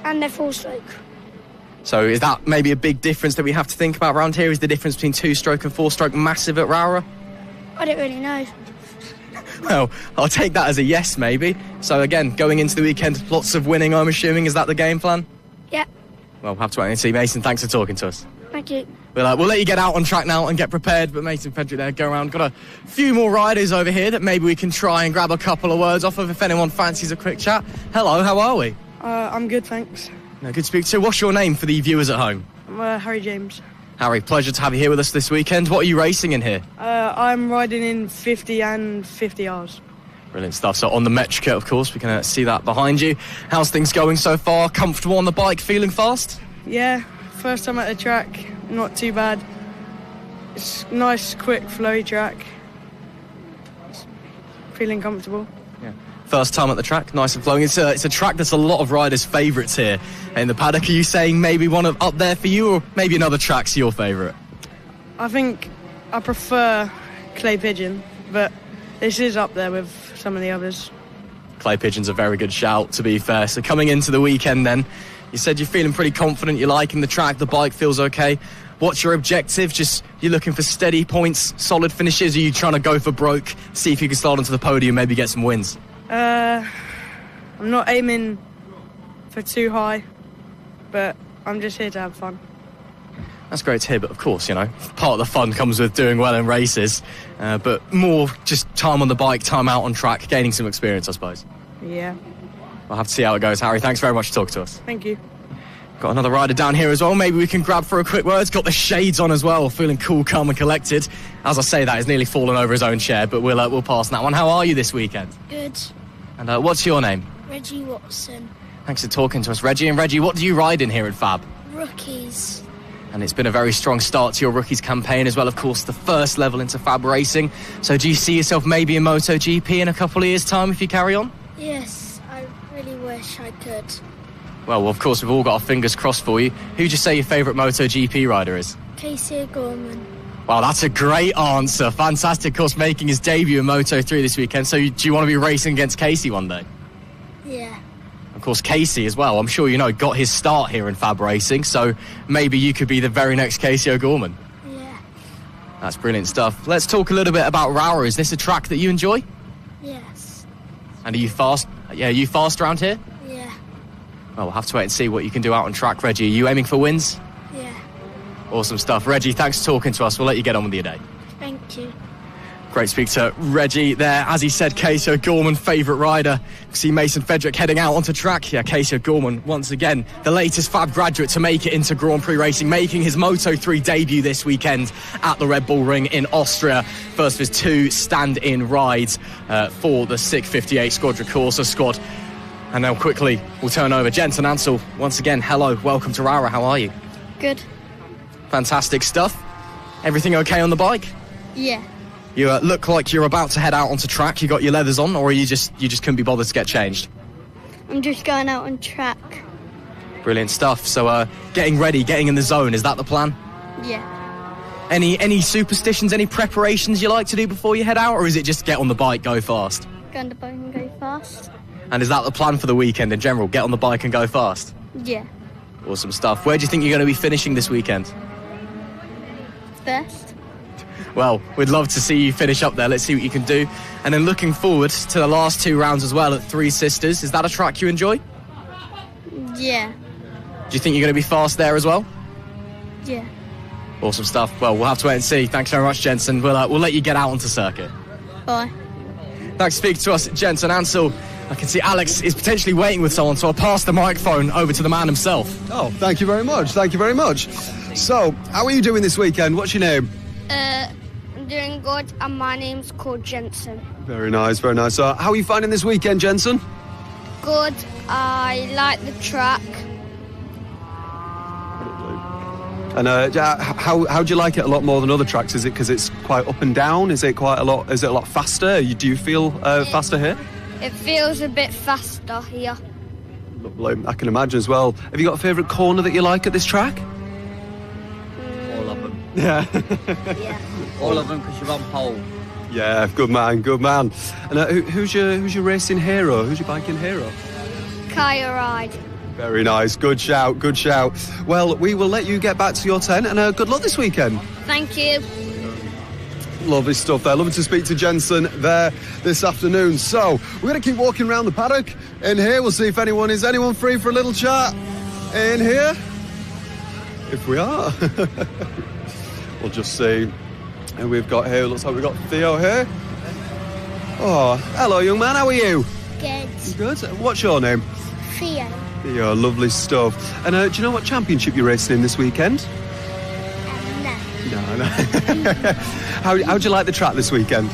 [SPEAKER 3] And they're 4-stroke.
[SPEAKER 15] So is that maybe a big difference that we have to think about around here? Is the difference between 2-stroke and 4-stroke massive at Rowrah?
[SPEAKER 3] I don't really know.
[SPEAKER 15] Well, I'll take that as a yes, maybe. So again, going into the weekend, lots of winning, I'm assuming. Is that the game plan?
[SPEAKER 3] Yeah.
[SPEAKER 15] Well, we'll have to wait and see. Mason, thanks for talking to us.
[SPEAKER 3] Thank you.
[SPEAKER 15] We'll let you get out on track now and get prepared, but Mason, Frederick there, go around. Got a few more riders over here that maybe we can try and grab a couple of words off of if anyone fancies a quick chat. Hello, how are we?
[SPEAKER 18] I'm good, thanks.
[SPEAKER 15] No, good to speak to you. What's your name for the viewers at home?
[SPEAKER 18] I'm Harry James.
[SPEAKER 15] Harry, pleasure to have you here with us this weekend. What are you racing in here?
[SPEAKER 18] I'm riding in 50 and 50 Rs.
[SPEAKER 15] Brilliant stuff. So on the Metrica, of course, we can see that behind you. How's things going so far? Comfortable on the bike? Feeling fast?
[SPEAKER 18] Yeah, first time at the track, not too bad. It's nice, quick, flowy track. Feeling comfortable.
[SPEAKER 15] Yeah. First time at the track, nice and flowing. It's a track that's a lot of riders' favourites here in the paddock. Are you saying maybe one up there for you, or maybe another track's your favourite?
[SPEAKER 18] I think I prefer Clay Pigeon, but this is up there with some of the others.
[SPEAKER 15] Clay Pigeon's a very good shout, to be fair. So coming into the weekend then, you said you're feeling pretty confident, you're liking the track, the bike feels okay. What's your objective? Just you're looking for steady points, solid finishes? Are you trying to go for broke, see if you can start onto the podium, maybe get some wins?
[SPEAKER 18] I'm not aiming for too high, but I'm just here to have fun.
[SPEAKER 15] That's great to hear, but of course, you know, part of the fun comes with doing well in races, but more just time on the bike, time out on track, gaining some experience, I suppose.
[SPEAKER 18] Yeah.
[SPEAKER 15] We'll have to see how it goes. Harry, thanks very much for talking to us.
[SPEAKER 18] Thank you.
[SPEAKER 15] Got another rider down here as well. Maybe we can grab for a quick word. He's got the shades on as well, feeling cool, calm and collected. As I say that, he's nearly fallen over his own chair, but we'll pass on that one. How are you this weekend?
[SPEAKER 3] Good.
[SPEAKER 15] And what's your name?
[SPEAKER 3] Reggie Watson.
[SPEAKER 15] Thanks for talking to us, Reggie. And Reggie, what do you ride in here at FAB?
[SPEAKER 3] Rookies.
[SPEAKER 15] And it's been a very strong start to your rookies campaign as well, of course, the first level into FAB-Racing. So do you see yourself maybe in MotoGP in a couple of years' time if you carry on?
[SPEAKER 3] Yes, I really wish I could.
[SPEAKER 15] Well, of course, we've all got our fingers crossed for you. Who'd you say your favourite MotoGP rider is?
[SPEAKER 3] Casey O'Gorman.
[SPEAKER 15] Well, that's a great answer. Fantastic, of course, making his debut in Moto3 this weekend. So do you want to be racing against Casey one day?
[SPEAKER 3] Yeah.
[SPEAKER 15] Of course, Casey as well, I'm sure you know, got his start here in FAB-Racing, so maybe you could be the very next Casey O'Gorman.
[SPEAKER 3] Yeah.
[SPEAKER 15] That's brilliant stuff. Let's talk a little bit about Rowrah. Is this a track that you enjoy?
[SPEAKER 3] Yes.
[SPEAKER 15] And are you fast? Yeah, are you fast around here?
[SPEAKER 3] Yeah.
[SPEAKER 15] Well, we'll have to wait and see what you can do out on track. Reggie, are you aiming for wins?
[SPEAKER 3] Yeah.
[SPEAKER 15] Awesome stuff. Reggie, thanks for talking to us. We'll let you get on with your day.
[SPEAKER 3] Thank you.
[SPEAKER 15] Great to speak to Reggie there. As he said, Casey O'Gorman, favourite rider. See Mason Frederick heading out onto track. Yeah, Casey O'Gorman, once again, the latest FAB graduate to make it into Grand Prix racing, making his Moto3 debut this weekend at the Red Bull Ring in Austria. First of his two stand-in rides for the 658 Squadra Corsa squad. And now quickly, we'll turn over. Jensen Ansel, once again, hello, welcome to Rowrah. How are you?
[SPEAKER 3] Good.
[SPEAKER 15] Fantastic stuff. Everything okay on the bike?
[SPEAKER 3] Yeah.
[SPEAKER 15] You look like you're about to head out onto track. You got your leathers on, or you just couldn't be bothered to get changed?
[SPEAKER 3] I'm just going out on track.
[SPEAKER 15] Brilliant stuff. So getting ready, getting in the zone, is that the plan?
[SPEAKER 3] Yeah.
[SPEAKER 15] Any superstitions, any preparations you like to do before you head out, or is it just get on the bike, go fast?
[SPEAKER 3] Go on the bike and go fast.
[SPEAKER 15] And is that the plan for the weekend in general? Get on the bike and go fast?
[SPEAKER 3] Yeah.
[SPEAKER 15] Awesome stuff. Where do you think you're going to be finishing this weekend?
[SPEAKER 3] First.
[SPEAKER 15] Well, we'd love to see you finish up there. Let's see what you can do. And then looking forward to the last two rounds as well at Three Sisters. Is that a track you enjoy?
[SPEAKER 3] Yeah.
[SPEAKER 15] Do you think you're going to be fast there as well?
[SPEAKER 3] Yeah.
[SPEAKER 15] Awesome stuff. Well, we'll have to wait and see. Thanks very much, Jensen. We'll let you get out onto circuit.
[SPEAKER 3] Bye.
[SPEAKER 15] Thanks for speaking to us, Jensen Ansel. I can see Alex is potentially waiting with someone, so I'll pass the microphone over to the man himself.
[SPEAKER 1] Oh, thank you very much. Thank you very much. So, how are you doing this weekend? What's your name?
[SPEAKER 3] I'm doing good, and my name's called Jensen.
[SPEAKER 1] Very nice, very nice. So, how are you finding this weekend, Jensen?
[SPEAKER 3] Good. I like the track.
[SPEAKER 1] And how do you like it a lot more than other tracks? Is it because it's quite up and down? Is it quite a lot? Is it a lot faster? Do you feel faster here?
[SPEAKER 3] It feels a bit faster here.
[SPEAKER 1] Lovely. I can imagine as well. Have you got a favourite corner that you like at this track?
[SPEAKER 19] All of them.
[SPEAKER 1] Yeah.
[SPEAKER 3] Yeah.
[SPEAKER 19] All of them because you're on pole.
[SPEAKER 1] Yeah, good man, good man. And who's your racing hero? Who's your biking hero?
[SPEAKER 3] Kaya Ride.
[SPEAKER 1] Very nice. Good shout, good shout. Well, we will let you get back to your tent, and good luck this weekend.
[SPEAKER 3] Thank you.
[SPEAKER 1] Lovely stuff there. Lovely to speak to Jensen there this afternoon. So, we're going to keep walking around the paddock in here. We'll see if anyone free for a little chat in here. If we are. We'll just see who we've got here. Looks like we've got Theo here. Oh, hello, young man. How are you?
[SPEAKER 3] Good.
[SPEAKER 1] Good. What's your name?
[SPEAKER 3] Theo.
[SPEAKER 1] Theo, lovely stuff. And do you know what championship you're racing in this weekend? No. How do you like the track this weekend?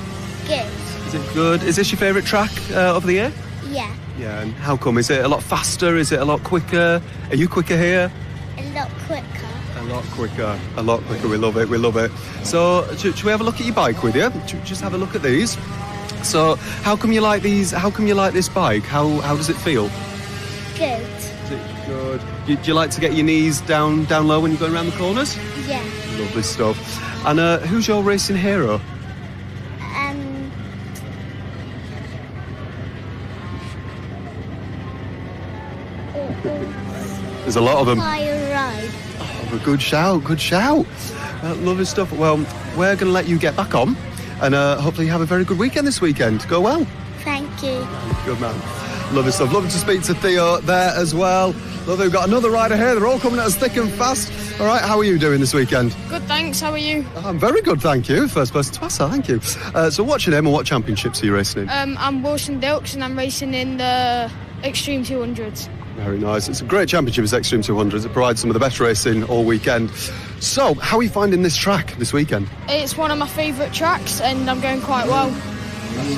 [SPEAKER 3] Good.
[SPEAKER 1] Is it good? Is this your favourite track of the year?
[SPEAKER 3] Yeah.
[SPEAKER 1] Yeah, and how come? Is it a lot faster? Is it a lot quicker? Are you quicker here?
[SPEAKER 3] A lot quicker.
[SPEAKER 1] A lot quicker. A lot quicker. We love it. We love it. So, should we have a look at your bike with you? Just have a look at these. So, how come you like these? How come you like this bike? How does it feel?
[SPEAKER 3] Good.
[SPEAKER 1] Is it good? Do you like to get your knees down low when you're going around the corners?
[SPEAKER 3] Yeah.
[SPEAKER 1] Lovely stuff. And who's your racing hero? There's a lot of them.
[SPEAKER 3] Kaya Ride.
[SPEAKER 1] Oh, good shout, good shout. Lovely stuff. Well, we're going to let you get back on, and hopefully you have a very good weekend this weekend. Go well.
[SPEAKER 3] Thank you.
[SPEAKER 1] Good man. Lovely stuff. Lovely to speak to Theo there as well. Lovely. We've got another rider here. They're all coming at us thick and fast. All right, how are you doing this weekend?
[SPEAKER 6] Good, thanks. How are you?
[SPEAKER 1] I'm very good, thank you. First person to ask that, thank you. So what's your name and what championships are you racing in?
[SPEAKER 6] I'm Wilson Dilks and I'm racing in the Extreme 200s.
[SPEAKER 1] Very nice. It's a great championship, it's Extreme 200s. It provides some of the best racing all weekend. So, how are you finding this track this weekend?
[SPEAKER 6] It's one of my favourite tracks and I'm going quite well.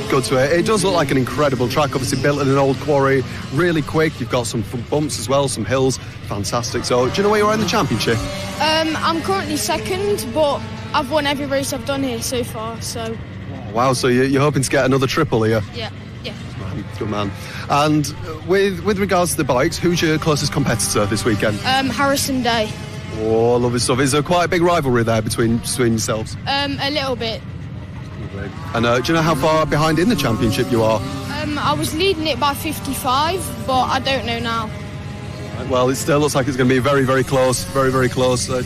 [SPEAKER 1] Good to hear. It does look like an incredible track, obviously built in an old quarry, really quick. You've got some bumps as well, some hills. Fantastic. So, do you know where you are in the championship?
[SPEAKER 6] I'm currently second, but I've won every race I've done here so far, so...
[SPEAKER 1] Wow, so you're hoping to get another triple here?
[SPEAKER 6] Yeah.
[SPEAKER 1] Good man. And with regards to the bikes, who's your closest competitor this weekend?
[SPEAKER 6] Harrison Day.
[SPEAKER 1] Oh, lovely stuff. Is there quite a big rivalry there between yourselves?
[SPEAKER 6] A little bit.
[SPEAKER 1] And do you know how far behind in the championship you are?
[SPEAKER 6] I was leading it by 55, but I don't know now.
[SPEAKER 1] Well, it still looks like it's going to be a very, very close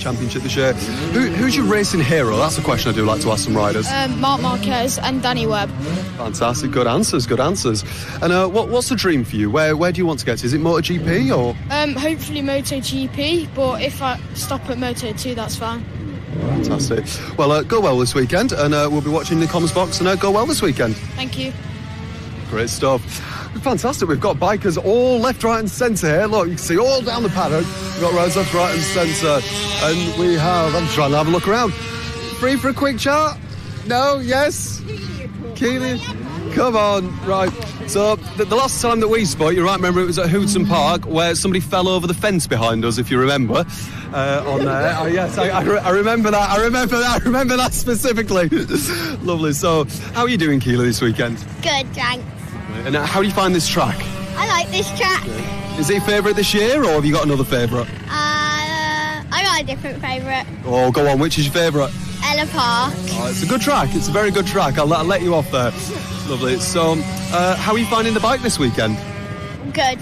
[SPEAKER 1] championship this year. Who's your racing hero? That's a question I do like to ask some riders.
[SPEAKER 6] Mark Marquez and Danny Webb.
[SPEAKER 1] Fantastic, good answers. And what's the dream for you? Where do you want to get to? Is it MotoGP or?
[SPEAKER 6] Hopefully MotoGP, but if I stop at Moto2, that's fine.
[SPEAKER 1] Fantastic. Well, go well this weekend, and we'll be watching the comms box, and go well this weekend.
[SPEAKER 6] Thank you.
[SPEAKER 1] Great stuff. Fantastic. We've got bikers all left, right and centre here. Look, you can see all down the paddock. We've got roads left, right and centre. And we have... I'm trying to have a look around. Free for a quick chat? No? Yes? Keely? Come on. Right. So, the last time that we spoke, you might remember it was at Hooton Park, where somebody fell over the fence behind us, if you remember. On there. Yes, I remember that. I remember that specifically. Lovely. So, how are you doing, Keely, this weekend?
[SPEAKER 3] Good, thanks.
[SPEAKER 1] And how do you find this track?
[SPEAKER 3] I like this track.
[SPEAKER 1] Is it your favourite this year, or have you got another favourite?
[SPEAKER 3] I got a different favourite.
[SPEAKER 1] Oh, go on. Which is your favourite?
[SPEAKER 3] Ella Park.
[SPEAKER 1] Oh, it's a good track. It's a very good track. I'll let you off there. Lovely. So, how are you finding the bike this weekend?
[SPEAKER 3] Good.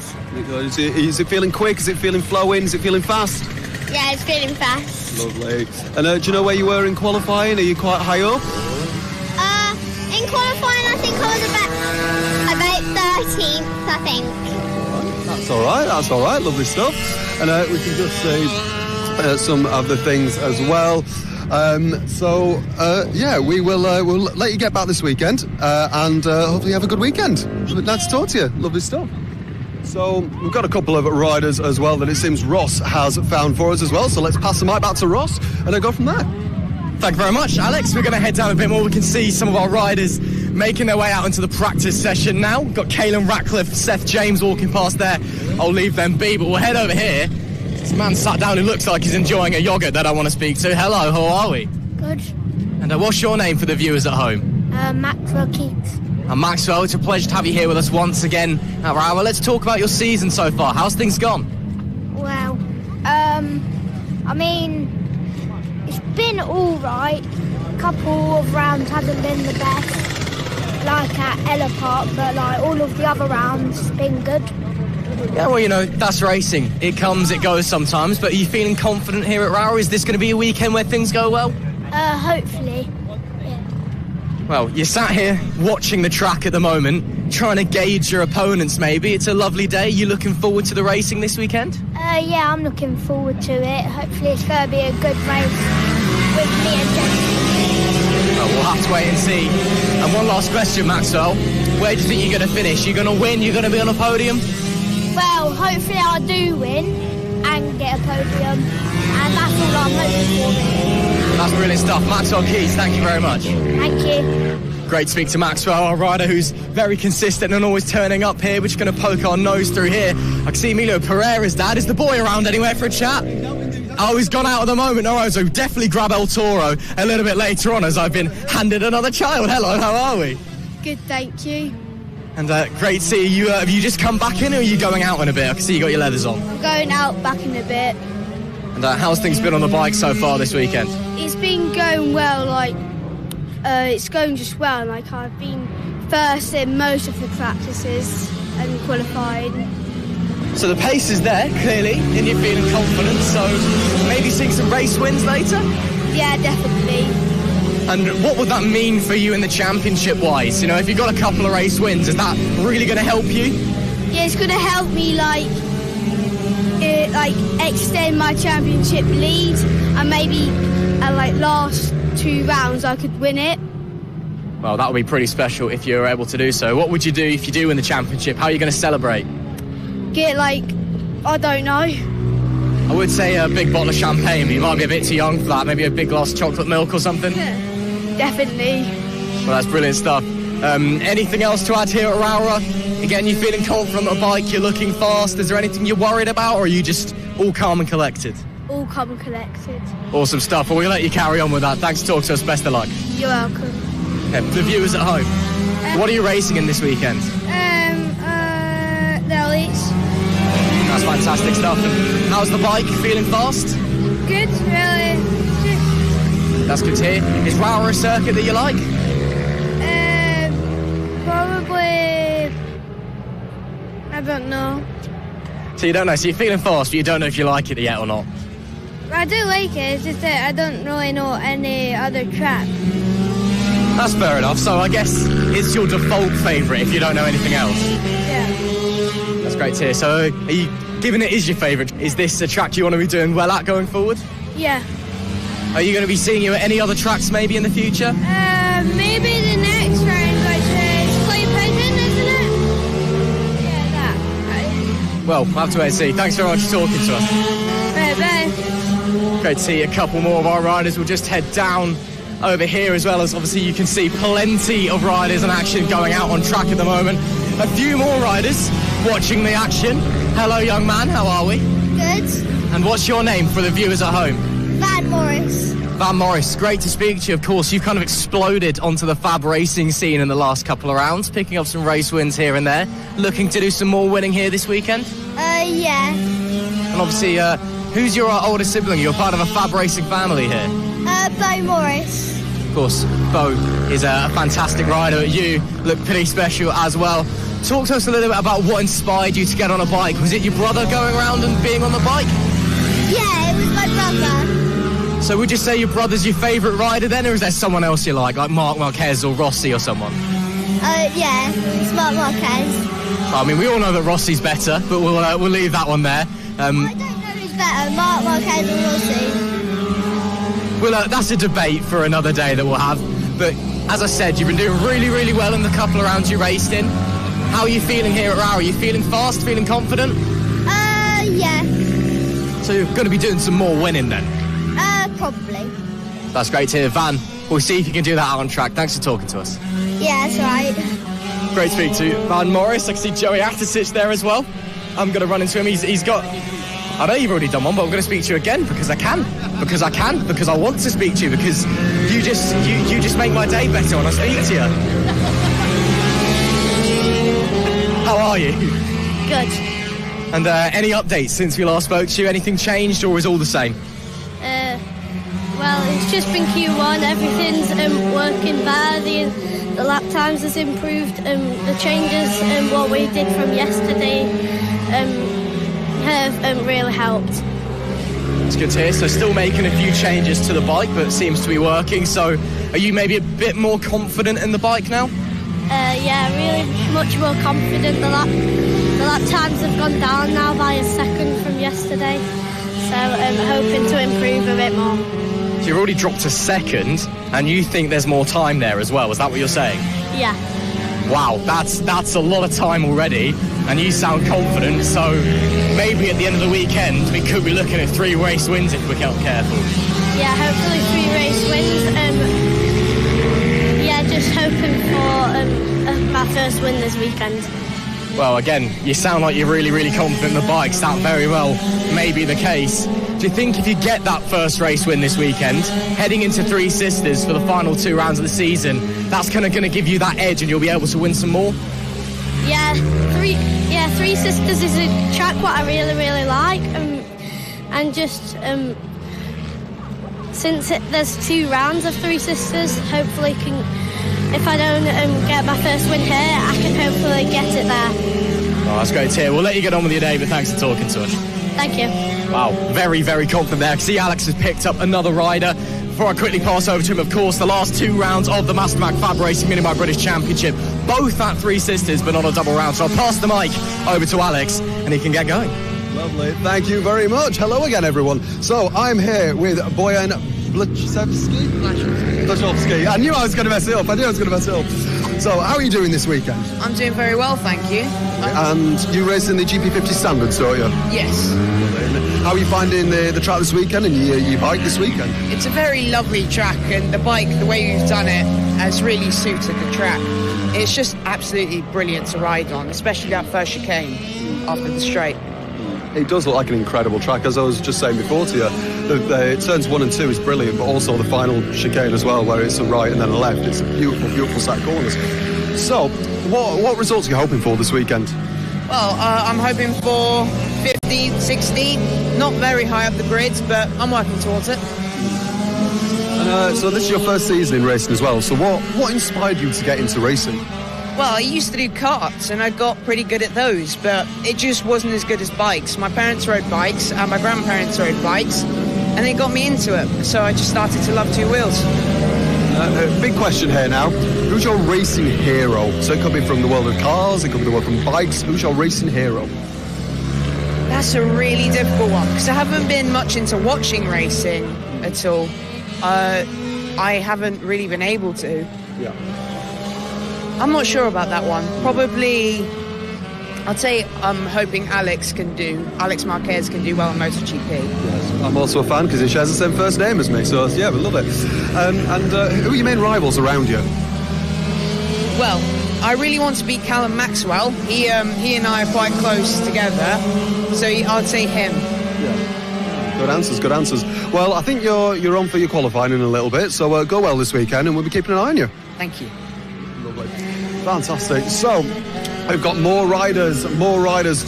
[SPEAKER 1] Is it feeling quick? Is it feeling flowing? Is it feeling fast?
[SPEAKER 3] Yeah, it's feeling fast.
[SPEAKER 1] Lovely. And do you know where you were in qualifying? Are you quite high up?
[SPEAKER 3] In qualifying, I think I was about 13th, I think.
[SPEAKER 1] That's all right. Lovely stuff. And we can just see some of the things as well. We will we'll let you get back this weekend and hopefully have a good weekend. Nice to talk to you. Lovely stuff. So we've got a couple of riders as well that it seems Ross has found for us as well. So let's pass the mic back to Ross and then go from there.
[SPEAKER 2] Thank you very much, Alex. We're going to head down a bit more. We can see some of our riders making their way out into the practice session now. We've got Caelan Ratcliffe, Seth James walking past there. I'll leave them be, but we'll head over here. This man sat down who looks like he's enjoying a yoghurt that I want to speak to. Hello, how are we?
[SPEAKER 3] Good.
[SPEAKER 2] And what's your name for the viewers at home?
[SPEAKER 3] Maxwell Keats.
[SPEAKER 2] And Maxwell, it's a pleasure to have you here with us once again at Rowrah. Let's talk about your season so far. How's things gone?
[SPEAKER 3] Well, I mean, it's been all right. A couple of rounds haven't been the best, like at Ella Park, but like all of the other rounds been good.
[SPEAKER 2] Yeah, well, you know, that's racing. It comes, it goes sometimes, but are you feeling confident here at Rowrah? Is this going to be a weekend where things go well?
[SPEAKER 3] Hopefully.
[SPEAKER 2] Well, you're sat here watching the track at the moment, trying to gauge your opponents maybe. It's a lovely day. You looking forward to the racing this weekend?
[SPEAKER 3] Yeah, I'm looking forward to it. Hopefully it's going to be a good race with me and Jack.
[SPEAKER 2] Well, we'll have to wait and see. And one last question, Maxwell. Where do you think you're going to finish? You're going to win? You're going to be on a podium?
[SPEAKER 3] Well, hopefully I do win and get a podium. And that's all I'm hoping for, really.
[SPEAKER 2] That's brilliant stuff. Maxwell Keys, thank you very much.
[SPEAKER 3] Thank you.
[SPEAKER 2] Great to speak to Maxwell, our rider who's very consistent and always turning up here. We're just going to poke our nose through here. I can see Emilio Pereira's dad. Is the boy around anywhere for a chat? Oh, he's gone out at the moment. All right, so definitely grab El Toro a little bit later on as I've been handed another child. Hello, how are we?
[SPEAKER 3] Good, thank you.
[SPEAKER 2] And great to see you. Have you just come back in or are you going out in a bit? I can see you got your leathers on.
[SPEAKER 3] I'm going out back in a bit.
[SPEAKER 2] And how's things been on the bike so far this weekend?
[SPEAKER 3] It's been going well, like, it's going just well. Like, I've been first in most of the practices and qualified.
[SPEAKER 2] So the pace is there, clearly, and you're feeling confident, so maybe seeing some race wins later?
[SPEAKER 3] Yeah, definitely.
[SPEAKER 2] And what would that mean for you in the championship-wise? You know, if you got a couple of race wins, is that really going to help you?
[SPEAKER 3] Yeah, it's going to help me, like extend my championship lead, and maybe at like last 2 rounds I could win it.
[SPEAKER 2] Well, that would be pretty special if you were able to do so. What would you do if you do win the championship? How are you going to celebrate?
[SPEAKER 3] Get I don't know.
[SPEAKER 2] I would say a big bottle of champagne, but you might be a bit too young for that. Maybe a big glass of chocolate milk or something.
[SPEAKER 3] Definitely.
[SPEAKER 2] Well, that's brilliant stuff. Anything else to add here at Rowrah? Again, you're feeling confident on the bike, you're looking fast. Is there anything you're worried about, or are you just all calm and collected?
[SPEAKER 3] All calm and collected.
[SPEAKER 2] Awesome stuff. Well, we'll let you carry on with that. Thanks for talking to us. Best of luck.
[SPEAKER 3] You're welcome.
[SPEAKER 2] The viewers at home, what are you racing in this weekend?
[SPEAKER 3] Rallies.
[SPEAKER 2] That's fantastic stuff. And how's the bike? Feeling fast?
[SPEAKER 3] Good, really.
[SPEAKER 2] That's good to hear. Is Rowrah a circuit that you like?
[SPEAKER 3] Probably. I don't know.
[SPEAKER 2] So you don't know. So you're feeling fast, but you don't know if you like it yet or not.
[SPEAKER 3] I do like it. It's just that I don't really know any other track.
[SPEAKER 2] That's fair enough. So I guess it's your default favourite if you don't know anything else.
[SPEAKER 3] Yeah.
[SPEAKER 2] That's great to hear. So are you, given it is your favourite, is this a track you want to be doing well at going forward?
[SPEAKER 3] Yeah.
[SPEAKER 2] Are you going to be seeing you at any other tracks maybe in the future?
[SPEAKER 3] Maybe the next round, but it's Clay Pigeon, isn't it? Yeah, that.
[SPEAKER 2] Well, we'll have to wait and see. Thanks very much for talking to us.
[SPEAKER 3] Bye.
[SPEAKER 2] Great to see a couple more of our riders. We'll just head down over here as well, as obviously you can see plenty of riders in action going out on track at the moment. A few more riders watching the action. Hello, young man, how are we?
[SPEAKER 3] Good.
[SPEAKER 2] And what's your name for the viewers at home?
[SPEAKER 3] Van Morris.
[SPEAKER 2] Van Morris, great to speak to you. Of course, you've kind of exploded onto the FAB-Racing scene in the last couple of rounds, picking up some race wins here and there. Looking to do some more winning here this weekend?
[SPEAKER 3] Yeah.
[SPEAKER 2] And obviously, who's your older sibling? You're part of a FAB-Racing family here.
[SPEAKER 3] Bo Morris.
[SPEAKER 2] Of course, Bo is a fantastic rider. You look pretty special as well. Talk to us a little bit about what inspired you to get on a bike. Was it your brother going around and being on the bike?
[SPEAKER 3] Yeah, it was my brother.
[SPEAKER 2] So would you say your brother's your favourite rider then, or is there someone else you like Marc Marquez or Rossi or someone?
[SPEAKER 3] Yeah, it's Marc Marquez.
[SPEAKER 2] I mean, we all know that Rossi's better, but we'll leave that one there.
[SPEAKER 3] I don't know who's better, Marc Marquez or Rossi.
[SPEAKER 2] Well, that's a debate for another day that we'll have. But as I said, you've been doing really, really well in the couple of rounds you raced in. How are you feeling here at Rowrah? Are you feeling fast, feeling confident?
[SPEAKER 3] Yeah.
[SPEAKER 2] So you're going to be doing some more winning then?
[SPEAKER 3] Probably.
[SPEAKER 2] That's great to hear, Van. We'll see if you can do that out on track. Thanks for talking to us.
[SPEAKER 3] Yeah, that's right.
[SPEAKER 2] Great to speak to Van Morris. I can see Joey Atasich there as well. I'm going to run into him. He's got... I know you've already done one, but I'm going to speak to you again because I can. Because I want to speak to you, because you just make my day better when I speak to you. How are you?
[SPEAKER 3] Good.
[SPEAKER 2] And any updates since we last spoke to you? Anything changed, or is all the same?
[SPEAKER 5] Well, it's just been Q1. Everything's working better. The lap times has improved. The changes and what we did from yesterday have really helped.
[SPEAKER 2] It's good to hear. So still making a few changes to the bike, but it seems to be working. So are you maybe a bit more confident in the bike now?
[SPEAKER 5] Yeah, really much more confident. The lap times have gone down now by a second from yesterday. So I'm hoping to improve a bit more.
[SPEAKER 2] So you've already dropped a second, and you think there's more time there as well. Is that what you're saying?
[SPEAKER 5] Yeah.
[SPEAKER 2] Wow, that's a lot of time already, and you sound confident. So maybe at the end of the weekend, we could be looking at 3 race wins if we're not careful.
[SPEAKER 5] Yeah, hopefully 3 race wins. Yeah, just hoping for my first win this weekend.
[SPEAKER 2] Well, again, you sound like you're really, really confident in the bikes. That very well may be the case. Do you think if you get that first race win this weekend, heading into Three Sisters for the final 2 rounds of the season, that's kind of going to give you that edge and you'll be able to win some more?
[SPEAKER 5] Yeah, Three Sisters is a track what I really, really like. And just since there's 2 rounds of Three Sisters, hopefully if I don't get my first win here, I can hopefully get it there.
[SPEAKER 2] Oh, that's great to hear. We'll let you get on with your day, but thanks for talking to us.
[SPEAKER 5] Thank you.
[SPEAKER 2] Wow, very, very confident there. I can see Alex has picked up another rider. Before I quickly pass over to him, of course, the last 2 rounds of the Mastermac FAB-Racing Minibike British Championship, both at Three Sisters, but not a double round. So I'll pass the mic over to Alex, and he can get going.
[SPEAKER 1] Lovely. Thank you very much. Hello again, everyone. So I'm here with Bojan Blachowski. I knew I was going to mess it up. So how are you doing this weekend?
[SPEAKER 19] I'm doing very well, thank you.
[SPEAKER 1] And you race in the GP50 standards, don't you?
[SPEAKER 19] Yes.
[SPEAKER 1] How are you finding the track this weekend and your bike this weekend?
[SPEAKER 19] It's a very lovely track, and the bike, the way you've done it, has really suited the track. It's just absolutely brilliant to ride on, especially that first chicane after the straight.
[SPEAKER 1] It does look like an incredible track, as I was just saying before to you. The turns 1 and 2 is brilliant, but also the final chicane as well, where it's a right and then a left. It's a beautiful, beautiful set of corners. So, what results are you hoping for this weekend?
[SPEAKER 19] Well, I'm hoping for 15, 16, not very high up the grids, but I'm working towards it.
[SPEAKER 1] And, so this is your first season in racing as well, so what inspired you to get into racing?
[SPEAKER 19] Well, I used to do karts, and I got pretty good at those, but it just wasn't as good as bikes. My parents rode bikes, and my grandparents rode bikes, and they got me into it, so I just started to love 2 wheels.
[SPEAKER 1] Big question here now. Who's your racing hero? So it could be from the world of cars, it could be the world from bikes. Who's your racing hero?
[SPEAKER 19] That's a really difficult one, because I haven't been much into watching racing at all. I haven't really been able to.
[SPEAKER 1] Yeah.
[SPEAKER 19] I'm not sure about that one. Probably, I'd say I'm hoping Alex Marquez can do well on MotoGP.
[SPEAKER 1] Yes, I'm also a fan because he shares the same first name as me, so yeah, we love it. Who are your main rivals around you?
[SPEAKER 19] Well, I really want to beat Callum Maxwell. He and I are quite close together, so I'd say him.
[SPEAKER 1] Yeah. Good answers. Well, I think you're on for your qualifying in a little bit, so go well this weekend, and we'll be keeping an eye on you.
[SPEAKER 19] Thank you.
[SPEAKER 1] Lovely. Fantastic. So, we've got more riders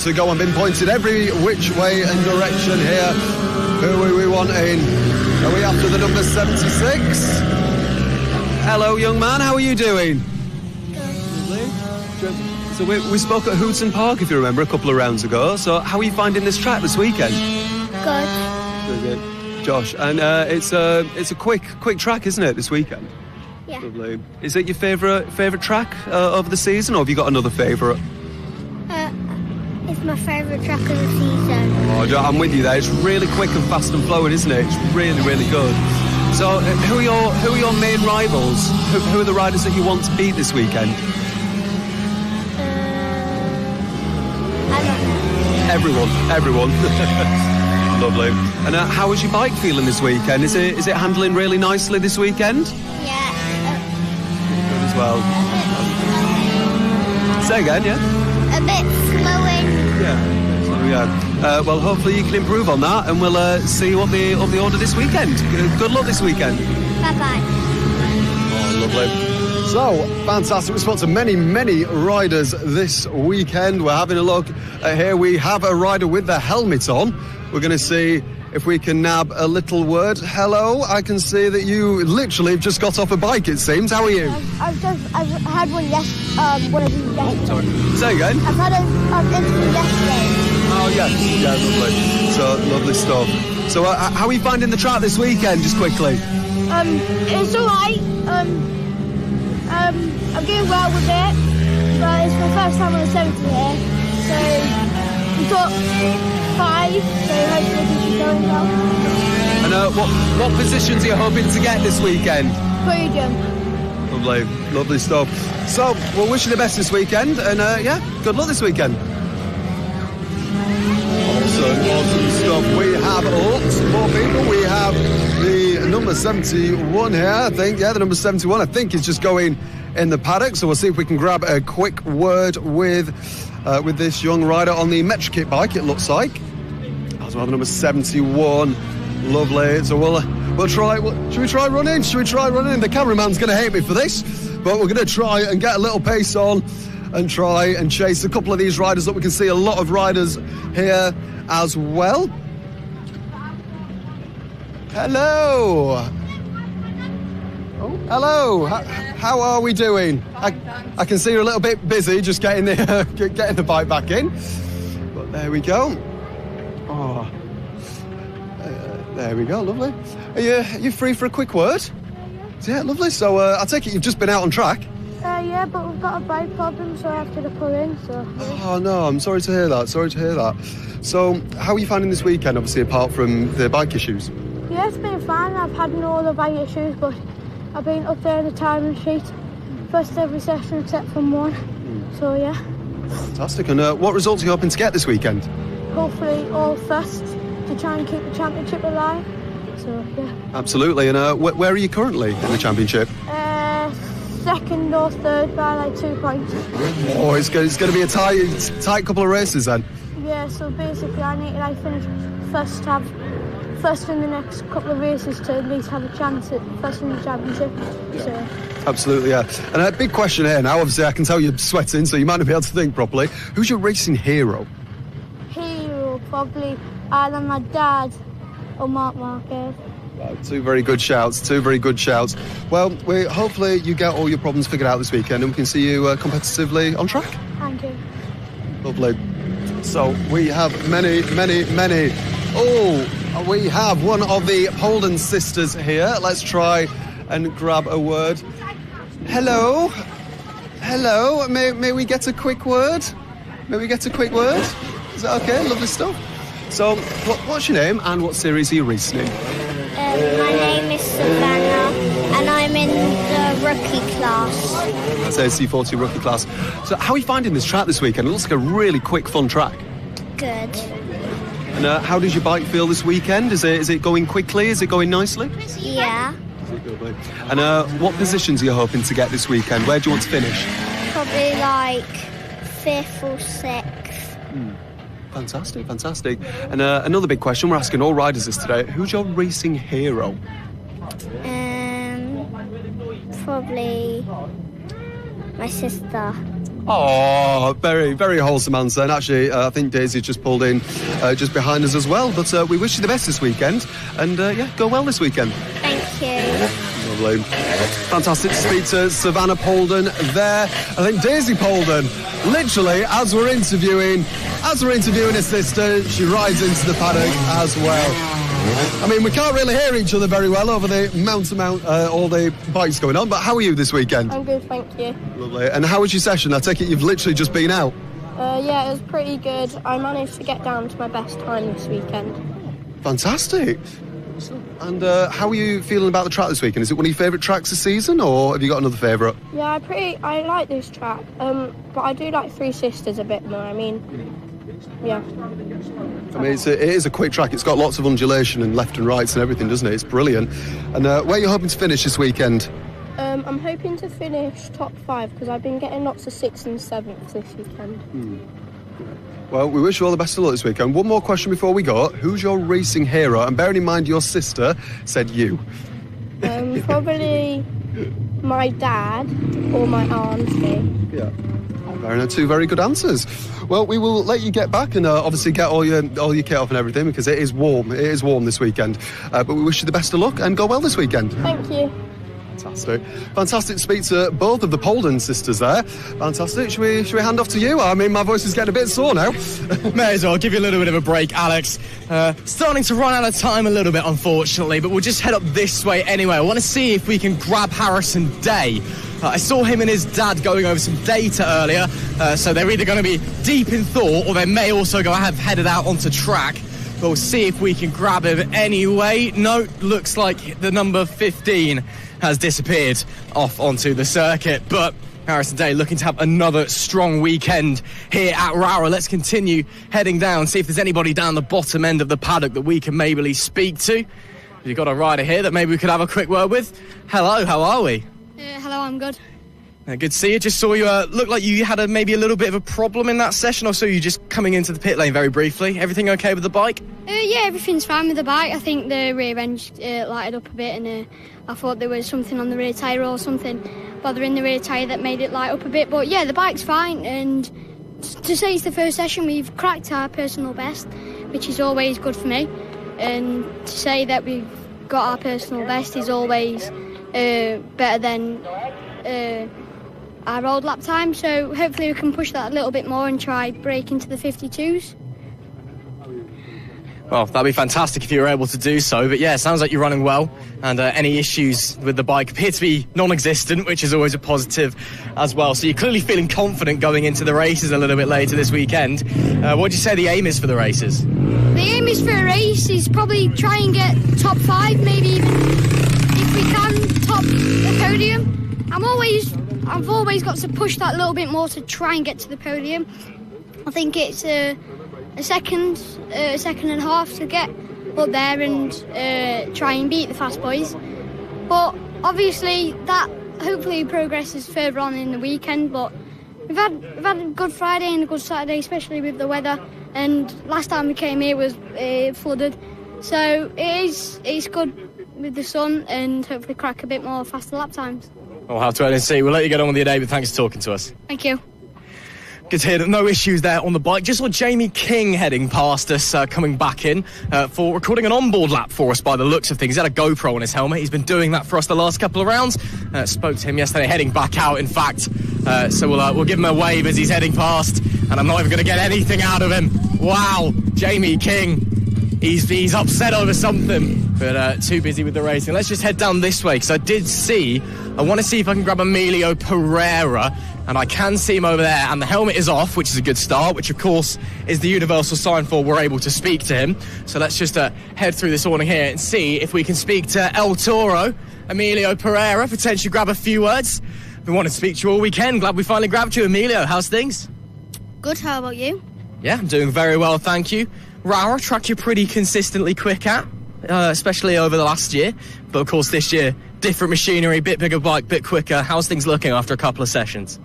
[SPEAKER 1] to go and been pointed every which way and direction here. Who are we wanting? Are we after the number 76? Hello, young man. How are you doing? Good. So we spoke at Hooton Park, if you remember, a couple of rounds ago. So how are you finding this track this weekend?
[SPEAKER 5] Good.
[SPEAKER 1] Good. Josh, and it's a quick track, isn't it, this weekend?
[SPEAKER 5] Yeah.
[SPEAKER 1] Lovely. Is it your favourite track of the season, or have you got another favourite?
[SPEAKER 5] It's my favourite track of the season.
[SPEAKER 1] Oh, I'm with you there. It's really quick and fast and flowing, isn't it? It's really, really good. So, who are your main rivals? Who are the riders that you want to beat this weekend?
[SPEAKER 5] I don't know.
[SPEAKER 1] Everyone. Lovely. And how is your bike feeling this weekend? Is it handling really nicely this weekend?
[SPEAKER 5] Yeah.
[SPEAKER 1] Good as well. Say again, yeah?
[SPEAKER 5] A bit flowing.
[SPEAKER 1] Yeah. Well, hopefully you can improve on that, and we'll see you on the order this weekend. Good luck this weekend.
[SPEAKER 5] Bye-bye.
[SPEAKER 1] Oh, lovely. So, fantastic. We spoke to many riders this weekend. We're having a look here. We have a rider with the helmet on. We're going to see if we can nab a little word. Hello, I can see that you literally have just got off a bike, it seems. How are you?
[SPEAKER 20] I've had one one of these yesterday.
[SPEAKER 1] Sorry. Say again?
[SPEAKER 20] I've had an interview yesterday.
[SPEAKER 1] Oh, yes. Yeah, lovely. So, lovely stuff. So, how are you finding the track this weekend, just quickly?
[SPEAKER 20] It's all right. I'm doing well with it, but it's my first time on the 70 here, so we've got 5, so hopefully we should go well.
[SPEAKER 1] And what positions are you hoping to get this weekend?
[SPEAKER 20] Podium.
[SPEAKER 1] Lovely stuff. So, we'll wish you the best this weekend, and good luck this weekend. Awesome stuff. We have lots more people. We have the number 71 here, I think. Yeah, the number 71, I think, is just going in the paddock. So we'll see if we can grab a quick word with this young rider on the Metrokit bike, it looks like. As well, the number 71. Lovely. So we'll try. Should we try running? The cameraman's going to hate me for this, but we're going to try and get a little pace on and try and chase a couple of these riders up. We can see a lot of riders here as well. Hello. Oh, hello. How are we doing? I can see you're a little bit busy just getting the bike back in. But there we go. Oh, there we go. Lovely. Are you free for a quick word? Yeah, lovely. So I take it you've just been out on track.
[SPEAKER 20] Yeah, but we've got a bike problem, so I have to pull in. So.
[SPEAKER 1] Oh no, I'm sorry to hear that. So, how are you finding this weekend? Obviously, apart from the bike issues.
[SPEAKER 20] Yeah, it's been fine. I've had no other bike issues, but I've been up there in the timing sheet, first every session except from one. So yeah.
[SPEAKER 1] Fantastic. And what results are you hoping to get this weekend?
[SPEAKER 20] Hopefully, all first to try and keep the championship alive. So yeah.
[SPEAKER 1] Absolutely. And where are you currently in the championship?
[SPEAKER 20] Second or third by like 2 points.
[SPEAKER 1] Oh, it's going to be a tight couple of races then.
[SPEAKER 20] Yeah, so basically I need to finish first in the next couple of races to at least have a chance at first in the championship. Yeah. So.
[SPEAKER 1] Absolutely, yeah. And a big question here now, obviously I can tell you're sweating, so you might not be able to think properly. Who's your racing hero?
[SPEAKER 20] Hero, probably either my dad or Mark Marquez.
[SPEAKER 1] Two very good shouts. Well, hopefully you get all your problems figured out this weekend and we can see you competitively on track.
[SPEAKER 20] Thank you.
[SPEAKER 1] Lovely. So we have many. Oh, we have one of the Holden sisters here. Let's try and grab a word. Hello. May we get a quick word? Is that okay? Lovely stuff. So, what's your name and what series are you racing in?
[SPEAKER 16] My name is Savannah and I'm in the rookie class.
[SPEAKER 1] That's AC40 rookie class. So how are you finding this track this weekend? It looks like a really quick, fun track.
[SPEAKER 16] Good.
[SPEAKER 1] And how does your bike feel this weekend? Is it going quickly? Is it going nicely?
[SPEAKER 16] Yeah.
[SPEAKER 1] And what positions are you hoping to get this weekend? Where do you want to finish?
[SPEAKER 16] Probably like 5th or 6th.
[SPEAKER 1] Fantastic. And another big question we're asking all riders this today: who's your racing hero?
[SPEAKER 16] Probably my sister.
[SPEAKER 1] Oh, very, very wholesome answer. And actually, I think Daisy just pulled in just behind us as well. But we wish you the best this weekend. And go well this weekend.
[SPEAKER 16] Thank you.
[SPEAKER 1] Lovely. Fantastic to speak to Savannah Polden there. I think Daisy Polden, literally, as we're interviewing her sister, she rides into the paddock as well. I mean, we can't really hear each other very well over the all the bikes going on, but how are you this weekend?
[SPEAKER 20] I'm good, thank you.
[SPEAKER 1] Lovely. And how was your session? I take it you've literally just been out?
[SPEAKER 20] Yeah, it was pretty good. I managed to get down to my best time this weekend.
[SPEAKER 1] Fantastic. And how are you feeling about the track this weekend? Is it one of your favourite tracks this season, or have you got another favourite?
[SPEAKER 20] Yeah, I like this track, but I do like Three Sisters a bit more. I mean, yeah.
[SPEAKER 1] I mean, it is a quick track. It's got lots of undulation and left and rights and everything, doesn't it? It's brilliant. And where are you hoping to finish this weekend?
[SPEAKER 20] I'm hoping to finish top 5 because I've been getting lots of 6th and 7th this weekend.
[SPEAKER 1] Well, we wish you all the best of luck this weekend. One more question before we go. Who's your racing hero? And bearing in mind your sister said you.
[SPEAKER 20] Probably my dad or my auntie.
[SPEAKER 1] Yeah. Two very good answers. Well, we will let you get back and obviously get all your kit off and everything, because it is warm. It is warm this weekend. But we wish you the best of luck and go well this weekend.
[SPEAKER 20] Thank you.
[SPEAKER 1] Fantastic to speak to both of the Polden sisters there. Fantastic. Should we hand off to you? I mean, my voice is getting a bit sore now.
[SPEAKER 2] May as well give you a little bit of a break, Alex. Starting to run out of time a little bit, unfortunately, but we'll just head up this way anyway. I want to see if we can grab Harrison Day. I saw him and his dad going over some data earlier, so they're either going to be deep in thought or they may also have headed out onto track. We'll see if we can grab him anyway. No, looks like the number 15 has disappeared off onto the circuit, but Harrison Day looking to have another strong weekend here at Rowrah. Let's continue heading down, see if there's anybody down the bottom end of the paddock that we can maybe speak to. You've got a rider here that maybe we could have a quick word with. Hello, how are we?
[SPEAKER 20] Hello, I'm good.
[SPEAKER 2] Good to see you. Just saw you look like you had maybe a little bit of a problem in that session, or saw you just coming into the pit lane very briefly. Everything okay with the bike?
[SPEAKER 20] Yeah, everything's fine with the bike. I think the rear end lighted up a bit, and I thought there was something on the rear tyre or something bothering the rear tyre that made it light up a bit. But yeah, the bike's fine, and to say it's the first session, we've cracked our personal best, which is always good for me. And to say that we've got our personal best is always better than our old lap time, so hopefully we can push that a little bit more and try break into the 52s.
[SPEAKER 2] Well, that'd be fantastic if you were able to do so, but yeah, it sounds like you're running well, and any issues with the bike appear to be non-existent, which is always a positive as well. So you're clearly feeling confident going into the races a little bit later this weekend. What would you say the aim is for the races?
[SPEAKER 20] The aim is for a race is probably try and get top 5, maybe even if we can top the podium. I've always got to push that a little bit more to try and get to the podium. I think it's a second and a half to get up there and try and beat the fast boys. But obviously that hopefully progresses further on in the weekend. But we've had a good Friday and a good Saturday, especially with the weather. And last time we came here was flooded, so it's good with the sun and hopefully crack a bit more faster lap times.
[SPEAKER 2] We'll have to wait and see. We'll let you get on with your day, but thanks for talking to us.
[SPEAKER 20] Thank you.
[SPEAKER 2] Good to hear that no issues there on the bike. Just saw Jamie King heading past us, coming back in for recording an onboard lap for us by the looks of things. He's had a GoPro on his helmet. He's been doing that for us the last couple of rounds. Spoke to him yesterday, heading back out, in fact. So we'll give him a wave as he's heading past, and I'm not even going to get anything out of him. Wow, Jamie King. He's upset over something, but too busy with the racing. Let's just head down this way, because I want to see if I can grab Emilio Pereira, and I can see him over there, and the helmet is off, which is a good start, which of course is the universal sign for we're able to speak to him. So let's just head through this awning here and see if we can speak to El Toro, Emilio Pereira, potentially grab a few words. We wanted to speak to you all weekend. Glad we finally grabbed you, Emilio. How's things?
[SPEAKER 3] Good, how about you?
[SPEAKER 2] Yeah, I'm doing very well, thank you. Rowrah, track you're pretty consistently quick at, especially over the last year. But of course this year, different machinery, bit bigger bike, bit quicker. How's things looking after a couple of sessions?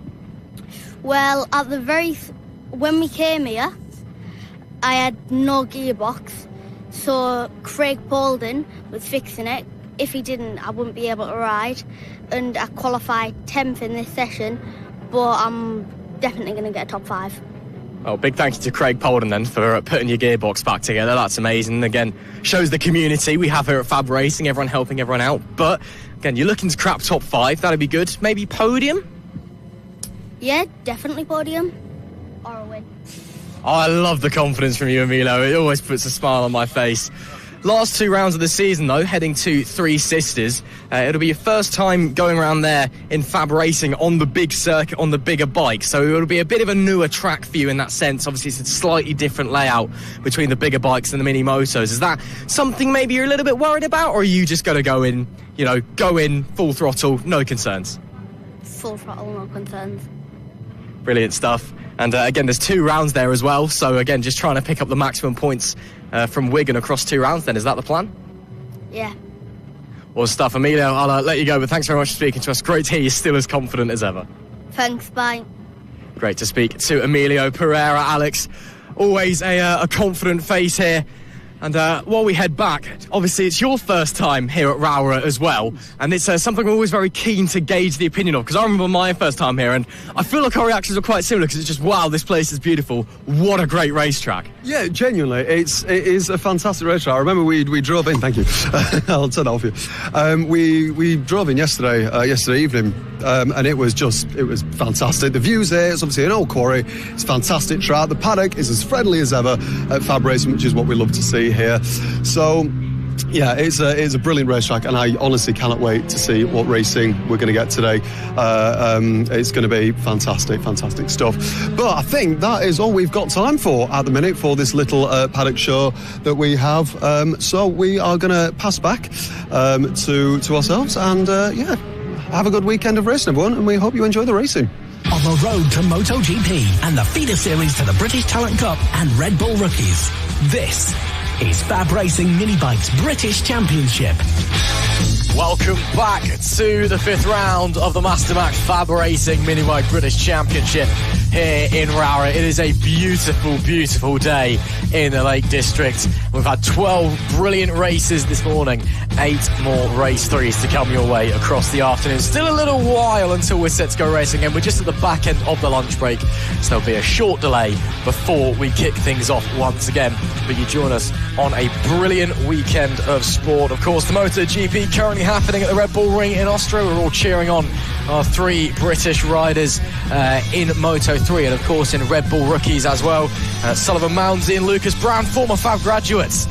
[SPEAKER 3] Well, at the when we came here, I had no gearbox, so Craig Bolden was fixing it. If he didn't, I wouldn't be able to ride, and I qualified 10th in this session, but I'm definitely going to get a top 5.
[SPEAKER 2] Well, big thank you to Craig Polden then for putting your gearbox back together. That's amazing. Again, shows the community we have here at FAB-Racing, everyone helping everyone out. But again, you're looking to crap top 5. That'd be good. Maybe podium?
[SPEAKER 3] Yeah, definitely podium. Or a win.
[SPEAKER 2] Oh, I love the confidence from you, Emilio. It always puts a smile on my face. Last 2 rounds of the season, though, heading to Three Sisters. It'll be your first time going around there in FAB-Racing on the big circuit, on the bigger bike. So it'll be a bit of a newer track for you in that sense. Obviously, it's a slightly different layout between the bigger bikes and the mini motos. Is that something maybe you're a little bit worried about, or are you just going to go in full throttle, no concerns?
[SPEAKER 3] Full throttle, no concerns.
[SPEAKER 2] Brilliant stuff. And again, there's 2 rounds there as well. So again, just trying to pick up the maximum points from Wigan across 2 rounds then. Is that the plan?
[SPEAKER 3] Yeah.
[SPEAKER 2] Well, stuff. Emilio, I'll let you go, but thanks very much for speaking to us. Great to hear you're still as confident as ever.
[SPEAKER 3] Thanks, bye.
[SPEAKER 2] Great to speak to Emilio Pereira, Alex. Always a confident face here
[SPEAKER 15] And while we head back, obviously it's your first time here at Rowrah as well, and it's something we're always very keen to gauge the opinion of, because I remember my first time here, and I feel like our reactions are quite similar, because it's just, wow, this place is beautiful. What a great racetrack.
[SPEAKER 1] Yeah, genuinely, it is a fantastic racetrack. I remember we drove in, thank you, I'll turn that off you. We drove in yesterday evening, and it was fantastic. The views here, it's obviously an old quarry, it's a fantastic track. The paddock is as friendly as ever at FAB-Racing, which is what we love to see here. So yeah, it's a brilliant racetrack, and I honestly cannot wait to see what racing we're going to get today. It's going to be fantastic stuff. But I think that is all we've got time for at the minute for this little paddock show that we have. So we are going to pass back to ourselves, and have a good weekend of racing, everyone, and we hope you enjoy the racing.
[SPEAKER 14] On the road to MotoGP and the feeder series to the British Talent Cup and Red Bull Rookies, this is FAB-Racing Minibikes British Championship.
[SPEAKER 15] Welcome back to the 5th round of the Mastermac FAB-Racing Minibike British Championship here in Rowrah. It is a beautiful, beautiful day in the Lake District. We've had 12 brilliant races this morning, 8 more race 3s to come your way across the afternoon. Still a little while until we're set to go racing, and we're just at the back end of the lunch break, so there'll be a short delay before we kick things off once again. But you join us on a brilliant weekend of sport. Of course, the MotoGP currently happening at the Red Bull Ring in Austria. We're all cheering on our 3 British riders in Moto3, and of course in Red Bull Rookies as well. Sullivan Mounsey and Lucas Brown, former FAB graduates,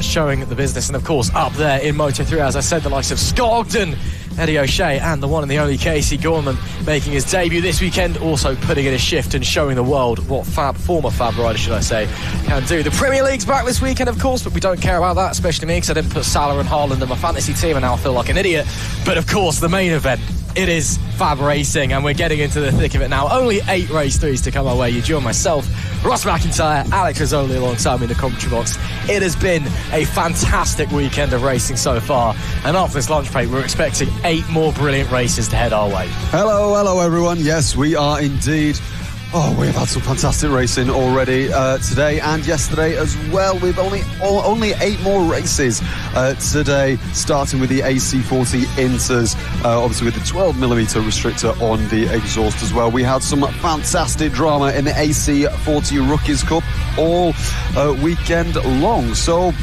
[SPEAKER 15] showing the business. And of course up there in Moto3, as I said, the likes of Scott Ogden, Eddie O'Shea, and the one and the only Casey Gorman making his debut this weekend, also putting in a shift and showing the world what former FAB rider, should I say, can do. The Premier League's back this weekend, of course, but we don't care about that, especially me, because I didn't put Salah and Haaland in my fantasy team, and now I feel like an idiot. But of course, the main event, it is FAB-Racing, and we're getting into the thick of it now. Only 8 race 3s to come our way. You join myself, Ross McIntyre, Alex Rizzoli alongside me in the commentary box. It has been a fantastic weekend of racing so far, and after this lunch break, we're expecting 8 more brilliant races to head our way.
[SPEAKER 1] Hello everyone. Yes, we are indeed. Oh, we've had some fantastic racing already today and yesterday as well. We've only 8 more races today, starting with the AC40 Inters, obviously with the 12mm restrictor on the exhaust as well. We had some fantastic drama in the AC40 Rookies Cup all weekend long. So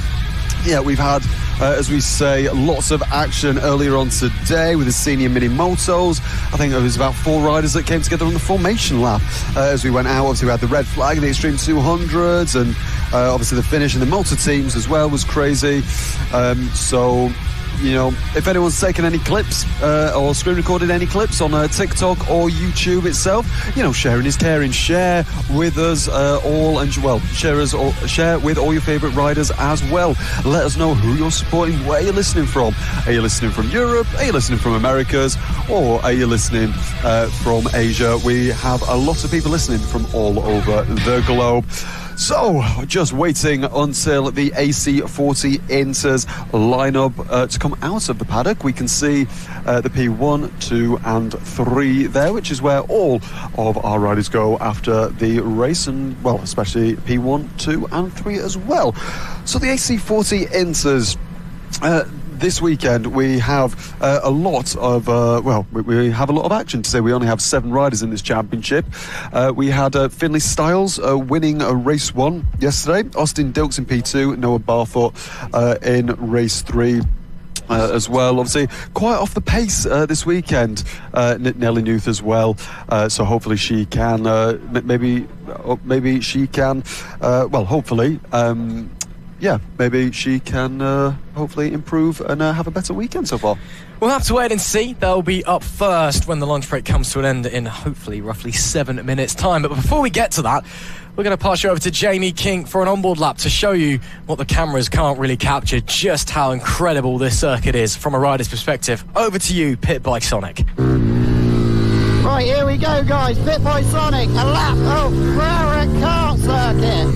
[SPEAKER 1] yeah, we've had, as we say, lots of action earlier on today with the senior mini motos. I think it was about 4 riders that came together on the formation lap as we went out. Obviously we had the red flag, the Extreme 200s, and obviously the finish in the motor teams as well was crazy. So, you know, if anyone's taken any clips or screen recorded any clips on TikTok or YouTube itself, you know, sharing is caring. Share with us all, and well, share with all your favourite riders as well. Let us know who you're supporting, where you're listening from. Are you listening from Europe? Are you listening from Americas? Or are you listening from Asia? We have a lot of people listening from all over the globe. So, just waiting until the AC40 Inters lineup to come out of the paddock. We can see the P1, 2 and 3 there, which is where all of our riders go after the race, and, well, especially P1, 2 and 3 as well. So the AC40 Inters... this weekend we have a lot of we have a lot of action to say. We only have 7 riders in this championship. We had Finlay Styles winning race 1 yesterday, Austin Dilks in P2, Noah Barfoot in race 3 as well. Obviously quite off the pace this weekend, Nelly Newth as well, so hopefully she can maybe she can hopefully maybe she can hopefully improve and have a better weekend so far.
[SPEAKER 15] We'll have to wait and see. They'll be up first when the lunch break comes to an end in hopefully roughly 7 minutes time. But before we get to that, we're going to pass you over to Jamie King for an onboard lap to show you what the cameras can't really capture, just how incredible this circuit is from a rider's perspective. Over to you, Pit Bike Sonic.
[SPEAKER 4] Right, here we go, guys. Pit Bike Sonic, a lap of Rowrah Kart Circuit.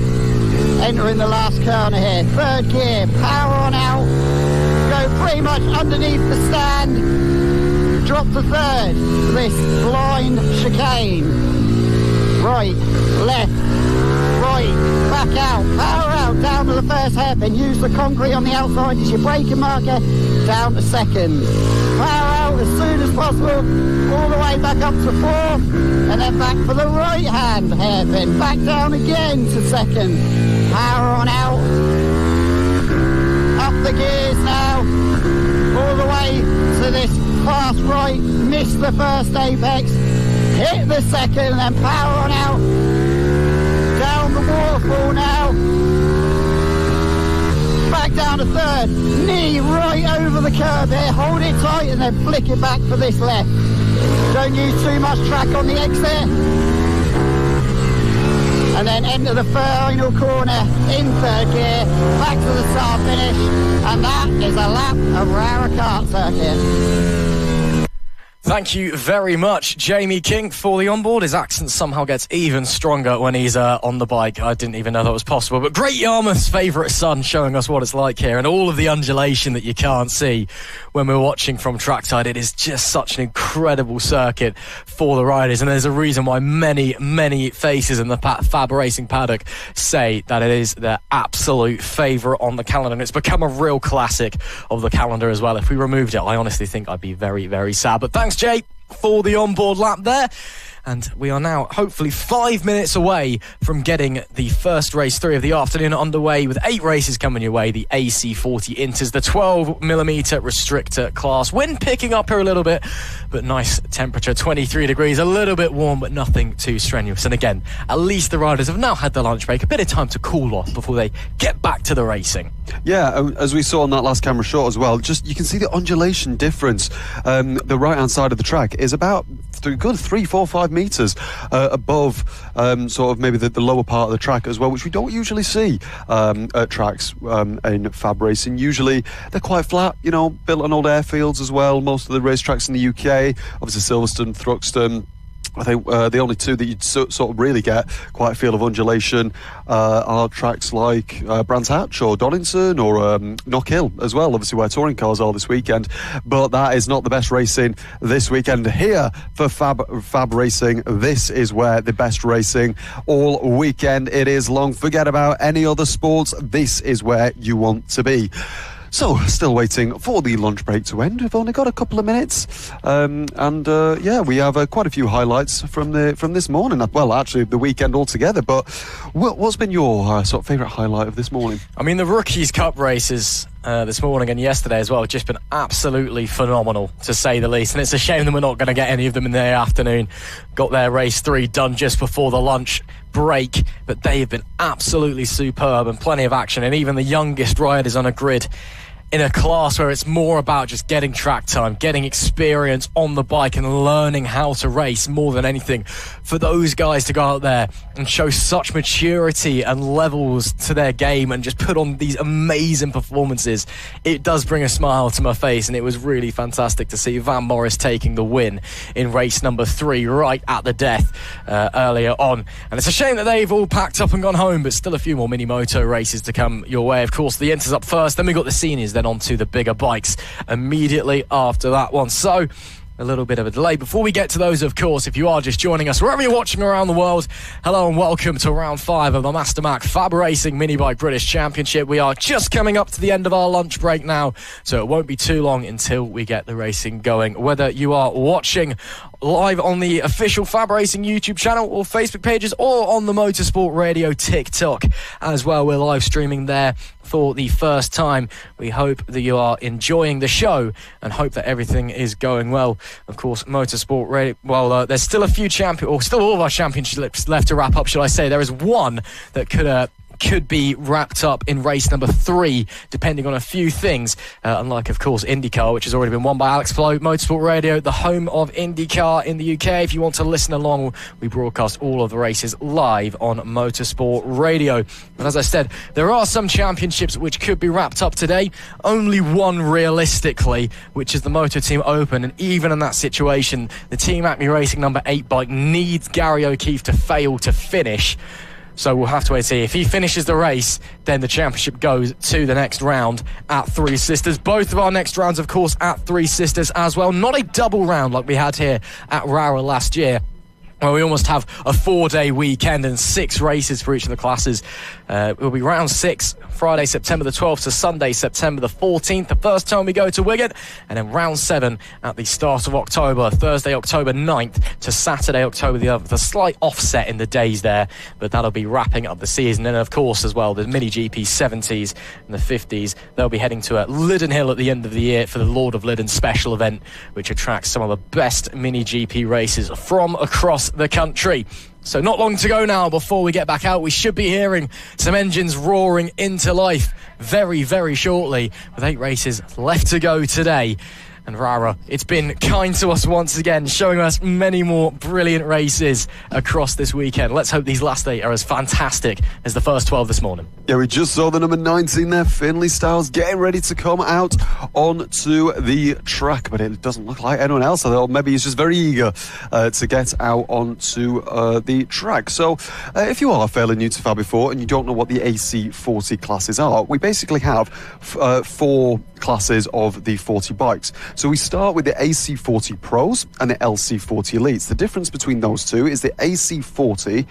[SPEAKER 4] Entering the last corner here, 3rd gear, power on out, go pretty much underneath the stand, drop to 3rd, this blind chicane, right, left, right, back out, power out, down the the first hairpin. Use the concrete on the outside as your braking marker. Down to second. Power out as soon as possible. All the way back up to fourth. And then back for the right hand hairpin. Back down again to second. Power on out. Up the gears now. All the way to this fast right. Miss the first apex. Hit the second and then power on out. Down the waterfall now. Back down to third. Knee right over the curb here. Hold it tight and then flick it back for this left. Don't use too much track on the exit. And then enter the final corner in third gear. Back to the start finish. And that is a lap of Rowrah Kart Circuit.
[SPEAKER 15] Thank you very much, Jamie King, for the onboard. His accent somehow gets even stronger when he's on the bike. I didn't even know that was possible. But Great Yarmouth's favourite son showing us what it's like here, and all of the undulation that you can't see when we're watching from trackside. It is just such an incredible circuit for the riders, and there's a reason why many, many faces in the FAB-Racing paddock say that it is their absolute favourite on the calendar, and it's become a real classic of the calendar as well. If we removed it, I honestly think I'd be very, very sad. But thanks, Jay, for the onboard lap there. And we are now hopefully 5 minutes away from getting the first race 3 of the afternoon underway, with 8 races coming your way. The AC40 Inters, the 12mm restrictor class. Wind picking up here a little bit, but nice temperature, 23 degrees, a little bit warm, but nothing too strenuous. And again, at least the riders have now had their lunch break, a bit of time to cool off before they get back to the racing.
[SPEAKER 1] Yeah, as we saw on that last camera shot as well, just you can see the undulation difference. The right-hand side of the track is about good 3, 4, 5 metres above sort of maybe the lower part of the track as well, which we don't usually see at tracks in Fab Racing. Usually they're quite flat, you know, built on old airfields as well. Most of the racetracks in the UK, obviously Silverstone, Thruxton, I think the only two that you'd sort of really get quite a feel of undulation are tracks like Brands Hatch or Donington or Knockhill as well, obviously where touring cars are this weekend. But that is not the best racing this weekend here for Fab Racing. This is where the best racing all weekend. It is long. Forget about any other sports. This is where you want to be. So, still waiting for the lunch break to end. We've only got a couple of minutes, yeah, we have quite a few highlights from this morning. Well, actually, the weekend altogether. But what's been your sort of favourite highlight of this morning?
[SPEAKER 15] I mean, the Rookies Cup races this morning and yesterday as well have just been absolutely phenomenal, to say the least. And it's a shame that we're not going to get any of them in the afternoon. Got their race 3 done just before the lunch break, but they have been absolutely superb and plenty of action. And even the youngest riders on a grid in a class where it's more about just getting track time, getting experience on the bike and learning how to race more than anything. For those guys to go out there and show such maturity and levels to their game and just put on these amazing performances, it does bring a smile to my face. And it was really fantastic to see Van Morris taking the win in race number 3 right at the death earlier on. And it's a shame that they've all packed up and gone home, but still a few more mini moto races to come your way. Of course, the Inters up first, then we got the seniors, then onto the bigger bikes immediately after that one. So a little bit of a delay. Before we get to those, of course, if you are just joining us, wherever you're watching around the world, hello and welcome to round 5 of the Master Mac Fab Racing Minibike British Championship. We are just coming up to the end of our lunch break now, so it won't be too long until we get the racing going. Whether you are watching live on the official Fab Racing YouTube channel or Facebook pages, or on the Motorsport Radio TikTok as well, we're live streaming there for the first time. We hope that you are enjoying the show and hope that everything is going well. Of course, Motorsport Radio, well, there's still a few still all of our championships left to wrap up, shall I say. There is one that could be wrapped up in race number 3, depending on a few things, unlike, of course, IndyCar, which has already been won by Alex Flo. Motorsport Radio, the home of IndyCar in the UK. If you want to listen along, we broadcast all of the races live on Motorsport Radio. And as I said, there are some championships which could be wrapped up today. Only one realistically, which is the Moto Team Open. And even in that situation, the Team Acme Racing number 8 bike needs Gary O'Keefe to fail to finish. So we'll have to wait and see. If he finishes the race, then the championship goes to the next round at Three Sisters. Both of our next rounds, of course, at Three Sisters as well. Not a double round like we had here at Rowrah last year. Well, we almost have a 4-day weekend and 6 races for each of the classes. It will be round 6, Friday, September the 12th to Sunday, September the 14th. The first time we go to Wigan, and then round 7 at the start of October, Thursday, October 9th to Saturday, October the 11th. A slight offset in the days there, but that'll be wrapping up the season. And of course, as well, the Mini GP 70s and the 50s, they'll be heading to Lyddon Hill at the end of the year for the Lord of Lyddon special event, which attracts some of the best Mini GP races from across the country. So not long to go now before we get back out. We should be hearing some engines roaring into life very, very shortly, with 8 races left to go today. And Rowrah, it's been kind to us once again, showing us many more brilliant races across this weekend. Let's hope these last 8 are as fantastic as the first 12 this morning.
[SPEAKER 1] Yeah, we just saw the number 19 there, Finley Styles, getting ready to come out onto the track, but it doesn't look like anyone else. Or maybe he's just very eager to get out onto the track. So if you are fairly new to FAB4 and you don't know what the AC40 classes are, we basically have 4 classes of the 40 bikes. So we start with the AC40 Pros and the LC40 Elites. The difference between those two is the AC40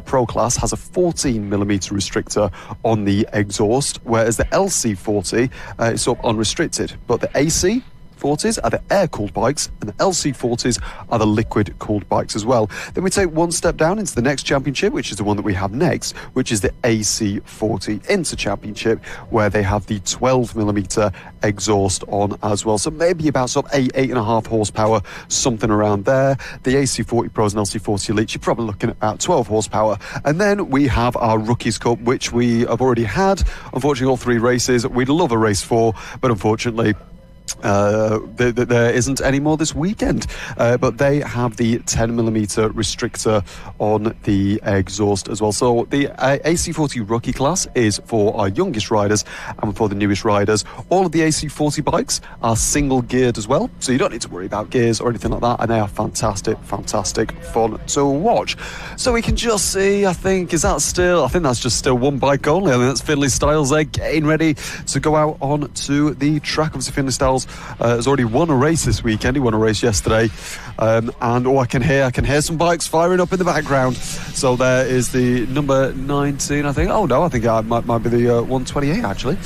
[SPEAKER 1] Pro class has a 14mm restrictor on the exhaust, whereas the LC40 is sort of unrestricted. But the AC40s are the air-cooled bikes, and the LC40s are the liquid-cooled bikes as well. Then we take one step down into the next championship, which is the one that we have next, which is the AC40 Inter Championship, where they have the 12mm exhaust on as well. So maybe about sort of 8.5 horsepower, something around there. The AC40 Pros and LC40 Elites, you're probably looking at about 12 horsepower. And then we have our Rookies Cup, which we have already had. Unfortunately, all 3 races. We'd love a race 4, but unfortunately, there isn't any more this weekend, but they have the 10mm restrictor on the exhaust as well. So the AC40 rookie class is for our youngest riders and for the newest riders. All of the AC40 bikes are single geared as well, so you don't need to worry about gears or anything like that, and they are fantastic fun to watch. So we can just see, I think that's just still one bike only. I think that's Finley Styles there getting ready to go out onto the track. Obviously Finley Styles has already won a race this weekend. He won a race yesterday, and I can hear some bikes firing up in the background. So there is the number 19, I think. Oh no, I think it might be the 128 actually.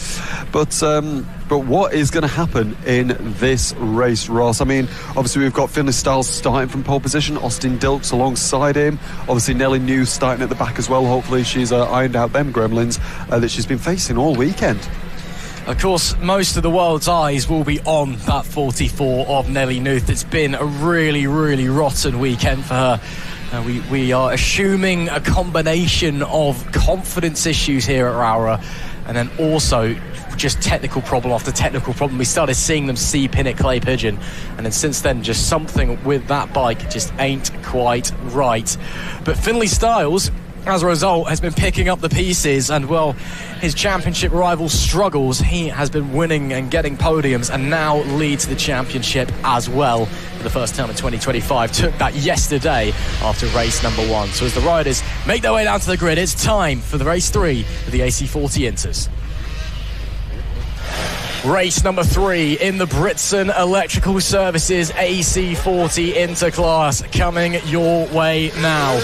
[SPEAKER 1] But what is going to happen in this race, Ross? I mean, obviously we've got Finley Styles starting from pole position, Austin Dilks alongside him. Obviously Nelly New starting at the back as well. Hopefully she's ironed out them gremlins that she's been facing all weekend.
[SPEAKER 15] Of course, most of the world's eyes will be on that 44 of Nelly Nuth. It's been a really, really rotten weekend for her. We are assuming a combination of confidence issues here at Rowrah, and then also just technical problem after technical problem. We started seeing them seep in at Clay Pigeon, and then since then just something with that bike just ain't quite right. But Finley Styles, as a result, has been picking up the pieces, and well, his championship rival struggles. He has been winning and getting podiums, and now leads the championship as well for the first time in 2025. Took that yesterday after race number 1. So as the riders make their way down to the grid, it's time for the race 3 of the AC40 Inters. Race number 3 in the Britson Electrical Services AC40 Inter class coming your way now.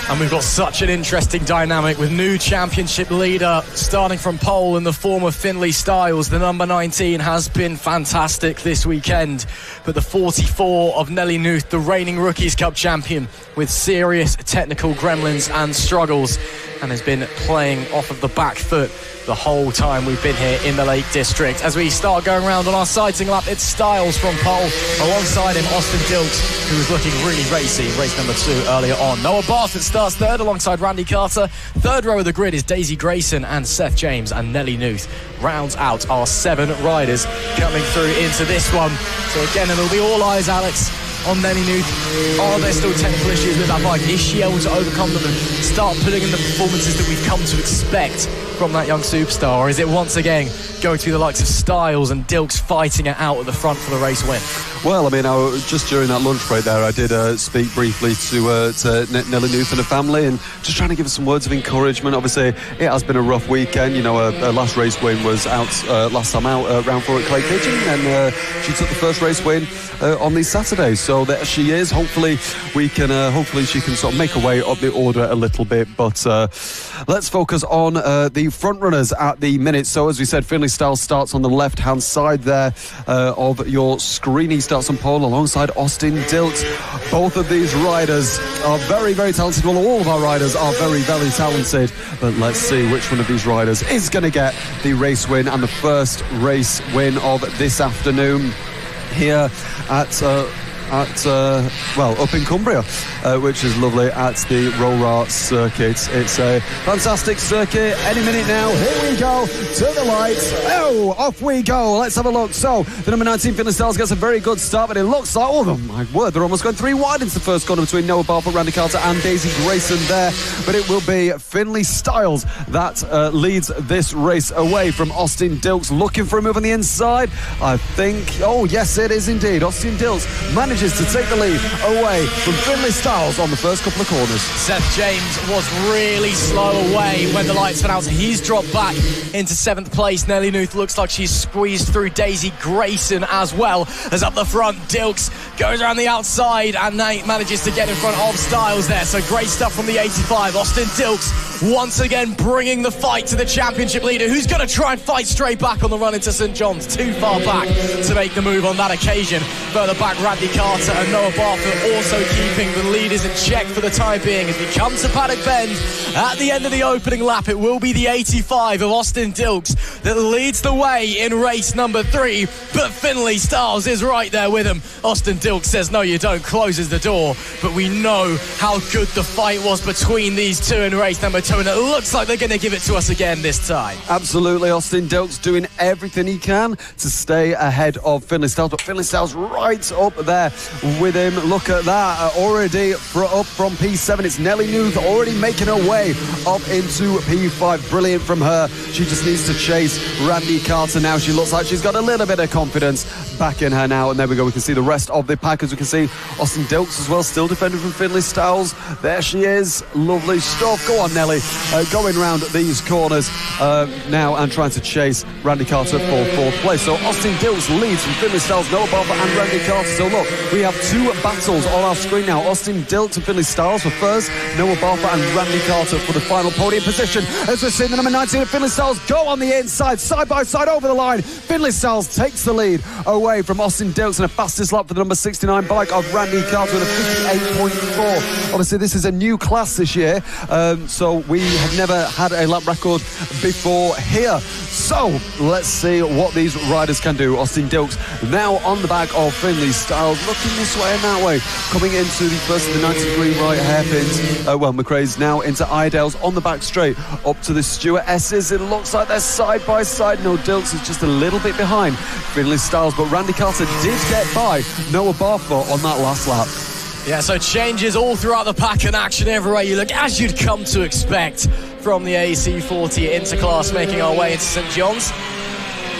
[SPEAKER 15] And we've got such an interesting dynamic with new championship leader starting from pole in the form of Finley Styles. The number 19 has been fantastic this weekend, but the 44 of Nelly Nuth, the reigning Rookies Cup champion, with serious technical gremlins and struggles, and has been playing off of the back foot the whole time we've been here in the Lake District. As we start going around on our sighting lap, it's Styles from pole. Alongside him, Austin Dilks, who was looking really racy in race number 2 earlier on. Noah Bartlett starts third alongside Randy Carter. Third row of the grid is Daisy Grayson and Seth James, and Nelly Nuth rounds out our 7 riders coming through into this one. So again, it'll be all eyes, Alex, on Nelly Nuth. Are there still technical issues with that bike? Is she able to overcome them and start putting in the performances that we've come to expect from that young superstar? Or is it once again going to be the likes of Styles and Dilks fighting it out at the front for the race win?
[SPEAKER 1] Well, I mean, just during that lunch break there, I did speak briefly to Nelly Nuth and her family, and just trying to give her some words of encouragement. Obviously, it has been a rough weekend. You know, her last race win was last time out, round 4 at Clay Pigeon, and she took the first race win on the Saturday. So So there she is. Hopefully we can. Hopefully she can sort of make her way up the order a little bit. But let's focus on the front runners at the minute. So as we said, Finlay Styles starts on the left-hand side there of your screen. He starts on pole alongside Austin Dilks. Both of these riders are very, very talented. Well, all of our riders are very, very talented. But let's see which one of these riders is going to get the race win and the first race win of this afternoon here at up in Cumbria, which is lovely, at the Rowrah Circuit. It's a fantastic circuit. Any minute now, here we go to the lights. Oh, off we go. Let's have a look. So the number 19 Finlay Styles gets a very good start, but it looks like, oh my word, they're almost going 3 wide into the first corner between Noah Barfoot, Randy Carter and Daisy Grayson there. But it will be Finlay Styles that leads this race away from Austin Dilks, looking for a move on the inside. I think, oh yes, it is indeed. Austin Dilks manages to take the lead away from Finlay Styles on the first couple of corners.
[SPEAKER 15] Seth James was really slow away when the lights went out. He's dropped back into 7th place. Nelly Nuth looks like she's squeezed through Daisy Grayson as well as up the front. Dilks goes around the outside and manages to get in front of Styles there. So great stuff from the 85. Austin Dilks once again bringing the fight to the championship leader, who's going to try and fight straight back on the run into St John's. Too far back to make the move on that occasion. Further back, Randy Carter and Noah Barfoot also keeping the leaders in check for the time being. As we come to Paddock Bend at the end of the opening lap, it will be the 85 of Austin Dilks that leads the way in race number 3, but Finlay Styles is right there with him. Austin Dilks says no you don't, closes the door, but we know how good the fight was between these two in race number 2, and it looks like they're going to give it to us again this time.
[SPEAKER 1] Absolutely, Austin Dilks doing everything he can to stay ahead of Finlay Styles, but Finlay Styles right up there with him. Look at that, already up from P7. It's Nelly Nuth already making her way up into P5. Brilliant from her. She just needs to chase Randy Carter now. She looks like she's got a little bit of confidence back in her now, and there we go. We can see the rest of the pack, as we can see Austin Dilks as well, still defending from Finlay Styles. There she is. Lovely stuff. Go on, Nelly. Going round these corners now and trying to chase Randy Carter for 4th place. So Austin Dilks leads from Finlay Styles, Noah Barfoot and Randy Carter. So look, we have 2 battles on our screen now. Austin Dilks and Finlay Styles for first, Noah Barfoot and Randy Carter for the final podium position. As we're seeing the number 19 of Finlay Styles go on the inside, side by side over the line. Finlay Styles takes the lead away from Austin Dilks in a fastest lap for the number 69 bike of Randy Carter with a 58.4. Obviously, this is a new class this year, so we have never had a lap record before here. So let's see what these riders can do. Austin Dilks now on the back of Finlay Styles, looking this way and that way, coming into the first of the 90-degree right hairpins. McRae's now into Idale's on the back straight up to the Stuart S's. It looks like they're side by side. No, Dilks is just a little bit behind Finlay Styles, but Randy Carter did get by Noah Barfoot on that last lap.
[SPEAKER 15] Yeah, so changes all throughout the pack and action everywhere you look, as you'd come to expect from the AC40 Interclass, making our way into St John's.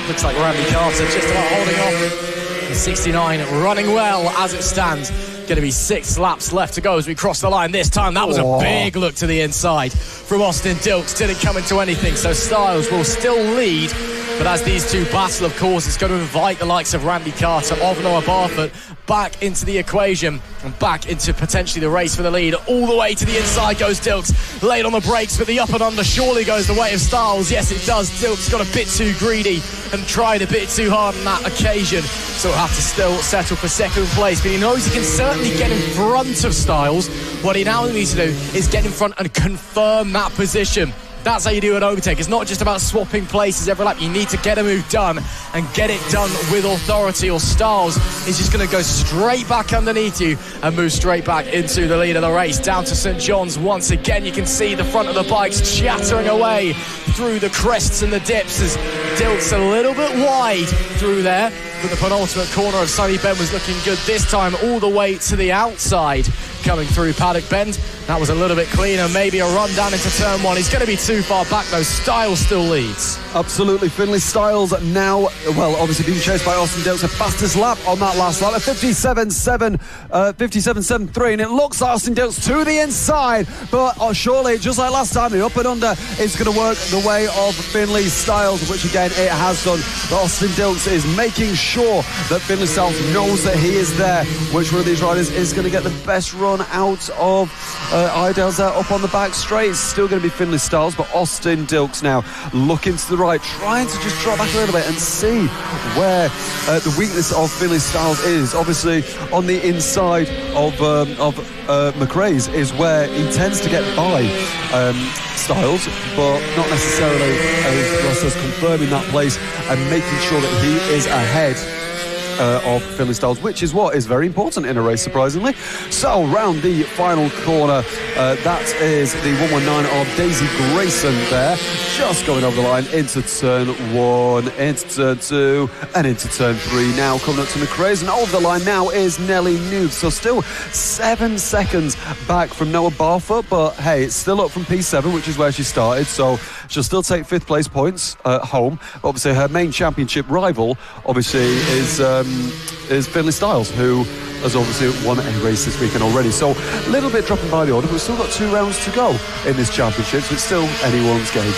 [SPEAKER 15] Looks like Randy Carter just about holding off. 69 running well as it stands. Going to be 6 laps left to go as we cross the line this time. That was a big look to the inside from Austin Dilks. Didn't come into anything, so Styles will still lead. But as these two battle, of course, it's going to invite the likes of Randy Carter, of Noah Barfoot, back into the equation and back into potentially the race for the lead. All the way to the inside goes Dilks, late on the brakes, but the up and under surely goes the way of Styles. Yes, it does. Dilks got a bit too greedy and tried a bit too hard on that occasion, so he'll have to still settle for 2nd place. But he knows he can certainly get in front of Styles. What he now needs to do is get in front and confirm that position. That's how you do an overtake. It's not just about swapping places every lap. You need to get a move done and get it done with authority, or Styles is just going to go straight back underneath you and move straight back into the lead of the race. Down to St John's once again. You can see the front of the bikes chattering away through the crests and the dips as Dilks a little bit wide through there. But the penultimate corner of Sunny Ben was looking good this time, all the way to the outside. coming through Paddock Bend. That was a little bit cleaner, maybe a run down into turn 1. He's going to be too far back though. Stiles still leads.
[SPEAKER 1] Absolutely. Finley Stiles now, well, obviously being chased by Austin Dilks, the fastest lap on that last lap, a 57.73, and it looks like Austin Dilks to the inside, but surely, just like last time, the up and under is going to work the way of Finley Stiles, which again it has done. But Austin Dilks is making sure that Finley Stiles knows that he is there. Which one of these riders is going to get the best run out of Iredale's up on the back straight? It's still going to be Finley Stiles, but Austin Dilks now looking to the right, trying to just drop back a little bit and see where the weakness of Finley Stiles is. Obviously, on the inside of McRae's is where he tends to get by Stiles, but not necessarily, as Ross says, confirming that place and making sure that he is ahead of Finley Stiles, which is what is very important in a race, surprisingly. So round the final corner, that is the 119 of Daisy Grayson there, just going over the line into turn 1, into turn 2 and into turn 3. Now coming up to McRae's, and over the line now is Nelly Nuth, so still 7 seconds back from Noah Barfoot, but hey, it's still up from P7, which is where she started, so she'll still take 5th place points home. Obviously her main championship rival obviously is Finley Stiles, who has obviously won a race this weekend already. So a little bit dropping by the order, but we've still got 2 rounds to go in this championship, so it's still anyone's game.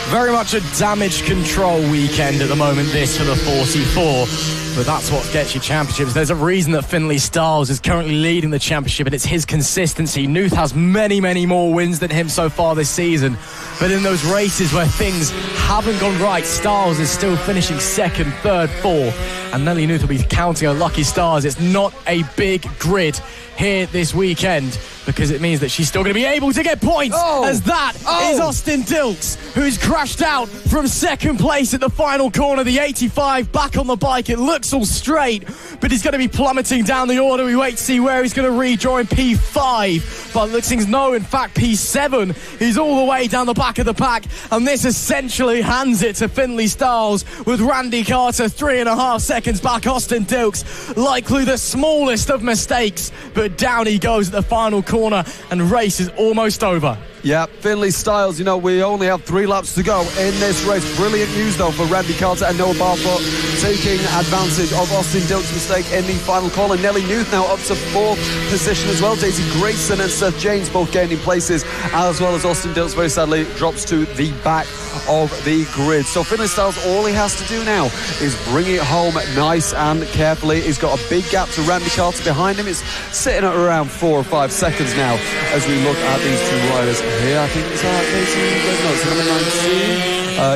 [SPEAKER 15] Very much a damage control weekend at the moment, this for the 44. But that's what gets you championships. There's a reason that Finley Stiles is currently leading the championship, and it's his consistency. Nuth has many, many more wins than him so far this season. But in those races where things haven't gone right, Stiles is still finishing 2nd, 3rd, 4th. And Nelly Nuth will be counting her lucky stars. It's not a big grid here this weekend, because it means that she's still going to be able to get points, as that is Austin Dilks, who's crashed out from 2nd place at the final corner. The 85 back on the bike. It looks all straight, but he's going to be plummeting down the order. We wait to see where he's going to rejoin P5, but looks no, in fact P7. He's all the way down the back of the pack, and this essentially hands it to Finley Stiles with Randy Carter 3.5 seconds back. Austin Dilks likely the smallest of mistakes, but down he goes at the final corner, and race is almost over.
[SPEAKER 1] Yeah, Finley Stiles, you know, we only have 3 laps to go in this race. Brilliant news, though, for Randy Carter and Noah Barfoot, taking advantage of Austin Dilks' mistake in the final corner. Nelly Nuth now up to 4th position as well. Daisy Grayson and Seth James both gaining places, as well as Austin Dilks, very sadly, drops to the back of the grid. So Finley Stiles, all he has to do now is bring it home nice and carefully. He's got a big gap to Randy Carter behind him. It's sitting at around 4 or 5 seconds now as we look at these 2 riders here. I think it's Daisy Grayson. No, it's number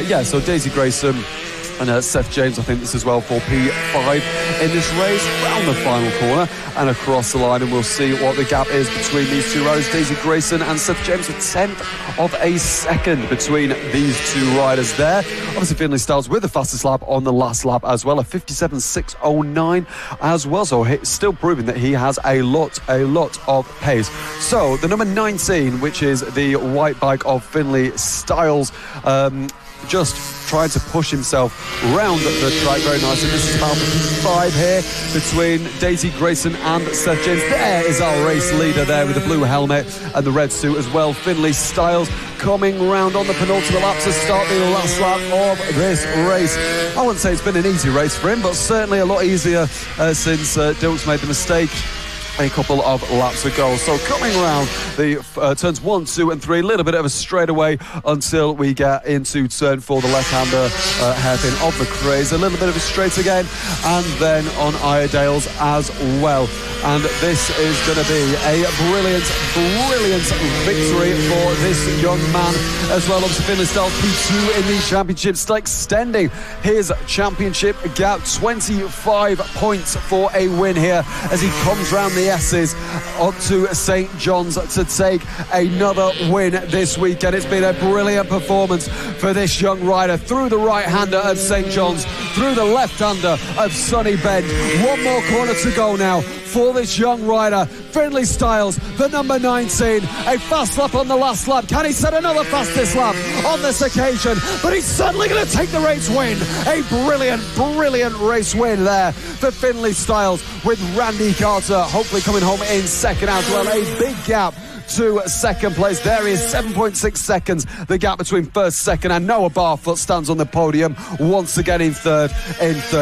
[SPEAKER 1] 19. So Daisy Grayson and Seth James, I think this as well, for P5 in this race, round the final corner and across the line, and we'll see what the gap is between these 2 riders. Daisy Grayson and Seth James, a 10th of a second between these 2 riders there. Obviously Finley Stiles with the fastest lap on the last lap as well, a 57.609 as well, so still proving that he has a lot of pace. So the number 19, which is the white bike of Finley Stiles, just trying to push himself round the track very nicely. This is about 5 here between Daisy Grayson and Seth James. There is our race leader there with the blue helmet and the red suit as well. Finley Stiles coming round on the penultimate lap to start the last lap of this race. I wouldn't say it's been an easy race for him, but certainly a lot easier since Dilks made the mistake a couple of laps ago. So coming around the turns 1, 2 and 3, a little bit of a straightaway until we get into turn 4, the left-hander hairpin of McRae's, a little bit of a straight again, and then on Iredale's as well. And this is going to be a brilliant victory for this young man as well. Obviously Finley Stiles P2 in the championship, still extending his championship gap, 25 points for a win here as he comes round the S's up to St John's to take another win this weekend. It's been a brilliant performance for this young rider through the right-hander of St John's, through the left-hander of Sunny Bend. 1 more corner to go now for this young rider. Finley Styles, the number 19. A fast lap on the last lap. Can he set another fastest lap on this occasion? But he's certainly going to take the race win. A brilliant race win there for Finley Styles, with Randy Carter hopefully coming home in second as well. A big gap to second place. There is 7.6 seconds, the gap between first, second, and Noah Barfoot stands on the podium once again in third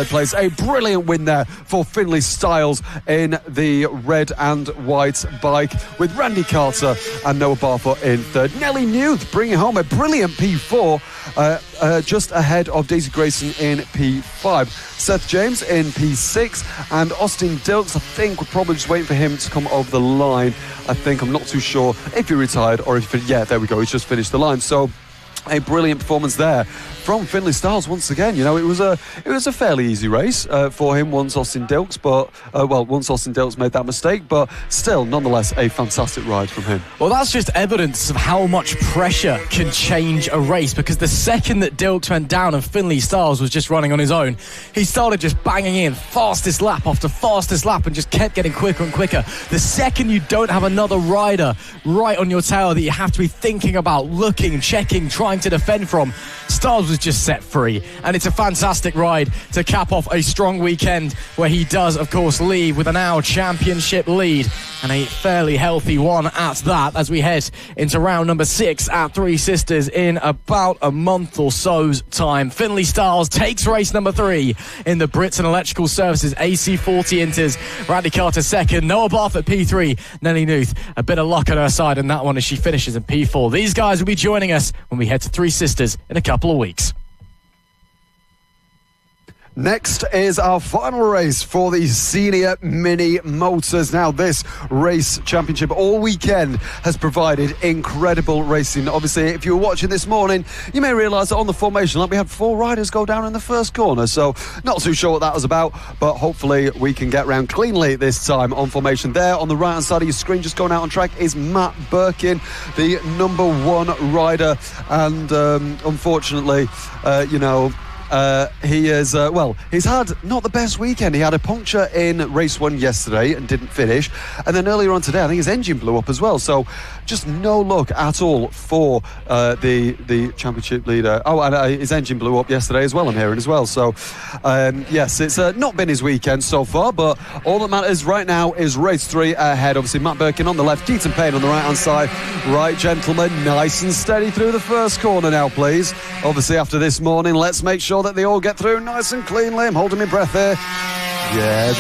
[SPEAKER 1] place. A brilliant win there for Finley Styles in the red and white bike, with Randy Carter and Noah Barfoot in third. Nelly Newth bringing home a brilliant P4, just ahead of Daisy Grayson in P5. Seth James in P6, and Austin Dilks, I think we're probably just waiting for him to come over the line. I'm not too sure if he retired or if yeah, there we go, he's just finished the line. So a brilliant performance there from Finley Styles once again. You know, it was a fairly easy race for him once Austin Dilks made that mistake, but still, nonetheless, a fantastic ride from him.
[SPEAKER 15] Well, that's just evidence of how much pressure can change a race, because the second that Dilks went down and Finley Styles was just running on his own, he started just banging in fastest lap after fastest lap and just kept getting quicker and quicker. The second you don't have another rider right on your tail that you have to be thinking about, looking, checking, trying to defend from, Styles was just set free, and it's a fantastic ride to cap off a strong weekend where he does, of course, lead with an hour championship lead, and a fairly healthy one at that, as we head into round number 6 at Three Sisters in about a month or so's time. Finley Styles takes race number 3 in the Brits and Electrical Services AC40 Inters. Randy Carter second, Noah Barfoot P3, Nelly Newth a bit of luck on her side in that one as she finishes in P4. These guys will be joining us when we head to Three Sisters in a couple of weeks.
[SPEAKER 1] Next is our final race for the senior mini motors. Now, this race championship all weekend has provided incredible racing. Obviously, if you were watching this morning, you may realise that on the formation lap we had 4 riders go down in the first corner, so not too sure what that was about, but hopefully we can get round cleanly this time on formation. There on the right hand side of your screen, just going out on track, is Matt Birkin, the number 1 rider, and unfortunately, he is, he's had not the best weekend. He had a puncture in race 1 yesterday and didn't finish. And then earlier on today, I think his engine blew up as well. So just no luck at all for the championship leader. Oh, and his engine blew up yesterday as well, I'm hearing as well. So, yes, it's not been his weekend so far, but all that matters right now is race 3 ahead. Obviously, Matt Birkin on the left, Keaton Payne on the right-hand side. Right, gentlemen, nice and steady through the first corner now, please. Obviously, after this morning, let's make sure that they all get through nice and cleanly. I'm holding my breath here. Yeah,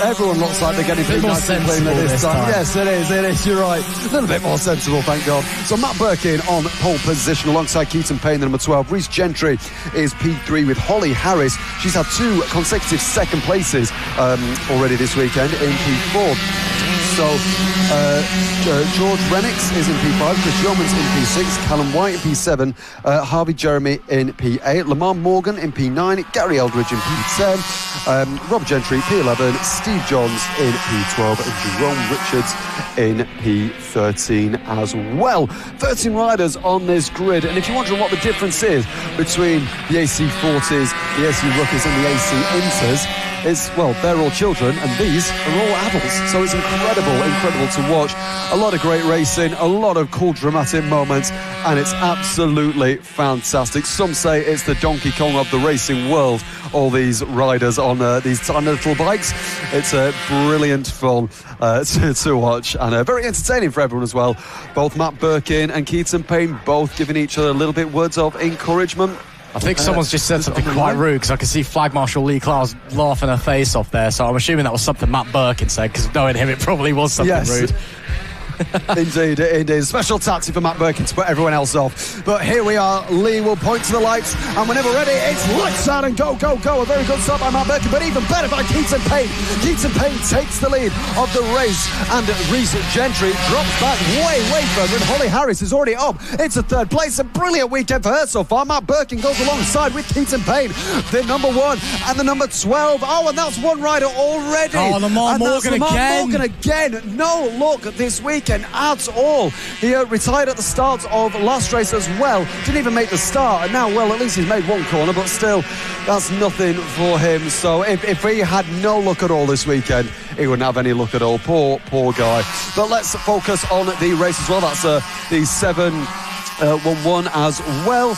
[SPEAKER 1] everyone looks like they're getting pretty nice and clean this time. Yes, it is, you're right. A little bit more sensible, thank God. So Matt Birkin on pole position alongside Keaton Payne, the number 12. Reece Gentry is P3 with Holly Harris. She's had 2 consecutive second places already this weekend in P4. So George Rennicks is in P5, Chris Yeomans in P6, Callum White in P7, Harvey Jeremy in P8, Lamar Morgan in P9, Gary Eldridge in P10, Rob Gentry P11, Steve Johns in P12, and Jerome Richards in P13 as well. 13 riders on this grid, and if you're wondering what the difference is between the AC40s, the AC Rookies and the AC Inters, they're all children and these are all adults, so it's incredible to watch. A lot of great racing, a lot of cool dramatic moments, and it's absolutely fantastic. Some say it's the Donkey Kong of the racing world, all these riders on these tiny little bikes. It's brilliant fun to watch, and very entertaining for everyone as well. Both Matt Birkin and Keaton Payne both giving each other a little bit words of encouragement.
[SPEAKER 15] I think someone's just said something quite rude, because I can see Flag Marshal Lee Klaus laughing her face off there, so I'm assuming that was something Matt Birkin said, because knowing him, it probably was something rude.
[SPEAKER 1] Indeed. Special taxi for Matt Birkin to put everyone else off. But here we are. Lee will point to the lights, and whenever ready, it's lights out and go. A very good start by Matt Birkin, but even better by Keaton Payne. Keaton Payne takes the lead of the race, and Reece Gentry drops back way further, and Holly Harris is already up into 3rd place. A brilliant weekend for her so far. Matt Birkin goes alongside with Keaton Payne, the number 1 and the number 12. Oh, and that's one rider already.
[SPEAKER 15] Oh, Lamar Morgan again.
[SPEAKER 1] No luck this weekend weekend at all. He retired at the start of last race as well. Didn't even make the start, and now, well, at least he's made one corner, but still, that's nothing for him. So if he had no luck at all this weekend, he wouldn't have any luck at all. Poor guy. But let's focus on the race as well. That's the 7-1-1 as well.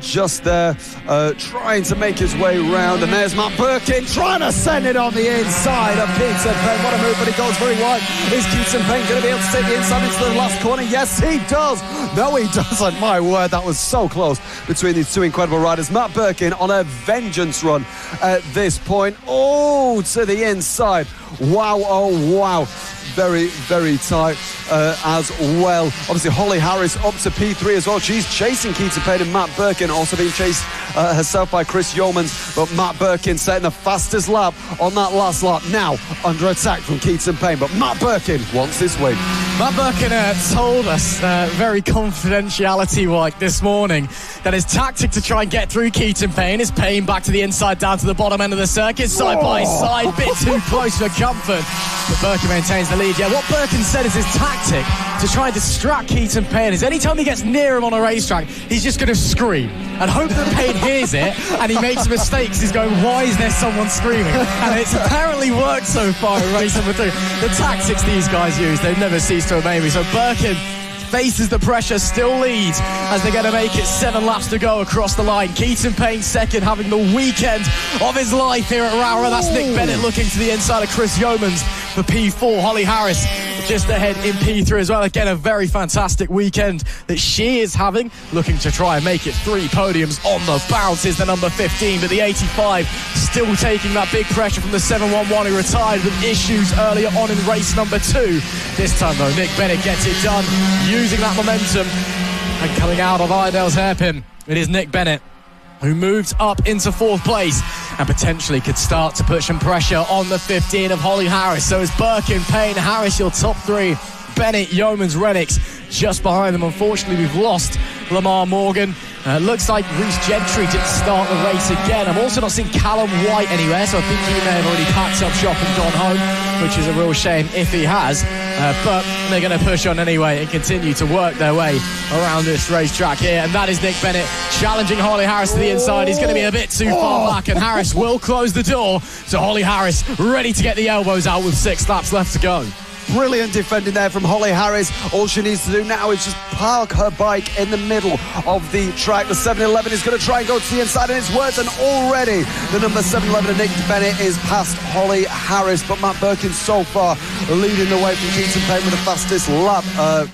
[SPEAKER 1] Just there, trying to make his way round, and there's Matt Birkin trying to send it on the inside of Keaton Payne. What a move, but he goes very wide. Is Keaton Payne going to be able to take the inside into the last corner? Yes, he does. No, he doesn't. My word, that was so close between these two incredible riders. Matt Birkin on a vengeance run at this point. Oh, to the inside. Wow, oh wow. Very, very tight as well. Obviously, Holly Harris up to P3 as well. She's chasing Keaton Payne, and Matt Birkin also being chased herself by Chris Yeomans. But Matt Birkin setting the fastest lap on that last lap. Now under attack from Keaton Payne, but Matt Birkin wants this win.
[SPEAKER 2] Matt Birkin told us very confidentiality-like this morning that his tactic to try and get through Keaton Payne is Payne back to the inside, down to the bottom end of the circuit, side by side, bit too close for comfort. But Birkin maintains the lead. Yeah, what Birkin said is his tactic to try and distract Keaton Payne is anytime he gets near him on a racetrack, he's just going to scream and hope that Payne hears it, and he makes mistakes. He's going, why is there someone screaming? And it's apparently worked so far in race number 3. The tactics these guys use, they've never ceased to amaze me. So Birkin faces the pressure, still leads as they're going to make it 7 laps to go across the line. Keaton Payne second, having the weekend of his life here at Rowrah. That's Nick Bennett looking to the inside of Chris Yeomans for P4. Holly Harris just ahead in P3 as well. Again, a very fantastic weekend that she is having, looking to try and make it 3 podiums on the bounce is the number 15, but the 85 still taking that big pressure from the 711 who retired with issues earlier on in race number 2. This time though, Nick Bennett gets it done, using that momentum and coming out of Iredale's hairpin. It is Nick Bennett who moved up into 4th place and potentially could start to put some pressure on the 15 of Holly Harris. So it's Birkin, Payne, Harris, your top 3. Bennett, Yeomans, Rennicks just behind them. Unfortunately, we've lost Lamar Morgan. Looks like Reece Gentry didn't start the race again. I'm also not seeing Callum White anywhere, so I think he may have already packed up shop and gone home, which is a real shame if he has. But they're going to push on anyway and continue to work their way around this racetrack here. And that is Nick Bennett challenging Holly Harris to the inside. He's going to be a bit too far back, and Harris will close the door. So Holly Harris ready to get the elbows out with 6 laps left to go.
[SPEAKER 1] Brilliant defending there from Holly Harris. All she needs to do now is just park her bike in the middle of the track. The 711 is going to try and go to the inside, and it's worked. And already the number 711 of Nick Bennett is past Holly Harris. But Matt Birkin so far leading the way from Keaton Payne with the fastest lap.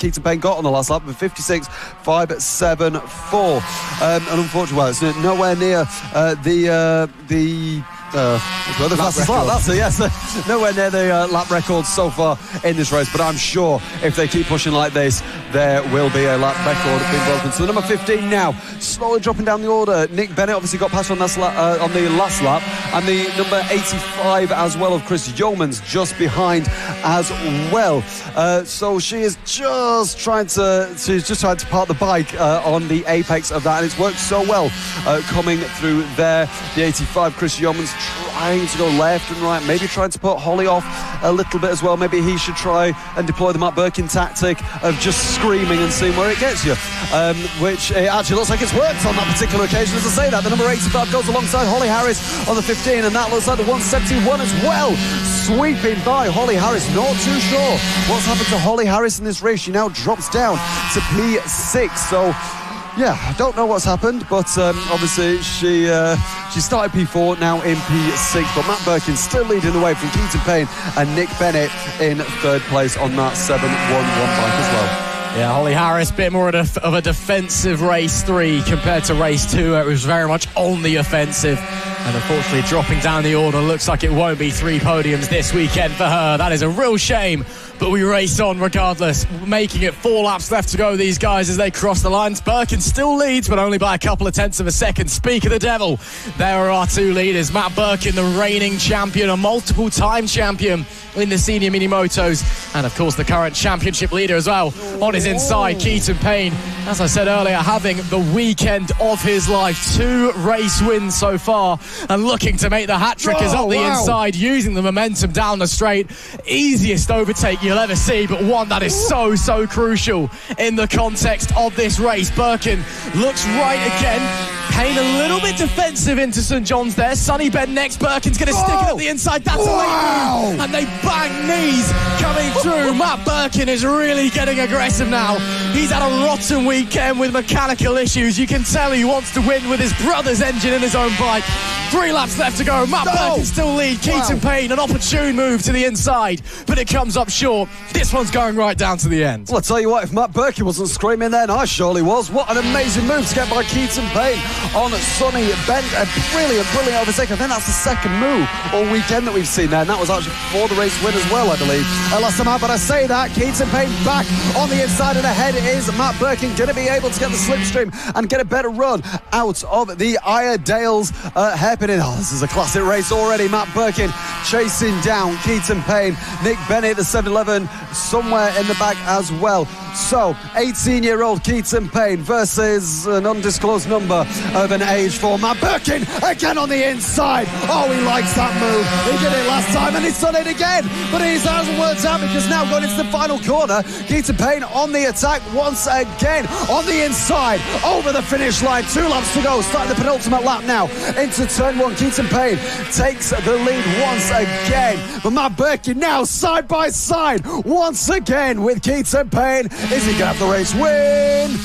[SPEAKER 1] Keaton Payne got on the last lap with 56.574. And unfortunately, well, it's nowhere near the fastest lap. That's it, yes. Nowhere near the lap record so far in this race, but I'm sure if they keep pushing like this, there will be a lap record being broken. So the number 15 now, slowly dropping down the order. Nick Bennett obviously got past on the last lap, and the number 85 as well of Chris Yeomans just behind as well. So she is just trying to park the bike on the apex of that, and it's worked so well coming through there. The 85 Chris Yeomans trying to go left and right, maybe trying to put Holly off a little bit as well. Maybe he should try and deploy the Matt Birkin tactic of just screaming and seeing where it gets you, which it actually looks like it's worked on that particular occasion. As I say that, the number 85 goes alongside Holly Harris on the 15, and that looks like the 171 as well, sweeping by Holly Harris. Not too sure what's happened to Holly Harris in this race. She now drops down to P6, so yeah, I don't know what's happened, but obviously she started P4, now in P6, but Matt Birkin still leading the way from Keaton Payne and Nick Bennett in 3rd place on that 711 bike as well.
[SPEAKER 2] Yeah, Holly Harris, a bit more of a defensive race 3 compared to race 2. It was very much on the offensive. And unfortunately, dropping down the order, looks like it won't be 3 podiums this weekend for her. That is a real shame, but we race on regardless, making it 4 laps left to go, these guys, as they cross the lines. Birkin still leads, but only by a couple of tenths of a second. Speak of the devil, there are our 2 leaders. Matt Birkin, the reigning champion, a multiple-time champion in the senior mini-motos, and of course the current championship leader as well. On his inside, Keaton Payne, as I said earlier, having the weekend of his life. 2 race wins so far, and looking to make the hat-trick is up the inside, using the momentum down the straight. Easiest overtake
[SPEAKER 15] you'll ever see, but one that is so crucial in the context of this race. Birkin looks right again. Payne a little bit defensive into St John's there. Sonny Bend next. Birkin's going to stick it at the inside. That's a late move. And they bang knees coming through. Matt Birkin is really getting aggressive now. He's had a rotten weekend with mechanical issues. You can tell he wants to win with his brother's engine in his own bike. 3 laps left to go. Matt Birkin still lead. Keaton Payne, an opportune move to the inside, but it comes up short. This one's going right down to the end.
[SPEAKER 1] Well, I'll tell you what, if Matt Birkin wasn't screaming then, I surely was. What an amazing move to get by Keaton Payne on Sonny Bend. A brilliant overtake. I think that's the second move all weekend that we've seen there, and that was actually before the race win as well, I believe. Last time out, but I say that, Keaton Payne back on the inside, and ahead is Matt Birkin, going to be able to get the slipstream and get a better run out of the Iredale's hairpin. Oh, this is a classic race already. Matt Birkin chasing down Keaton Payne. Nick Bennett, the 711, somewhere in the back as well. So, 18-year-old Keaton Payne versus an undisclosed number of an age for Matt Birkin, again on the inside. Oh, he likes that move. He did it last time and he's done it again, but it hasn't worked out because now going into the final corner, Keaton Payne on the attack once again on the inside, over the finish line. 2 laps to go, starting the penultimate lap now into turn 1. Keaton Payne takes the lead once again, but Matt Birkin now side by side once again with Keaton Payne. Is he going to have the race win?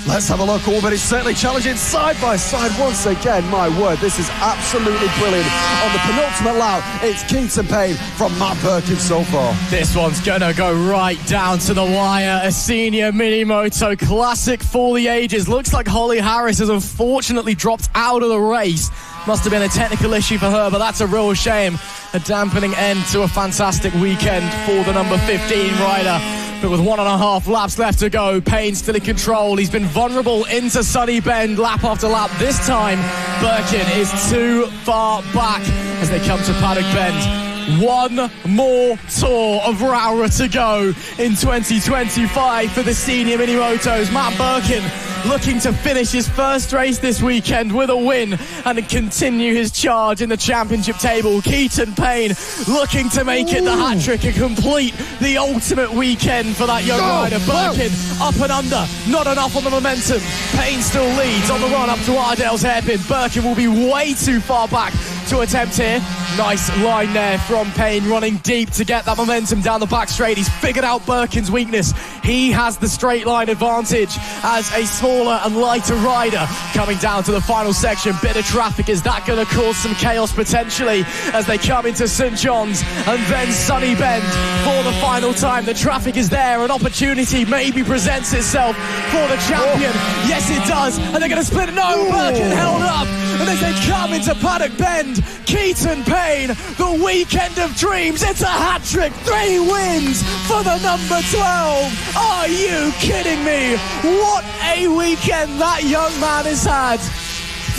[SPEAKER 1] Let's have a look. Oh, but he's certainly challenging side by side once again. My word, this is absolutely brilliant. On the penultimate lap, it's Keaton Payne from Matt Birkin so far.
[SPEAKER 15] This one's going to go right down to the wire. A senior mini-moto classic for the ages. Looks like Holly Harris has unfortunately dropped out of the race. Must have been a technical issue for her, but that's a real shame. A dampening end to a fantastic weekend for the number 15 rider. But with 1.5 laps left to go, Payne still in control. He's been vulnerable into Sonny Bend lap after lap. This time, Birkin is too far back as they come to Paddock Bend. One more tour of Rowrah to go in 2025 for the senior mini-motos. Matt Birkin looking to finish his first race this weekend with a win and continue his charge in the championship table. Keaton Payne looking to make it the hat-trick and complete the ultimate weekend for that young rider. Birkin up and under, not enough on the momentum. Payne still leads on the run up to Iredale's hairpin. Birkin will be way too far back to attempt here. Nice line there from Payne, running deep to get that momentum down the back straight. He's figured out Birkin's weakness. He has the straight line advantage as a smaller and lighter rider. Coming down to the final section, bit of traffic. Is that going to cause some chaos potentially as they come into St John's and then Sonny Bend for the final time? The traffic is there. An opportunity maybe presents itself for the champion. Yes, it does. And they're going to split it. No, Birkin held up. And as they come into Paddock Bend, Keaton Payne, the weekend of dreams. It's a hat-trick. 3 wins for the number 12. Are you kidding me? What a weekend that young man has had.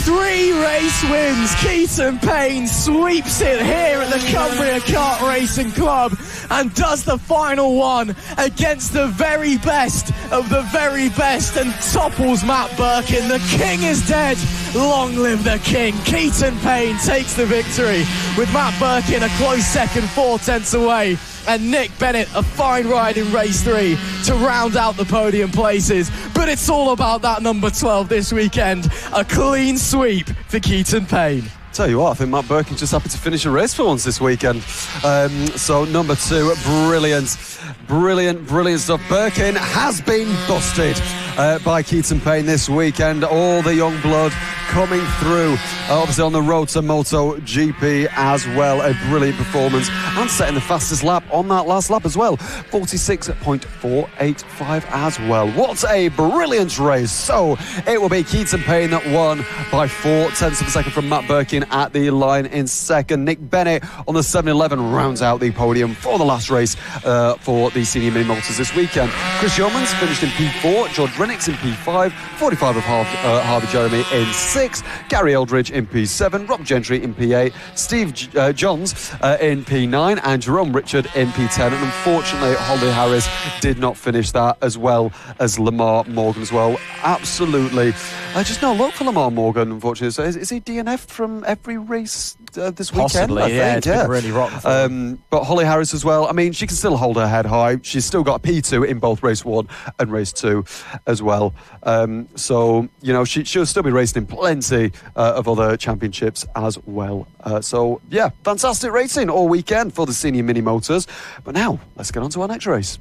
[SPEAKER 15] 3 race wins. Keaton Payne sweeps it here at the Cumbria Kart Racing Club and does the final one against the very best of the very best and topples Matt Birkin. The king is dead. Long live the king. Keaton Payne takes the victory with Matt Birkin a close second, 4 tenths away. And Nick Bennett, a fine ride in race 3 to round out the podium places. But it's all about that number 12 this weekend. A clean sweep for Keaton Payne.
[SPEAKER 1] Tell you what, I think Matt Birkin's just happy to finish a race for once this weekend. So number 2, brilliant stuff. Birkin has been busted by Keaton Payne this weekend. All the young blood coming through, obviously on the road to Moto GP as well. A brilliant performance and setting the fastest lap on that last lap as well, 46.485 as well. What a brilliant race. So it will be Keaton Payne that won by 4 tenths of a second from Matt Birkin at the line in second. Nick Bennett on the 711 rounds out the podium for the last race for the senior mini motors this weekend. Chris Yeomans finished in P4, George Rennicks in P5, 45 of Harvey Jeremy in 6, Gary Eldridge in P7, Rob Gentry in P8, Steve Johns in P9 and Jerome Richard in P10. And unfortunately Holly Harris did not finish that, as well as Lamar Morgan as well. Absolutely just no luck for Lamar Morgan, unfortunately. So is he DNF'd from every race this weekend.
[SPEAKER 15] Possibly,
[SPEAKER 1] I think.
[SPEAKER 15] it's been really rotten.
[SPEAKER 1] But Holly Harris as well. I mean, she can still hold her head high. She's still got a P2 in both race 1 and race 2 as well. So, you know, she'll still be racing in plenty of other championships as well. So, yeah, fantastic racing all weekend for the senior mini motors. But now, let's get on to our next race.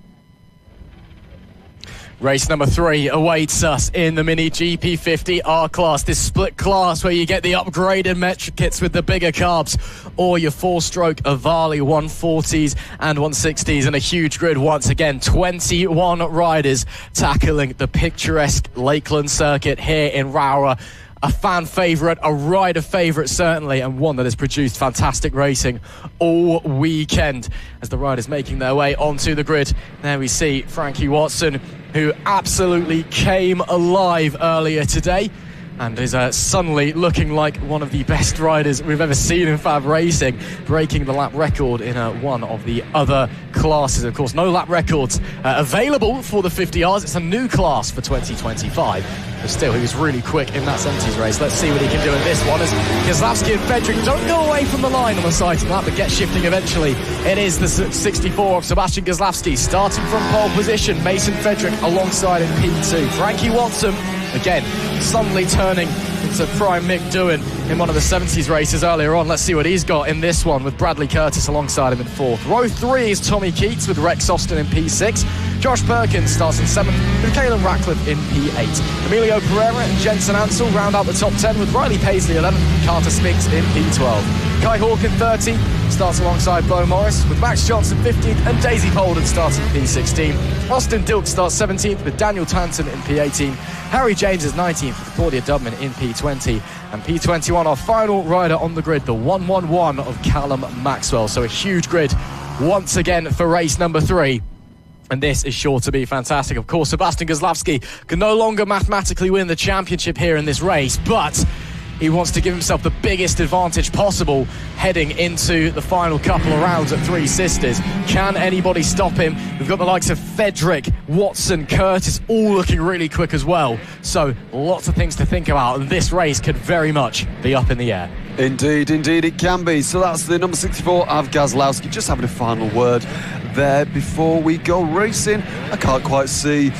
[SPEAKER 15] Race number 3 awaits us in the Mini GP50 R class, this split class where you get the upgraded metric kits with the bigger carbs or your 4-stroke Avali 140s and 160s, and a huge grid once again. 21 riders tackling the picturesque Lakeland Circuit here in Rowrah. A fan favourite, a rider favourite certainly, and one that has produced fantastic racing all weekend. As the riders making their way onto the grid, there we see Frankie Watson, who absolutely came alive earlier today and is suddenly looking like one of the best riders we've ever seen in FAB-Racing, breaking the lap record in one of the other classes. Of course, no lap records available for the 50Rs. It's a new class for 2025. But still, he was really quick in that 70s race. Let's see what he can do in this one, as Kozlowski and Fedrick don't go away from the line on the sighting lap, but get shifting eventually. It is the 64 of Sebastian Kozlowski starting from pole position. Mason Fedrick alongside in P2. Frankie Watson, again, suddenly turning into prime Mick Doohan in one of the 70s races earlier on. Let's see what he's got in this one, with Bradley Curtis alongside him in 4th. Row 3 is Tommy Keats with Rex Austin in P6. Josh Perkins starts in 7th with Caelan Ratcliffe in P8. Emilio Pereira and Jensen Ansell round out the top 10 with Riley Paisley 11th and Carter Spinks in P12. Kai Hawk in 13th starts alongside Bo Morris with Max Johnson 15th and Daisy Polden starts in P16. Austin Dilk starts 17th with Daniel Tanton in P18. Harry James is 19th with Claudia Dubman in P20. And P21, our final rider on the grid, the 111 of Callum Maxwell. So a huge grid once again for race number 3. And this is sure to be fantastic. Of course, Sebastian Kozlowski can no longer mathematically win the championship here in this race, but he wants to give himself the biggest advantage possible heading into the final couple of rounds at Three Sisters. Can anybody stop him? We've got the likes of Fedrick, Watson, Curtis, all looking really quick as well. So lots of things to think about, and this race could very much be up in the air.
[SPEAKER 1] Indeed it can be. So that's the number 64 of Kozlowski. Just having a final word there before we go racing. I can't quite see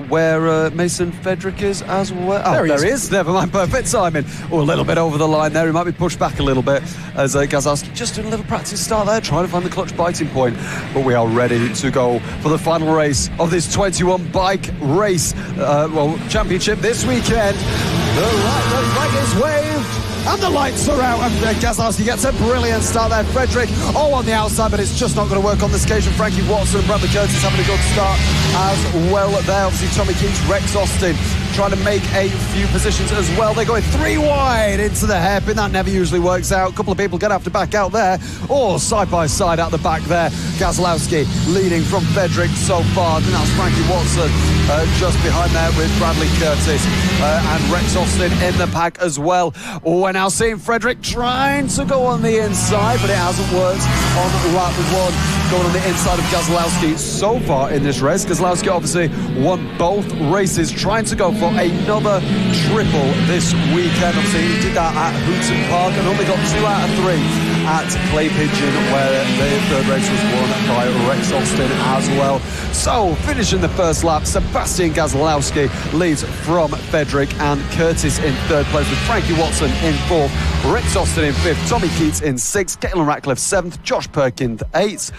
[SPEAKER 1] where Mason Fedrick is as well. Oh, there he is. Never mind, perfect timing. Oh, a little bit over the line there. He might be pushed back a little bit as Kozlowski just doing a little practice start there, trying to find the clutch biting point. But we are ready to go for the final race of this 21 bike race championship this weekend. The flag is waved. And the lights are out, and Kozlowski gets a brilliant start there. Fedrick, on the outside, but it's just not going to work on this occasion. Frankie Watson and Bradley Curtis having a good start as well there. Obviously, Tommy Keats, Rex Austin trying to make a few positions as well. They're going 3 wide into the hairpin. That never usually works out. A couple of people going to have to back out there. Or side by side at the back there. Kozlowski leading from Fedrick so far. And that's Frankie Watson just behind there with Bradley Curtis and Rex Austin in the pack as well. We're now seeing Fedrick trying to go on the inside, but it hasn't worked on lap 1. Going on the inside of Kozlowski so far in this race. Kozlowski obviously won both races, trying to go for another triple this weekend. Obviously he did that at Hooton Park and only got 2 out of 3 at Clay Pigeon, where the third race was won by Rex Austin as well. So finishing the first lap, Sebastian Kozlowski leads from Fedrick and Curtis in 3rd place with Frankie Watson in 4th, Rex Austin in 5th, Tommy Keats in 6th, Caelan Ratcliffe 7th, Josh Perkins 8th,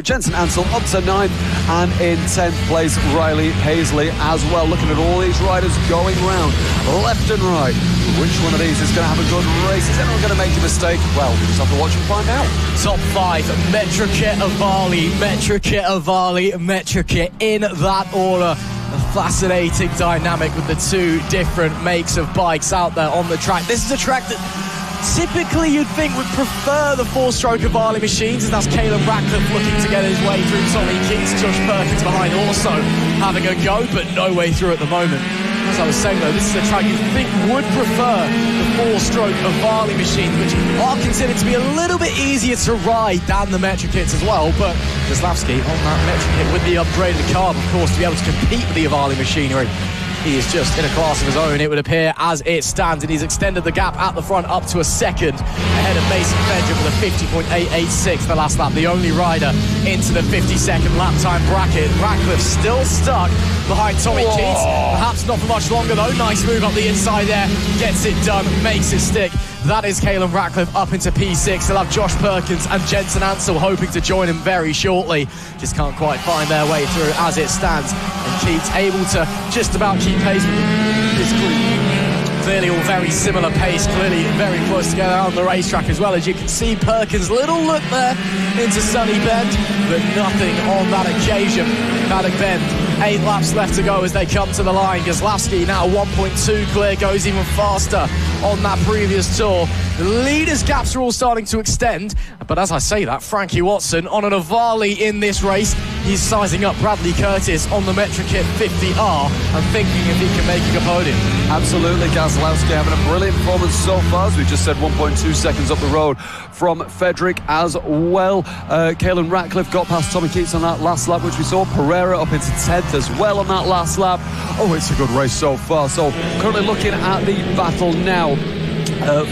[SPEAKER 1] Jensen Ansell up to 9th, and in 10th place Riley Paisley as well. Looking at all these riders going round left and right, which one of these is going to have a good race? Is anyone going to make a mistake? Well, we'll just have to watch and find out.
[SPEAKER 15] Top 5, Metrokit Avali, Metrokit Avali, Metrokit in that order. A fascinating dynamic with the 2 different makes of bikes out there on the track. This is a track that typically you'd think would prefer the 4-stroke Avali machines, and that's Caelan Ratcliffe looking to get his way through. Tommy Keats, Josh Perkins behind also having a go, but no way through at the moment. As I was saying though, this is a track you'd think would prefer the 4-stroke Avali machines, which are considered to be a little bit easier to ride than the Metrokits as well. But Kozlowski on that Metrokit with the upgraded carb, of course, to be able to compete with the Avali machinery. He is just in a class of his own, it would appear, as it stands, and he's extended the gap at the front up to a second ahead of Mason Fedrick with a 50.886 the last lap, the only rider into the 52nd lap time bracket. Ratcliffe still stuck behind Tommy Keats, perhaps not for much longer though. Nice move up the inside there, gets it done, makes it stick. That is Caelan Ratcliffe up into P6. They'll have Josh Perkins and Jensen Ansell hoping to join him very shortly. Just can't quite find their way through as it stands. And Keats able to just about keep pace with this group. Clearly all very similar pace, clearly very close together on the racetrack as well. As you can see, Perkins' little look there into Sunny Bend, but nothing on that occasion. Paddock Bend, 8 laps left to go as they come to the line. Gazlowski now 1.2 clear, goes even faster on that previous tour. The leaders' gaps are all starting to extend, but as I say that, Frankie Watson on an Avali in this race. He's sizing up Bradley Curtis on the Metrokit 50R and thinking if he can make a podium.
[SPEAKER 1] Absolutely, Gazlowski having a brilliant performance so far, as we just said, 1.2 seconds up the road from Fedrick as well. Caelan Ratcliffe got past Tommy Keats on that last lap, which we saw. Pereira up into 10th as well on that last lap. Oh, it's a good race so far. So currently looking at the battle now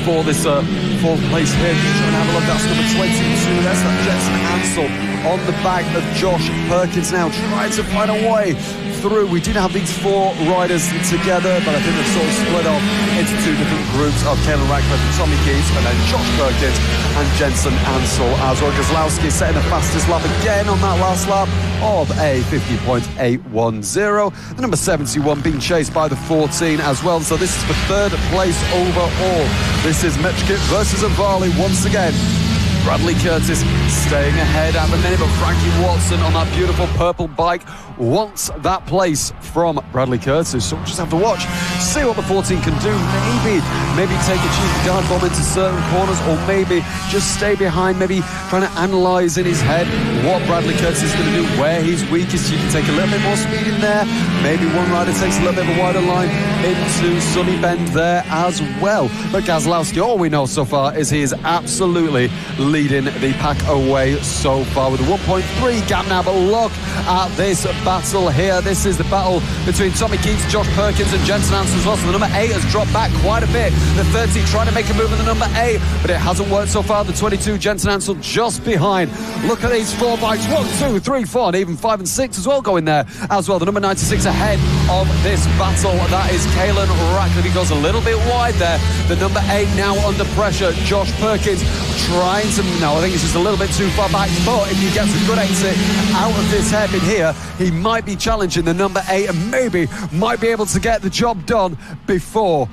[SPEAKER 1] for this fourth place here. Trying to have a look. That's number 22. That's that Jensen Ansell on the back of Josh Perkins now, trying to find a way through. We did have these 4 riders together, but I think they've sort of split off into 2 different groups of Caelan Ratcliffe and Tommy Keats, and then Josh Perkins and Jensen Ansell as well. Gazlowski setting the fastest lap again on that last lap of a 50.810. The number 71 being chased by the 14 as well. So this is for 3rd place overall. This is Metrokit versus Avali once again. Bradley Curtis staying ahead at the minute, but Frankie Watson on that beautiful purple bike wants that place from Bradley Curtis. So we'll just have to watch, see what the 14 can do. Maybe take a cheeky guard bomb into certain corners, or maybe just stay behind, maybe trying to analyse in his head what Bradley Curtis is going to do, where he's weakest. You can take a little bit more speed in there. Maybe one rider takes a little bit of a wider line into Sunny Bend there as well. But Gazlowski, all we know so far is he is absolutely leading the pack away so far with a 1.3 gap now. But look at this battle here. This is the battle between Tommy Keats, Josh Perkins and Jensen Ansell as well. So the number 8 has dropped back quite a bit. The 30 trying to make a move in the number 8, but it hasn't worked so far. The 22 Jensen Ansell just behind. Look at these 4 bikes, 1, 2, 3, 4, and even 5 and 6 as well going there as well. The number 96 ahead of this battle, that is Caelan Ratcliffe. He goes a little bit wide there. The number 8 now under pressure. Josh Perkins trying to, no, I think it's just a little bit too far back, but if he gets a good exit out of this hairpin here, he might be challenging the number 8 and maybe might be able to get the job done before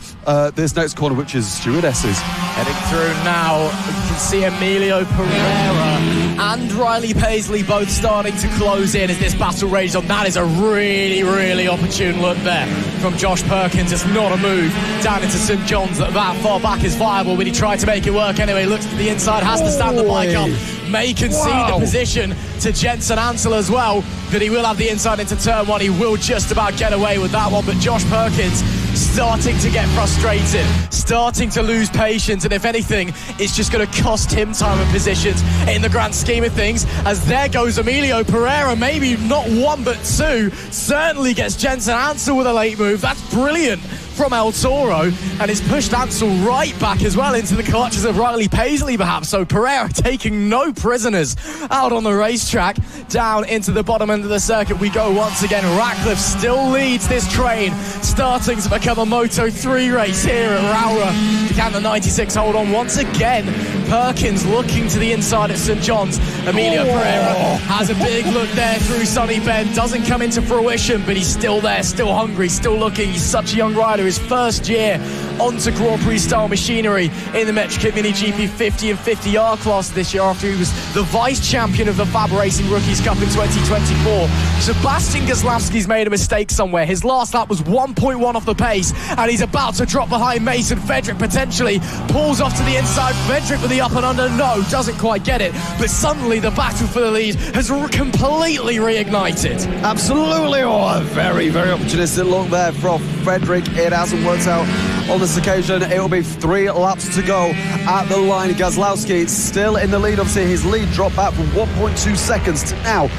[SPEAKER 1] this next corner, which is Stewardesses.
[SPEAKER 15] Heading through now, you can see Emilio Pereira and Riley Paisley both starting to close in as this battle rages on. That is a really, really opportune look there from Josh Perkins. It's not a move down into St John's that far back is viable, but he tried to make it work anyway. Looks to the inside, has to stand the bike up, may concede the position to Jensen Ansell as well, but he will have the inside into turn 1. He will just about get away with that one, but Josh Perkins starting to get frustrated, starting to lose patience, and if anything, it's just going to cost him time and positions in the grand scheme of things, as there goes Emilio Pereira, maybe not 1 but 2, certainly gets Jensen Ansell with a late move. That's brilliant from El Toro, and it's pushed Ansell right back as well into the clutches of Riley Paisley perhaps. So Pereira taking no prisoners out on the racetrack. Down into the bottom end of the circuit we go once again. Ratcliffe still leads this train, starting to become a Moto3 race here at Rowrah. Can the 96 hold on once again? Perkins looking to the inside at St John's. Emilio Pereira has a big look there through Sunny Bend, doesn't come into fruition, but he's still there, still hungry, still looking. He's such a young rider, his first year onto Grand Prix style machinery in the Metrokit Mini GP 50 and 50R class this year, after he was the vice champion of the FAB-Racing Rookies Cup in 2024. Sebastian Gazlowski's made a mistake somewhere. His last lap was 1.1 off the pace, and he's about to drop behind Mason Fedrick potentially. Pulls off to the inside. Fedrick with the up and under. No, doesn't quite get it. But suddenly the battle for the lead has completely reignited.
[SPEAKER 1] Absolutely. Oh, a very, very opportunistic look there from Fedrick. It hasn't worked out On this occasion, it will be 3 laps to go at the line. Gazlowski still in the lead. Obviously, his lead dropped back from 1.2 seconds to now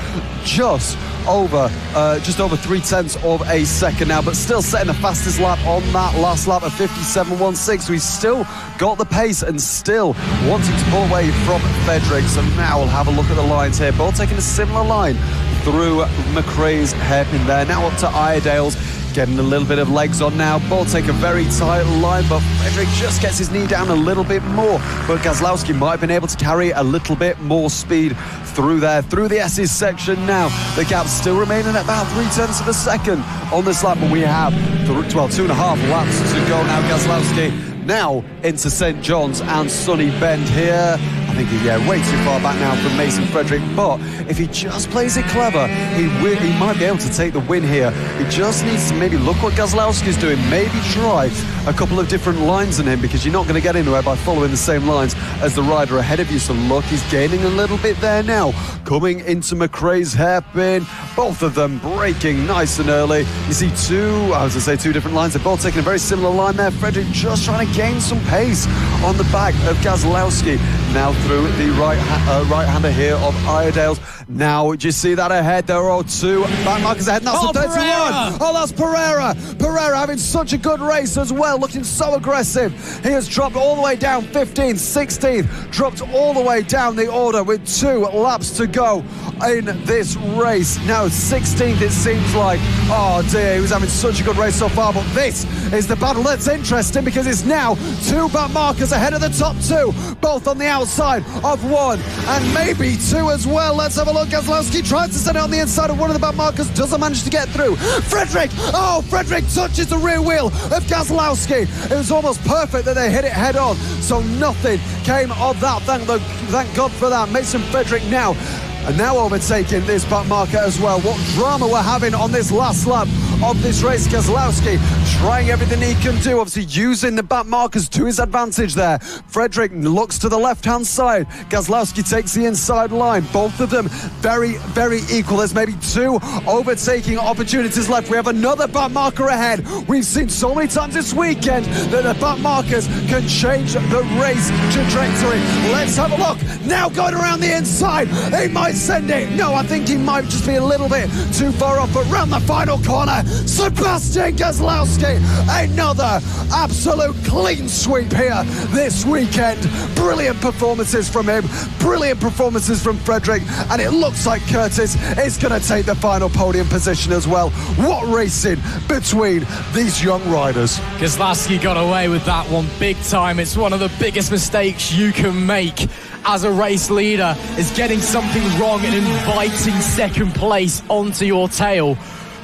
[SPEAKER 1] just over 0.3 of a second now, but still setting the fastest lap on that last lap of 57.16. So he's still got the pace and still wanting to pull away from Frederick. So now we'll have a look at the lines here. Both taking a similar line through McRae's hairpin there. Now up to Iredale's. Getting a little bit of legs on now. Bolt take a very tight line, but Frederick just gets his knee down a little bit more. But Gazlowski might have been able to carry a little bit more speed through there, through the S's section now. The gap still remaining at about 0.3 of a second on this lap, but we have 2.5 laps to go now. Gazlowski now into St. John's and Sunny Bend here. I think he's way too far back now from Mason Frederick, but if he just plays it clever, he might be able to take the win here. He just needs to maybe look what Gazlowski's doing, maybe try a couple of different lines in him, because you're not going to get anywhere by following the same lines as the rider ahead of you. So look, he's gaining a little bit there now. Coming into McRae's hairpin, both of them braking nice and early. You see two different lines. They're both taking a very similar line there. Frederick just trying to gain some pace on the back of Gazlowski. Now through the right-hander here of Iredale's. Now, do you see that ahead? There are 2 back markers ahead, and that's the 31.
[SPEAKER 15] Pereira.
[SPEAKER 1] Oh, that's Pereira. Pereira having such a good race as well, looking so aggressive. He has dropped all the way down 15th, 16th, dropped all the way down the order with 2 laps to go in this race. Now 16th, it seems like. Oh dear, he was having such a good race so far, but this is the battle that's interesting, because it's now 2 back markers ahead of the top 2, both on the outside of 1 and maybe 2 as well. Let's have a look. Gazlowski tries to set it on the inside of one of the back markers, doesn't manage to get through. Frederick touches the rear wheel of Gazlowski. It was almost perfect that they hit it head on, so nothing came of that. Thank God for that. Mason Frederick now overtaking this back marker as well. What drama we're having on this last lap of this race. Gazlowski trying everything he can do, obviously using the back markers to his advantage there. Frederick looks to the left-hand side. Gazlowski takes the inside line. Both of them very, very equal. There's maybe 2 overtaking opportunities left. We have another back marker ahead. We've seen so many times this weekend that the back markers can change the race trajectory. Let's have a look. Now going around the inside. He might send it. No, I think he might just be a little bit too far off, but round the final corner, Sebastian Gazlowski, another absolute clean sweep here this weekend. Brilliant performances from him, brilliant performances from Frederick, and it looks like Curtis is going to take the final podium position as well. What racing between these young riders.
[SPEAKER 15] Gazlowski got away with that one big time. It's one of the biggest mistakes you can make as a race leader, is getting something wrong and inviting second place onto your tail,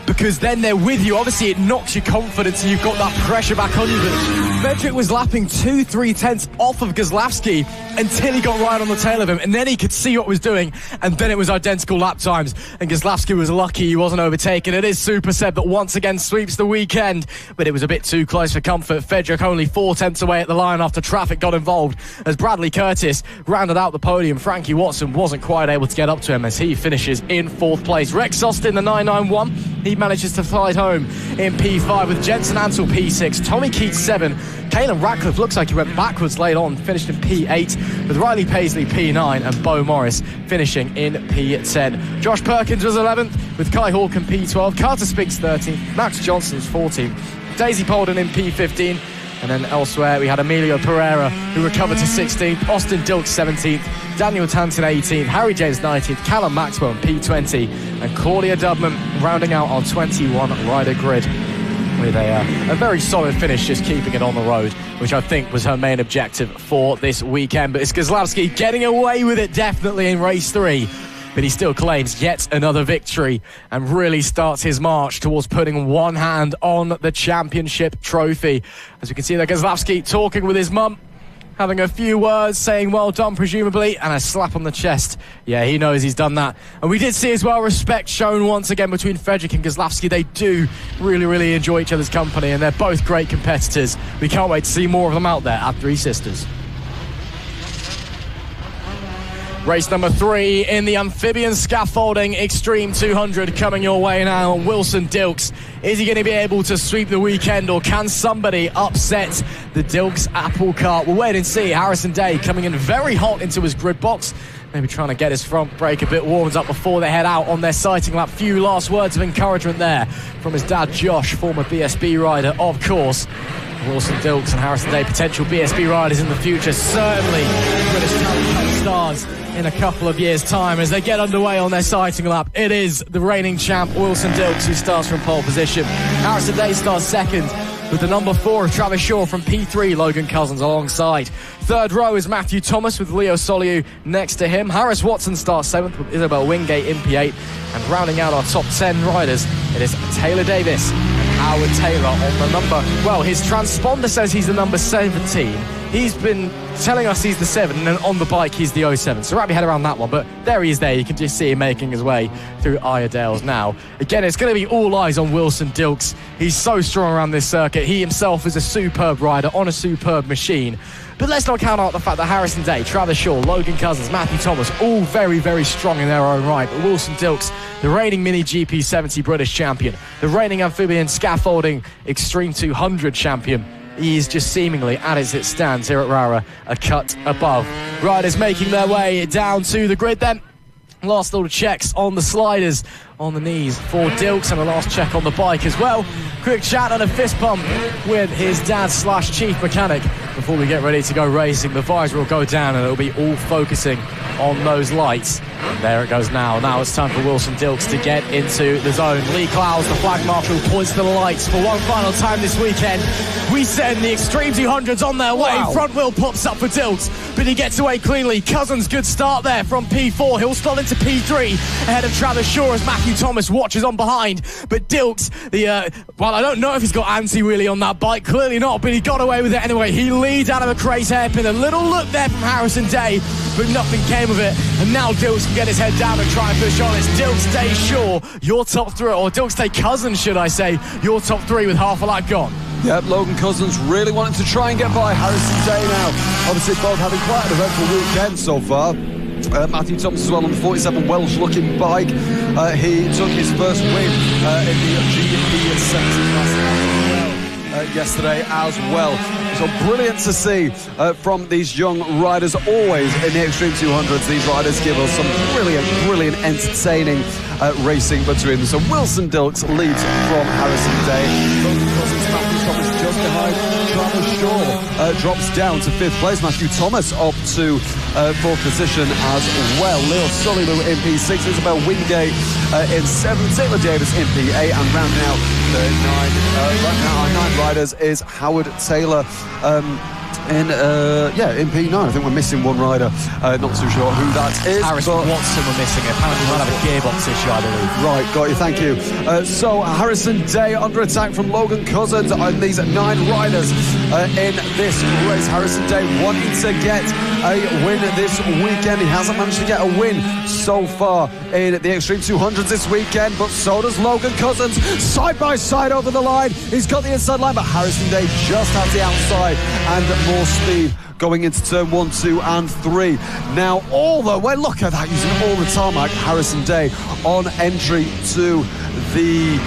[SPEAKER 15] because then they're with you. Obviously, it knocks your confidence and you've got that pressure back on you. But Frederick was lapping 2-3 tenths off of Gazlowski until he got right on the tail of him, and then he could see what was doing, and then it was identical lap times, and Gazlowski was lucky he wasn't overtaken. It is Super Seb that once again sweeps the weekend, but it was a bit too close for comfort. Frederick only 4 tenths away at the line after traffic got involved, as Bradley Curtis rounded out the podium. Frankie Watson wasn't quite able to get up to him as he finishes in 4th place. Rex Austin, the 991, he manages to fly home in P5 with Jensen Ansell P6, Tommy Keats 7, Caelan Ratcliffe looks like he went backwards late on, finished in P8, with Riley Paisley P9 and Beau Morris finishing in P10. Josh Perkins was 11th with Kai Hawk in P12, Carter Spiggs 13th, Max Johnson's 14th, Daisy Polden in P15, and then elsewhere we had Emilio Pereira who recovered to 16th, Austin Dilks 17th, Daniel Tanton 18th, Harry James 19th, Callum Maxwell in P20, and Claudia Dubman rounding out our 21 rider grid with a very solid finish, just keeping it on the road, which I think was her main objective for this weekend. But it's Gazlowski getting away with it definitely in race 3, but he still claims yet another victory and really starts his march towards putting one hand on the championship trophy. As we can see there, Gazlowski talking with his mum, having a few words, saying well done presumably, and a slap on the chest. Yeah, he knows he's done that. And we did see as well respect shown once again between Frederick and Gazlowski. They do really, really enjoy each other's company, and they're both great competitors. We can't wait to see more of them out there at Three Sisters. Race number 3 in the amphibian scaffolding Extreme 200 coming your way now. Wilson Dilks, is he going to be able to sweep the weekend, or can somebody upset the Dilks apple cart? We'll wait and see. Harrison Day coming in very hot into his grid box, maybe trying to get his front brake a bit warmed up before they head out on their sighting lap. Few last words of encouragement there from his dad Josh, former BSB rider, of course. Wilson Dilks and Harrison Day, potential BSB riders in the future, certainly British Talent Cup stars in a couple of years' time as they get underway on their sighting lap. It is the reigning champ Wilson Dilks who starts from pole position. Harrison Day starts second with the number 4 of Travis Shaw from P3, Logan Cousins alongside. Third row is Matthew Thomas with Leo Soliu next to him. Harris Watson starts 7th with Isabel Wingate in P8. And rounding out our top 10 riders, it is Taylor Davis and Howard Taylor on the number. Well, his transponder says he's the number 17. He's been telling us he's the 7, and then on the bike he's the 07. So wrap your head around that one, but there he is there. You can just see him making his way through Iredales now. Again, it's going to be all eyes on Wilson Dilks. He's so strong around this circuit. He himself is a superb rider on a superb machine. But let's not count out the fact that Harrison Day, Travis Shaw, Logan Cousins, Matthew Thomas, all very, very strong in their own right. But Wilson Dilks, the reigning Mini GP 70 British champion, the reigning amphibian scaffolding Extreme 200 champion, he is just seemingly, as it stands here at Rowrah, a cut above. Riders making their way down to the grid then. Last little checks on the sliders, on the knees for Dilks, and a last check on the bike as well. Quick chat and a fist bump with his dad / chief mechanic before we get ready to go racing. The visor will go down and it'll be all focusing on those lights. And there it goes now. Now it's time for Wilson Dilks to get into the zone. Lee Clowes, the flag marshal, points to the lights for one final time this weekend. We send the Extreme 200s on their way. Wow. Front wheel pops up for Dilks, but he gets away cleanly. Cousins, good start there from P4. He'll start into P3 ahead of Travis Shaw as Matthew Thomas watches on behind. But Dilks, well, I don't know if he's got anti-wheelie on that bike. Clearly not, but he got away with it anyway. He leads out of a Craze hairpin. A little look there from Harrison Day, but nothing came of it. And now Dilks can get his head down and try and push on. It's Dilks Day Shaw, your top 3, or Dilks Day Cousins, should I say, your top 3 with half a lap gone.
[SPEAKER 1] Yep, Logan Cousins really wanting to try and get by Harrison Day now. Obviously both having quite an eventful weekend so far. Matthew Thomas as well on the 47 Welsh-looking bike. He took his first win in the GP 70 class yesterday as well. So brilliant to see from these young riders. Always in the Extreme 200s, these riders give us some brilliant, entertaining racing between them. So Wilson Dilks leads from Harrison Day. Logan Cousins, Matthew Thomas just behind. Travis Shaw drops down to 5th place. Matthew Thomas up to 4th position as well. Leo Soliu in P6, Isabel Wingate in 7th, Taylor Davis in P8, and rounding out the 9 riders is Howard Taylor in P9. I think we're missing one rider. Not too sure who that is.
[SPEAKER 15] Harris Watson we're missing. Apparently might have a gearbox issue, I believe.
[SPEAKER 1] Right, got you, thank you. So Harrison Day under attack from Logan Cousins on these 9 riders in this race. Harrison Day wanting to get a win this weekend. He hasn't managed to get a win so far in the Extreme 200s this weekend, but so does Logan Cousins. Side by side over the line. He's got the inside line, but Harrison Day just has the outside and more speed going into turn 1, 2 and 3. Now all the way, look at that, using all the tarmac. Harrison Day on entry to the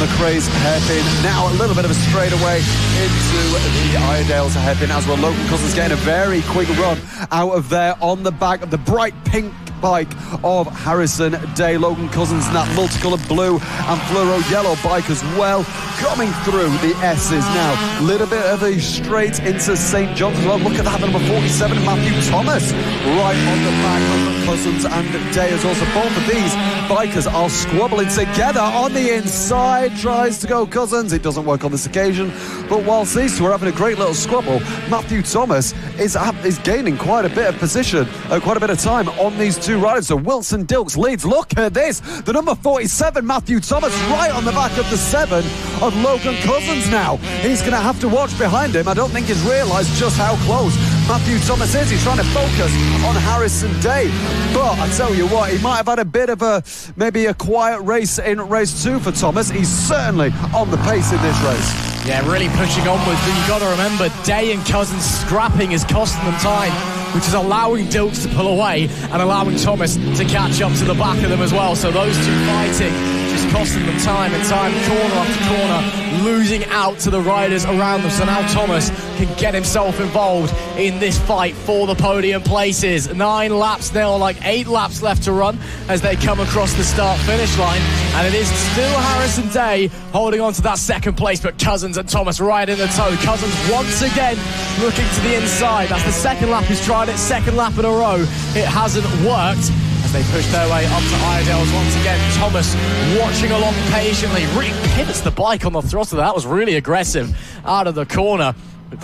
[SPEAKER 1] McRae's hairpin. Now a little bit of a straightaway into the Iredales hairpin as well. Logan Cousins getting a very quick run out of there on the back of the bright pink bike of Harrison Day. Logan Cousins in that multicoloured blue and fluoro yellow bike as well, coming through the S's now. Little bit of a straight into St. John's as well. Look at that, number 47, Matthew Thomas, right on the back of Cousins and Day as also. Both of these bikers are squabbling together on the inside. Tries to go Cousins, it doesn't work on this occasion, but whilst these two are having a great little squabble, Matthew Thomas is gaining quite a bit of position, quite a bit of time on these two riders. So Wilson Dilks leads. Look at this, the number 47 Matthew Thomas right on the back of the 7 of Logan Cousins now. He's going to have to watch behind him. I don't think he's realised just how close Matthew Thomas is. He's trying to focus on Harrison Day, but I tell you what, he might have had a bit of maybe a quiet race in race 2 for Thomas. He's certainly on the pace in this race.
[SPEAKER 15] Yeah, really pushing onwards, but you've got to remember, Day and Cousins scrapping is costing them time, which is allowing Dilks to pull away and allowing Thomas to catch up to the back of them as well. So those two fighting, just costing them time and time, corner after corner, losing out to the riders around them. So now Thomas can get himself involved in this fight for the podium places. 9 laps now, like 8 laps left to run as they come across the start-finish line. And it is still Harrison Day holding on to that second place, but Cousins and Thomas right in the tow. Cousins once again looking to the inside. That's the second lap he's tried it, second lap in a row. It hasn't worked as they push their way up to Iredale's once again. Thomas watching along patiently, really pivots the bike on the throttle. That was really aggressive out of the corner.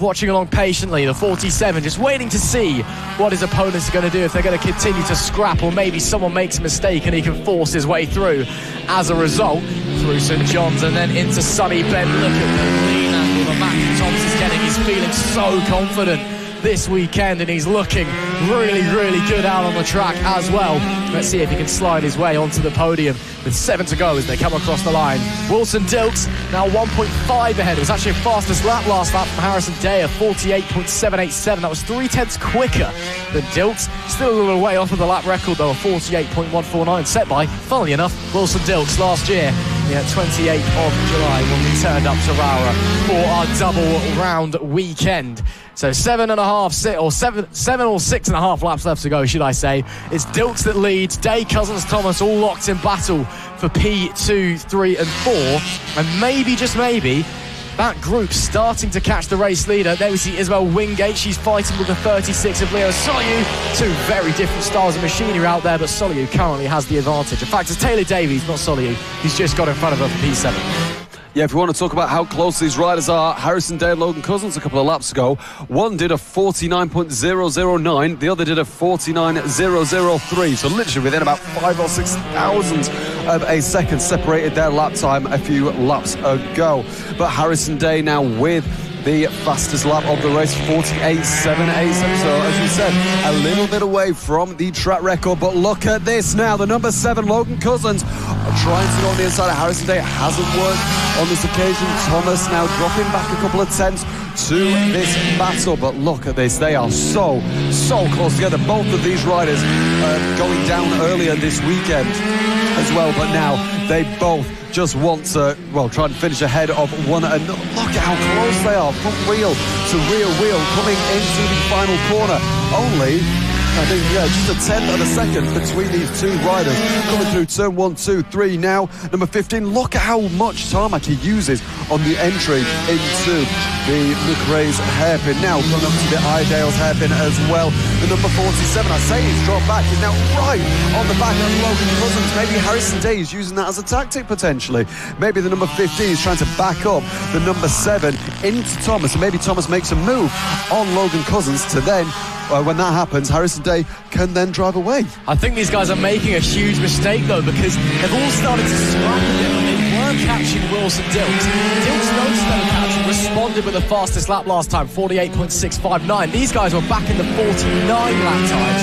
[SPEAKER 15] Watching along patiently, the 47, just waiting to see what his opponents are going to do, if they're going to continue to scrap or maybe someone makes a mistake and he can force his way through. As a result, through St John's and then into Sunny Bend. Look at the lean angle that Matthew Thomas is getting. He's feeling so confident this weekend and he's looking really, really good out on the track as well. Let's see if he can slide his way onto the podium with 7 to go as they come across the line. Wilson Dilks now 1.5 ahead. It was actually a fastest lap last lap from Harrison Day, a 48.787. That was 0.3 quicker than Dilks. Still a little way off of the lap record though, a 48.149 set by, funnily enough, Wilson Dilks last year. 28th of July when we turned up to Rowrah for our double round weekend. So 7.5 or 6.5 laps left to go, should I say. It's Dilks that leads. Day, Cousins, Thomas all locked in battle for P2, 3 and 4. And maybe, just maybe, that group starting to catch the race leader. There we see Isabel Wingate. She's fighting with the 36 of Leo Soliu. Two very different styles of machinery out there, but Soliu currently has the advantage. In fact, it's Taylor Davies, not Soliu. He's just got in front of her for P7.
[SPEAKER 1] Yeah, if you want to talk about how close these riders are, Harrison Day and Logan Cousins a couple of laps ago, one did a 49.009, the other did a 49.003, so literally within about 5 or 6 thousandths of a second separated their lap time a few laps ago. But Harrison Day now with the fastest lap of the race, 48.787. So as we said, a little bit away from the track record, but look at this now, the number 7 Logan Cousins trying to go on the inside of Harrison Day. It hasn't worked on this occasion. Thomas now dropping back a couple of tenths to this battle, but look at this, they are so close together. Both of these riders going down earlier this weekend as well, but now they both just want to, well, try and finish ahead of one another. Look at how close they are, front wheel to rear wheel, coming into the final corner. Only, I think, just a tenth of a second between these two riders. Coming through turn 1, 2, 3 now. Number 15, look at how much tarmac he uses on the entry into the McRae's hairpin. Now going up to the Iredale's hairpin as well. The number 47, I say he's dropped back, is now right on the back of Logan Cousins. Maybe Harrison Day is using that as a tactic potentially. Maybe the number 15 is trying to back up the number 7 into Thomas, and maybe Thomas makes a move on Logan Cousins to then, when that happens, Harrison Day can then drive away.
[SPEAKER 15] I think these guys are making a huge mistake though, because they've all started to scrap a bit when they weren't catching Wilson Dilks. Dilks noticed they were catching, responded with the fastest lap last time, 48.659. These guys were back in the 49 lap times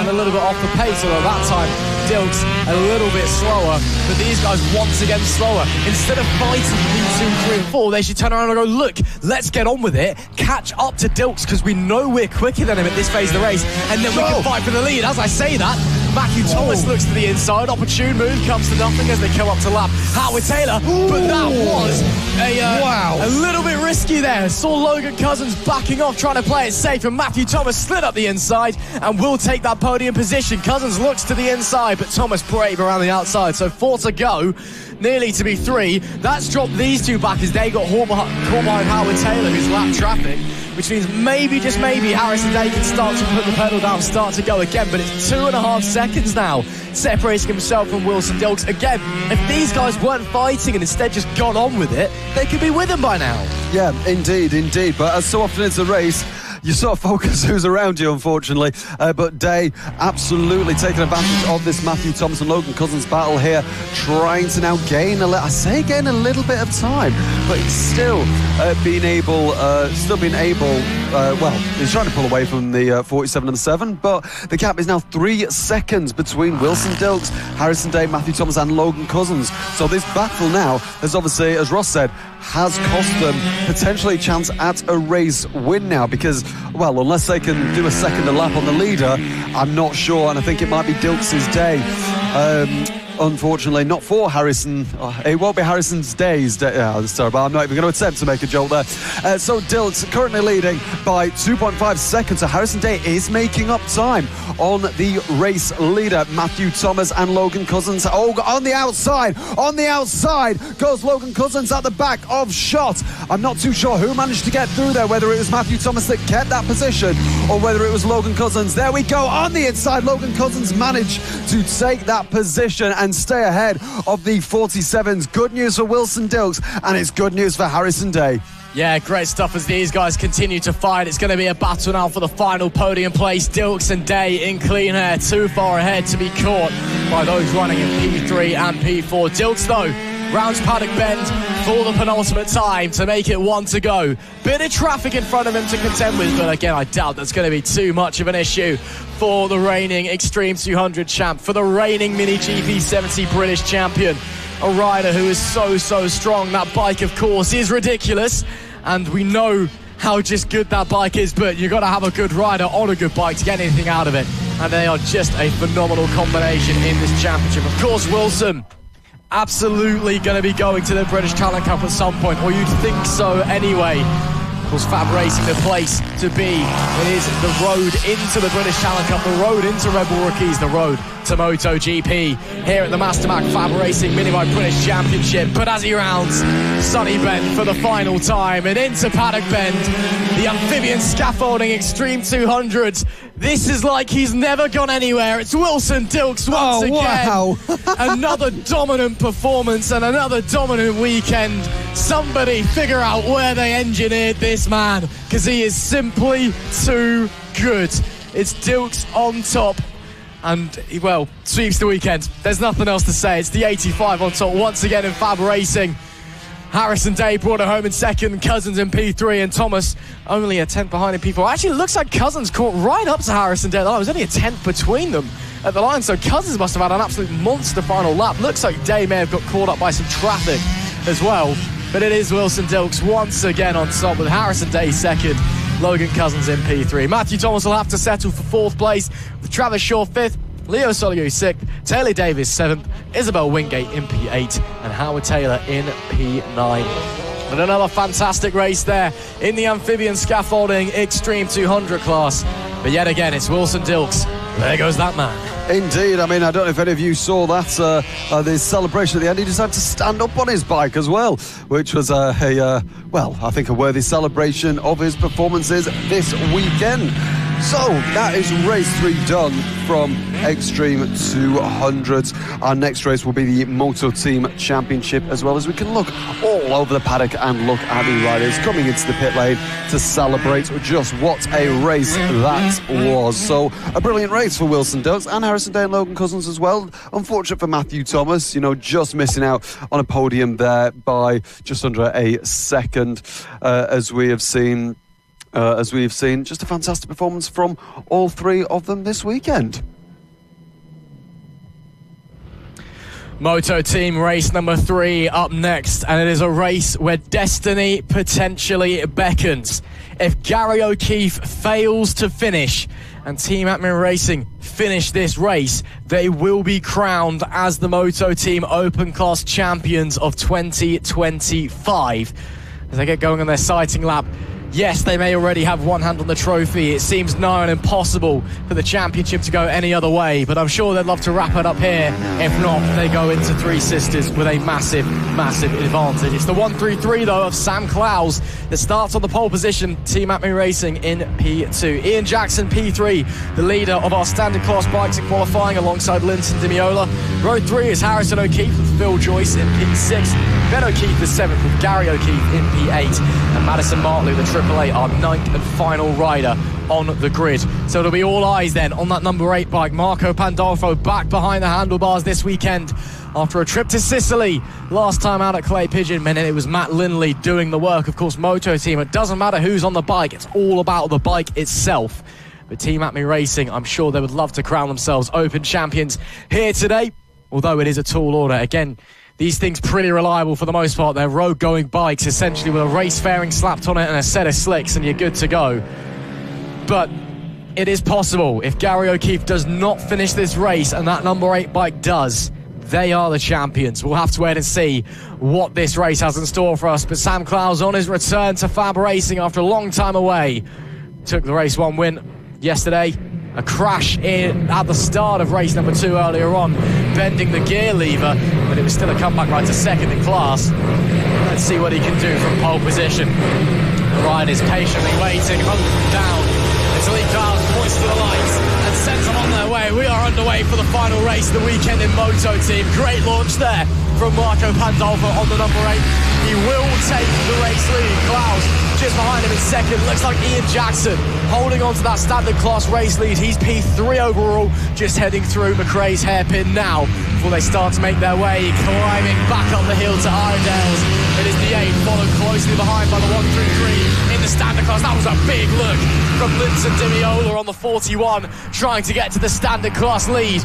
[SPEAKER 15] and a little bit off the pace, although that time Dilks a little bit slower, but these guys once again slower. Instead of fighting P2, 3 and 4, they should turn around and go, look, let's get on with it, catch up to Dilks, because we know we're quicker than him at this phase of the race, and then we can fight for the lead. As I say that, Matthew Thomas looks to the inside, opportune move comes to nothing as they come up to lap Howard Taylor, but that was a little bit risky there. Saw Logan Cousins backing off, trying to play it safe, and Matthew Thomas slid up the inside and will take that podium position. Cousins looks to the inside, but Thomas brave around the outside, so 4 to go, nearly to be 3. That's dropped these two back as they got caught behind Howard Taylor, who's lapped traffic, which means maybe, just maybe, Harrison Day can start to put the pedal down, start to go again, but it's 2.5 seconds now separating himself from Wilson Dilks. Again, if these guys weren't fighting and instead just got on with it, they could be with him by now.
[SPEAKER 1] Yeah, indeed, but as so often it's a race, you sort of focus who's around you, unfortunately. But Day absolutely taking advantage of this Matthew Thomas and Logan Cousins battle here, trying to now gain a little bit of time, but he's still being able he's trying to pull away from the 47 and the 7, but the gap is now 3 seconds between Wilson Dilks, Harrison Day, Matthew Thomas and Logan Cousins. So this battle now has obviously, as Ross said, has cost them potentially a chance at a race win now, because, well, unless they can do a second lap on the leader, I'm not sure, and I think it might be Dilks' day. Unfortunately, not for Harrison. It won't be Harrison's days. That's terrible. I'm not even going to attempt to make a joke there. So Dilks currently leading by 2.5 seconds. So Harrison Day is making up time on the race leader, Matthew Thomas and Logan Cousins. Oh, on the outside goes Logan Cousins at the back of shot. I'm not too sure who managed to get through there, whether it was Matthew Thomas that kept that position or whether it was Logan Cousins. There we go. On the inside, Logan Cousins managed to take that position and stay ahead of the 47s. Good news for Wilson Dilks, and it's good news for Harrison Day.
[SPEAKER 15] Yeah, great stuff as these guys continue to fight. It's going to be a battle now for the final podium place. Dilks and Day in clean air, too far ahead to be caught by those running in P3 and P4. Dilks, though, rounds paddock bend for the penultimate time to make it 1 to go. Bit of traffic in front of him to contend with, but again, I doubt that's going to be too much of an issue for the reigning Extreme 200 champ, for the reigning Mini GP 70 British champion. A rider who is so strong. That bike, of course, is ridiculous, and we know how just good that bike is, but you've got to have a good rider on a good bike to get anything out of it, and they are just a phenomenal combination in this championship. Of course, Wilson absolutely going to be going to the British Talent Cup at some point, or you'd think so anyway. Of course, FAB-Racing, the place to be. It is the road into the British Talent Cup, the road into Red Bull Rookies, the road to MotoGP here at the Mastermac FAB-Racing Minibike British Championship. But as he rounds Sunny Bend for the final time and into Paddock Bend, the amphibian scaffolding Extreme 200s, this is like he's never gone anywhere. It's Wilson Dilks once again.
[SPEAKER 1] Wow.
[SPEAKER 15] Another dominant performance and another dominant weekend. Somebody figure out where they engineered this man, because he is simply too good. It's Dilks on top, and, well, sweeps the weekend. There's nothing else to say. It's the 85 on top once again in FAB-Racing. Harrison Day brought it home in second, Cousins in P3, and Thomas only a tenth behind in P4. Actually, it looks like Cousins caught right up to Harrison Day. There was only a tenth between them at the line, so Cousins must have had an absolute monster final lap. Looks like Day may have got caught up by some traffic as well, but it is Wilson Dilks once again on top with Harrison Day second, Logan Cousins in P3. Matthew Thomas will have to settle for fourth place, with Travis Shaw fifth, Leo Soligo 6th, Taylor Davis 7th, Isabel Wingate in P8, and Howard Taylor in P9. But another fantastic race there in the amphibian scaffolding Extreme 200 class. But yet again, it's Wilson Dilks. There goes that man.
[SPEAKER 1] Indeed. I mean, I don't know if any of you saw that, the celebration at the end. He decided to stand up on his bike as well, which was I think a worthy celebration of his performances this weekend. So that is race 3 done from Extreme 200s. Our next race will be the Moto Team Championship, as well as we can look all over the paddock and look at the riders coming into the pit lane to celebrate just what a race that was. So a brilliant race for Wilson Dilks and Harrison Day and Logan Cousins as well. Unfortunate for Matthew Thomas, just missing out on a podium there by just under a second, as we have seen. Just a fantastic performance from all three of them this weekend.
[SPEAKER 15] Moto Team race number 3 up next, and it is a race where destiny potentially beckons. If Gary O'Keefe fails to finish and Team Atman Racing finish this race, they will be crowned as the Moto Team Open Class Champions of 2025. As they get going on their sighting lap, yes, they may already have one hand on the trophy. It seems nigh on impossible for the championship to go any other way, but I'm sure they'd love to wrap it up here. If not, they go into Three Sisters with a massive advantage. It's the 1-3-3, though, of Sam Clowes that starts on the pole position, Team Atman Racing in P2. Ian Jackson, P3, the leader of our standard class bikes in qualifying, alongside Linton Dimiola. Row 3 is Harrison O'Keefe with Phil Joyce in P6. Ben O'Keefe is 7th with Gary O'Keefe in P8. And Madison Martley, the AAA, our 9th and final rider on the grid. So it'll be all eyes then on that number 8 bike. Marco Pandolfo back behind the handlebars this weekend after a trip to Sicily. Last time out at Clay Pigeon meant it was Matt Lindley doing the work. Of course, Moto Team, it doesn't matter who's on the bike, it's all about the bike itself. But Team Acme Racing, I'm sure they would love to crown themselves Open champions here today, although it is a tall order. Again, these things pretty reliable for the most part. They're road-going bikes, essentially with a race fairing slapped on it and a set of slicks, and you're good to go. But it is possible. If Gary O'Keefe does not finish this race and that number 8 bike does, they are the champions. We'll have to wait and see what this race has in store for us. But Sam Clowes on his return to FAB-Racing after a long time away. Took the race 1 win yesterday. A crash at the start of race number 2 earlier on, bending the gear lever, but it was still a comeback right to second in class. Let's see what he can do from pole position. The rider's patiently waiting, hunkered down, until he points to the lights and sends them on their way. We are underway for the final race of the weekend in Moto Team. Great launch there from Marco Pandolfo on the number 8. He will take the race lead. Clowes just behind him in second. Looks like Ian Jackson holding on to that standard class race lead. He's P3 overall, just heading through McRae's hairpin now before they start to make their way, climbing back up the hill to Iredale's. It is the 8, followed closely behind by the 133 in the standard class. That was a big look from Linton Dimiola on the 41, trying to get to the standard class lead.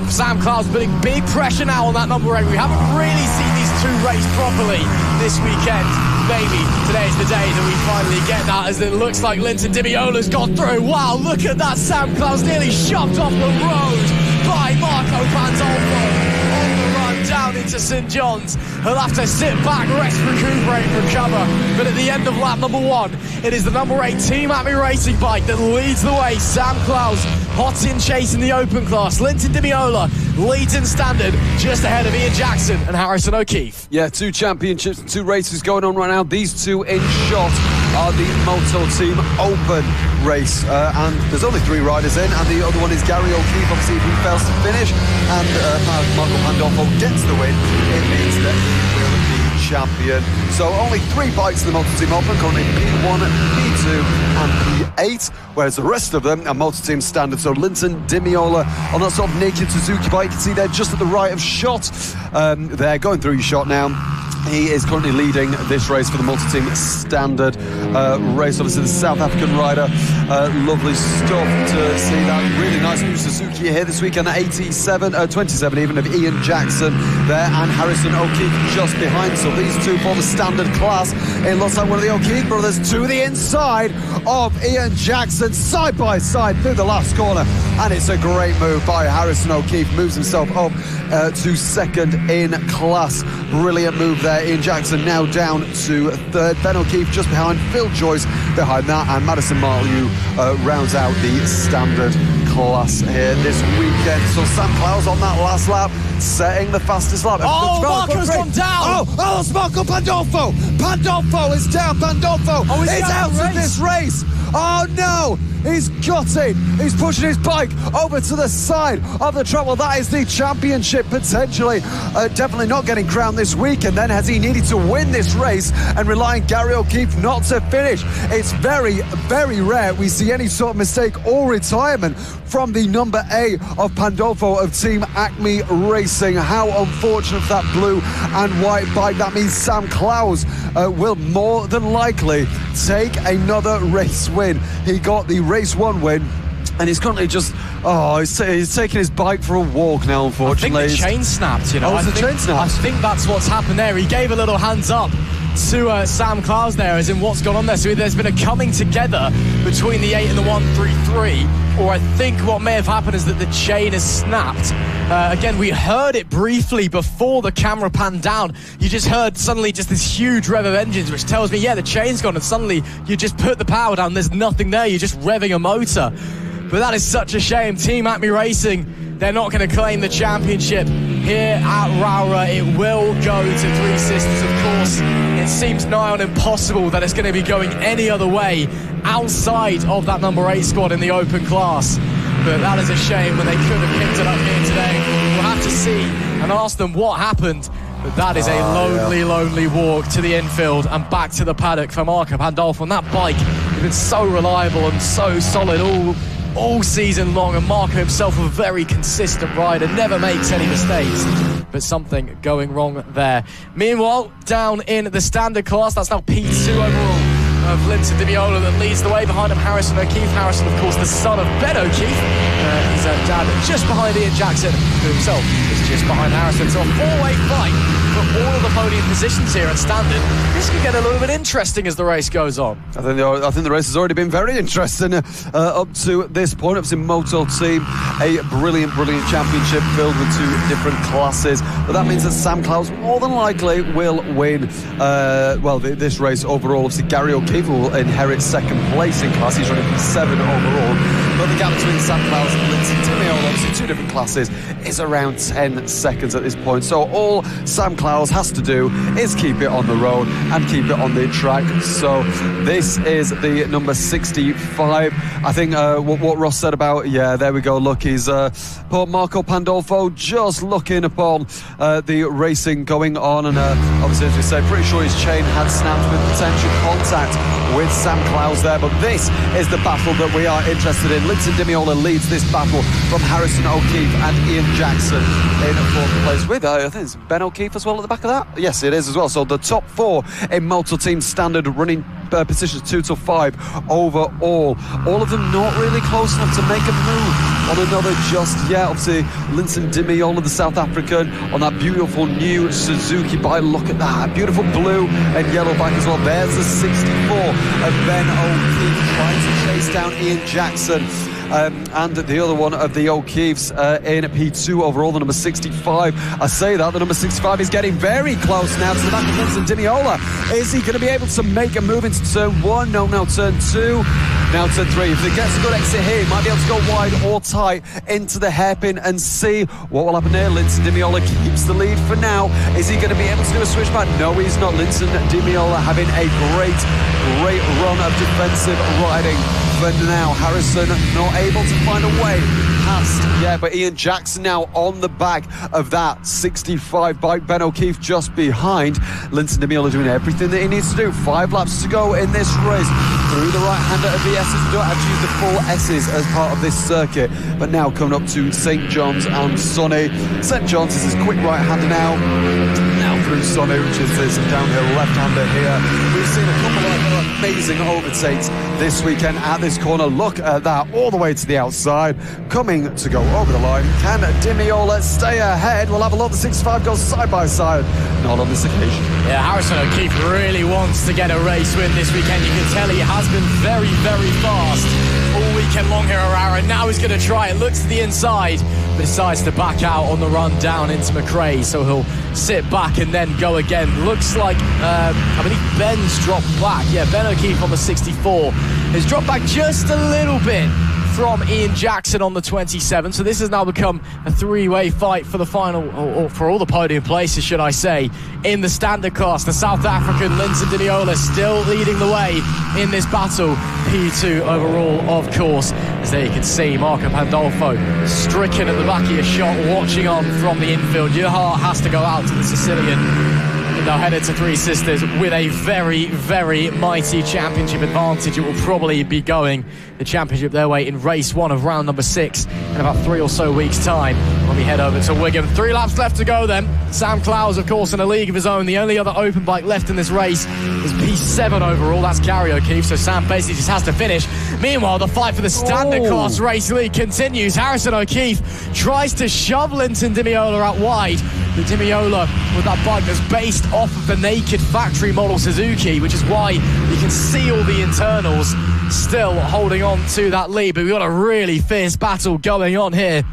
[SPEAKER 15] Sam Clowes putting big pressure now on that number 8. We haven't really seen these two race properly this weekend. Maybe today's the day that we finally get that, as it looks like Linton Dimiola's gone through. Wow, look at that. Sam Clowes nearly shoved off the road by Marco Pandolfo. Down into St John's. He'll have to sit back, rest, recuperate, recover. But at the end of lap number 1, it is the number 8 Team Acme Racing bike that leads the way. Sam Clowes hot in chase in the open class. Linton Dimiola leads in standard, just ahead of Ian Jackson and Harrison O'Keefe.
[SPEAKER 1] Yeah, 2 championships, 2 races going on right now. These 2 in shot are the Moto Team Open race, and there's only 3 riders in, and the other one is Gary O'Keefe. Obviously, if he fails to finish and Marco Pandolfo gets the win, it means that he will be champion. So only 3 bikes in the Moto Team Open, currently P1, P2 and P8, whereas the rest of them are Moto Team standard. So Linton Dimiola on that sort of naked Suzuki bike, you can see there just at the right of shot. They're going through your shot now. He is currently leading this race for the Multi-Team Standard race. Obviously, the South African rider. Lovely stuff to see that. Really nice new Suzuki here this weekend at 27 even, of Ian Jackson there, and Harrison O'Keefe just behind. So these 2 for the standard class. It looks like one of the O'Keefe brothers to the inside of Ian Jackson, side by side through the last corner. And it's a great move by Harrison O'Keefe. Moves himself up to second in class. Brilliant move there. Ian Jackson now down to 3rd. Ben O'Keefe just behind. Phil Joyce behind that. And Madison Marlew rounds out the standard class here this weekend. So Sam Clowes on that last lap, setting the fastest lap.
[SPEAKER 15] Oh, Marco's gone down!
[SPEAKER 1] Oh, it's Marco Pandolfo! Pandolfo is down! Pandolfo is out of this race! Oh no! He's gutted. He's pushing his bike over to the side of the track. Well, that is the championship potentially. Definitely not getting crowned this weekend then, as he needed to win this race and rely on Gary O'Keefe not to finish. It's very, very rare we see any sort of mistake or retirement from the number 8 of Pandolfo of Team Acme Racing. How unfortunate for that blue and white bike. That means Sam Clowes will more than likely take another race win. He got the race 1 win, and he's currently just he's taking his bike for a walk now, unfortunately.
[SPEAKER 15] I think the chain snapped, you know.
[SPEAKER 1] The chain snapped?
[SPEAKER 15] I think that's what's happened there. He gave a little hands up to Sam Clowes there, as in what's gone on there. So there's been a coming together between the 8 and the 133, or I think what may have happened is that the chain has snapped. Again, we heard it briefly before the camera panned down. You just heard suddenly just this huge rev of engines, which tells me, yeah, the chain's gone, and suddenly you just put the power down, there's nothing there, you're just revving a motor. But that is such a shame. Team Acme Racing, they're not going to claim the championship here at Rowrah. It will go to Three Sisters, of course. It seems nigh on impossible that it's going to be going any other way outside of that number 8 squad in the open class. But that is a shame when they could have picked it up here today. We'll have to see and ask them what happened. But that is a lonely walk to the infield and back to the paddock for Marco Pandolfo. And that bike has been so reliable and so solid all all season long, and Marco himself a very consistent rider, never makes any mistakes. But something going wrong there. Meanwhile, down in the standard class, that's now P2 overall of Linton Di Meola that leads the way. Behind him, Harrison O'Keefe. Harrison, of course, the son of Ben O'Keefe. His dad just behind Ian Jackson, who himself is just behind Harrison. So a four-way fight for all of the podium positions here at standard. This could get a little bit interesting as the race goes on.
[SPEAKER 1] I think the race has already been very interesting up to this point. It's in Moto Team, a brilliant championship filled with two different classes. But that means that Sam Clowes more than likely will win this race overall. Obviously, Gary O'Keefe will inherit second place in class. He's running P7 overall. But the gap between Sam Clowes and Linton Di Meola, obviously two different classes, is around 10 seconds at this point. So all Sam Clowes has to do is keep it on the road and keep it on the track. So this is the number 65. I think what Ross said about, there we go, look, he's put Marco Pandolfo just looking upon the racing going on, and obviously, as we say, pretty sure his chain had snapped with potential contact with Sam Clowes there. But this is the battle that we are interested in. Linton Di Meola leads this battle from Harrison O'Keefe and Ian Jackson in fourth place with, I think it's Ben O'Keefe as well at the back of that. Yes, it is as well. So the top four in Moto Team Standard running positions 2 to 5 overall. All of them not really close enough to make a move on another just yet. Obviously, Linton Di Meola, the South African, on that beautiful new Suzuki bike. Look at that, beautiful blue and yellow bike as well. There's the 64 of Ben O'Keefe trying to chase down Ian Jackson. And the other one of the O'Keefes in P2 overall, the number 65. I say that, the number 65 is getting very close now to the back of Linton Di Meola. Is he going to be able to make a move into turn 1? No, now turn 2. Now turn 3. If he gets a good exit here, he might be able to go wide or tight into the hairpin and see what will happen here. Linton Di Meola keeps the lead for now. Is he going to be able to do a switchback? No, he's not. Linton Di Meola having a great run of defensive riding. But now Harrison not able to find a way past. But Ian Jackson now on the back of that 65 bike. Ben O'Keefe just behind. Linton Di Meola doing everything that he needs to do. 5 laps to go in this race. Through the right-hander of the S's. We don't have to use the full S's as part of this circuit. But now coming up to St. John's and Sonny. St. John's is his quick right-hander now. Now through Sonny, which is this downhill left-hander here. We've seen a couple of amazing overtakes this weekend at this corner. Look at that, all the way to the outside, coming to go over the line. Can Di Meola stay ahead? We'll have a look. The 65 goes side by side. Not on this occasion.
[SPEAKER 15] Yeah, Harrison O'Keefe really wants to get a race win this weekend. You can tell he has been very, very fast all weekend long here at Rowrah. Now he's going to try it. Looks to the inside, but decides to back out on the run down into McRae. So he'll sit back and then go again. Looks like, I believe Ben's dropped back. Yeah, Ben O'Keefe on the 64 has dropped back just a little bit from Ian Jackson on the 27. So this has now become a three-way fight for the final, or for all the podium places, should I say, in the standard class. The South African Linton Di Meola still leading the way in this battle. P2 overall, of course. As there you can see, Marco Pandolfo stricken at the back of your shot, watching on from the infield. Your heart has to go out to the Sicilian. Now headed to Three Sisters with a very, very mighty championship advantage. It will probably be going the championship their way in race 1 of round number 6 in about 3 or so weeks' time when we head over to Wigan. 3 laps left to go then. Sam Clowes, of course, in a league of his own. The only other open bike left in this race is P7 overall. That's Gary O'Keefe, so Sam basically just has to finish. Meanwhile, the fight for the standard class race lead continues. Harrison O'Keefe tries to shove Linton Di Meola out wide. But Di Meola with that bike that's based off of the naked factory model Suzuki, which is why you can see all the internals still holding on to that lead. But we've got a really fierce battle going on here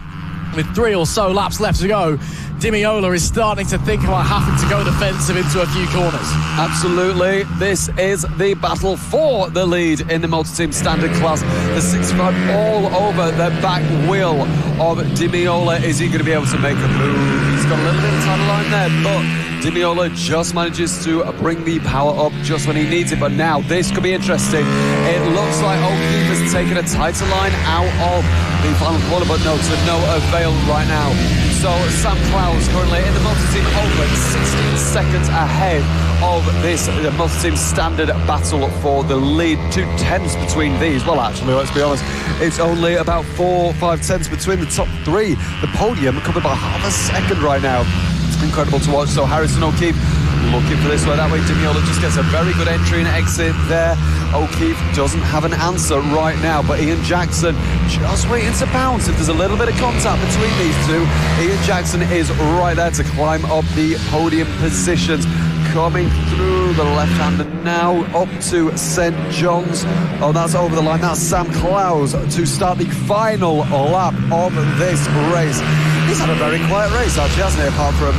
[SPEAKER 15] with 3 or so laps left to go. Di Meola is starting to think about having to go defensive into a few corners.
[SPEAKER 1] Absolutely. This is the battle for the lead in the multi-team standard class. The 65 all over the back wheel of Di Meola. Is he going to be able to make a move? He's got a little bit of time line there, but Di Meola just manages to bring the power up just when he needs it. But now this could be interesting. It looks like O'Keefe has taken a tighter line out of the final corner, but no, to no avail right now. So Sam Clowes currently in the multi-team over 16 seconds ahead of this multi-team standard battle for the lead. 2 tenths between these. Well, actually, let's be honest, it's only about 4-5 tenths between the top 3. The podium covered by half a second right now. Incredible to watch. So Harrison O'Keefe looking for this way, that way. Dimiola just gets a very good entry and exit there. O'Keefe doesn't have an answer right now, but Ian Jackson just waiting to bounce. If there's a little bit of contact between these two, Ian Jackson is right there to climb up the podium positions. Coming through the left-hander now up to St. John's. Oh, that's over the line. That's Sam Clowes to start the final lap of this race. He's had a very quiet race, actually, hasn't he? Apart from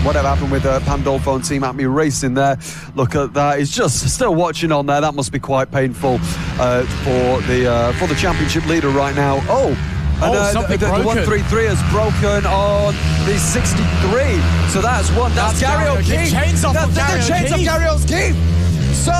[SPEAKER 1] whatever happened with Pandolfo and Team Acme Racing there. Look at that. He's just still watching on there. That must be quite painful for the championship leader right now.
[SPEAKER 15] Something
[SPEAKER 1] the
[SPEAKER 15] broken.
[SPEAKER 1] 133 has broken on the 63. So that's one. That's Gary O'Keefe.
[SPEAKER 15] The chains off of
[SPEAKER 1] Gary O'Keefe. So,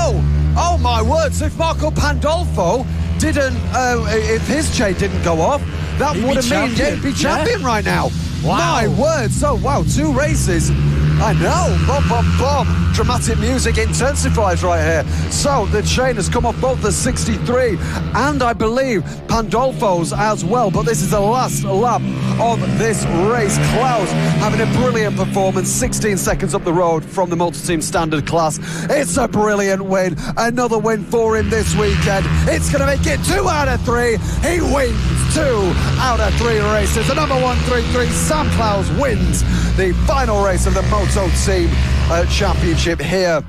[SPEAKER 1] oh my words, if Marco Pandolfo didn't, if his chain didn't go off, that would have meant he'd be champion right now. Wow. My word. So, wow, 2 races. I know. Boom, boom, boom. Dramatic music intensifies right here. So the chain has come off both the 63 and I believe Pandolfo's as well. But this is the last lap of this race. Clowes having a brilliant performance. 16 seconds up the road from the multi-team standard class. It's a brilliant win. Another win for him this weekend. It's going to make it 2 out of 3. He wins 2 out of 3 races. The number 133, Sam Clowes, wins the final race of the Moto Team Championship here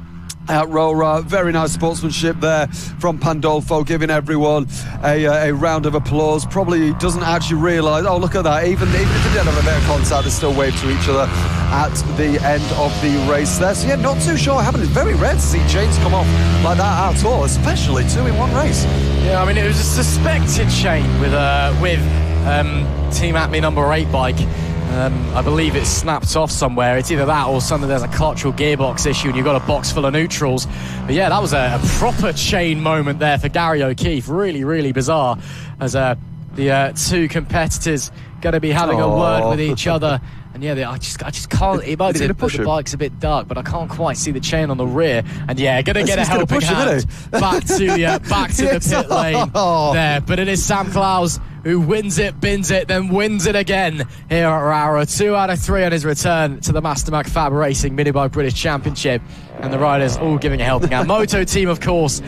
[SPEAKER 1] at Rowrah. Very nice sportsmanship there from Pandolfo, giving everyone a round of applause. Probably doesn't actually realise, oh, look at that, even if they did have a bit of contact, they still wave to each other at the end of the race there. So yeah, not too sure what happened. It's very rare to see chains come off like that at all, especially 2 in 1 race.
[SPEAKER 15] Yeah, I mean, it was a suspected chain with Team Acme number 8 bike. I believe it's snapped off somewhere. It's either that or something. There's a clutch or gearbox issue and you've got a box full of neutrals. But yeah, that was a proper chain moment there for Gary O'Keefe. Really, really bizarre, as the 2 competitors going to be having a word with each other. And yeah, I just can't. It might be the bike's a bit dark, but I can't quite see the chain on the rear. And yeah, going to get a helping hand back to the pit lane there. But it is Sam Clowes who wins it, bins it, then wins it again here at Rowrah. 2 out of 3 on his return to the Mastermac FAB-Racing Minibike British Championship. And the riders all giving a helping hand. Moto Team, of course,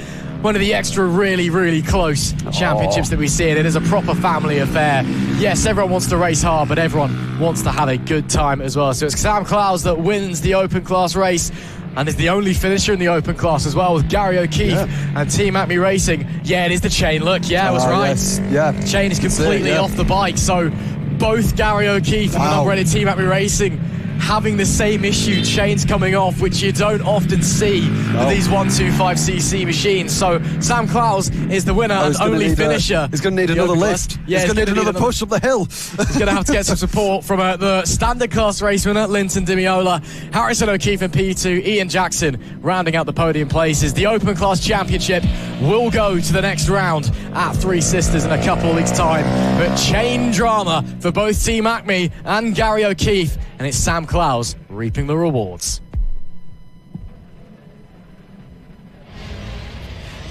[SPEAKER 15] one of the extra really, really close championships that we see. And it is a proper family affair. Yes, everyone wants to race hard, but everyone wants to have a good time as well. So it's Sam Clowes that wins the open class race and is the only finisher in the open class as well, with Gary O'Keefe and Team Acme Racing. Yeah, it is the chain. Look, I was right.
[SPEAKER 1] Yes. Yeah.
[SPEAKER 15] The chain is completely off the bike. So both Gary O'Keefe and the number 8 Team Acme Racing having the same issue, chains coming off, which you don't often see with these 125cc machines. So Sam Clowes is the winner and only finisher.
[SPEAKER 1] He's going to need another lift. Yeah, he's going to need another push up the hill.
[SPEAKER 15] He's going to have to get some support from the standard class race winner, Linton Dimiola, Harrison O'Keefe in P2, Ian Jackson rounding out the podium places. The open class championship will go to the next round at Three Sisters in a couple of weeks' time. But chain drama for both Team Acme and Gary O'Keefe, and it's Sam Clowes reaping the rewards.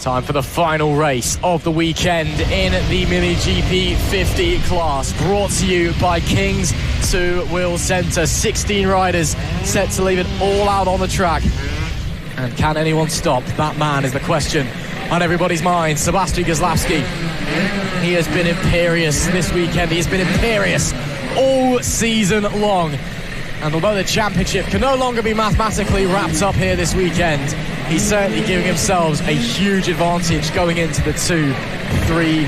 [SPEAKER 15] Time for the final race of the weekend in the Mini GP 50 class, brought to you by King's Two Wheel Centre. 16 riders set to leave it all out on the track. And can anyone stop that man is the question on everybody's mind. Sebastian Goslavsky, he has been imperious this weekend. He has been imperious all season long. And although the championship can no longer be mathematically wrapped up here this weekend, he's certainly giving himself a huge advantage going into the Three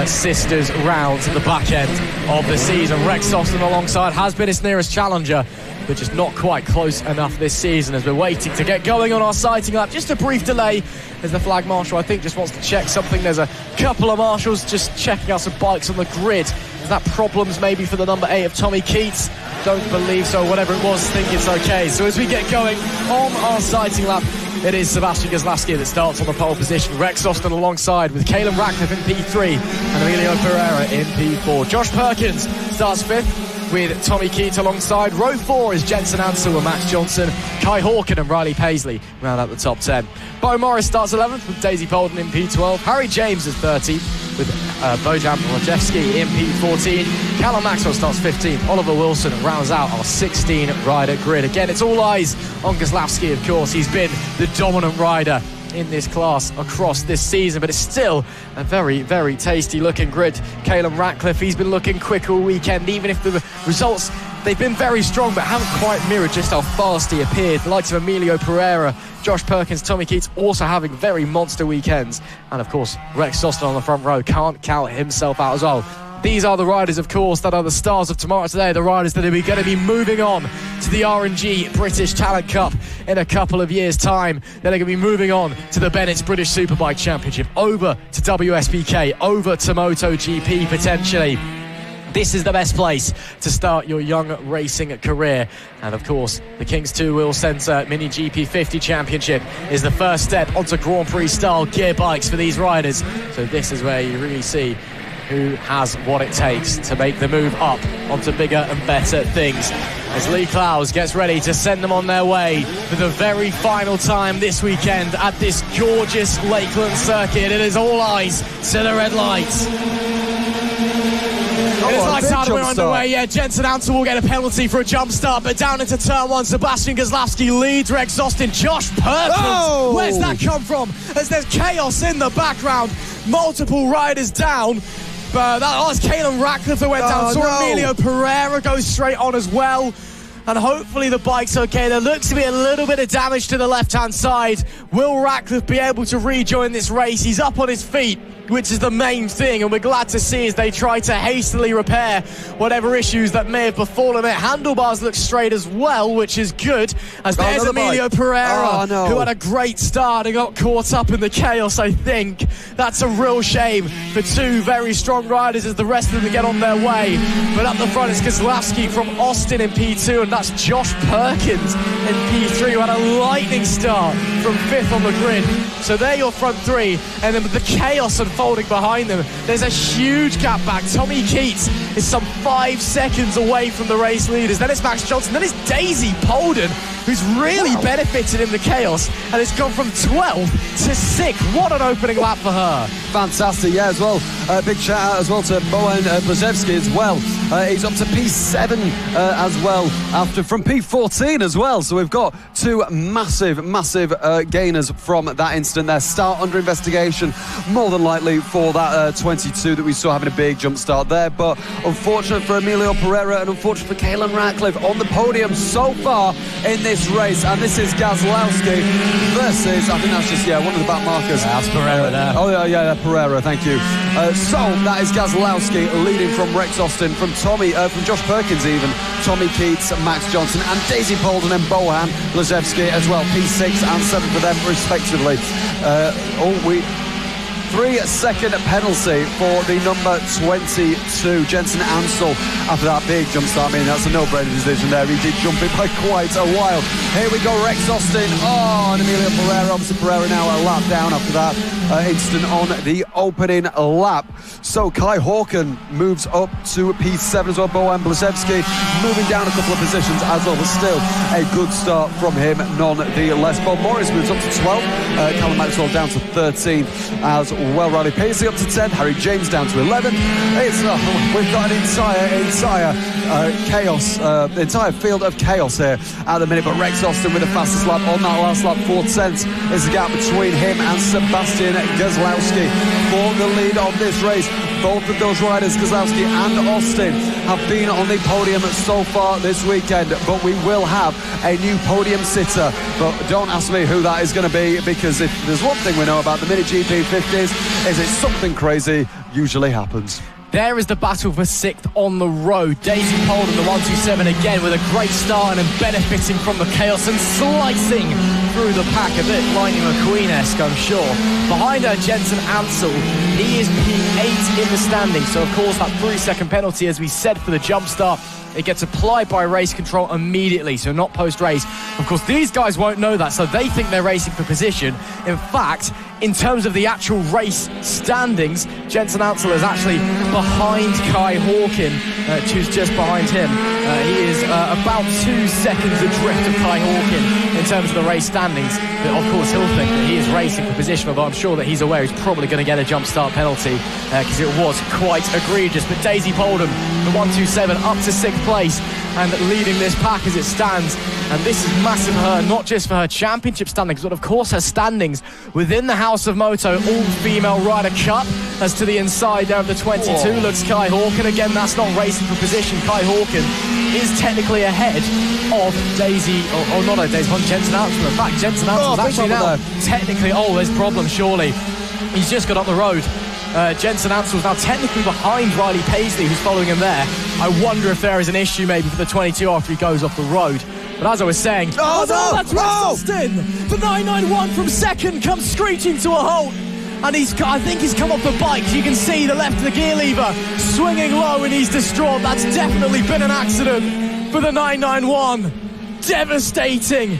[SPEAKER 15] Sisters rounds at the back end of the season. Rex Austin alongside has been his nearest challenger, but just not quite close enough this season as we're waiting to get going on our sighting lap. Just a brief delay as the flag marshal, I think, just wants to check something. There's a couple of marshals just checking out some bikes on the grid. Is that problems maybe for the number 8 of Tommy Keats? Don't believe so. Whatever it was, think it's okay. So as we get going on our sighting lap, it is Sebastian Goslavsky that starts on the pole position. Rex Austin alongside with Caleb Ratcliffe in P3 and Emilio Pereira in P4. Josh Perkins starts 5th. with Tommy Keats alongside. Row 4 is Jensen Ansell and Max Johnson. Kai Hawken and Riley Paisley round out the top 10. Bo Morris starts 11th with Daisy Polden in P12. Harry James is 13th with Bojan Blazewski in P14. Callum Maxwell starts 15th. Oliver Wilson rounds out our 16-rider grid. Again, it's all eyes on Kozlowski, of course. He's been the dominant rider in this class across this season, but it's still a very, very tasty looking grid. Caelan Ratcliffe, he's been looking quick all weekend, even if the results, they've been very strong but haven't quite mirrored just how fast he appeared. The likes of Emilio Pereira, Josh Perkins, Tommy Keats also having very monster weekends, and of course Rex Soston on the front row can't count himself out as well. These are the riders, of course, that are the stars of tomorrow today, the riders that are going to be moving on to the R&G British Talent Cup in a couple of years' time. Then they're going to be moving on to the Bennett's British Superbike Championship, over to WSBK, over to MotoGP potentially. This is the best place to start your young racing career. And of course, the King's Two Wheel Centre Mini GP50 Championship is the first step onto Grand Prix style gear bikes for these riders. So this is where you really see who has what it takes to make the move up onto bigger and better things. As Lee Clowes gets ready to send them on their way for the very final time this weekend at this gorgeous Lakeland Circuit. It is all eyes to the red lights. It is lights out and we're underway. Yeah, Jensen Ansell will get a penalty for a jump start, but down into turn 1, Sebastian Kozlowski leads Rex Austin. Josh Perkins, where's that come from? As there's chaos in the background, multiple riders down. But that was Caelan Ratcliffe that went down. Emilio Pereira goes straight on as well. And hopefully the bike's okay. There looks to be a little bit of damage to the left-hand side. Will Ratcliffe be able to rejoin this race? He's up on his feet, which is the main thing, and we're glad to see as they try to hastily repair whatever issues that may have befallen it. Handlebars look straight as well, which is good, as there's Emilio Pereira, who had a great start and got caught up in the chaos, I think. That's a real shame for two very strong riders as the rest of them get on their way. But up the front is Kozlowski from Austin in P2, and that's Josh Perkins in P3, who had a lightning start from 5th on the grid. So they're your front three, and then with the chaos unfolding behind them, there's a huge gap back. Tommy Keats is some 5 seconds away from the race leaders. Then it's Max Johnson. Then it's Daisy Polden, who's really benefited in the chaos, and it's gone from 12th to 6th. What an opening lap for her.
[SPEAKER 1] Fantastic, yeah, as well. Big shout out as well to Bojan Blazewski as well. He's up to P7 as well, after from P14 as well. So we've got two massive gainers from that incident there. Start under investigation, more than likely for that 22 that we saw having a big jump start there. But unfortunate for Emilio Pereira and unfortunate for Caelan Ratcliffe on the podium so far in this race. And this is Kozlowski versus, I think that's just, one of the back markers.
[SPEAKER 15] That's Pereira there.
[SPEAKER 1] Yeah, Pereira, thank you. So that is Kozlowski leading from Rex Austin, from Josh Perkins even, Tommy Keats, Max Johnson and Daisy Polden and Bojan Blazewski as well, P6 and 7 for them respectively. 3-second penalty for the number 22, Jensen Ansell, after that big jump start. I mean, that's a no-brainer decision there. He did jump it by quite a while. Here we go, Rex Austin. And Emilio Pereira. Obviously, Pereira now a lap down after that incident on the opening lap. So Kai Hawken moves up to P7 as well. Bojan Blazewski moving down a couple of positions as well, but still a good start from him nonetheless. Bob Morris moves up to 12. Callum Maxwell down to 13 as well. Riley Paisley up to 10. Harry James down to 11. We've got an entire chaos, entire field of chaos here at the minute. But Rex Austin with the fastest lap on that last lap. 4/10 is the gap between him and Sebastian Kozlowski for the lead of this race. Both of those riders, Kozlowski and Austin, have been on the podium so far this weekend, but we will have a new podium sitter. But don't ask me who that is going to be, because if there's one thing we know about the Mini GP50s, is it something crazy usually happens.
[SPEAKER 15] There is the battle for 6th on the road. Daisy Polden, the 127 again, with a great start and benefiting from the chaos and slicing through the pack, a bit Lightning McQueen-esque, I'm sure. Behind her, Jensen Ansell. He is P8 in the standing, so of course that 3-second penalty, as we said, for the jump start, it gets applied by race control immediately, so not post-race. Of course, these guys won't know that, so they think they're racing for position. In fact, in terms of the actual race standings, Jensen Ansel is actually behind Kai Hawkin, who's just behind him. He is about 2 seconds adrift of Kai Hawkin in terms of the race standings. But of course, he'll think that he is racing for position, although I'm sure that he's aware he's probably going to get a jump start penalty because it was quite egregious. But Daisy Polden, the 127, up to 6th place and leading this pack as it stands. And this is massive for her, not just for her championship standings, but of course her standings within the House of Moto All-Female Ryder Cup. As to the inside there of the 22 looks Kai Hawkin. Again, that's not racing for position. Kai Hawkin is technically ahead of Daisy, or not Daisy, on Jensen Ansel. In fact, Jensen Ansel is actually now technically, there's problems surely. He's just got up the road. Jensen Ansel is now technically behind Riley Paisley, who's following him there. I wonder if there is an issue maybe for the 22 after he goes off the road. But as I was saying, that's Rex Austin! The 991 from second comes screeching to a halt. And I think he's come off the bike. You can see the left of the gear lever swinging low and he's distraught. That's definitely been an accident for the 991. Devastating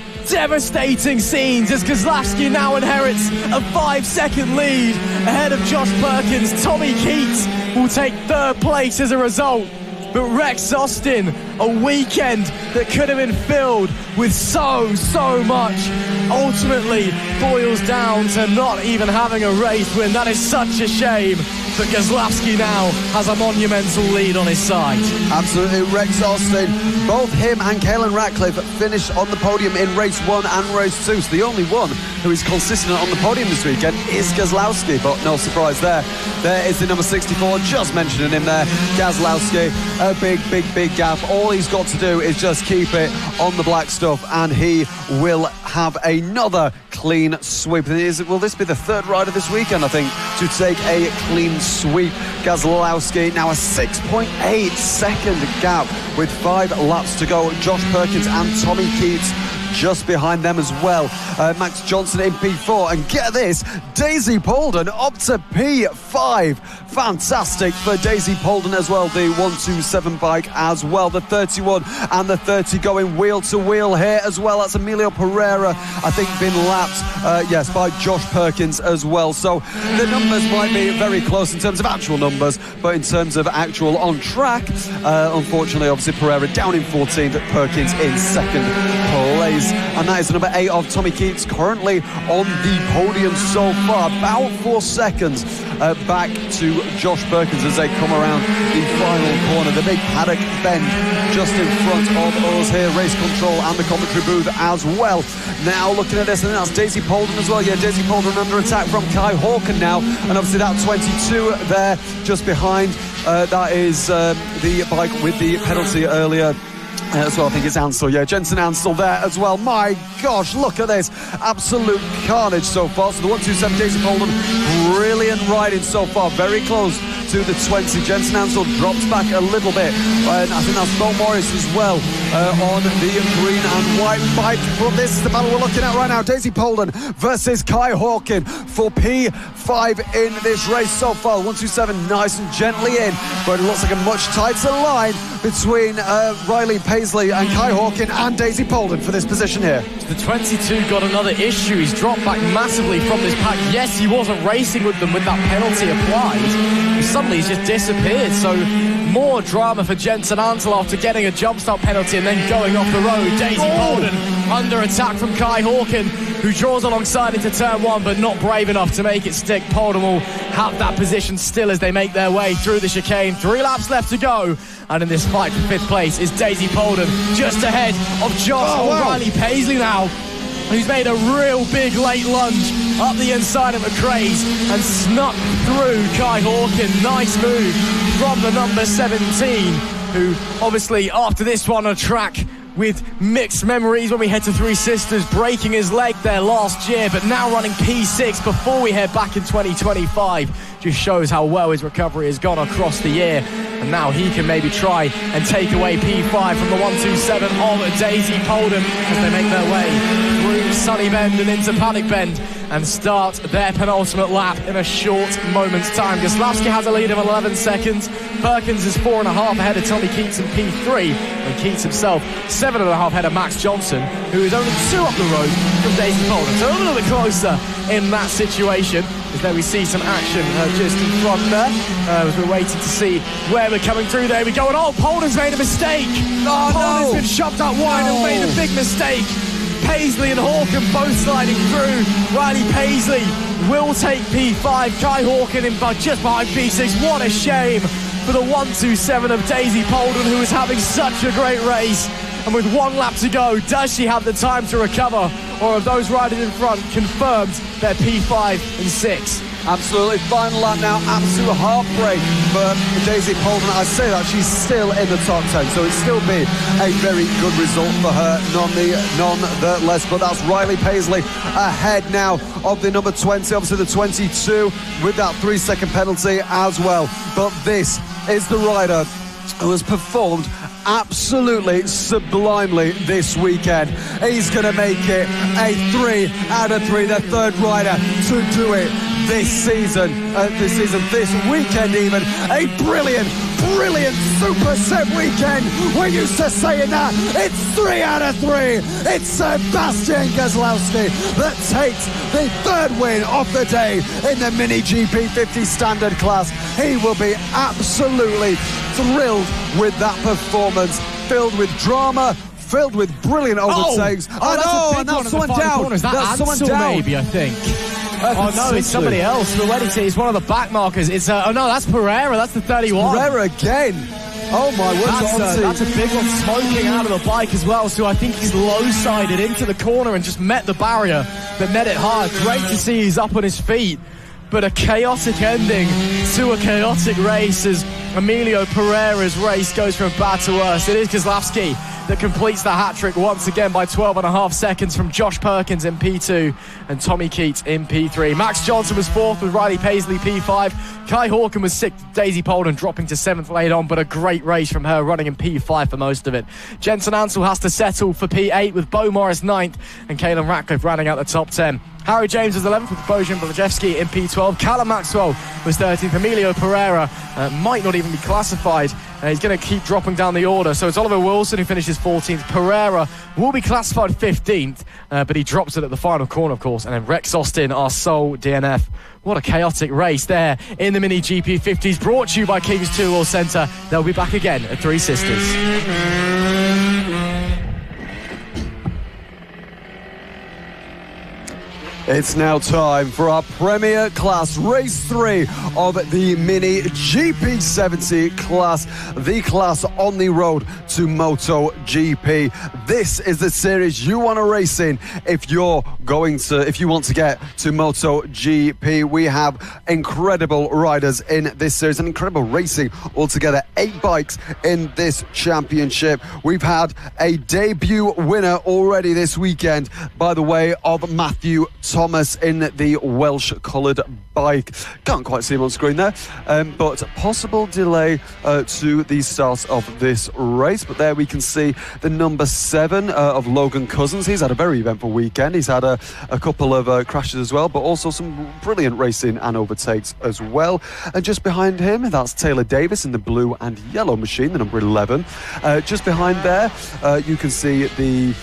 [SPEAKER 15] scenes as Kozlowski now inherits a 5-second lead ahead of Josh Perkins. Tommy Keats will take 3rd place as a result. But Rex Austin, a weekend that could have been filled with so much, ultimately boils down to not even having a race win. That is such a shame. But Kozlowski now has a monumental lead on his side.
[SPEAKER 1] Absolutely, Rex Austin. Both him and Caelan Ratcliffe finished on the podium in race 1 and race 2. So the only one who is consistent on the podium this weekend is Kozlowski. But no surprise there. There is the number 64, just mentioning him there. Kozlowski, a big gap. All he's got to do is just keep it on the black stuff and he will have another clean sweep. Will this be the 3rd rider this weekend, I think, to take a clean sweep? Kozlowski now a 6.8 second gap with 5 laps to go. Josh Perkins and Tommy Keats just behind them as well. Max Johnson in P4, and get this, Daisy Polden up to P5. Fantastic for Daisy Polden as well, the 127 bike as well, the 31 and the 30 going wheel to wheel here as well. That's Emilio Pereira, I think, been lapped by Josh Perkins as well. So the numbers might be very close in terms of actual numbers, but in terms of actual on track, unfortunately, obviously Pereira down in 14th, Perkins in 2nd place. And that is the number 8 of Tommy Keats, currently on the podium so far, about 4 seconds back to Josh Perkins as they come around the final corner. The big paddock bend just in front of us here, race control and the commentary booth as well. Now looking at this, and that's Daisy Polden as well. Yeah, Daisy Polden under attack from Kai Hawkin now, and obviously that 22 there just behind, that is the bike with the penalty earlier. As well, I think it's Ansel. Yeah, Jensen Ansel there as well. My gosh, look at this. Absolute carnage so far. So the 127 Daisy Polden, brilliant riding so far. Very close to the 20. Jensen Ansel drops back a little bit. And I think that's Mo Morris as well on the green and white bike. But this is the battle we're looking at right now. Daisy Polden versus Kai Hawkin for P5 in this race so far. 127 nice and gently in, but it looks like a much tighter line between Riley Paisley and Kai Hawkin and Daisy Polden for this position here.
[SPEAKER 15] The 22 got another issue. He's dropped back massively from this pack. Yes, he wasn't racing with them with that penalty applied. Suddenly he's just disappeared. So more drama for Jensen Ansel after getting a jump start penalty and then going off the road. Daisy Polden under attack from Kai Hawkin, who draws alongside into turn 1 but not brave enough to make it stick. Polden will have that position still as they make their way through the chicane. 3 laps left to go. And in this fight for 5th place is Daisy Polden, just ahead of Riley Paisley now, who's made a real big late lunge up the inside of McRae's and snuck through Kai Hawkin. Nice move from the number 17, who obviously after this one on track with mixed memories when we head to Three Sisters, breaking his leg there last year, but now running P6 before we head back in 2025. Just shows how well his recovery has gone across the year. and now he can maybe try and take away P5 from the 127 of Daisy Polden as they make their way through Sunny Bend and into Paddock Bend and start their penultimate lap in a short moment's time. Goslavsky has a lead of 11 seconds. Perkins is 4.5 ahead of Tommy Keats in P3, and Keats himself 7.5 ahead of Max Johnson, who is only 2 up the road from Daisy Polden. So a little bit closer in that situation. As there we see some action just in front there. As we're waiting to see where we're coming through. There we go. And Polden's made a mistake. Polden's been shoved out wide and made a big mistake. Paisley and Hawken both sliding through. Riley Paisley will take P5. Kai Hawken in just behind P6. What a shame for the 127 of Daisy Polden, who is having such a great race. And with 1 lap to go, does she have the time to recover? Or have those riders in front confirmed their P5 and 6?
[SPEAKER 1] Absolutely, final lap now, absolute heartbreak for Daisy Polden. I say that she's still in the top 10, so it'd still be a very good result for her, nonetheless. But that's Riley Paisley ahead now of the number 20, obviously the 22, with that 3-second penalty as well. But this is the rider who has performed absolutely sublimely this weekend. He's going to make it a 3 out of 3, the third rider to do it this weekend even. A brilliant super set weekend. We're used to saying that. It's 3 out of 3. It's Sebastian Goslavsky that takes the third win of the day in the Mini GP 50 standard class. He will be absolutely thrilled with that performance, filled with drama, filled with brilliant overtakes.
[SPEAKER 15] And that's someone down. That's someone down. Maybe, I think. No, it's somebody else. We're waiting to see. It's one of the back markers. It's that's Pereira. That's the 31.
[SPEAKER 1] Pereira again. Oh my word!
[SPEAKER 15] That's a big one, smoking out of the bike as well. So I think he's low-sided into the corner and just met the barrier, but met it hard. Great to see he's up on his feet. But a chaotic ending to a chaotic race as Emilio Pereira's race goes from bad to worse. It is Goslavsky that completes the hat-trick once again by 12.5 seconds from Josh Perkins in P2 and Tommy Keats in P3. Max Johnson was 4th with Riley Paisley P5. Kai Hawken was 6th, Daisy Polden dropping to 7th late on, but a great race from her, running in P5 for most of it. Jensen Ansell has to settle for P8 with Bo Morris 9th and Caelan Ratcliffe rounding out the top 10. Harry James was 11th with Bojan Blajewski in P12. Callum Maxwell was 13th. Emilio Pereira might not even be classified. He's going to keep dropping down the order. So it's Oliver Wilson who finishes 14th. Pereira will be classified 15th, but he drops it at the final corner, of course. And then Rex Austin, our sole DNF. What a chaotic race there in the Mini GP 50s, brought to you by King's Two Wheel Centre. They'll be back again at Three Sisters.
[SPEAKER 1] It's now time for our Premier Class Race 3 of the Mini GP70 class, the class on the road to MotoGP. This is the series you want to race in if you want to get to MotoGP. We have incredible riders in this series and incredible racing altogether. 8 bikes in this championship. We've had a debut winner already this weekend by the way of Matthew Thomas in the Welsh coloured bike. Can't quite see him on screen there, but possible delay to the start of this race. But there we can see the number 7 of Logan Cousins. He's had a very eventful weekend. He's had a couple of crashes as well, but also some brilliant racing and overtakes as well. And just behind him, that's Taylor Davis in the blue and yellow machine, the number 11. Just behind there, you can see the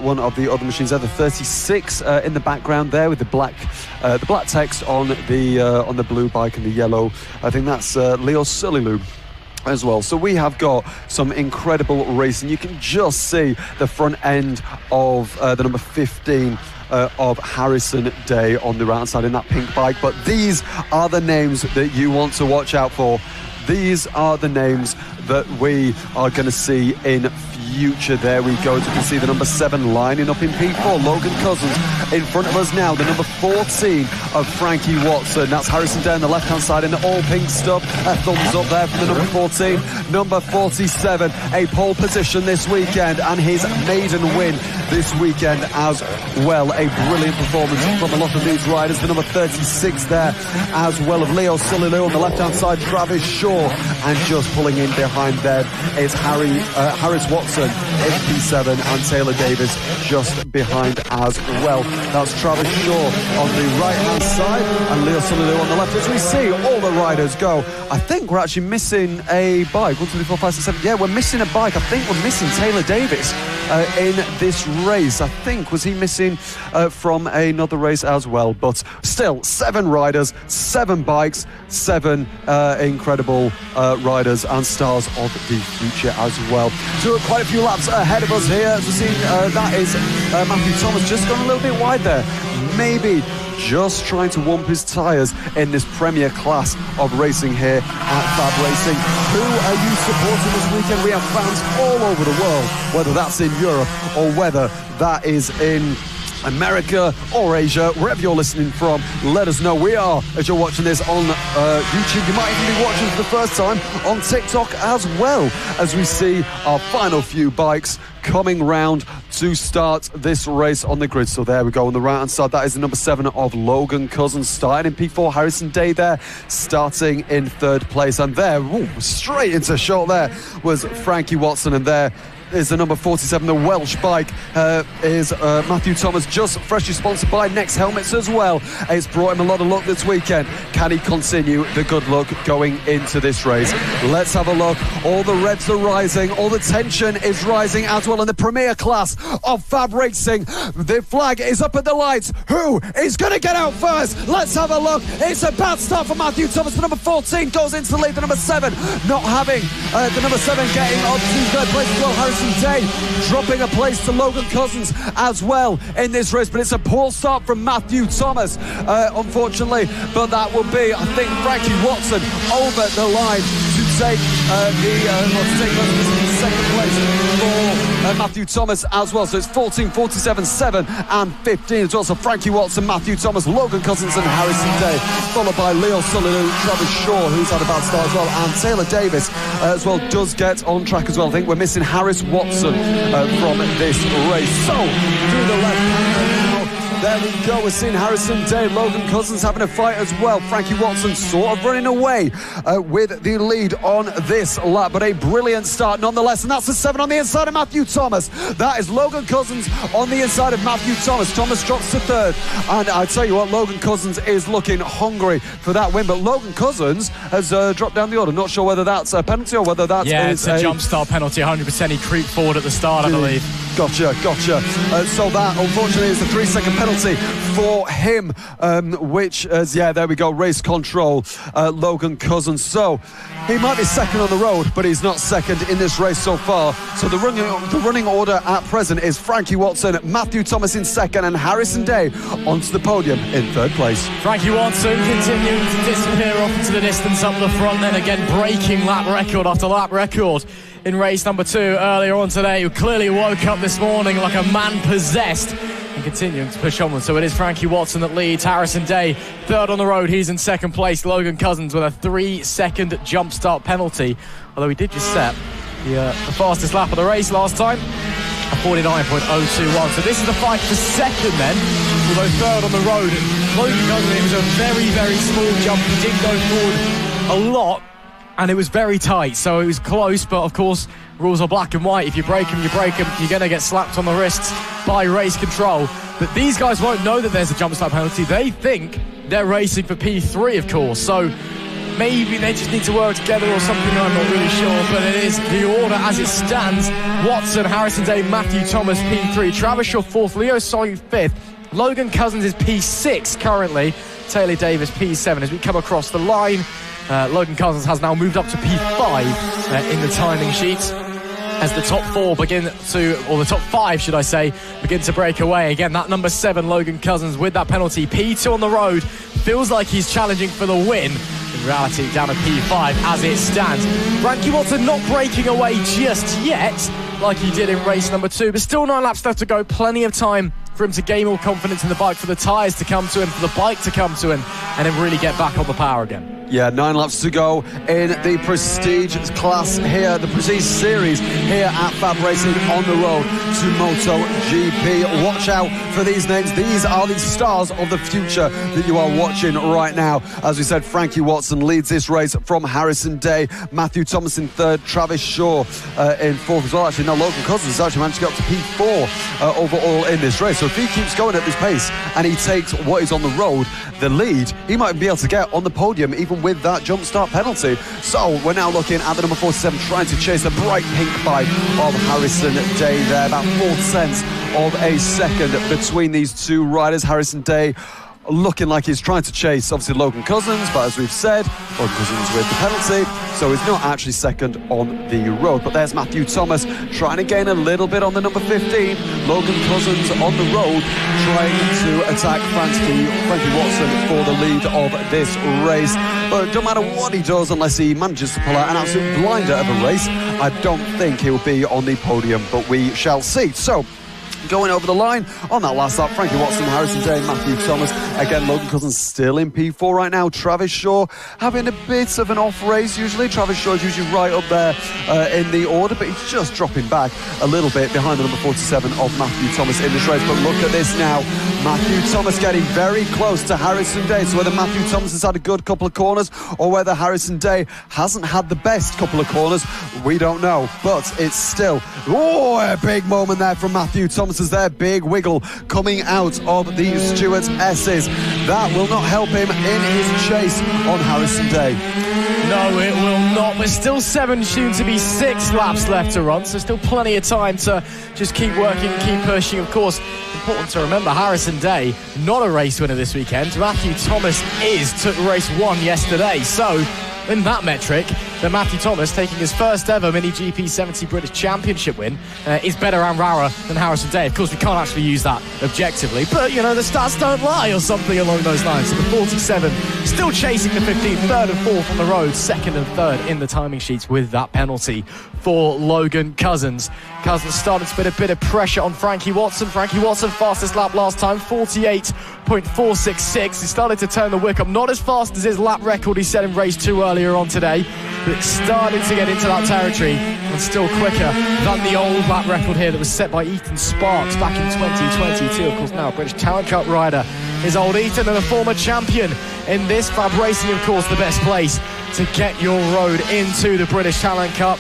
[SPEAKER 1] one of the other machines there, the 36 in the background there with the black text on the blue bike and the yellow. I think that's Leo Sullilu as well. So we have got some incredible racing. You can just see the front end of the number 15 of Harrison Day on the right side in that pink bike. But these are the names that you want to watch out for. These are the names that we are going to see in future. There we go. As you can see the number 7 lining up in P4. Logan Cousins in front of us now. The number 14 of Frankie Watson. That's Harrison Day on the left-hand side in the all-pink stuff. A thumbs up there from the number 14. number 47, a pole position this weekend and his maiden win this weekend as well. A brilliant performance from a lot of these riders. The number 36 there as well of Leo Sullilu on the left-hand side, Travis Shaw, and just pulling in behind them is Harris Watson in P7 and Taylor Davis just behind as well. That's Travis Shaw on the right-hand side and Leo Sullilu on the left. As we see all the riders go, I think we're actually missing a bike. 1, 2, 3, 4, 5, 6, 7. Yeah, we're missing a bike. I think we're missing Taylor Davis in this race. I think, was he missing from another race as well? But still, 7 riders, 7 bikes, 7 incredible riders and stars of the future as well. So quite a few laps ahead of us here. As we've seen, that is Matthew Thomas just gone a little bit wide there. Maybe just trying to warm his tyres in this premier class of racing here at FAB-Racing. Who are you supporting this weekend? We have fans all over the world, whether that's in Europe or whether that is in America or Asia, wherever you're listening from. Let us know. We are, as you're watching this on YouTube, you might even be watching for the first time on TikTok as well, as we see our final few bikes coming round to start this race on the grid. So there we go on the right hand side. That is the number 7 of Logan Cousins, starting in P4. Harrison Day there starting in 3rd place, and there, straight into shot there was Frankie Watson, and there is the number 47, the Welsh bike is Matthew Thomas, just freshly sponsored by Next Helmets as well. It's brought him a lot of luck this weekend. Can he continue the good luck going into this race? Let's have a look. All the reds are rising, all the tension is rising as well in the premier class of FAB-Racing. The flag is up at the lights. Who is going to get out first? Let's have a look. It's a bad start for Matthew Thomas. The number 14 goes into the lead. The number 7 not having the number 7 getting up to 3rd place as well. Harrison Day dropping a place to Logan Cousins as well in this race, but it's a poor start from Matthew Thomas, unfortunately. But that will be, I think, Frankie Watson over the line to take second place for Matthew Thomas as well. So it's 14, 47, 7 and 15 as well. So Frankie Watson, Matthew Thomas, Logan Cousins and Harrison Day, followed by Leo Sullivan, Travis Shaw, who's had a bad start as well, and Taylor Davis as well does get on track as well. I think we're missing Harris Watson from this race. So through the left hand now, there we go. We're seeing Harrison Day, Logan Cousins having a fight as well. Frankie Watson sort of running away with the lead on this lap, but a brilliant start nonetheless. And that's the 7 on the inside of Matthew Thomas. That is Logan Cousins on the inside of Matthew Thomas. Thomas drops to 3rd, and I tell you what, Logan Cousins is looking hungry for that win. But Logan Cousins has dropped down the order. Not sure whether that's a penalty or whether that is
[SPEAKER 2] it's a jump start penalty. 100%. He creeped forward at the start, I believe.
[SPEAKER 1] Gotcha. So that, unfortunately, is a 3-second penalty for him, which is, there we go, race control, Logan Cousins. So he might be second on the road, but he's not second in this race so far. So the running order at present is Frankie Watson, Matthew Thomas in 2nd, and Harrison Day onto the podium in 3rd place.
[SPEAKER 2] Frankie Watson continuing to disappear off into the distance up the front, then again breaking lap record after lap record in race number 2 earlier on today, who clearly woke up this morning like a man possessed and continuing to push onward. So it is Frankie Watson that leads. Harrison Day 3rd on the road, he's in 2nd place. Logan Cousins with a 3-second jump start penalty, although he did just set the fastest lap of the race last time, a 49.021. So this is the fight for 2nd then, although 3rd on the road. Logan Cousins, it was a very, very small jump. He did go forward a lot, and it was very tight, so it was close. But of course, rules are black and white. If you break them, you break them. You're going to get slapped on the wrists by race control. But these guys won't know that there's a jump start penalty. They think they're racing for P3, of course. So maybe they just need to work together or something. I'm not really sure. But it is the order as it stands. Watson, Harrison Day, Matthew Thomas, P3. Travis Shaw 4th. Leo Sullivan 5th. Logan Cousins is P6 currently. Taylor Davis P7. As we come across the line, Logan Cousins has now moved up to P5 in the timing sheet, as the top 4 begin to, or the top 5 should I say, begin to break away. Again, that number 7 Logan Cousins with that penalty. P2 on the road, feels like he's challenging for the win. In reality, down at P5 as it stands. Frankie Watson not breaking away just yet like he did in race number 2, but still 9 laps left to go. Plenty of time for him to gain more confidence in the bike, for the tyres to come to him, for the bike to come to him, and then really get back on the power again.
[SPEAKER 1] Yeah, 9 laps to go in the Prestige class here, the Prestige Series here at FAB-Racing on the road to MotoGP. Watch out for these names. These are the stars of the future that you are watching right now. As we said, Frankie Watson leads this race from Harrison Day. Matthew Thomas in third, Travis Shaw in fourth as well. Actually, no, Logan Cousins has actually managed to get up to P4 overall in this race. So if he keeps going at this pace and he takes what is on the road, the lead, he might be able to get on the podium even with that jump start penalty. So we're now looking at the number 47 trying to chase the bright pink bike of Harrison Day there. About 4/10 of a second between these two riders. Harrison Day looking like he's trying to chase, obviously, Logan Cousins, but as we've said, Logan Cousins with the penalty, so he's not actually second on the road. But there's Matthew Thomas trying to gain a little bit on the number 15. Logan Cousins on the road trying to attack Frankie Watson for the lead of this race. But it don't matter what he does unless he manages to pull out an absolute blinder of a race. I don't think he'll be on the podium, but we shall see. So, going over the line on that last lap, Frankie Watson, Harrison Day, Matthew Thomas. Again, Logan Cousins still in P4 right now. Travis Shaw having a bit of an off race usually. Travis Shaw is usually right up there in the order, but he's just dropping back a little bit behind the number 47 of Matthew Thomas in this race. But look at this now. Matthew Thomas getting very close to Harrison Day. So whether Matthew Thomas has had a good couple of corners or whether Harrison Day hasn't had the best couple of corners, we don't know. But it's still, a big moment there from Matthew Thomas as their big wiggle coming out of the Stewart S's. That will not help him in his chase on Harrison Day.
[SPEAKER 15] No, it will not. There's still 7, soon to be 6 laps left to run, so still plenty of time to just keep working, keep pushing. Of course, important to remember, Harrison Day, not a race winner this weekend. Matthew Thomas took race 1 yesterday. So, in that metric, that Matthew Thomas, taking his first ever MiniGP 70 British Championship win, is better around Rowrah than Harrison Day. Of course, we can't actually use that objectively, but, you know, the stats don't lie or something along those lines. So the 47 still chasing the 15, 3rd and 4th on the road, 2nd and 3rd in the timing sheets with that penalty for Logan Cousins. Cousins started to put a bit of pressure on Frankie Watson. Frankie Watson, fastest lap last time, 48.466. He started to turn the wick up, not as fast as his lap record he set in race 2 earlier on today, but started to get into that territory and still quicker than the old lap record here that was set by Ethan Sparks back in 2022. Of course, now a British Talent Cup rider is old Ethan, and a former champion in this. FAB-Racing, of course, the best place to get your road into the British Talent Cup.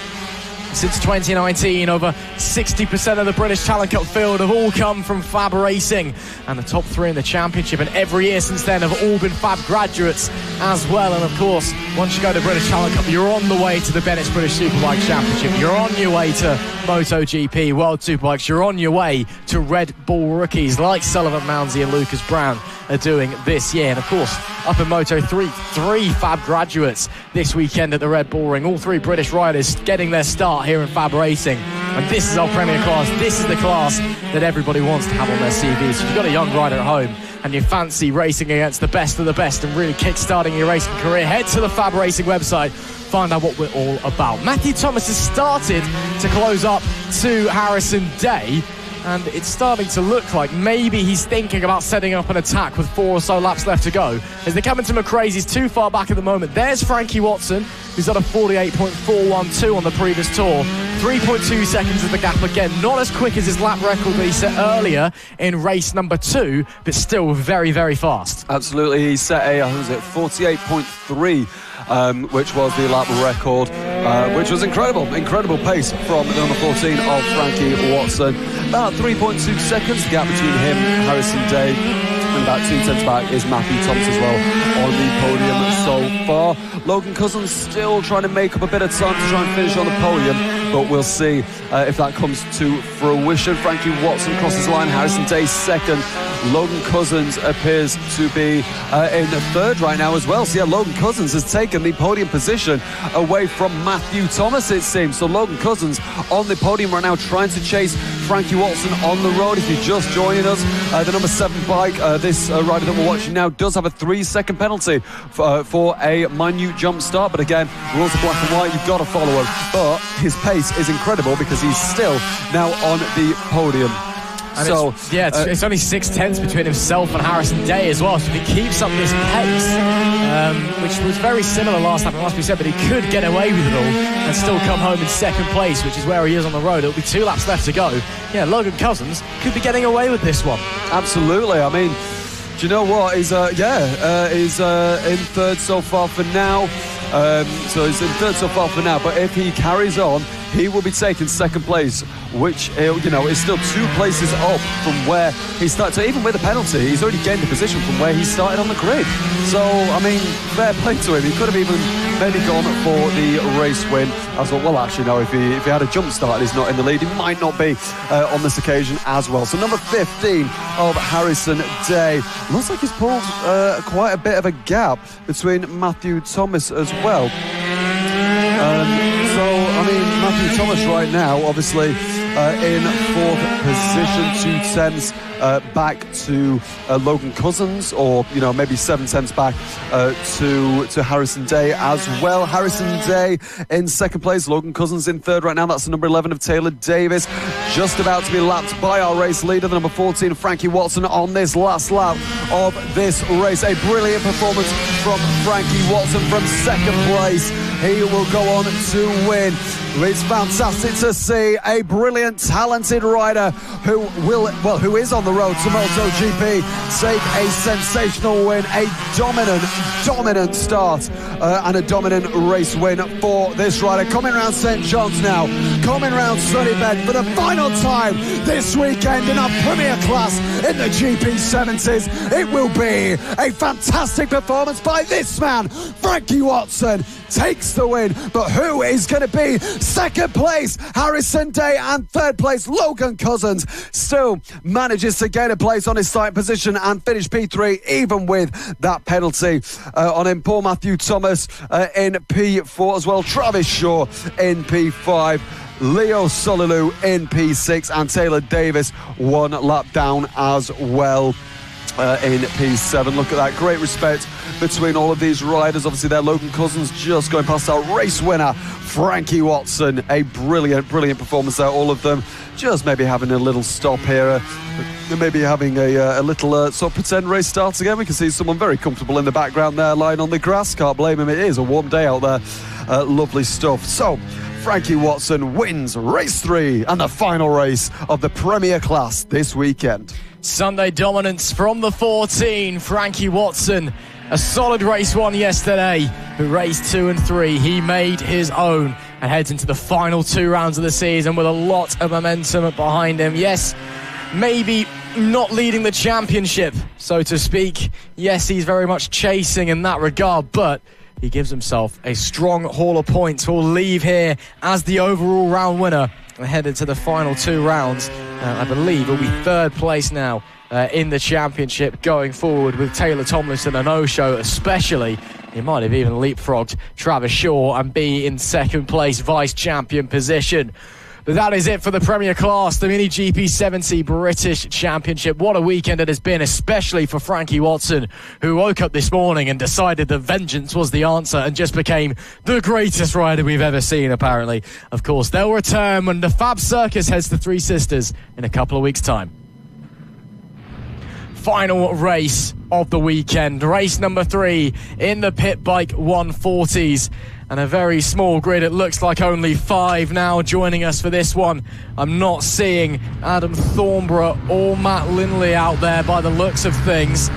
[SPEAKER 15] Since 2019, over 60% of the British Talent Cup field have all come from FAB-Racing, and the top 3 in the championship, and every year since then have all been FAB graduates as well. And of course, once you go to the British Talent Cup, you're on the way to the Bennett's British Superbike Championship, you're on your way to MotoGP World Superbikes, you're on your way to Red Bull rookies like Sullivan Mounsey and Lucas Brown are doing this year. And of course, up in Moto3, 3 FAB graduates this weekend at the Red Bull Ring. All 3 British riders getting their start here in FAB-Racing. And this is our Premier class. This is the class that everybody wants to have on their CV. So if you've got a young rider at home and you fancy racing against the best of the best and really kick-starting your racing career, head to the FAB-Racing website, find out what we're all about. Matthew Thomas has started to close up to Harrison Day, and it's starting to look like maybe he's thinking about setting up an attack with 4 or so laps left to go. As they're coming to McRae's, he's too far back at the moment. There's Frankie Watson, who's at a 48.412 on the previous tour. 3.2 seconds of the gap again. Not as quick as his lap record that he set earlier in race number 2, but still very, very fast.
[SPEAKER 1] Absolutely. He set a, 48.3. Which was the lap record, which was incredible pace from the number 14 of Frankie Watson. About 3.2 seconds, the gap between him and Harrison Day, and about 2 tenths back is Matthew Thomas as well on the podium so far. Logan Cousins still trying to make up a bit of time to try and finish on the podium, but we'll see if that comes to fruition. Frankie Watson crosses the line, Harrison Day second. Logan Cousins appears to be in 3rd right now as well. So yeah, Logan Cousins has taken the podium position away from Matthew Thomas, it seems. So Logan Cousins on the podium right now, trying to chase Frankie Watson on the road. If you're just joining us, the number 7 bike, this rider that we're watching now, does have a 3-second penalty for a minute jump start. But again, rules are black and white, you've got to follow him. But his pace is incredible because he's still now on the podium.
[SPEAKER 15] And it's only 6/10 between himself and Harrison Day as well. So if he keeps up this pace, which was very similar last time, it must be said, but he could get away with it all and still come home in second place, which is where he is on the road. It'll be 2 laps left to go. Yeah, Logan Cousins could be getting away with this one.
[SPEAKER 1] Absolutely. I mean, do you know what? He's in third so far for now. So he's in third so far for now. But if he carries on, he will be taking second place, which is still 2 places up from where he started. So even with the penalty, he's already gained a position from where he started on the grid. So I mean, fair play to him. He could have even maybe gone for the race win as well. Well, actually, no. If he had a jump start and he's not in the lead, he might not be on this occasion as well. So number 15 of Harrison Day looks like he's pulled quite a bit of a gap between Matthew Thomas as well. So, I mean, Matthew Thomas right now, obviously, in 4th position, 2 tenths back to Logan Cousins, or, maybe 7 tenths back to Harrison Day as well. Harrison Day in second place, Logan Cousins in third right now. That's the number 11 of Taylor Davis, just about to be lapped by our race leader, the number 14, Frankie Watson, on this last lap of this race. A brilliant performance from Frankie Watson from second place. He will go on to win. It's fantastic to see a brilliant, talented rider who is on the road to MotoGP take a sensational win, a dominant start and a dominant race win for this rider. Coming round St John's now, coming round Sunnybed for the final time this weekend in our premier class in the GP70s. It will be a fantastic performance by this man. Frankie Watson takes the win, but who is going to be second place? Harrison Day, and third place Logan Cousins still manages to gain a place on his starting position and finish P3 even with that penalty on him. Paul Matthew Thomas in P4 as well, Travis Shaw in P5, Leo Solilu in P6, and Taylor Davis 1 lap down as well in P7. Look at that, great respect between all of these riders. Obviously there, Logan Cousins just going past our race winner Frankie Watson. A brilliant performance there, all of them just maybe having a little stop here, maybe having a little sort of pretend race starts again. We can see someone very comfortable in the background there lying on the grass. Can't blame him, it is a warm day out there. Lovely stuff. So Frankie Watson wins race 3 and the final race of the Premier Class this weekend.
[SPEAKER 15] Sunday dominance from the 14, Frankie Watson. A solid race 1 yesterday, but race 2 and 3 he made his own and heads into the final 2 rounds of the season with a lot of momentum behind him. Yes, maybe not leading the championship, so to speak. Yes, he's very much chasing in that regard, but he gives himself a strong haul of points. Will leave here as the overall round winner and head into the final 2 rounds. I believe he'll be third place now in the championship going forward with Taylor Tomlinson a no-show especially. He might have even leapfrogged Travis Shaw and be in second place vice champion position. But that is it for the Premier Class, the Mini GP70 British Championship. What a weekend it has been, especially for Frankie Watson, who woke up this morning and decided that vengeance was the answer and just became the greatest rider we've ever seen, apparently. Of course, they'll return when the Fab Circus heads to Three Sisters in a couple of weeks' time. Final race of the weekend, race number 3 in the Pit Bike 140s. And a very small grid. It looks like only 5 now joining us for this one. I'm not seeing Adam Thornborough or Matt Lindley out there by the looks of things.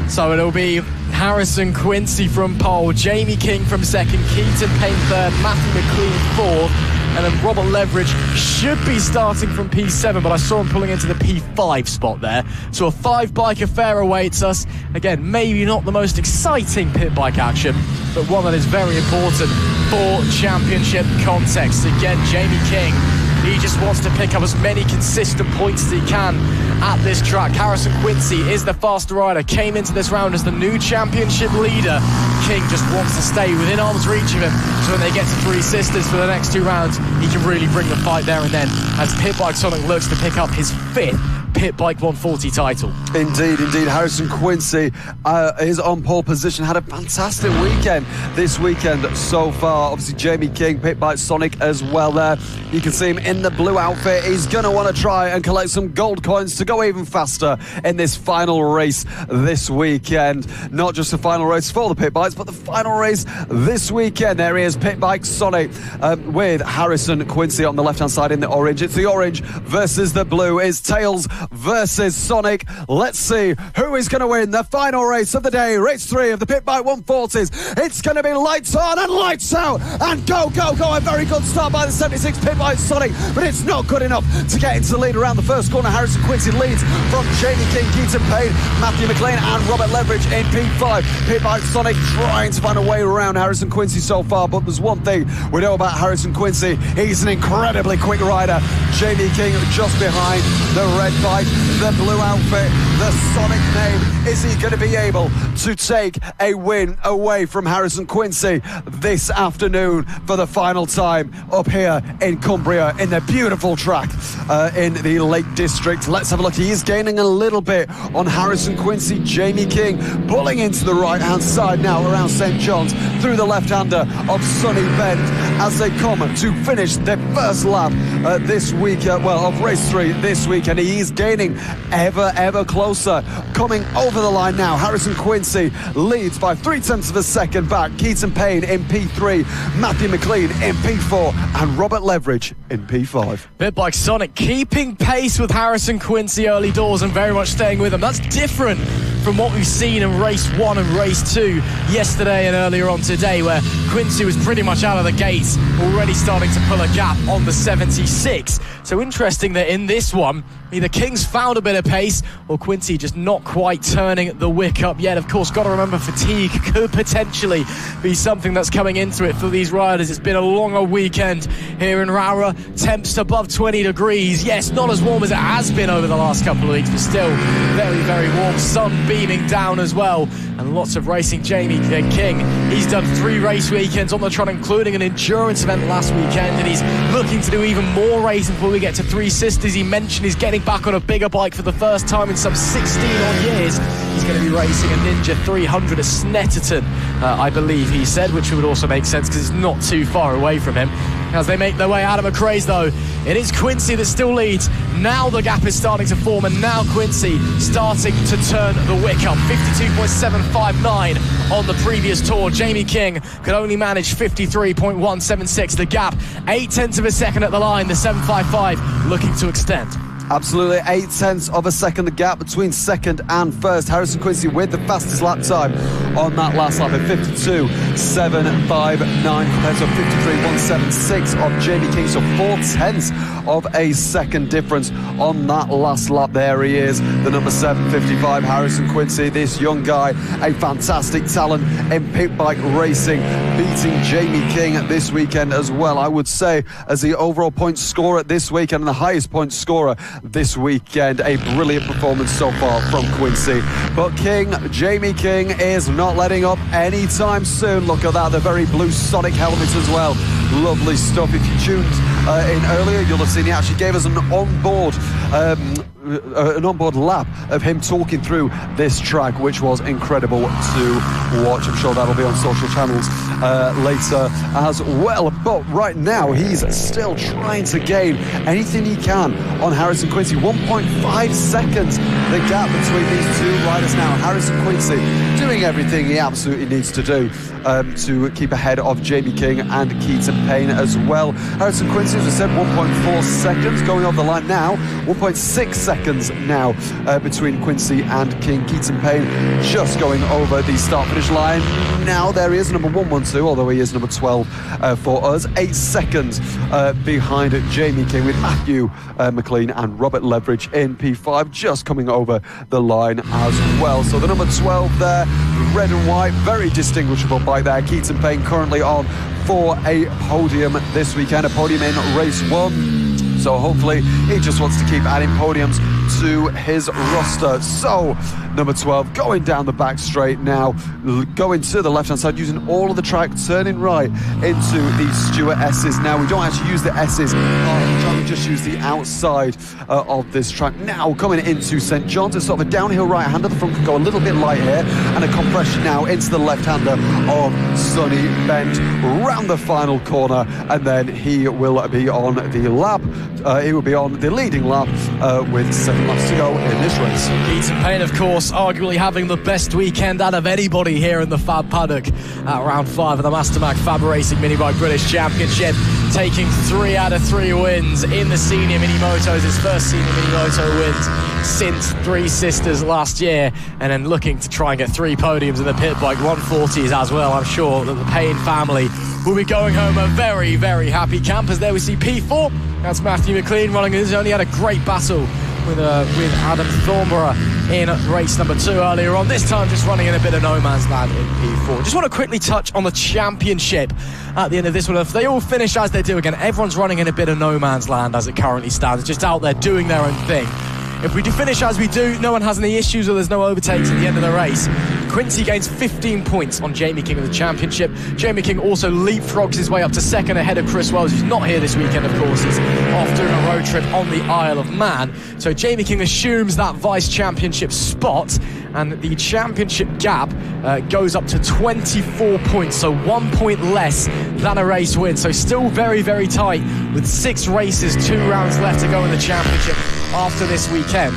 [SPEAKER 15] So it'll be Harrison Quincy from pole, Jamie King from second, Keaton Payne third, Matthew McLean fourth, and then Robert Leveridge should be starting from P7, but I saw him pulling into the P5 spot there. So a 5-bike affair awaits us. Again, maybe not the most exciting pit bike action, but one that is very important for championship context. Again, Jamie King, he just wants to pick up as many consistent points as he can at this track. Harrison Quincy is the faster rider, came into this round as the new championship leader. King just wants to stay within arm's reach of him, so when they get to Three Sisters for the next 2 rounds, he can really bring the fight there and then, as Pit Bike Sonic looks to pick up his 5th Pit Bike 140 title.
[SPEAKER 1] Indeed. Harrison Quincy is on pole position. Had a fantastic weekend this weekend so far. Obviously, Jamie King, Pit Bike Sonic as well there. You can see him in the blue outfit. He's going to want to try and collect some gold coins to go even faster in this final race this weekend. Not just the final race for the Pit Bikes, but the final race this weekend. There he is, Pit Bike Sonic, with Harrison Quincy on the left-hand side in the orange. It's the orange versus the blue. It's Tails versus Sonic. Let's see who is going to win the final race of the day. Race 3 of the Pit Bike 140s. It's going to be lights on and lights out and go. A very good start by the 76 Pit Bike Sonic, but it's not good enough to get into the lead around the first corner. Harrison Quincy leads from Jamie King, Keaton Payne, Matthew McLean and Robert Leverage in P5. Pit Bike Sonic trying to find a way around Harrison Quincy so far, but there's one thing we know about Harrison Quincy. He's an incredibly quick rider. Jamie King just behind, the red bike, the blue outfit, the Sonic name. Is he going to be able to take a win away from Harrison Quincy this afternoon for the final time up here in Cumbria in the beautiful track in the Lake District? Let's have a look. He is gaining a little bit on Harrison Quincy. Jamie King pulling into the right hand side now around St. John's through the left-hander of Sunny Bend as they come to finish their first lap this week, of race 3 this week, and he is gaining ever closer, coming over the line now. Harrison Quincy leads by 0.3 of a second back. Keaton Payne in P3, Matthew McLean in P4 and Robert Leverage in P5.
[SPEAKER 15] Pit Bike Sonic keeping pace with Harrison Quincy early doors and very much staying with him. That's different from what we've seen in race 1 and race 2 yesterday and earlier on today, where Quincy was pretty much out of the gates, already starting to pull a gap on the 76. So interesting that in this one, either King's found a bit of pace or Quincy just not quite turning the wick up yet. Of course, got to remember fatigue could potentially be something that's coming into it for these riders. It's been a longer weekend here in Rowrah. Temps above 20 degrees. Yes, not as warm as it has been over the last couple of weeks, but still very warm. Sun beaming down as well, and lots of racing. Jamie King, he's done 3 race weekends on the trot, including an endurance event last weekend, and he's looking to do even more racing before we get to Three Sisters. He mentioned he's getting back on a bigger bike for the first time in some 16 odd years. He's going to be racing a Ninja 300 at Snetterton, I believe he said, which would also make sense because it's not too far away from him. As they make their way out of McRae's, though, it is Quincy that still leads. Now the gap is starting to form, and now Quincy starting to turn the wick up. 52.759 on the previous tour. Jamie King could only manage 53.176. The gap, 0.8 of a second at the line. The 755 looking to extend.
[SPEAKER 1] Absolutely, 0.8 of a second the gap between second and first. Harrison Quincy with the fastest lap time on that last lap at 52.759 compared to 53.176 of Jamie King. So 0.4 of a second difference on that last lap. There he is, the number 755, Harrison Quincy. This young guy, a fantastic talent in pit bike racing, beating Jamie King this weekend as well. I would say as the overall point scorer this weekend and the highest point scorer this weekend, a brilliant performance so far from Quincy. But Jamie King is not letting up anytime soon. Look at that, the very blue Sonic helmet as well. Lovely stuff. If you tuned in earlier, you'll have seen he actually gave us an onboard lap of him talking through this track, which was incredible to watch. I'm sure that'll be on social channels later as well. But right now, he's still trying to gain anything he can on Harrison Quincy. 1.5 seconds the gap between these two riders now. Harrison Quincy doing everything he absolutely needs to do to keep ahead of Jamie King and Keaton Payne as well. Harrison Quincy, as I said, 1.4 seconds going over the line now. 1.6 seconds now between Quincy and King. Keaton Payne just going over the start-finish line. Now there he is, number 112, although he is number 12 for us. 8 seconds behind Jamie King, with Matthew McLean and Robert Leverage in P5 just coming over the line as well. So the number 12 there, red and white, very distinguishable bike there. Keaton Payne currently on for a podium this weekend, a podium in race 1. So hopefully he just wants to keep adding podiums to his roster. So number 12, going down the back straight now, going to the left-hand side, using all of the track, turning right into the Stuart S's. Now, we don't actually use the S's, we just use the outside of this track. Now, coming into St John's, it's sort of a downhill right-hander. The front can go a little bit light here, and a compression now into the left-hander of Sonny Bend, round the final corner, and then he will be on the lap. He will be on the leading lap with 7 laps to go in this race.
[SPEAKER 15] Keaton Payne, of course, arguably having the best weekend out of anybody here in the Fab paddock at round 5 of the Mastermac FAB-Racing Minibike British Championship, taking 3 out of 3 wins in the senior mini-motos, his first senior mini-moto wins since Three Sisters last year, and then looking to try and get 3 podiums in the pit bike 140s as well. I'm sure that the Payne family will be going home a very, very happy campers. There we see P4. That's Matthew McLean running. He's only had a great battle with Adam Thornborough in race number 2 earlier on. This time just running in a bit of no man's land in P4. Just want to quickly touch on the championship at the end of this one. If they all finish as they do again, everyone's running in a bit of no man's land as it currently stands, just out there doing their own thing. If we do finish as we do, no one has any issues or there's no overtakes at the end of the race. Quincy gains 15 points on Jamie King in the championship. Jamie King also leapfrogs his way up to second ahead of Chris Wells, who's not here this weekend, of course. He's off doing a road trip on the Isle of Man. So Jamie King assumes that vice championship spot, and the championship gap goes up to 24 points, so 1 point less than a race win. So still very, very tight with 6 races, 2 rounds left to go in the championship after this weekend.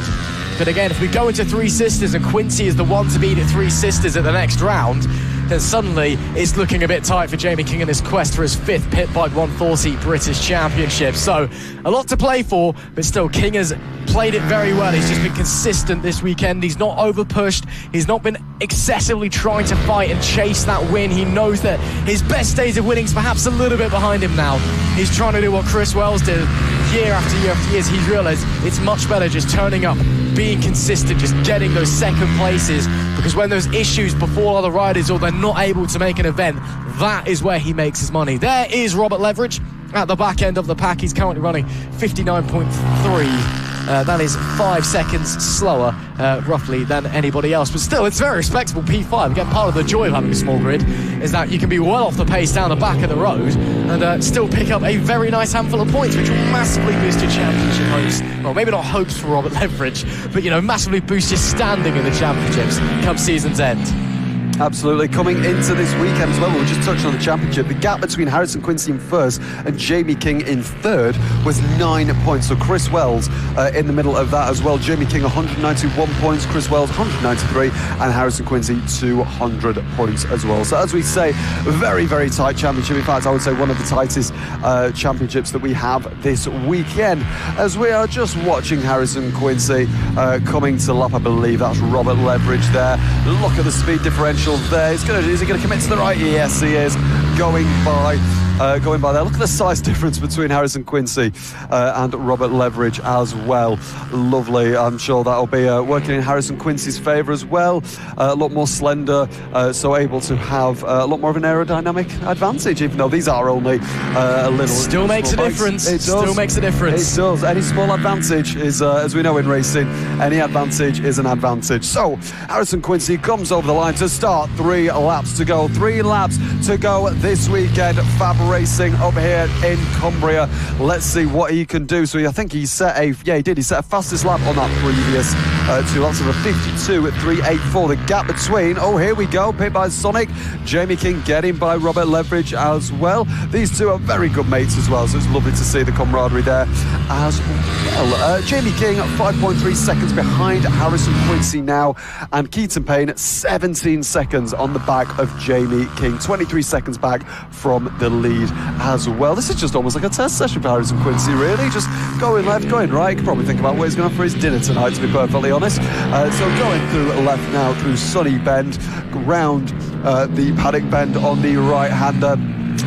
[SPEAKER 15] But again, if we go into Three Sisters and Quincy is the one to beat at Three Sisters at the next round, then suddenly it's looking a bit tight for Jamie King in his quest for his 5th Pit Bike 140 British Championship. So a lot to play for, but still King has played it very well. He's just been consistent this weekend. He's not over pushed. He's not been excessively trying to fight and chase that win. He knows that his best days of winning is perhaps a little bit behind him now. He's trying to do what Chris Wells did year after year after year. He's realised it's much better just turning up, being consistent, just getting those second places, because when there's issues before other riders or they're not able to make an event, that is where he makes his money. There is Robert Leverage at the back end of the pack. He's currently running 59.3. That is 5 seconds slower, roughly, than anybody else. But still, it's very respectable P5. Again, part of the joy of having a small grid is that you can be well off the pace down the back of the road and still pick up a very nice handful of points, which will massively boost your championship hopes. Well, maybe not hopes for Robert Leverage, but, massively boost your standing in the championships come season's end.
[SPEAKER 1] Absolutely. Coming into this weekend as well, we were just touching on the championship, the gap between Harrison Quincy in first and Jamie King in third was 9 points. So Chris Wells in the middle of that as well. Jamie King 191 points, Chris Wells 193, and Harrison Quincy 200 points as well. So as we say, very, very tight championship. In fact, I would say one of the tightest championships that we have this weekend. As we are just watching Harrison Quincy coming to lap, I believe that's Robert Leverage there. Look at the speed differential there. Is he going to commit to the right? Yes, he is. Going by there. Look at the size difference between Harrison Quincy and Robert Leverage as well. Lovely. I'm sure that'll be working in Harrison Quincy's favour as well. A lot more slender, so able to have a lot more of an aerodynamic advantage, even though these are only a little.
[SPEAKER 15] Still makes a difference. It still makes a difference.
[SPEAKER 1] It does. Any small advantage is, as we know in racing, any advantage is an advantage. So Harrison Quincy comes over the line to start. 3 laps to go. 3 laps to go this weekend. FAB-Racing up here in Cumbria. Let's see what he can do. So I think he set a fastest lap on that previous 2 laps of a 52.384. The gap between, here we go, pit by Sonic. Jamie King getting by Robert Leverage as well. These two are very good mates as well, so it's lovely to see the camaraderie there as well. Jamie King 5.3 seconds behind Harrison Quincy now, and Keaton Payne 17 seconds on the back of Jamie King, 23 seconds back from the lead as well. This is just almost like a test session for Harrison Quincy, really. Just going left, going right. You can probably think about what he's going to have for his dinner tonight, to be perfectly honest. So going through left now, through Sunny Bend, round the paddock bend on the right-hander,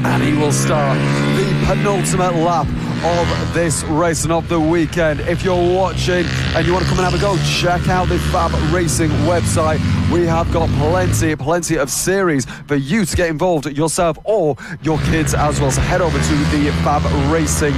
[SPEAKER 1] and he will start the penultimate lap of this race and of the weekend. If you're watching and you want to come and have a go, check out the FAB-Racing website we have got plenty of series for you to get involved yourself or your kids as well. So head over to the FAB-Racing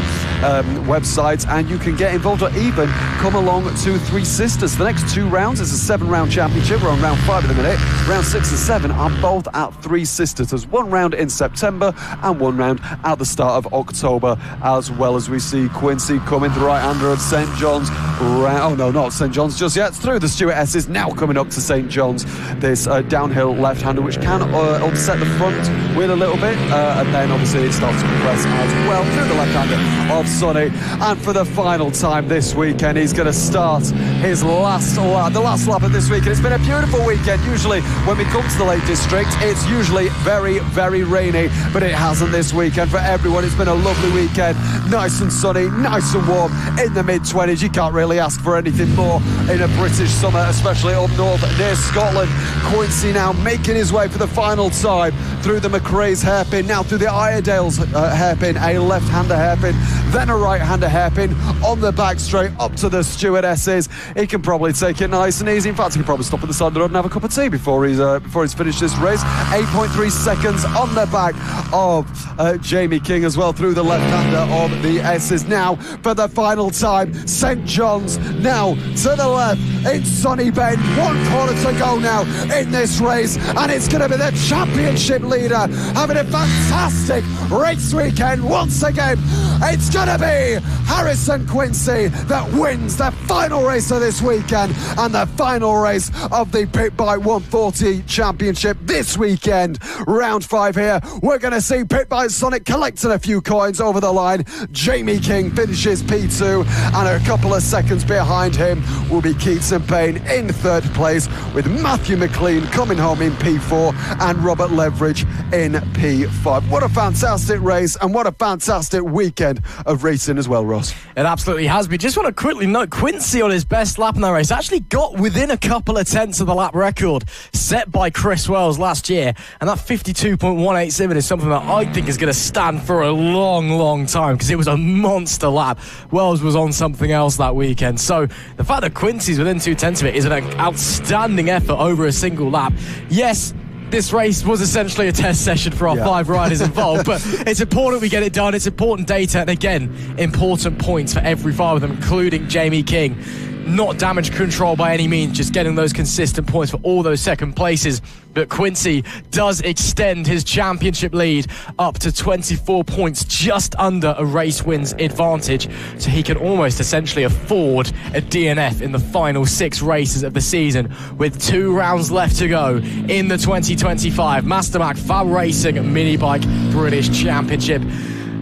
[SPEAKER 1] website and you can get involved or even come along to Three Sisters. The next 2 rounds is a 7-round championship. We're on round 5 at the minute. Round 6 and 7 are both at Three Sisters. There's 1 round in September and 1 round at the start of October, as well as we see Quincy coming, the right-hander of St John's. Oh no, not St John's just yet. Through the Stuart S's, now coming up to St John's. This downhill left-hander which can upset the front wheel a little bit, and then obviously it starts to compress as well through the left-hander of Sonny. And for the final time this weekend, he's going to start his last lap, the last lap of this weekend. It's been a beautiful weekend. Usually when we come to the Lake District, it's usually very, very rainy, but it hasn't this weekend for everyone. It's been a lovely weekend, nice and sunny, nice and warm, in the mid-20s. You can't really ask for anything more in a British summer, especially up north near Scotland. Quincy now making his way for the final time through the McRae's hairpin, now through the Iredale's hairpin, a left-hander hairpin, then a right-hander hairpin on the back straight up to the Stuart S's. He can probably take it nice and easy. In fact, he can probably stop at the side of the road and have a cup of tea before he's finished this race. 8.3 seconds on the back of Jamie King as well through the left-hander of the S's. Now for the final time, St John's now to the left in Sunny Bend. 1 corner to go now in this race, and it's going to be the championship leader having a fantastic race weekend once again. It's going to be Harrison Quincy that wins the final race of this weekend and the final race of the Pit Bike 140 Championship this weekend. Round 5 here. We're going to see Pit Bike Sonic collecting a few coins over the line. Jamie King finishes P2, and a couple of seconds behind him will be Keaton Payne in 3rd place, with Matthew McLean coming home in P4 and Robert Leveridge in P5. What a fantastic race and what a fantastic weekend of racing as well, Ross.
[SPEAKER 15] It absolutely has been. Just want to quickly note, Quincy on his best lap in that race actually got within a couple of tenths of the lap record set by Chris Wells last year, and that 52.187 is something that I think is going to stand for a long time, because it was a monster lap. Wells was on something else that weekend, so the fact that Quincy's within 2 tenths of it is an outstanding effort over a single lap. Yes, this race was essentially a test session for our 5 riders involved, but it's important we get it done. It's important data, and again, important points for every 5 of them, including Jamie King. Not damage control by any means, just getting those consistent points for all those second places. But Quincy does extend his championship lead up to 24 points, just under a race wins advantage. So he can almost essentially afford a DNF in the final 6 races of the season, with 2 rounds left to go in the 2025 Mastermac FAB-Racing Minibike British Championship.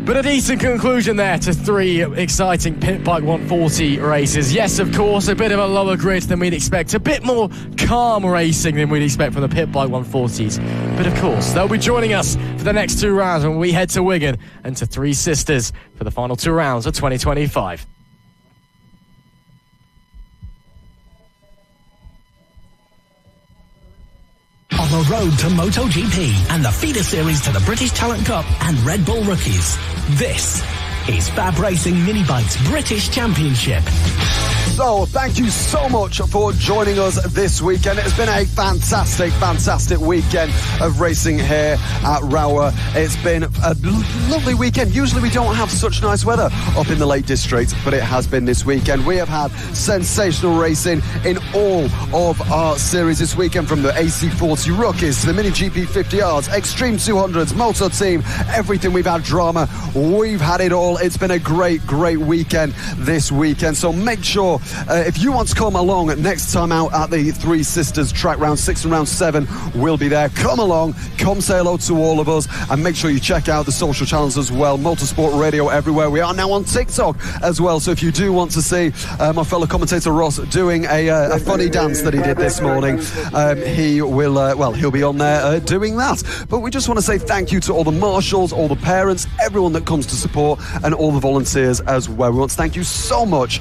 [SPEAKER 15] But a decent conclusion there to 3 exciting Pit Bike 140 races. Yes, of course, a bit of a lower grid than we'd expect, a bit more calm racing than we'd expect from the Pit Bike 140s. But of course, they'll be joining us for the next 2 rounds when we head to Wigan and to Three Sisters for the final 2 rounds of 2025.
[SPEAKER 14] On the road to MotoGP and the feeder series to the British Talent Cup and Red Bull Rookies, this is FAB-Racing Minibikes British Championship.
[SPEAKER 1] So, thank you so much for joining us this weekend. It's been a fantastic weekend of racing here at Rowrah. It's been a lovely weekend. Usually we don't have such nice weather up in the Lake District, but it has been this weekend. We have had sensational racing in all of our series this weekend, from the AC40 Rookies to the Mini GP 50Rs, Extreme 200s, Moto Team, everything. We've had drama. We've had it all. It's been a great weekend this weekend. So make sure, if you want to come along next time out at the Three Sisters track, round 6 and round 7, we'll be there. Come along, come say hello to all of us, and make sure you check out the social channels as well. Motorsport Radio everywhere. We are now on TikTok as well, so if you do want to see my fellow commentator Ross doing a funny dance that he did this morning, he will he'll be on there doing that. But we just want to say thank you to all the marshals, all the parents, everyone that comes to support, and all the volunteers as well. We want to thank you so much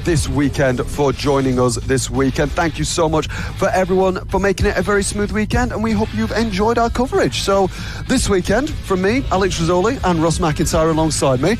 [SPEAKER 1] this weekend for joining us this weekend. Thank you so much for everyone for making it a very smooth weekend, and we hope you've enjoyed our coverage. So this weekend, from me, Alex Rizzoli, and Ross McIntyre alongside me,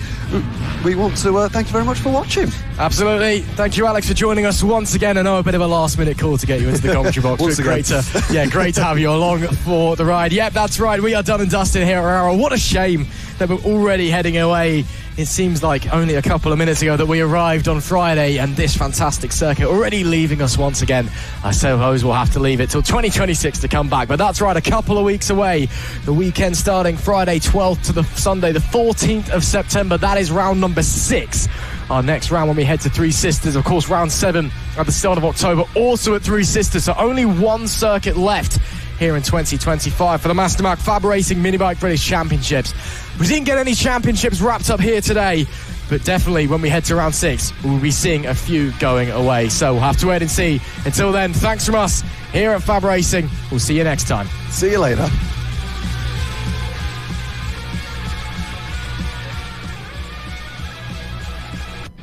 [SPEAKER 1] we want to thank you very much for watching.
[SPEAKER 2] Absolutely. Thank you, Alex, for joining us once again. I know a bit of a last-minute call to get you into the commentary box. Great to have you along for the ride. Yep, that's right. We are done and dusted here at Rowrah. What a shame that we're already heading away. It seems like only a couple of minutes ago that we arrived on Friday, and this fantastic circuit already leaving us once again. I suppose we'll have to leave it till 2026 to come back, but that's right, a couple of weeks away. The weekend starting Friday 12th to the Sunday the 14th of September. That is round number 6. Our next round when we head to Three Sisters, of course, round 7 at the start of October, also at Three Sisters, so only one circuit left here in 2025 for the Master Mac FAB-Racing Minibike British Championships. We didn't get any championships wrapped up here today, but definitely when we head to round 6, we'll be seeing a few going away. So we'll have to wait and see. Until then, thanks from us here at FAB-Racing. We'll see you next time.
[SPEAKER 1] See you later.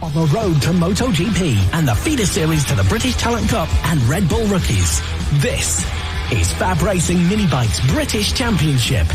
[SPEAKER 14] On the road to MotoGP and the feeder series to the British Talent Cup and Red Bull Rookies. This is FAB-Racing Minibikes British Championship.